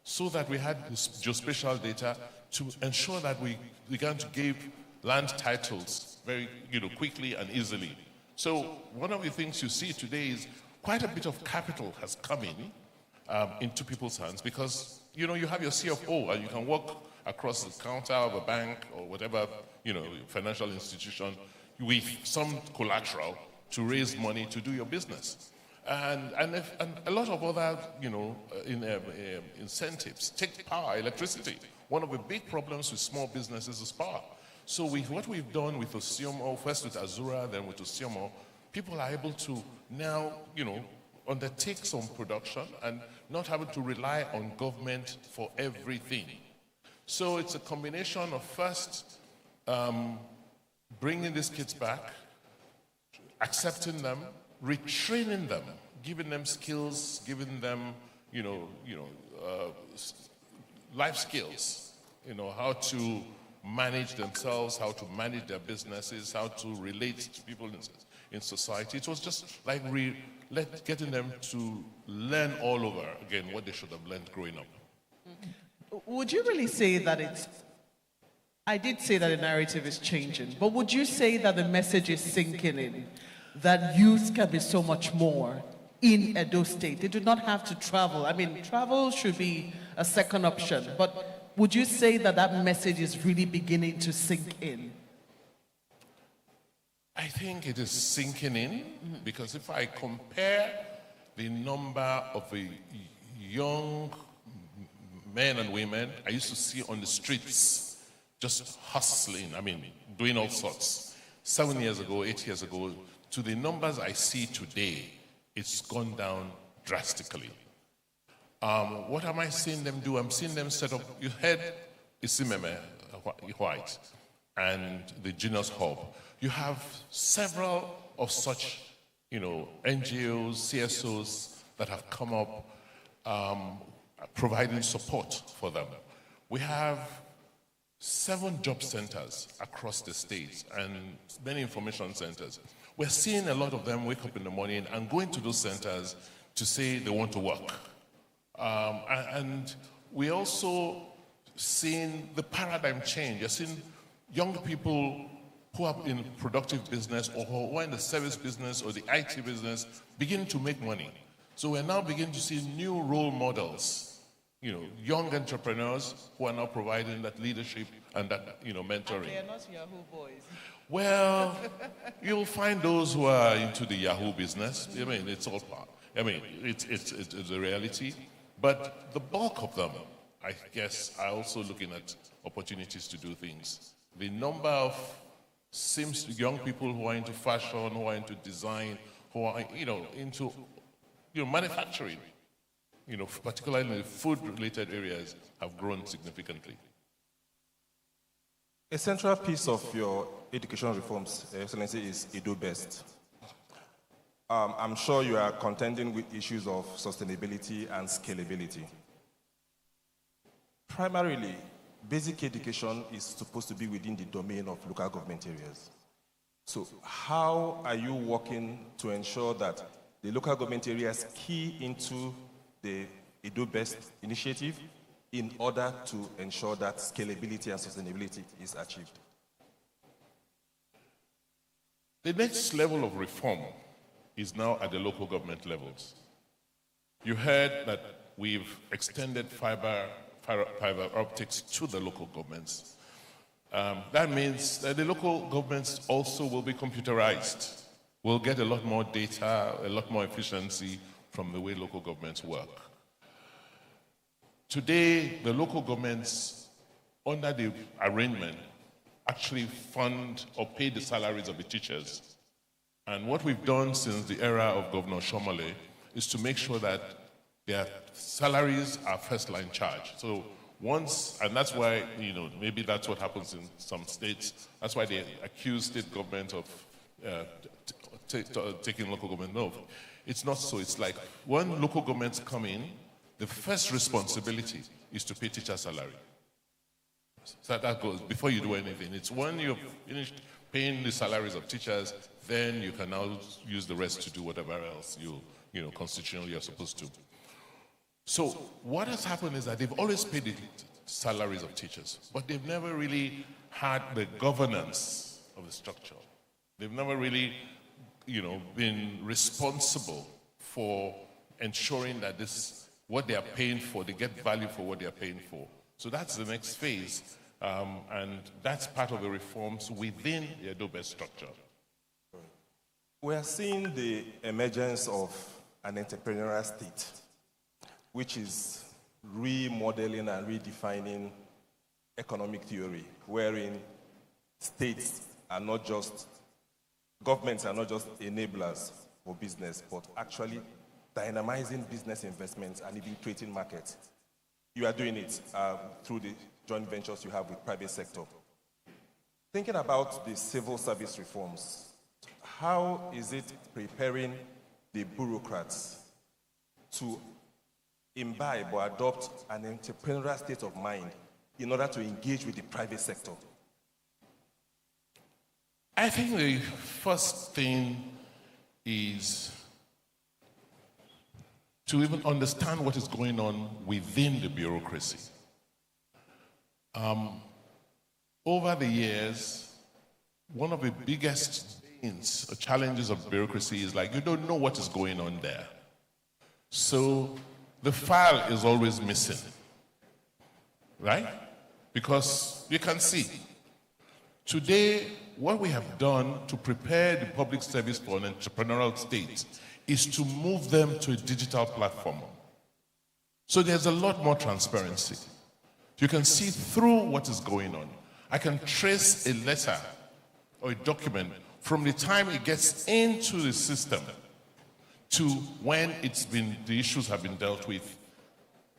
so that we had geospatial data to ensure that we began to give land titles very, you know, quickly and easily. So one of the things you see today is quite a bit of capital has come in into people's hands because, you know, you have your CFO and you can walk across the counter of a bank or whatever, you know, financial institution with some collateral to raise money to do your business. And a lot of other, you know, incentives. Take power, electricity. One of the big problems with small businesses is power. So with what we've done with Ossiomo, first with Azura, then with Ossiomo, people are able to now, you know, undertake some production and not having to rely on government for everything. So it's a combination of first bringing these kids back, accepting them, retraining them, giving them skills, giving them, life skills, how to manage themselves, how to manage their businesses, how to relate to people in society. It was just like getting them to learn all over again what they should have learned growing up. Would you really say that I did say that the narrative is changing, but would you say that the message is sinking in, that youth can be so much more in Edo State? They do not have to travel. I mean, travel should be a second option, but would you say that that message is really beginning to sink in? I think it is sinking in, because if I compare the number of young men and women I used to see on the streets just hustling, doing all sorts, 7 years ago, 8 years ago, to the numbers I see today, it's gone down drastically. What am I seeing them do? I'm seeing them set up, you heard Isimeme White and the Genius Hub. You have several of such, NGOs, CSOs that have come up providing support for them. We have 7 job centers across the state and many information centers. We're seeing a lot of them wake up in the morning and go into those centers to say they want to work. And we also seeing the paradigm change. You're seeing young people who are in productive business or who are in the service business or the IT business begin to make money. So we're now beginning to see new role models, young entrepreneurs who are now providing that leadership and that, mentoring. And they are not Yahoo boys. Well, you'll find those who are into the Yahoo business. I mean, it's all part. I mean, it's a reality. But the bulk of them, I guess, are also looking at opportunities to do things. The number of young people who are into fashion, who are into design, who are, into, manufacturing, particularly in the food-related areas, have grown significantly. A central piece of your education reforms, Excellency, is Edo Best. I'm sure you are contending with issues of sustainability and scalability. Primarily, basic education is supposed to be within the domain of local government areas. So how are you working to ensure that the local government areas key into the Edo Best initiative in order to ensure that scalability and sustainability is achieved? The next level of reform is now at the local government levels. You heard that we've extended fiber optics to the local governments. That means that the local governments also will be computerized. We'll get a lot more data, a lot more efficiency from the way local governments work. Today, the local governments, under the arrangement, actually fund or pay the salaries of the teachers. And what we've done since the era of Governor Shomole is to make sure that their salaries are first-line charge. So once, and that's why, maybe that's what happens in some states. That's why they accuse state government of taking local government. No, it's not so. It's like when local governments come in, the first responsibility is to pay teacher salary. So that goes before you do anything. It's when you've finished paying the salaries of teachers, then you can now use the rest to do whatever else constitutionally you're supposed to. So what has happened is that they've always paid the salaries of teachers, but they've never really had the governance of the structure. They've never really, been responsible for ensuring that what they are paying for, they get value for what they are paying for. So that's the next phase, and that's part of the reforms within the Edo Best structure. We are seeing the emergence of an entrepreneurial state, which is remodeling and redefining economic theory, wherein governments are not just enablers for business, but actually dynamizing business investments and even creating markets. You are doing it through the joint ventures you have with private sector. Thinking about the civil service reforms, how is it preparing the bureaucrats to imbibe or adopt an entrepreneurial state of mind in order to engage with the private sector? I think the first thing is to even understand what is going on within the bureaucracy. Over the years, one of the biggest challenges of bureaucracy is you don't know what is going on there. So the file is always missing, right? Because you can see. Today, what we have done to prepare the public service for an entrepreneurial state is to move them to a digital platform. So there's a lot more transparency. You can see through what is going on. I can trace a letter or a document from the time it gets into the system to when the issues have been dealt with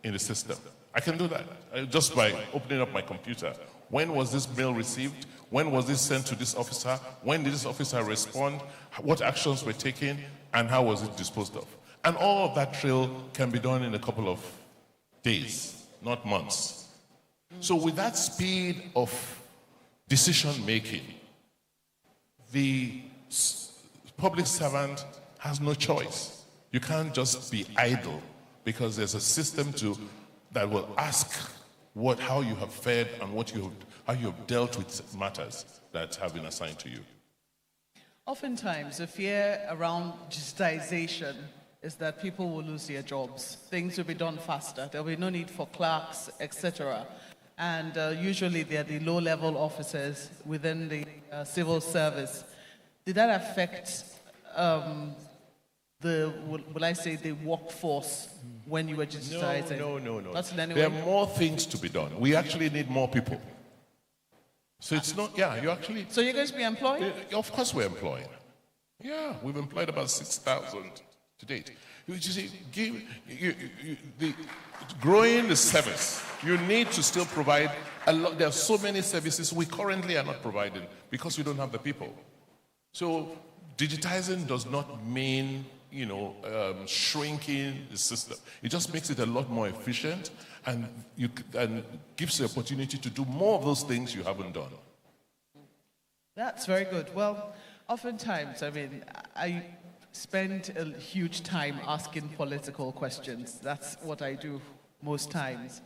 in the system. I can do that just by opening up my computer. When was this mail received? When was this sent to this officer? When did this officer respond? What actions were taken? And how was it disposed of? And all of that drill can be done in a couple of days, not months. So with that speed of decision making, the public servant has no choice. You can't just be idle because there's a system that will ask how you have fared and how you have dealt with matters that have been assigned to you. Oftentimes, the fear around digitization is that people will lose their jobs. Things will be done faster. There will be no need for clerks, etc. And usually they're the low-level officers within the civil service. Did that affect the workforce when you were digitizing? No. Not in any There way? are more things to be done. We actually need more people. So it's not, you actually... So you're going to be employed? Of course we're employing. Yeah, we've employed about 6,000 to date. You see, growing the service, you need to still provide a lot. There are so many services we currently are not providing because we don't have the people. So digitizing does not mean, shrinking the system. It just makes it a lot more efficient and gives you the opportunity to do more of those things you haven't done. That's very good. Well, oftentimes, I spend a huge time asking political questions. That's what I do most times.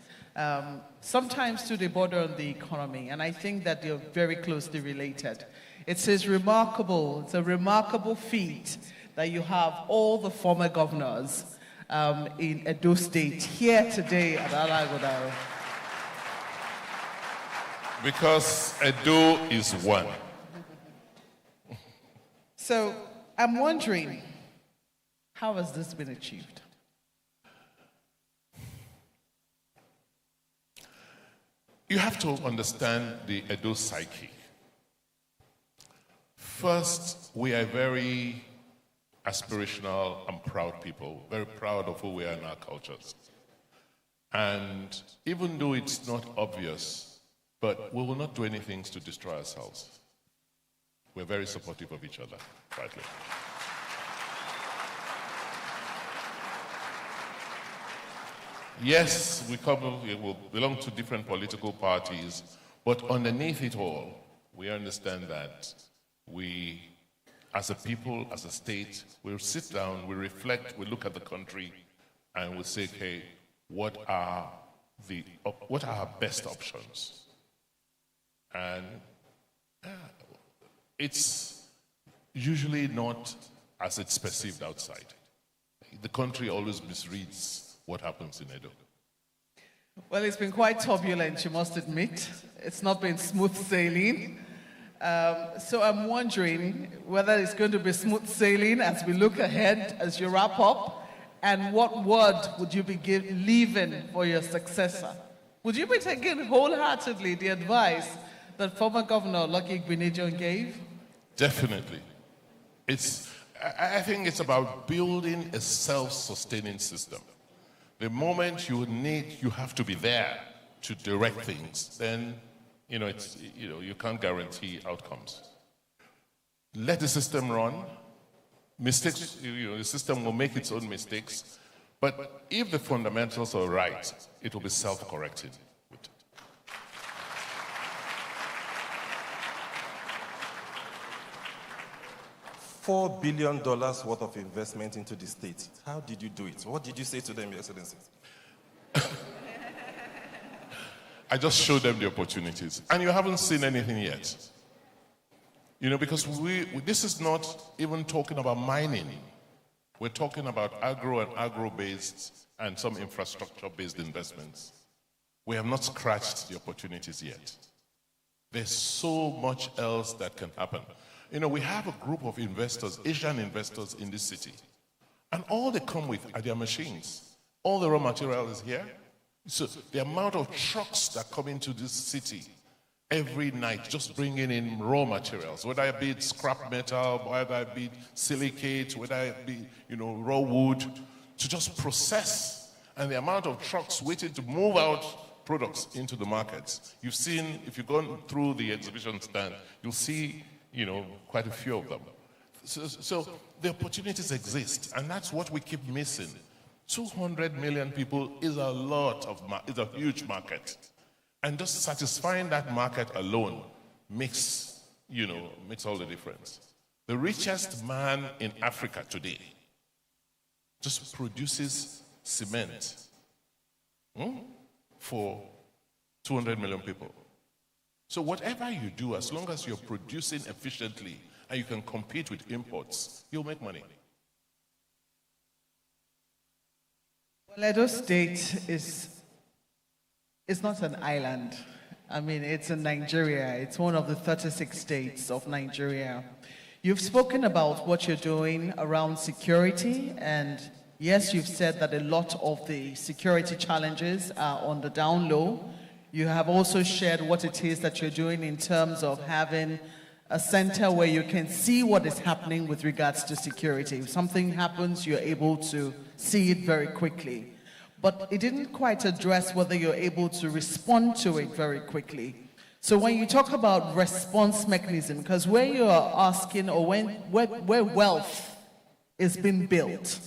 Sometimes too, they border on the economy, and I think that they're very closely related. It's a remarkable feat that you have all the former governors in Edo State here today at Alaghodaro. Because Edo is one. So I'm wondering, how has this been achieved? You have to understand the Edo psyche. First, we are very aspirational and proud people, very proud of who we are in our cultures. And even though it's not obvious, but we will not do anything to destroy ourselves. We're very supportive of each other, rightly. Yes, we will belong to different political parties, but underneath it all, we understand that we, as a people, as a state, we'll sit down, we reflect, we look at the country, and we'll say, okay, what are our best options? And it's usually not as it's perceived outside. The country always misreads what happens in Edo. Well, it's been quite turbulent, you must admit. It's not been smooth sailing. So I'm wondering whether it's going to be smooth sailing as we look ahead, as you wrap up, and what word would you be leaving for your successor? Would you be taking wholeheartedly the advice that former Governor Lucky Igbenedion gave? Definitely. I think it's about building a self-sustaining system. The moment you have to be there to direct things, then you can't guarantee outcomes. Let the system run. Mistakes, the system will make its own mistakes. But if the fundamentals are right, it will be self-correcting. $4 billion worth of investment into the state. How did you do it? What did you say to them, Your Excellency? I just showed them the opportunities. And you haven't seen anything yet. Because this is not even talking about mining. We're talking about agro and agro-based and some infrastructure-based investments. We have not scratched the opportunities yet. There's so much else that can happen. We have a group of investors, Asian investors in this city. And all they come with are their machines. All the raw material is here. So the amount of trucks that come into this city every night just bringing in raw materials, whether it be scrap metal, whether it be silicate, whether it be raw wood, to just process. And the amount of trucks waiting to move out products into the markets. You've seen, if you've gone through the exhibition stand, you'll see quite a few of them. So the opportunities exist, and that's what we keep missing. 200 million people is a lot of, is a huge market. And just satisfying that market alone makes all the difference. The richest man in Africa today just produces cement for 200 million people. So whatever you do, as long as you're producing efficiently and you can compete with imports, you'll make money. Well, Edo State is not an island. I mean, it's in Nigeria. It's one of the 36 states of Nigeria. You've spoken about what you're doing around security, and yes, you've said that a lot of the security challenges are on the down low. You have also shared what it is that you're doing in terms of having a center where you can see what is happening with regards to security. If something happens, you're able to see it very quickly. But it didn't quite address whether you're able to respond to it very quickly. So when you talk about response mechanism, because where you are asking, or where wealth is being built,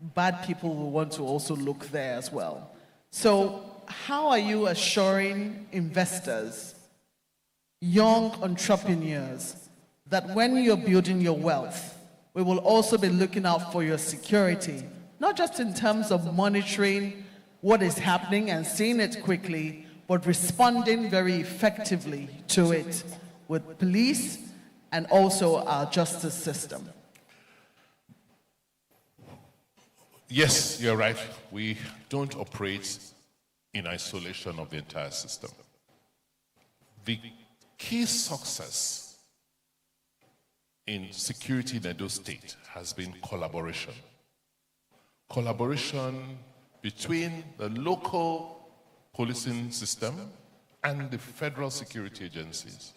bad people will want to also look there as well. So how are you assuring investors, young entrepreneurs, that when you're building your wealth, we will also be looking out for your security, not just in terms of monitoring what is happening and seeing it quickly, but responding very effectively to it with police and also our justice system? Yes, you're right. We don't operate in isolation of the entire system. The key success in security in Edo State has been collaboration. Collaboration between the local policing system and the federal security agencies.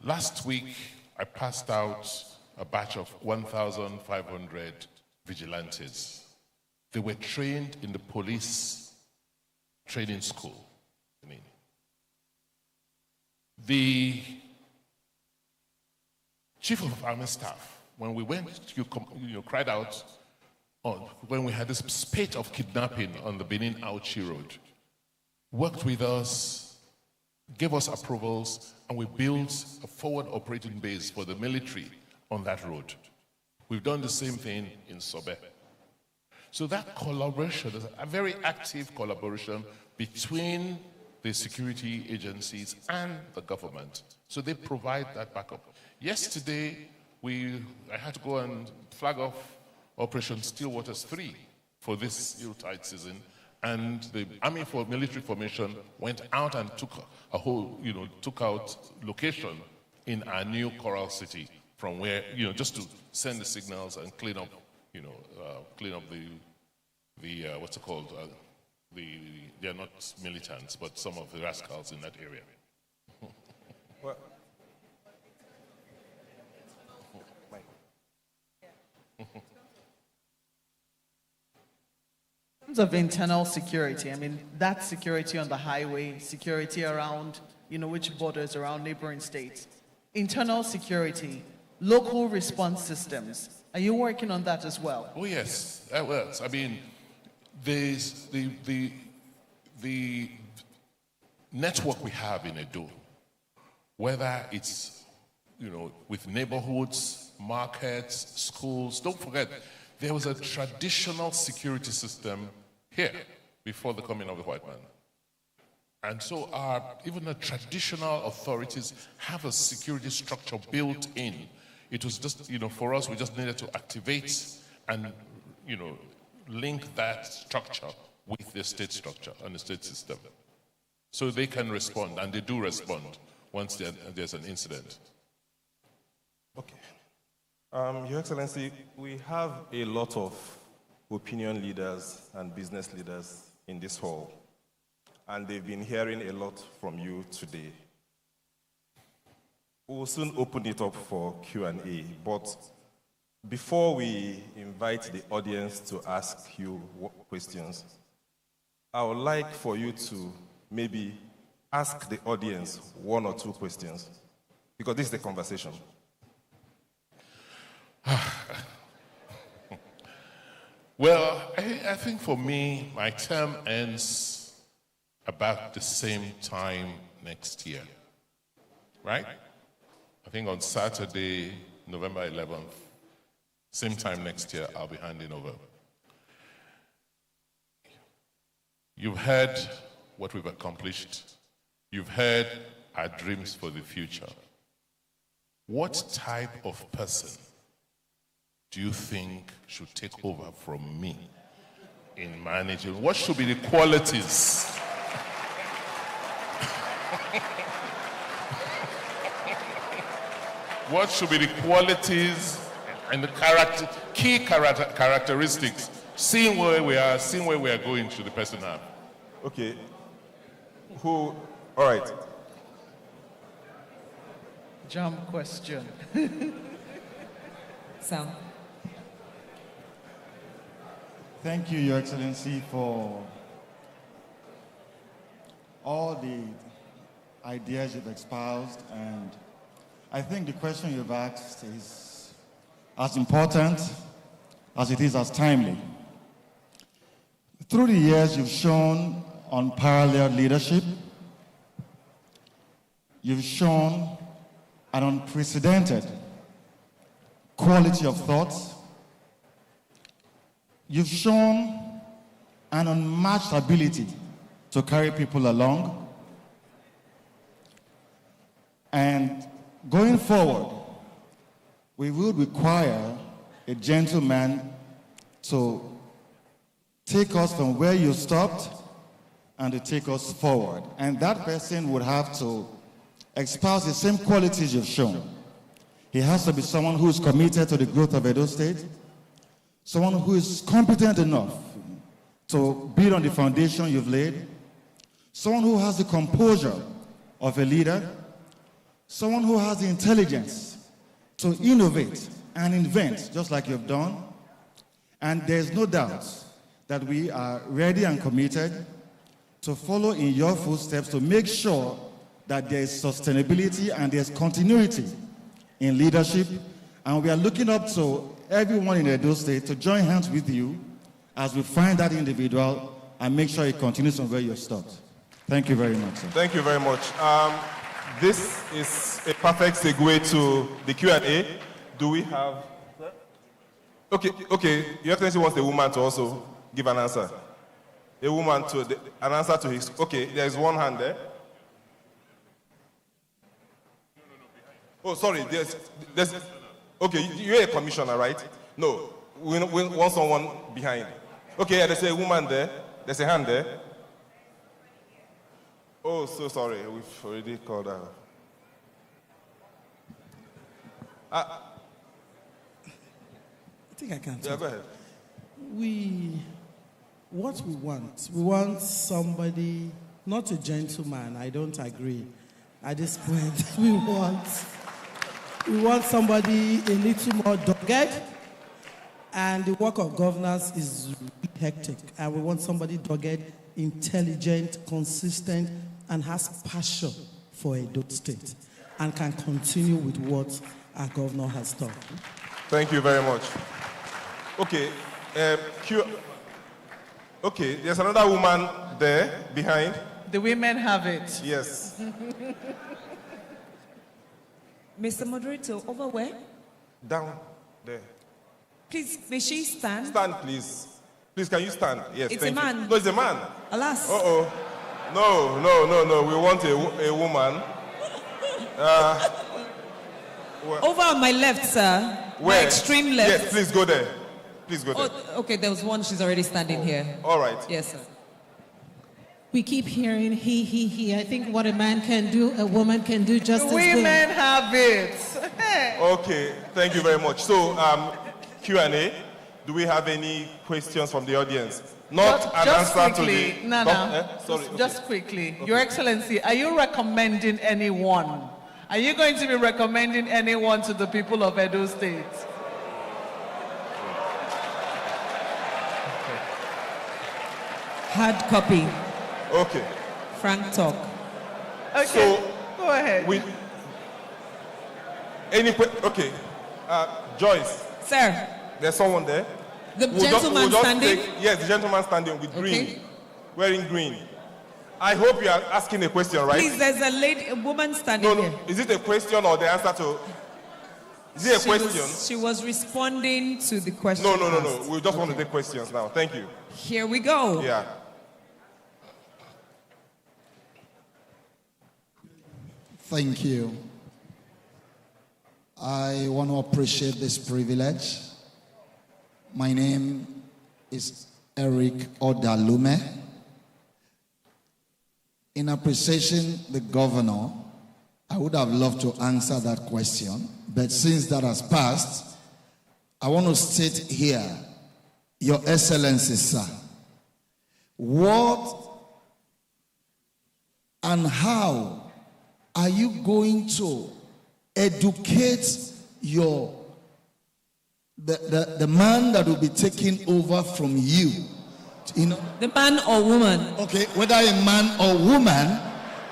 Last week, I passed out a batch of 1,500 vigilantes. They were trained in the police training school. The chief of army staff, when we went, cried out when we had this spate of kidnapping on the Benin-Auchi road, worked with us, gave us approvals, and we built a forward operating base for the military on that road. We've done the same thing in Sobe. So that collaboration is a very active collaboration between the security agencies and the government. So they provide that backup. Yesterday, I had to go and flag off Operation Stillwaters 3 for this Yuletide season, and the Army for Military Formation went out and took out location in our new Coral City, from where, just to send the signals and clean up, clean up the what's it called? They're not militants, but some of the rascals in that area. Well, in terms of internal security, I mean, that security on the highway, security around, which borders around neighboring states, internal security, local response systems, are you working on that as well? Oh, yes, that works. I mean, there's the network we have in Edo, whether it's, with neighborhoods, markets, schools. Don't forget, there was a traditional security system here before the coming of the white man. And so even the traditional authorities have a security structure built in. It was just, for us, we just needed to activate and, link that structure with the state structure and the state system. So they can respond, and they do respond once there's an incident. Okay. Your Excellency, we have a lot of opinion leaders and business leaders in this hall, and they've been hearing a lot from you today. We'll soon open it up for Q&A, but before we invite the audience to ask you questions, I would like for you to maybe ask the audience one or two questions, because this is a conversation. Well, I think for me, my term ends about the same time next year, right? I think on Saturday, November 11th, same time next year, I'll be handing over. You've heard what we've accomplished. You've heard our dreams for the future. What type of person do you think should take over from me in managing? What should be the qualities? What should be the qualities and the key characteristics, seeing where we are, seeing where we are going, should the person have? Okay. All right. Jump question. Sam. Thank you, Your Excellency, for all the ideas you've espoused, and I think the question you've asked is as important as it is as timely. Through the years, you've shown unparalleled leadership. You've shown an unprecedented quality of thought. You've shown an unmatched ability to carry people along. And going forward, we will require a gentleman to take us from where you stopped and to take us forward. And that person would have to espouse the same qualities you've shown. He has to be someone who is committed to the growth of Edo State, someone who is competent enough to build on the foundation you've laid, someone who has the composure of a leader, someone who has the intelligence to innovate and invent, just like you've done. And there's no doubt that we are ready and committed to follow in your footsteps to make sure that there is sustainability and there's continuity in leadership. And we are looking up to everyone in Edo State to join hands with you as we find that individual and make sure it continues from where you stopped. Thank you very much, sir. Thank you very much. This is a perfect segue to the Q&A. Do we have... Okay. Your Excellency wants the woman to also give an answer. A woman to an answer to his... Okay, there's one hand there. Oh, sorry, there's... Okay, you're a commissioner, right? No, we want someone behind. Okay, there's a woman there. There's a hand there. Oh, so sorry, we've already called her. I think I can. Yeah, go ahead. What we want somebody, not a gentleman, I don't agree. At this point, we want somebody a little more dogged, and the work of governance is hectic, and we want somebody dogged, intelligent, consistent, and has passion for Edo State, and can continue with what our governor has done. Thank you very much. Okay, okay, there's another woman there behind. The women have it. Yes. Mr. Moderator, over where? Down there. Please, may she stand? Stand, please. Please, can you stand? Yes, it's thank a man. You. No, it's a man. Alas. Uh-oh. No. We want a woman. Over on my left, sir. Where? My extreme left. Yes, please go there. Please go there. Oh, okay, there was one. She's already standing here. All right. Yes, sir. We keep hearing he. I think what a man can do, a woman can do just as good. Women have it. Okay, thank you very much. So, Q&A. Do we have any questions from the audience? Not an answer quickly, to the... Nana, sorry. Just quickly. Okay. Your Excellency, are you recommending anyone? Are you going to be recommending anyone to the people of Edo State? Hard copy. Okay. Frank talk. Okay, so go ahead. Okay. Joyce. Sir. There's someone there. The gentleman standing? Yes, the gentleman standing with green. Okay. Wearing green. I hope you are asking a question, right? Please, there's a woman standing here. Is it a question or the answer to... Is it a question? She was responding to the question. No. We just want to take questions now. Thank you. Here we go. Yeah. Thank you. I want to appreciate this privilege. My name is Eric Odalume. In appreciation the governor, I would have loved to answer that question, but since that has passed, I want to state here, Your Excellency, sir, what and how are you going to educate the man that will be taking over from you? The man or woman? Okay, whether a man or woman,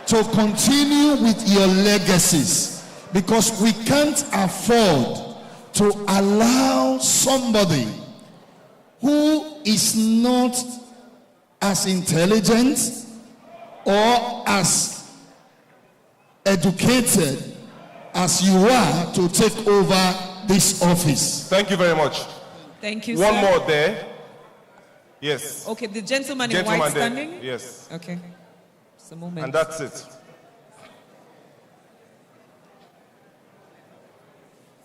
to continue with your legacies, because we can't afford to allow somebody who is not as intelligent or as educated as you are to take over this office. Thank you very much. Thank you, One sir. more there. Yes. Okay, the gentleman in white there. standing? Yes. Okay. Just a moment. And that's it.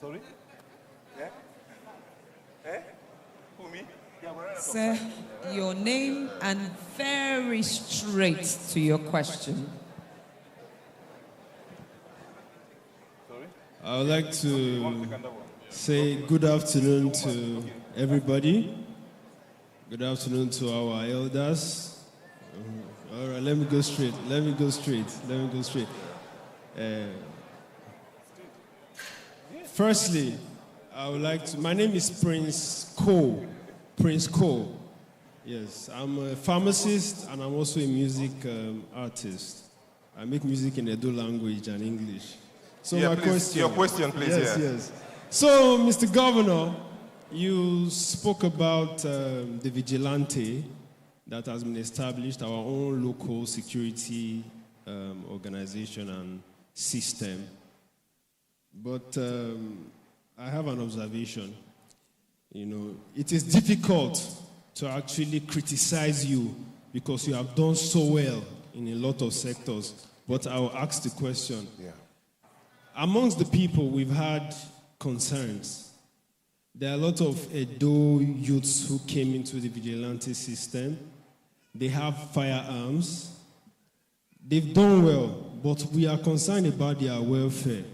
Sorry? Who, me? Sir, your name and very straight to your question. I would like to say good afternoon to everybody. Good afternoon to our elders. All right, let me go straight. Firstly, I would like to, my name is Prince Cole. Yes, I'm a pharmacist and I'm also a music artist. I make music in Edo language and English. So yeah, my please, question. your question, please. Yes. So, Mr. Governor, you spoke about the vigilante that has been established, our own local security organization and system. But I have an observation. You know, it is difficult to actually criticize you because you have done so well in a lot of sectors. But I will ask the question. Yeah. Amongst the people, we've had concerns. There are a lot of Edo youths who came into the vigilante system. They have firearms. They've done well, but we are concerned about their welfare.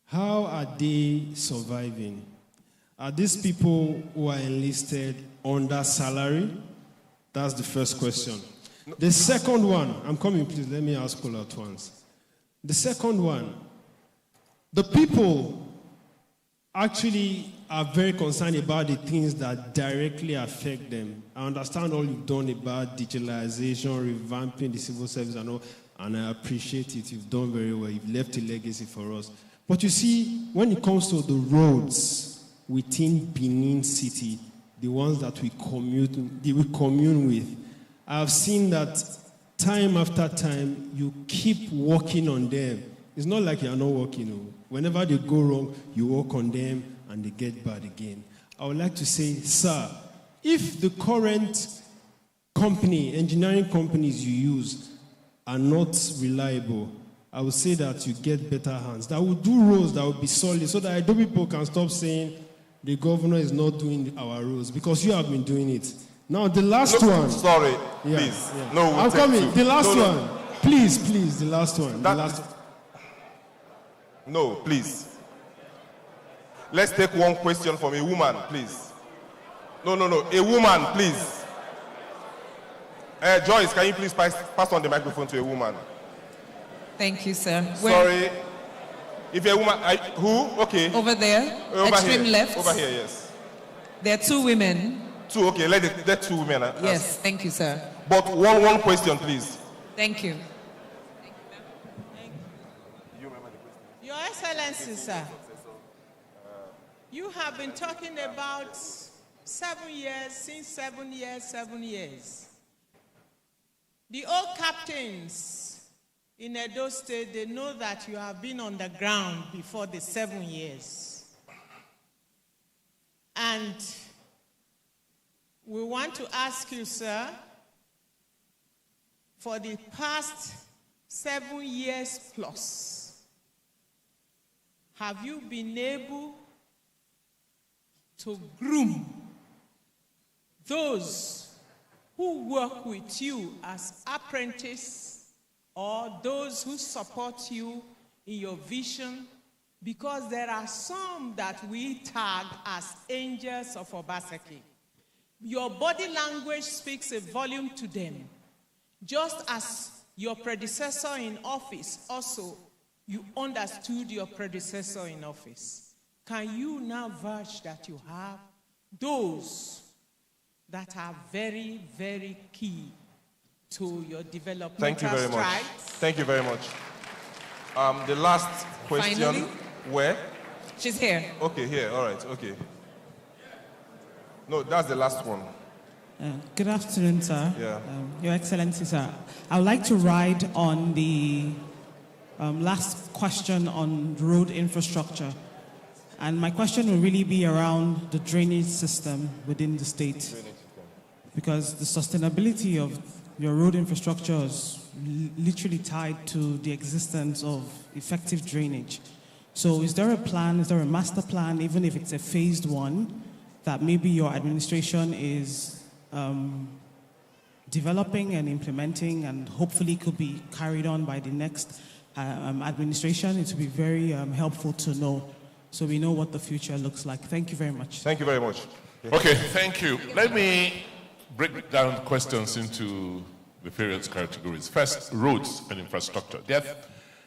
How are they surviving? Are these people who are enlisted under salary? That's the first question. The second one, I'm coming, please, let me ask all at once. The second one, the people actually are very concerned about the things that directly affect them. I understand all you've done about digitalization, revamping the civil service and all, and I appreciate it. You've done very well. You've left a legacy for us. But you see, when it comes to the roads within Benin City, the ones that we commune with, I've seen that time after time, you keep working on them. It's not like you're not working. Whenever they go wrong, you work on them and they get bad again. I would like to say, sir, if the current engineering companies you use are not reliable, I would say that you get better hands. That will do roads that will be solid so that Edo people can stop saying the governor is not doing our roads because you have been doing it. Now, the last one. Sorry, please. Yeah. No, I'm coming. The last one. No. Please, the last one. No, please. Let's take one question from a woman, please. No. A woman, please. Joyce, can you please pass on the microphone to a woman? Thank you, sir. Sorry. If you're a woman, who? Okay. Over there. Over extreme here. left. Over here, yes. There are two women. Two, okay. Let two women. Yes, thank you, sir. But one question, please. Thank you. Your Excellency, sir. You have been talking about 7 years, since 7 years, 7 years. The old captains in Edo State, they know that you have been on the ground before the 7 years. And we want to ask you, sir, for the past 7 years plus, have you been able to groom those who work with you as apprentices or those who support you in your vision? Because there are some that we tag as angels of Obaseki. Your body language speaks a volume to them. Just as your predecessor in office also, you understood your predecessor in office. Can you now vouch that you have those that are very, very key to your development? Thank you very much. Thank you very much. The last question. Finally? Where? She's here. Okay, here. All right. Okay. No, that's the last one. Good afternoon, sir. Yeah. Your Excellency, sir. I would like to ride on the last question on road infrastructure. And my question will really be around the drainage system within the state. Because the sustainability of your road infrastructure is literally tied to the existence of effective drainage. So is there a plan, is there a master plan, even if it's a phased one, that maybe your administration is developing and implementing and hopefully could be carried on by the next administration? It would be very helpful to know, so we know what the future looks like. Thank you very much. Thank you very much. Okay, thank you. Let me break down questions into the various categories. First, roads and infrastructure. There are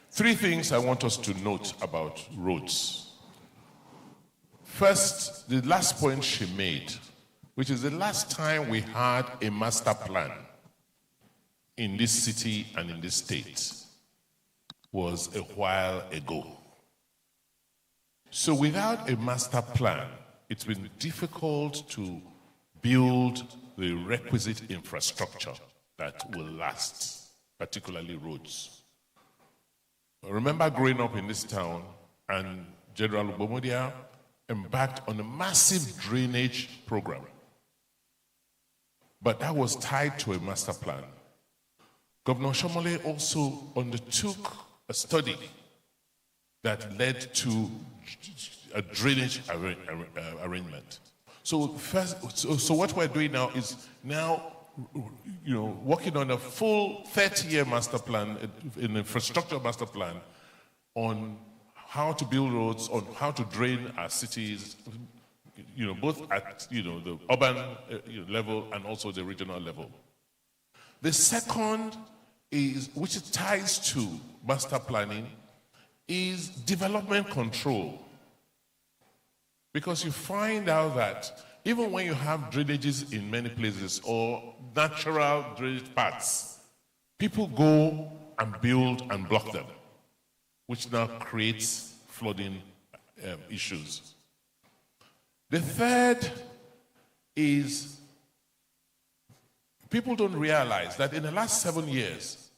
three things I want us to note about roads. First, the last point she made, which is the last time we had a master plan in this city and in this state was a while ago. So without a master plan, it's been difficult to build the requisite infrastructure that will last, particularly roads. I remember growing up in this town, and General Ubomodia embarked on a massive drainage program. But that was tied to a master plan. Governor Shomole also undertook a study that led to a drainage arrangement. So what we're doing now is working on a full 30-year master plan, an infrastructure master plan on how to build roads, on how to drain our cities, both at the urban level and also the regional level. The second is, which ties to master planning, is development control. Because you find out that even when you have drainages in many places or natural drainage paths, people go and build and block them, which now creates flooding issues. The third is people don't realize that in the last 7 years,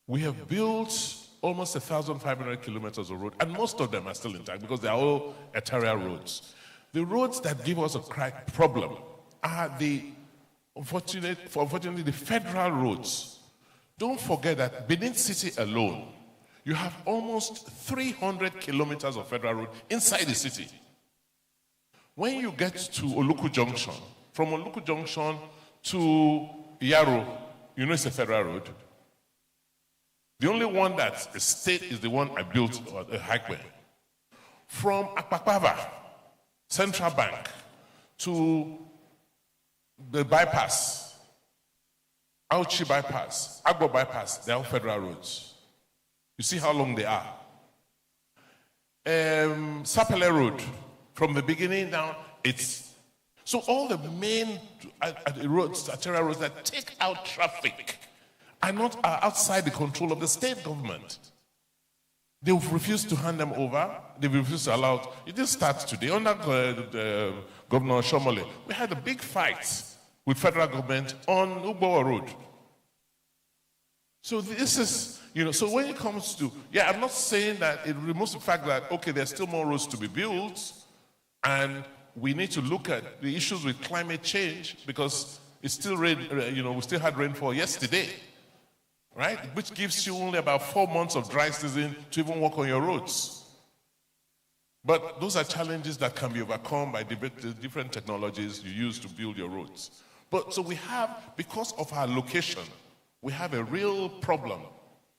we have built almost 1,500 kilometers of road, and most of them are still intact because they are all arterial roads. The roads that give us a problem are unfortunately, the federal roads. Don't forget that Benin City alone, you have almost 300 kilometers of federal road inside the city. When you get to Oluku Junction, from Oluku Junction to Yaro, it's a federal road. The only one that's a state is the one I built, a highway. From Akpakpava, Central Bank, to the bypass, Auchi bypass, Agbo bypass, they're all federal roads. You see how long they are. Sapele Road, from the beginning down, so all the main roads, arterial roads that take out traffic are outside the control of the state government. They've refused to hand them over. They've refused to allow it. It didn't start today. Under Governor Shomole, we had a big fight with federal government on Ugbo Road. So this is, so when it comes to, I'm not saying that it removes the fact that, okay, there's still more roads to be built, and we need to look at the issues with climate change, because it's still rain, we still had rainfall yesterday, right? Which gives you only about 4 months of dry season to even work on your roads. But those are challenges that can be overcome by the different technologies you use to build your roads. But so we have, because of our location, we have a real problem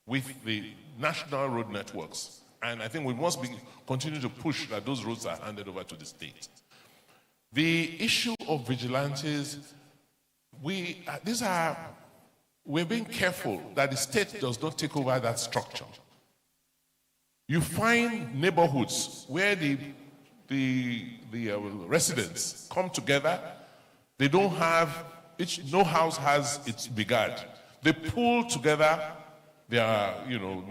with the national road networks. And I think we must continue to push that those roads are handed over to the state. The issue of vigilantes, we're being careful that the state does not take over that structure. You find neighborhoods where the residents come together. They don't have, no house has its brigade. They pull together their,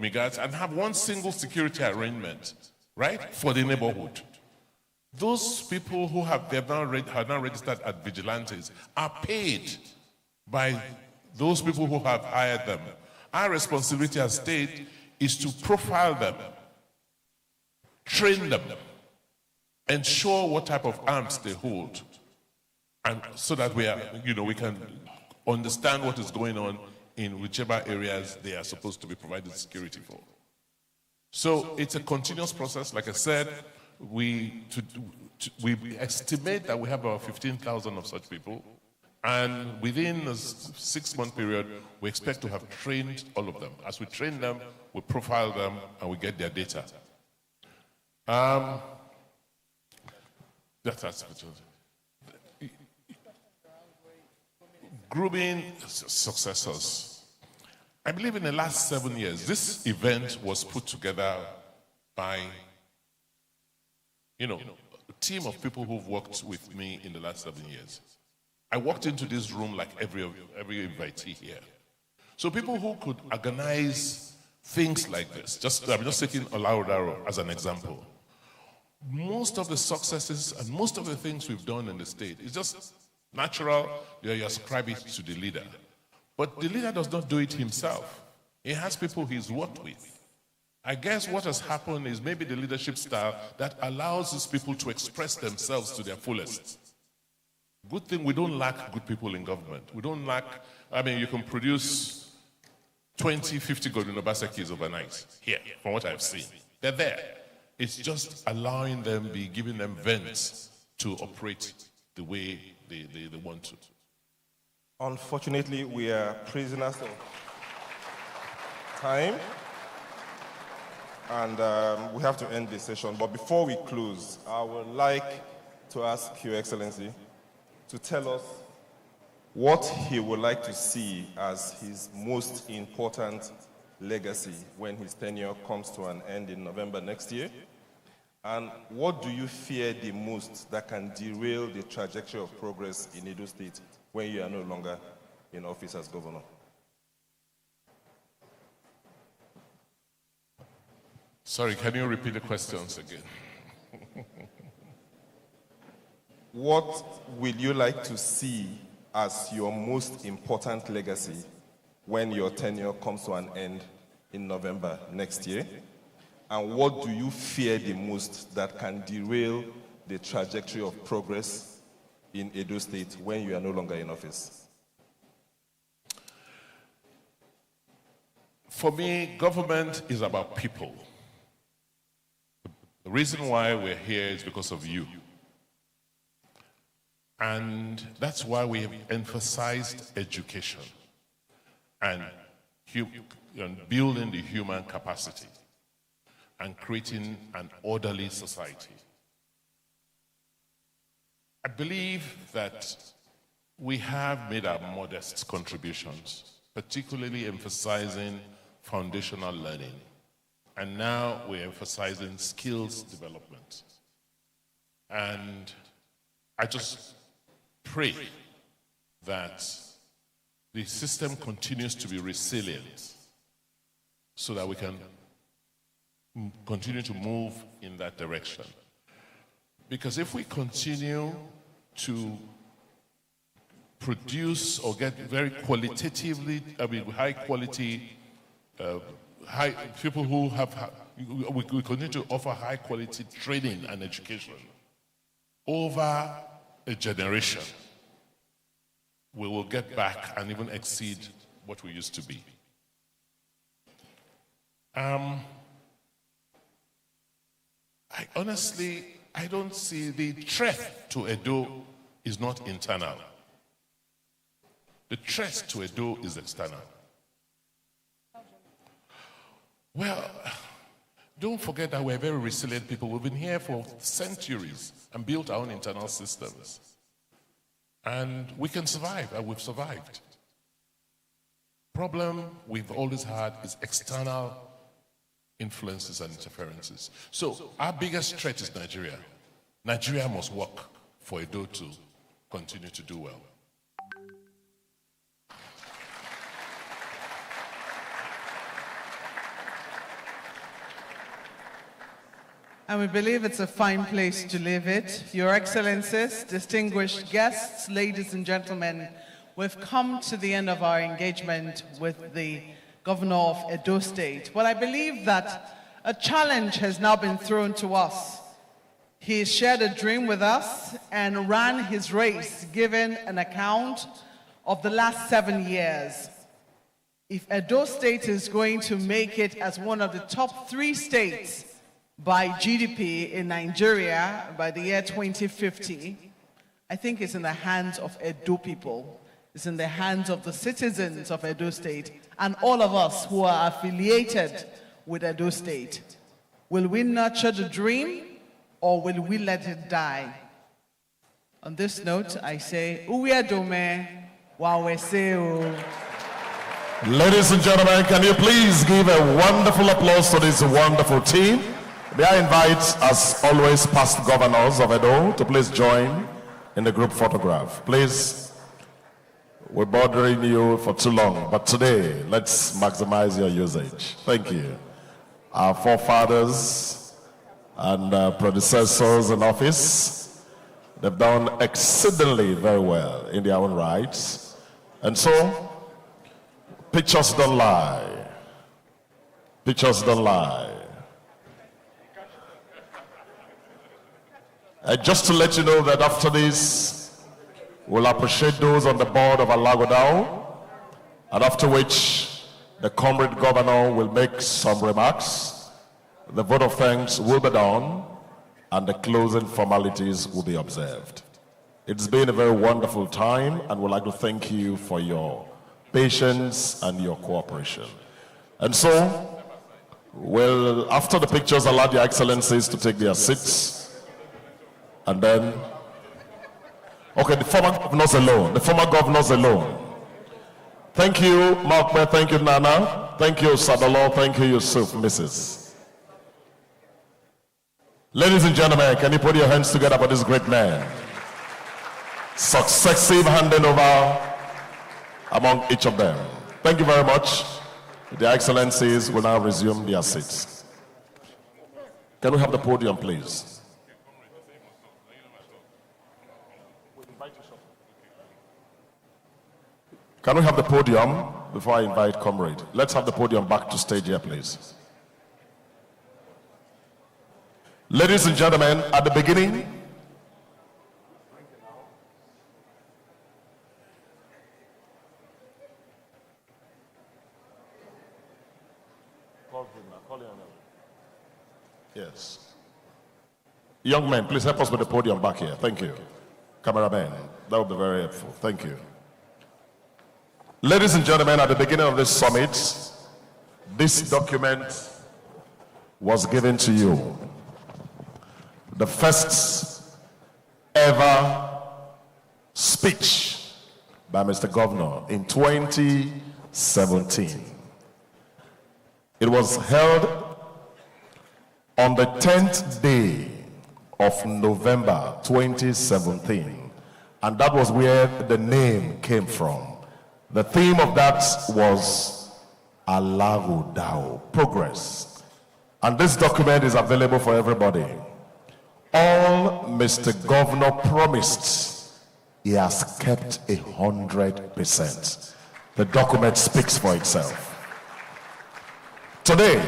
brigades and have one single security arrangement, right, for the neighborhood. Those people who have now registered as vigilantes are paid by those people who have hired them. Our responsibility as state is to profile them, train them, ensure what type of arms they hold, and so that we can understand what is going on in whichever areas they are supposed to be provided security for. So it's a continuous process. Like I said, we estimate that we have about 15,000 of such people, and within a 6-month period, we expect to have trained all of them. As we train them, we profile them, and we get their data. That's grooming successors. I believe in the last 7 years, this event was put together by, a team of people who've worked with me in the last 7 years. I walked into this room like every invitee here. So people who could organize things like this, I'm just taking Alaghodaro as an example. Most of the successes and most of the things we've done in the state is just natural, you ascribe it to the leader. But the leader does not do it himself. He has people he's worked with. I guess what has happened is maybe the leadership style that allows these people to express themselves to their fullest. Good thing we don't lack good people in government. We don't lack, you can produce 20, 50 Golden Obasekis overnight here, from what I've seen. They're there. It's just allowing them, giving them vents to operate the way they want to. Unfortunately, we are prisoners of time, and we have to end this session. But before we close, I would like to ask Your Excellency to tell us what he would like to see as his most important legacy when his tenure comes to an end in November next year. And what do you fear the most that can derail the trajectory of progress in Edo State when you are no longer in office as governor? Sorry, can you repeat the questions again? What will you like to see as your most important legacy when your tenure comes to an end in November next year? And what do you fear the most that can derail the trajectory of progress in Edo State when you are no longer in office? For me, government is about people. The reason why we're here is because of you. And that's why we have emphasized education and building the human capacity and creating an orderly society. I believe that we have made our modest contributions, particularly emphasizing foundational learning. And now we're emphasizing skills development. And I just pray that the system continues to be resilient so that we can continue to move in that direction. Because if we continue to produce or get very qualitatively, high quality, people who we continue to offer high quality training and education over a generation, we will get back and even exceed what we used to be. I don't see the threat to Edo is not internal. The threat to Edo is external. Well, don't forget that we're very resilient people. We've been here for centuries and built our own internal systems. And we can survive, and we've survived. Problem we've always had is external influences and interferences. So our biggest threat is Nigeria. Nigeria must work for Edo to continue to do well. And we believe it's a fine place to leave it. Your Excellencies, distinguished guests, ladies and gentlemen, we've come to the end of our engagement with the Governor of Edo State. Well, I believe that a challenge has now been thrown to us. He shared a dream with us and ran his race, giving an account of the last 7 years. If Edo State is going to make it as one of the top 3 states by GDP in Nigeria by the year 2050, I think it's in the hands of Edo people. It's in the hands of the citizens of Edo State and all of us who are affiliated with Edo State. Will we nurture the dream or will we let it die? On this note, I say, Uwe Dome, Waweseo. Ladies and gentlemen, can you please give a wonderful applause to this wonderful team? May I invite, as always, past governors of Edo to please join in the group photograph. Please, we're bothering you for too long, but today, let's maximize your usage. Thank you. Our forefathers and predecessors in office, they've done exceedingly very well in their own rights. And so, pictures don't lie. Pictures don't lie. Just to let you know that after this, we'll appreciate those on the board of Alaghodaro, and after which the comrade governor will make some remarks. The vote of thanks will be done, and the closing formalities will be observed. It's been a very wonderful time, and we'd like to thank you for your patience and your cooperation. And so, we'll, after the pictures, allow the excellencies to take their seats. And then, okay, the former governors alone. The former governors alone. Thank you, Malkme. Thank you, Nana. Thank you, Sadalo. Thank you, Yusuf, Mrs. Ladies and gentlemen, can you put your hands together for this great man? Successive handing over among each of them. Thank you very much. The excellencies will now resume their seats. Can we have the podium, please? Can we have the podium before I invite comrade? Let's have the podium back to stage here, please. Ladies and gentlemen, at the beginning, yes. Young men, please help us with the podium back here. Thank you. Cameraman, that would be very helpful. Thank you. Ladies and gentlemen, at the beginning of this summit, this document was given to you. The first ever speech by Mr. Governor in 2017. It was held on the 10th day of November 2017, and that was where the name came from. The theme of that was Alaghodaro, progress And this document is available for everybody. All Mr. Governor promised, he has kept 100%. The document speaks for itself. Today,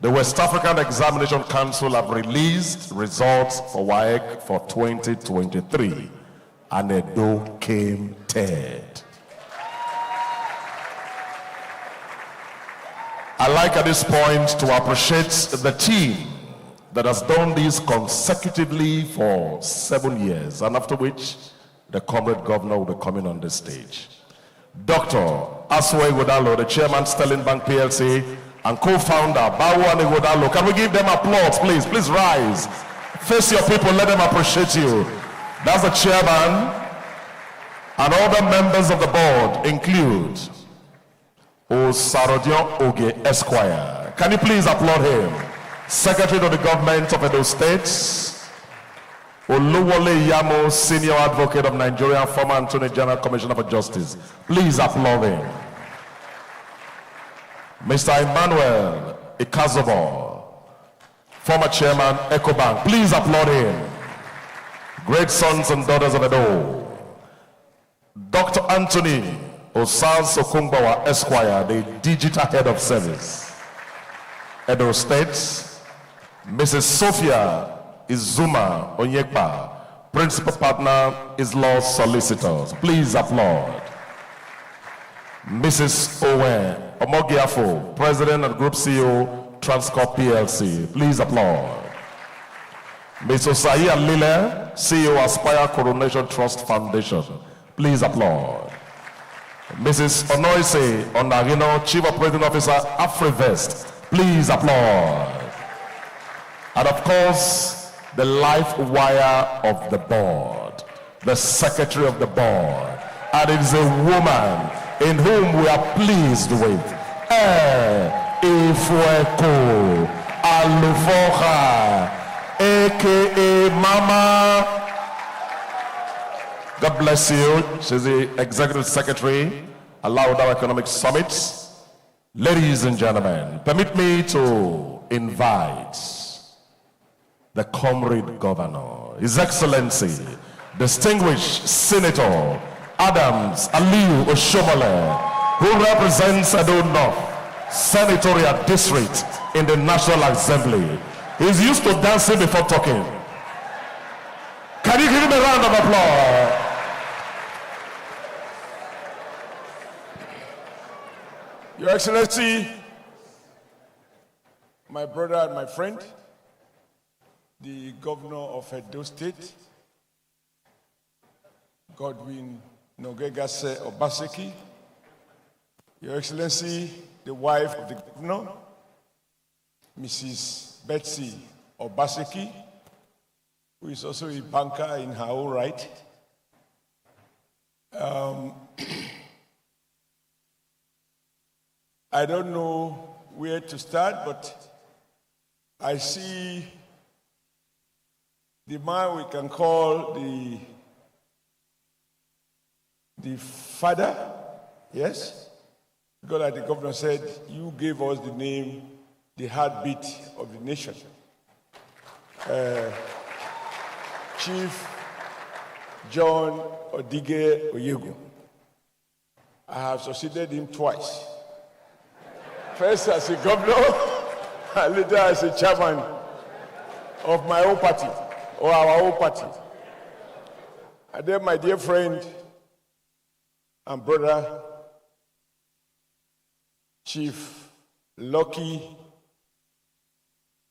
the West African Examination Council have released results for WAEC for 2023, and Edo came third. I'd like at this point to appreciate the team that has done this consecutively for 7 years, and after which the comrade governor will be coming on the stage. Dr. Alaghodaro, the chairman, Sterling Bank PLC, and co-founder Alaghodaro. Can we give them applause, please? Please rise. Face your people, let them appreciate you. That's the chairman, and all the members of the board include Osarodion Oge Esquire. Can you please applaud him? Secretary of the Government of Edo State, Oluwole Yamo, Senior Advocate of Nigeria, former Attorney General Commissioner for Justice. Please applaud him. Mr. Emmanuel Ikazobo, former Chairman, EcoBank. Please applaud him. Great sons and daughters of Edo. Dr. Anthony Osal Sokungbawa Esquire, the Digital Head of Service, Edo State. Mrs. Sophia Izuma Onyekpa, Principal Partner, Law Solicitors. Please applaud. Mrs. Owen Omogiafo, President and Group CEO, Transcorp PLC. Please applaud. Ms. Osaya Lile, CEO, Aspire Coronation Trust Foundation. Please applaud. Mrs. Onoise Onagino, Chief Operating Officer, AfriVest. Please applaud. And of course, the life wire of the board, the secretary of the board, and it is a woman in whom we are pleased with. Ifueko Alufoha, aka Mama. God bless you. She's the executive secretary, Alaghodaro Economic Summit. Ladies and gentlemen, permit me to invite the comrade governor, His Excellency, distinguished Senator Adams Aliu Oshomole, who represents Edo North Senatorial District in the National Assembly. He's used to dancing before talking. Can you give him a round of applause? Your Excellency, my brother and my friend, the Governor of Edo State, Godwin Nogegase Obaseki, Your Excellency, the wife of the Governor, Mrs. Betsy Obaseki, who is also a banker in her own right. I don't know where to start, but I see the man we can call the father, yes? Because like the governor said, you gave us the name, the heartbeat of the nation. Chief John Odige Oyego. I have succeeded him twice. First as a governor, and later as a chairman of my own party, or our own party. And then my dear friend and brother, Chief Lucky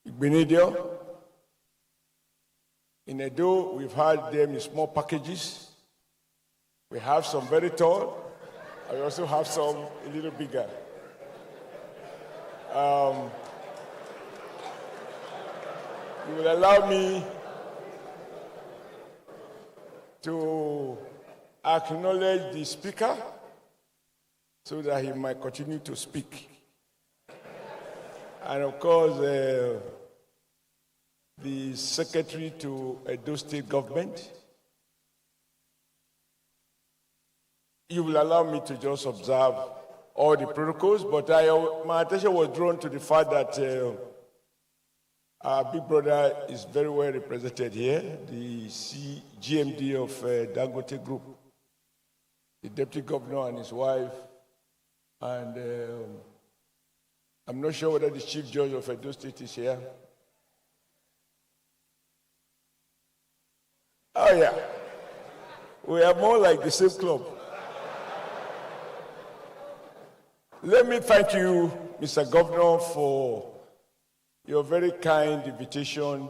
Igbenedion. In Edo, we've had them in small packages. We have some very tall, and we also have some a little bigger. You will allow me to acknowledge the speaker so that he might continue to speak. And of course, the secretary to Edo State government. You will allow me to just observe all the protocols, but my attention was drawn to the fact that Our big brother is very well represented here, the GMD of Dangote Group, the deputy governor and his wife, and I'm not sure whether the chief judge of Edo State is here. Oh yeah, we are more like the same club. Let me thank you, Mr. Governor, for your very kind invitation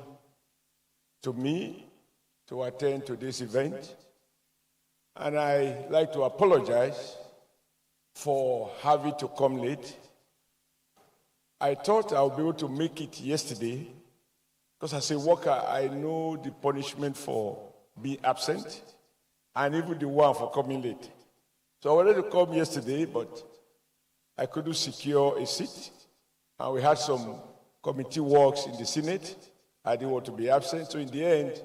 to me to attend today's event. And I like to apologize for having to come late. I thought I would be able to make it yesterday, because as a worker, I know the punishment for being absent and even the one for coming late. So I wanted to come yesterday, but I couldn't secure a seat. And we had some committee works in the Senate. I didn't want to be absent. So in the end,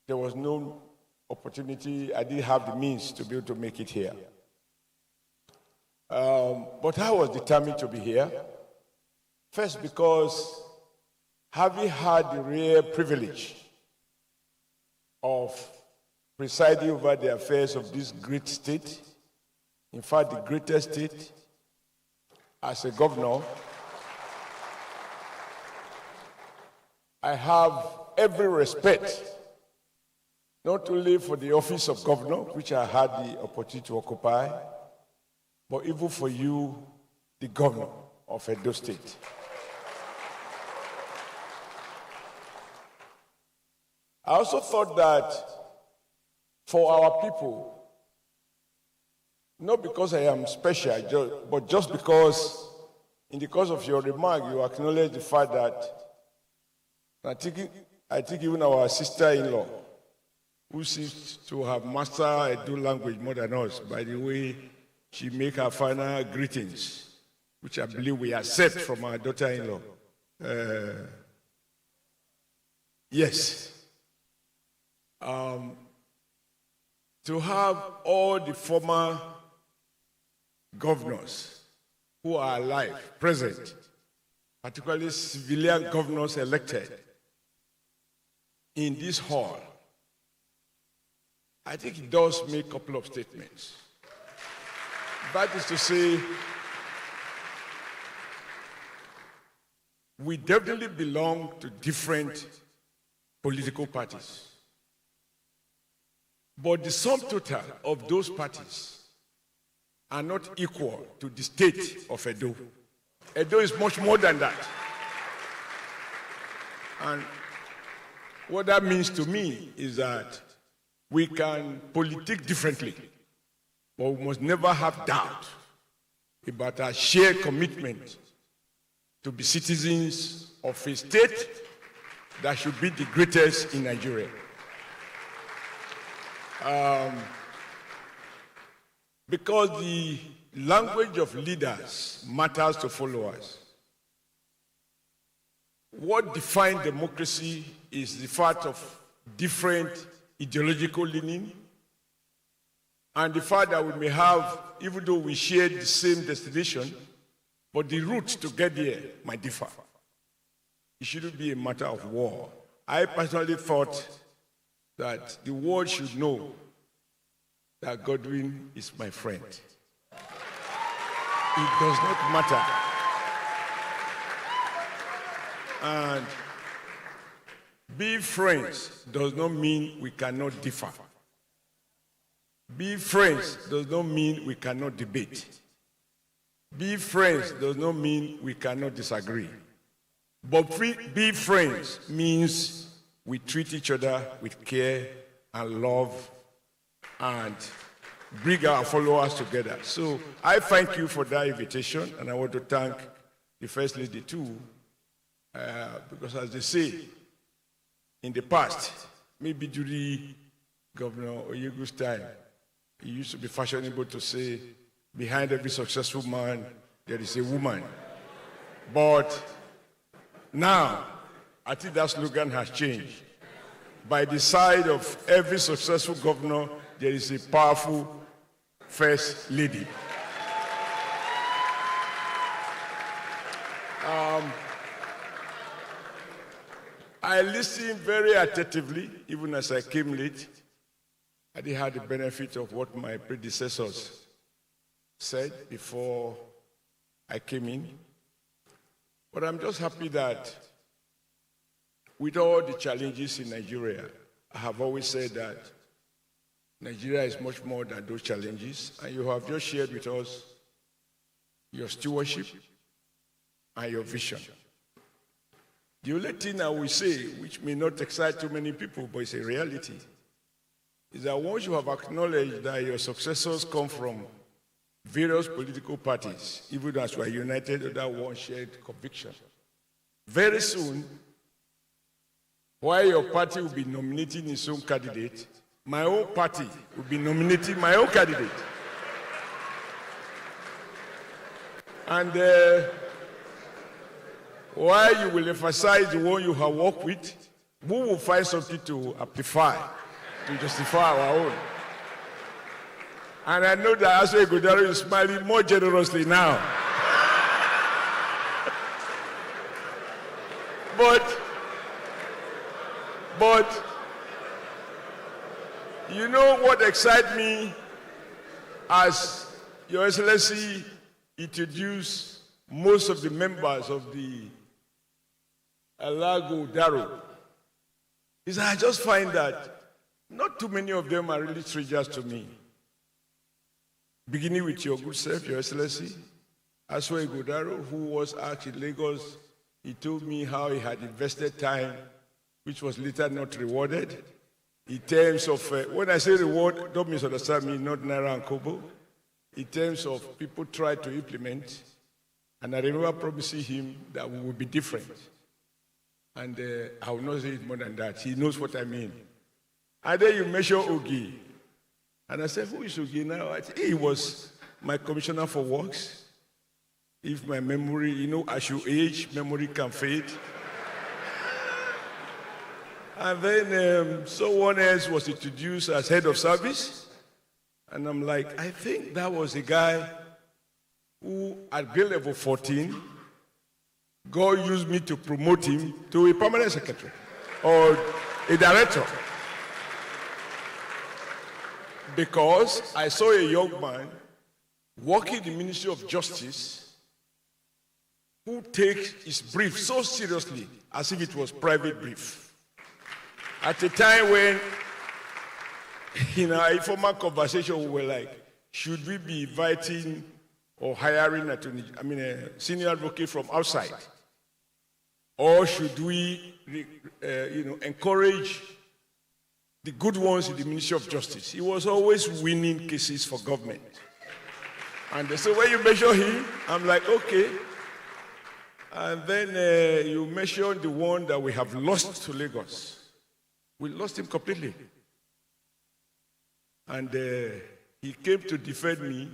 there was no opportunity. I didn't have the means to be able to make it here. But I was determined to be here. First, because having had the rare privilege of presiding over the affairs of this great state, in fact, the greatest state, as a governor, I have every respect, not only for the office of governor, which I had the opportunity to occupy, but even for you, the governor of Edo State. I also thought that for our people, not because I am special, but just because in the course of your remark, you acknowledge the fact that I think even our sister-in-law, who seems to have mastered Edo language more than us, by the way she makes her final greetings, which I believe we accept from our daughter-in-law. Yes. To have all the former governors who are alive, present, particularly civilian governors elected in this hall, I think it does make a couple of statements. That is to say, we definitely belong to different political parties. But the sum total of those parties are not equal to the state of Edo. Edo is much more than that. And what that means to me is that we can politic differently, but we must never have doubt about our shared commitment to be citizens of a state that should be the greatest in Nigeria. Because the language of leaders matters to followers. What defines democracy is the fact of different ideological leaning and the fact that we may have, even though we share the same destination, but the route to get there might differ. It shouldn't be a matter of war. I personally thought that the world should know that Godwin is my friend. It does not matter. And being friends does not mean we cannot differ. Being friends does not mean we cannot debate. Being friends does not mean we cannot disagree. But being friends means we treat each other with care and love and bring our followers together. So I thank you for that invitation, and I want to thank the First Lady too, because as they say, in the past, maybe during Governor Oyegu's time, it used to be fashionable to say, behind every successful man, there is a woman. But now, I think that slogan has changed. By the side of every successful governor, there is a powerful First Lady. I listened very attentively, even as I came late. I didn't have the benefit of what my predecessors said before I came in. But I'm just happy that with all the challenges in Nigeria, I have always said that Nigeria is much more than those challenges, and you have just shared with us your stewardship and your vision. The only thing I will say, which may not excite too many people, but it's a reality, is that once you have acknowledged that your successors come from various political parties, even as we are united under one shared conviction, very soon, while your party will be nominating its own candidate, my own party will be nominating my own candidate. And while you will emphasize the one you have worked with, we will find something to amplify, to justify our own. And I know that Alaghodaro is smiling more generously now. But you know what excites me as Your Excellency introduced most of the members of the Alaghodaro is I just find that not too many of them are really strangers to me. Beginning with your good self, Your Excellency, Alaghodaro, who was asked in Lagos, he told me how he had invested time, which was later not rewarded. In terms of, when I say reward, don't misunderstand me, not Naira and Kobo. In terms of people try to implement, and I remember promising him that we will be different. And I will not say it more than that. He knows what I mean. And then you mention Ogi. And I said, who is Ogi now? I said, he was my commissioner for works. If my memory, you know, as you age, memory can fade. And then someone else was introduced as head of service. And I'm like, I think that was a guy who, at grade level 14, God used me to promote him to a permanent secretary or a director. Because I saw a young man working in the Ministry of Justice who takes his brief so seriously as if it was private brief. At a time when, in our informal conversation, we were like, should we be inviting or hiring a senior advocate from outside? Or should we encourage the good ones in the Ministry of Justice? He was always winning cases for government. And so when you measure him, I'm like, okay. And then you mention the one that we have lost to Lagos. We lost him completely. And he came to defend me.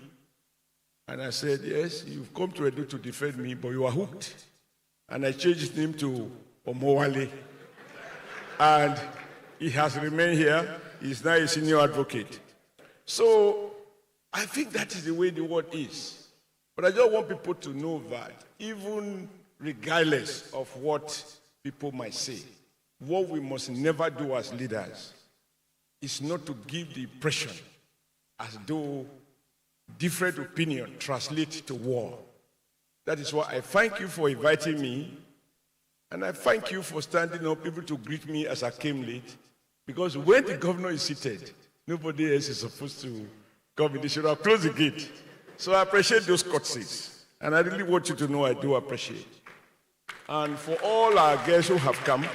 And I said, yes, you've come to Edo to defend me, but you are hooked. And I changed his name to Omowale. And he has remained here. He's now a senior advocate. So I think that is the way the world is. But I just want people to know that even regardless of what people might say, what we must never do as leaders is not to give the impression as though different opinion translates to war. That is why I thank you for inviting me, and I thank you for standing up, people to greet me as I came late, because when the governor is seated, nobody else is supposed to come in. They should have closed the gate. So I appreciate those courtesies, and I really want you to know I do appreciate. And for all our guests who have come,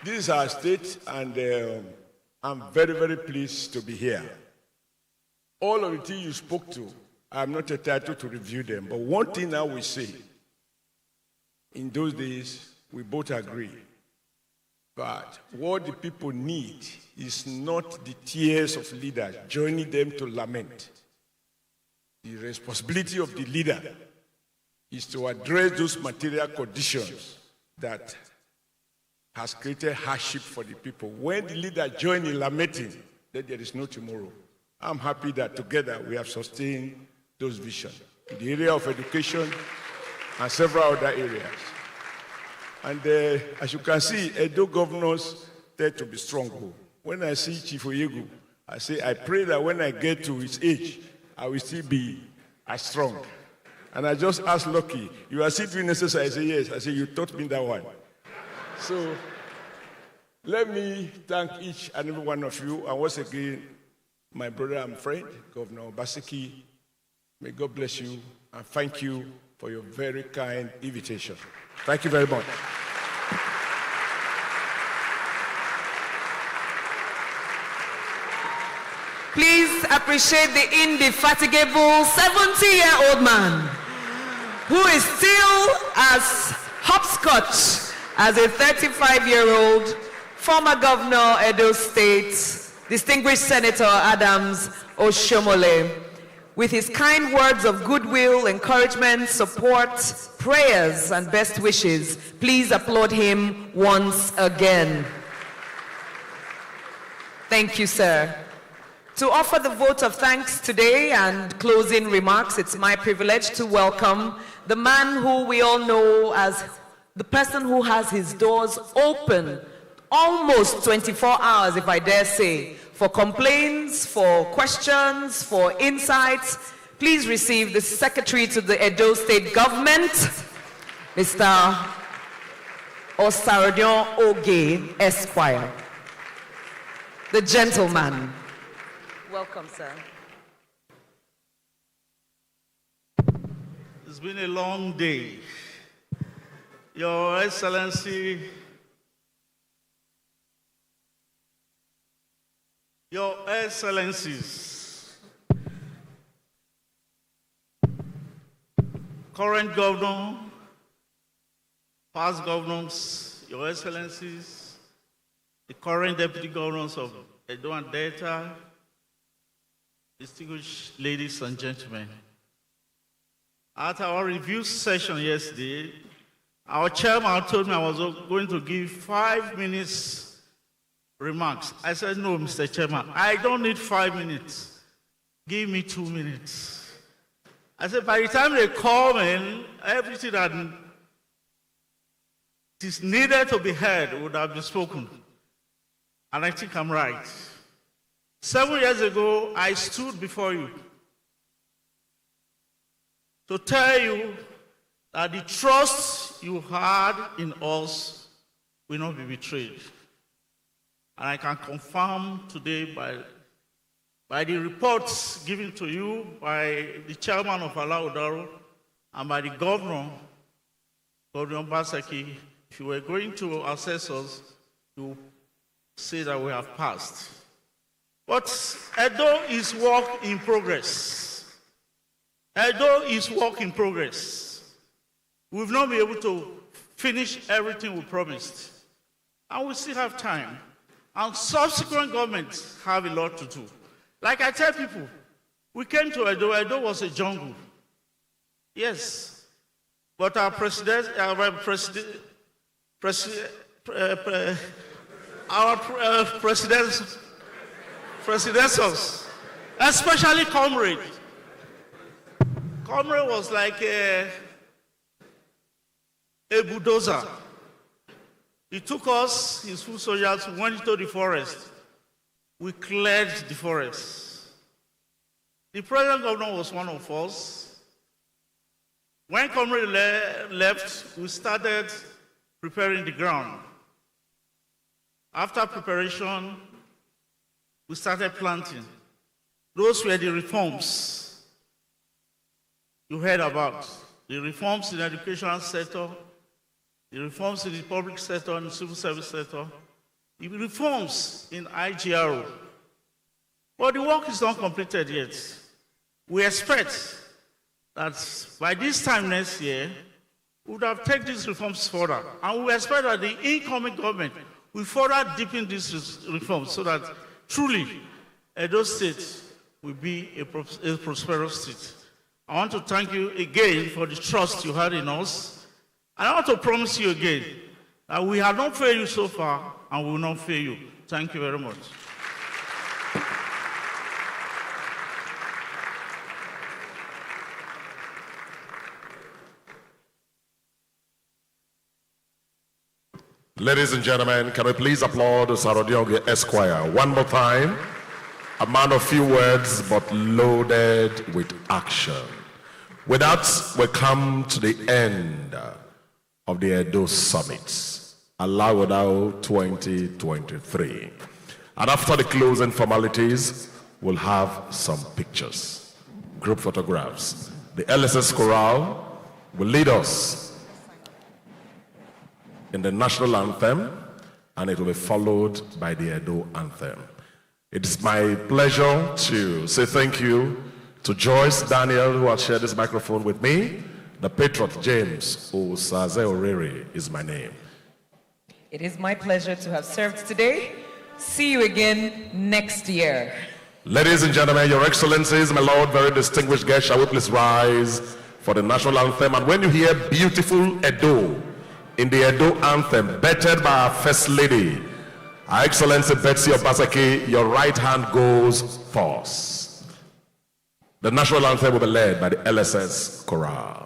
this is our state, and I'm very, very pleased to be here. All of the things you spoke to, I'm not entitled to review them, but one thing I will say, in those days, we both agree, but what the people need is not the tears of leaders joining them to lament. The responsibility of the leader is to address those material conditions that has created hardship for the people. When the leader joins in lamenting, then there is no tomorrow. I'm happy that together we have sustained those visions in the area of education and several other areas. And as you can see, Edo governors tend to be strong. When I see Chief Oyegu, I say, I pray that when I get to his age, I will still be as strong. And I just asked Lucky, you are still doing necessary? I say, yes. I say, you taught me that one. So let me thank each and every one of you. And once again, my brother and friend, Governor Basiki, may God bless you and thank you for your very kind invitation. Thank you very much. Please appreciate the indefatigable 70-year-old man who is still as hopscotch as a 35-year-old former governor Edo State, distinguished Senator Adams Oshomole. With his kind words of goodwill, encouragement, support, prayers, and best wishes, please applaud him once again. Thank you, sir. To offer the vote of thanks today and closing remarks, it's my privilege to welcome the man who we all know as the person who has his doors open almost 24 hours, if I dare say, for complaints, for questions, for insights. Please receive the Secretary to the Edo State Government, Mr. Osarodion Oge, Esquire. The gentleman. Welcome, sir. It's been a long day. Your Excellency, Your Excellencies, current governor, past governors, Your Excellencies, the current deputy governors of Edo and Delta, distinguished ladies and gentlemen. At our review session yesterday, our chairman told me I was going to give 5 minutes remarks. I said, no, Mr. Chairman, I don't need 5 minutes. Give me 2 minutes. I said, by the time they come in, everything that is needed to be heard would have been spoken. And I think I'm right. 7 years ago, I stood before you to tell you that the trust you had in us will not be betrayed. And I can confirm today by the reports given to you by the chairman of Alaghodaro and by the governor, Governor Basaki, if you were going to assess us, you say that we have passed. But Edo is work in progress. Edo is work in progress. We've not been able to finish everything we promised. And we still have time. And subsequent governments have a lot to do. Like I tell people, we came to Edo. Edo was a jungle. Yes. But our predecessors, especially Comrade. Comrade was like a bulldozer. He took us, his foot soldiers, went into the forest. We cleared the forest. The present governor was one of us. When Comrade left, we started preparing the ground. After preparation, we started planting. Those were the reforms you heard about. The reforms in the educational sector, the reforms in the public sector and the civil service sector, the reforms in IGRO. But the work is not completed yet. We expect that by this time next year, we would have taken these reforms further. And we expect that the incoming government will further deepen these reforms so that truly Edo State will be a prosperous state. I want to thank you again for the trust you had in us. And I want to promise you again that we have not failed you so far and we will not fail you. Thank you very much. Ladies and gentlemen, can we please applaud Sarodionge Esquire one more time? A man of few words, but loaded with action. With that, we come to the end of the Edo Summit, Alaghodaro 2023. And after the closing formalities, we'll have some pictures, group photographs. The LSS Chorale will lead us in the national anthem, and it will be followed by the Edo anthem. It's my pleasure to say thank you to Joyce Daniel, who has shared this microphone with me. The Patriot James Osaze Orere is my name. It is my pleasure to have served today. See you again next year. Ladies and gentlemen, Your Excellencies, my Lord, very distinguished guests, shall we please rise for the national anthem? And when you hear beautiful Edo in the Edo anthem, bettered by our First Lady, Her Excellency Betsy Obaseki, your right hand goes first. The national anthem will be led by the LSS Chorale.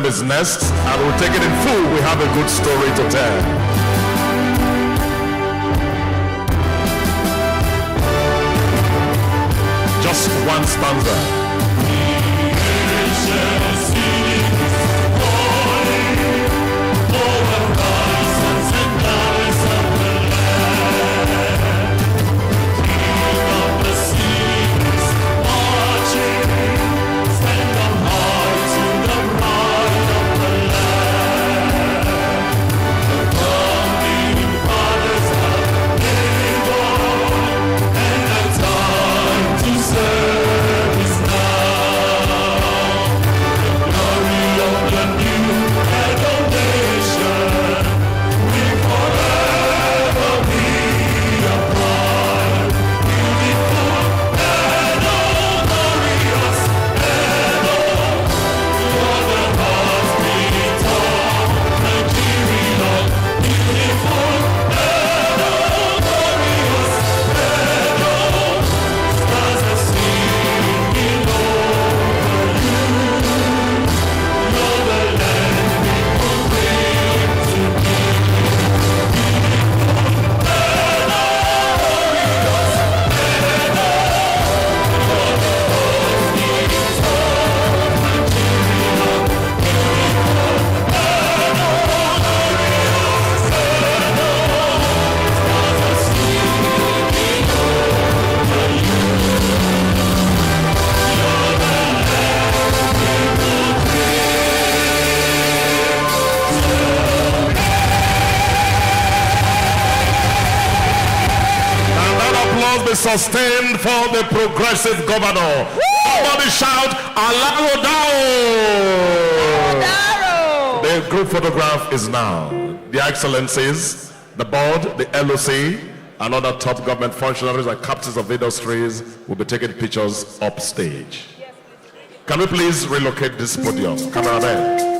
Is next, and we'll take it in full. We have a good story to tell. Just one stanza. Sustained for the progressive governor. Woo! Somebody shout, Alaghodaro! Alaghodaro! The group photograph is now. The Excellencies, the board, the LOC, and other top government functionaries and captains of industries will be taking pictures upstage. Can we please relocate this podium? Cameraman.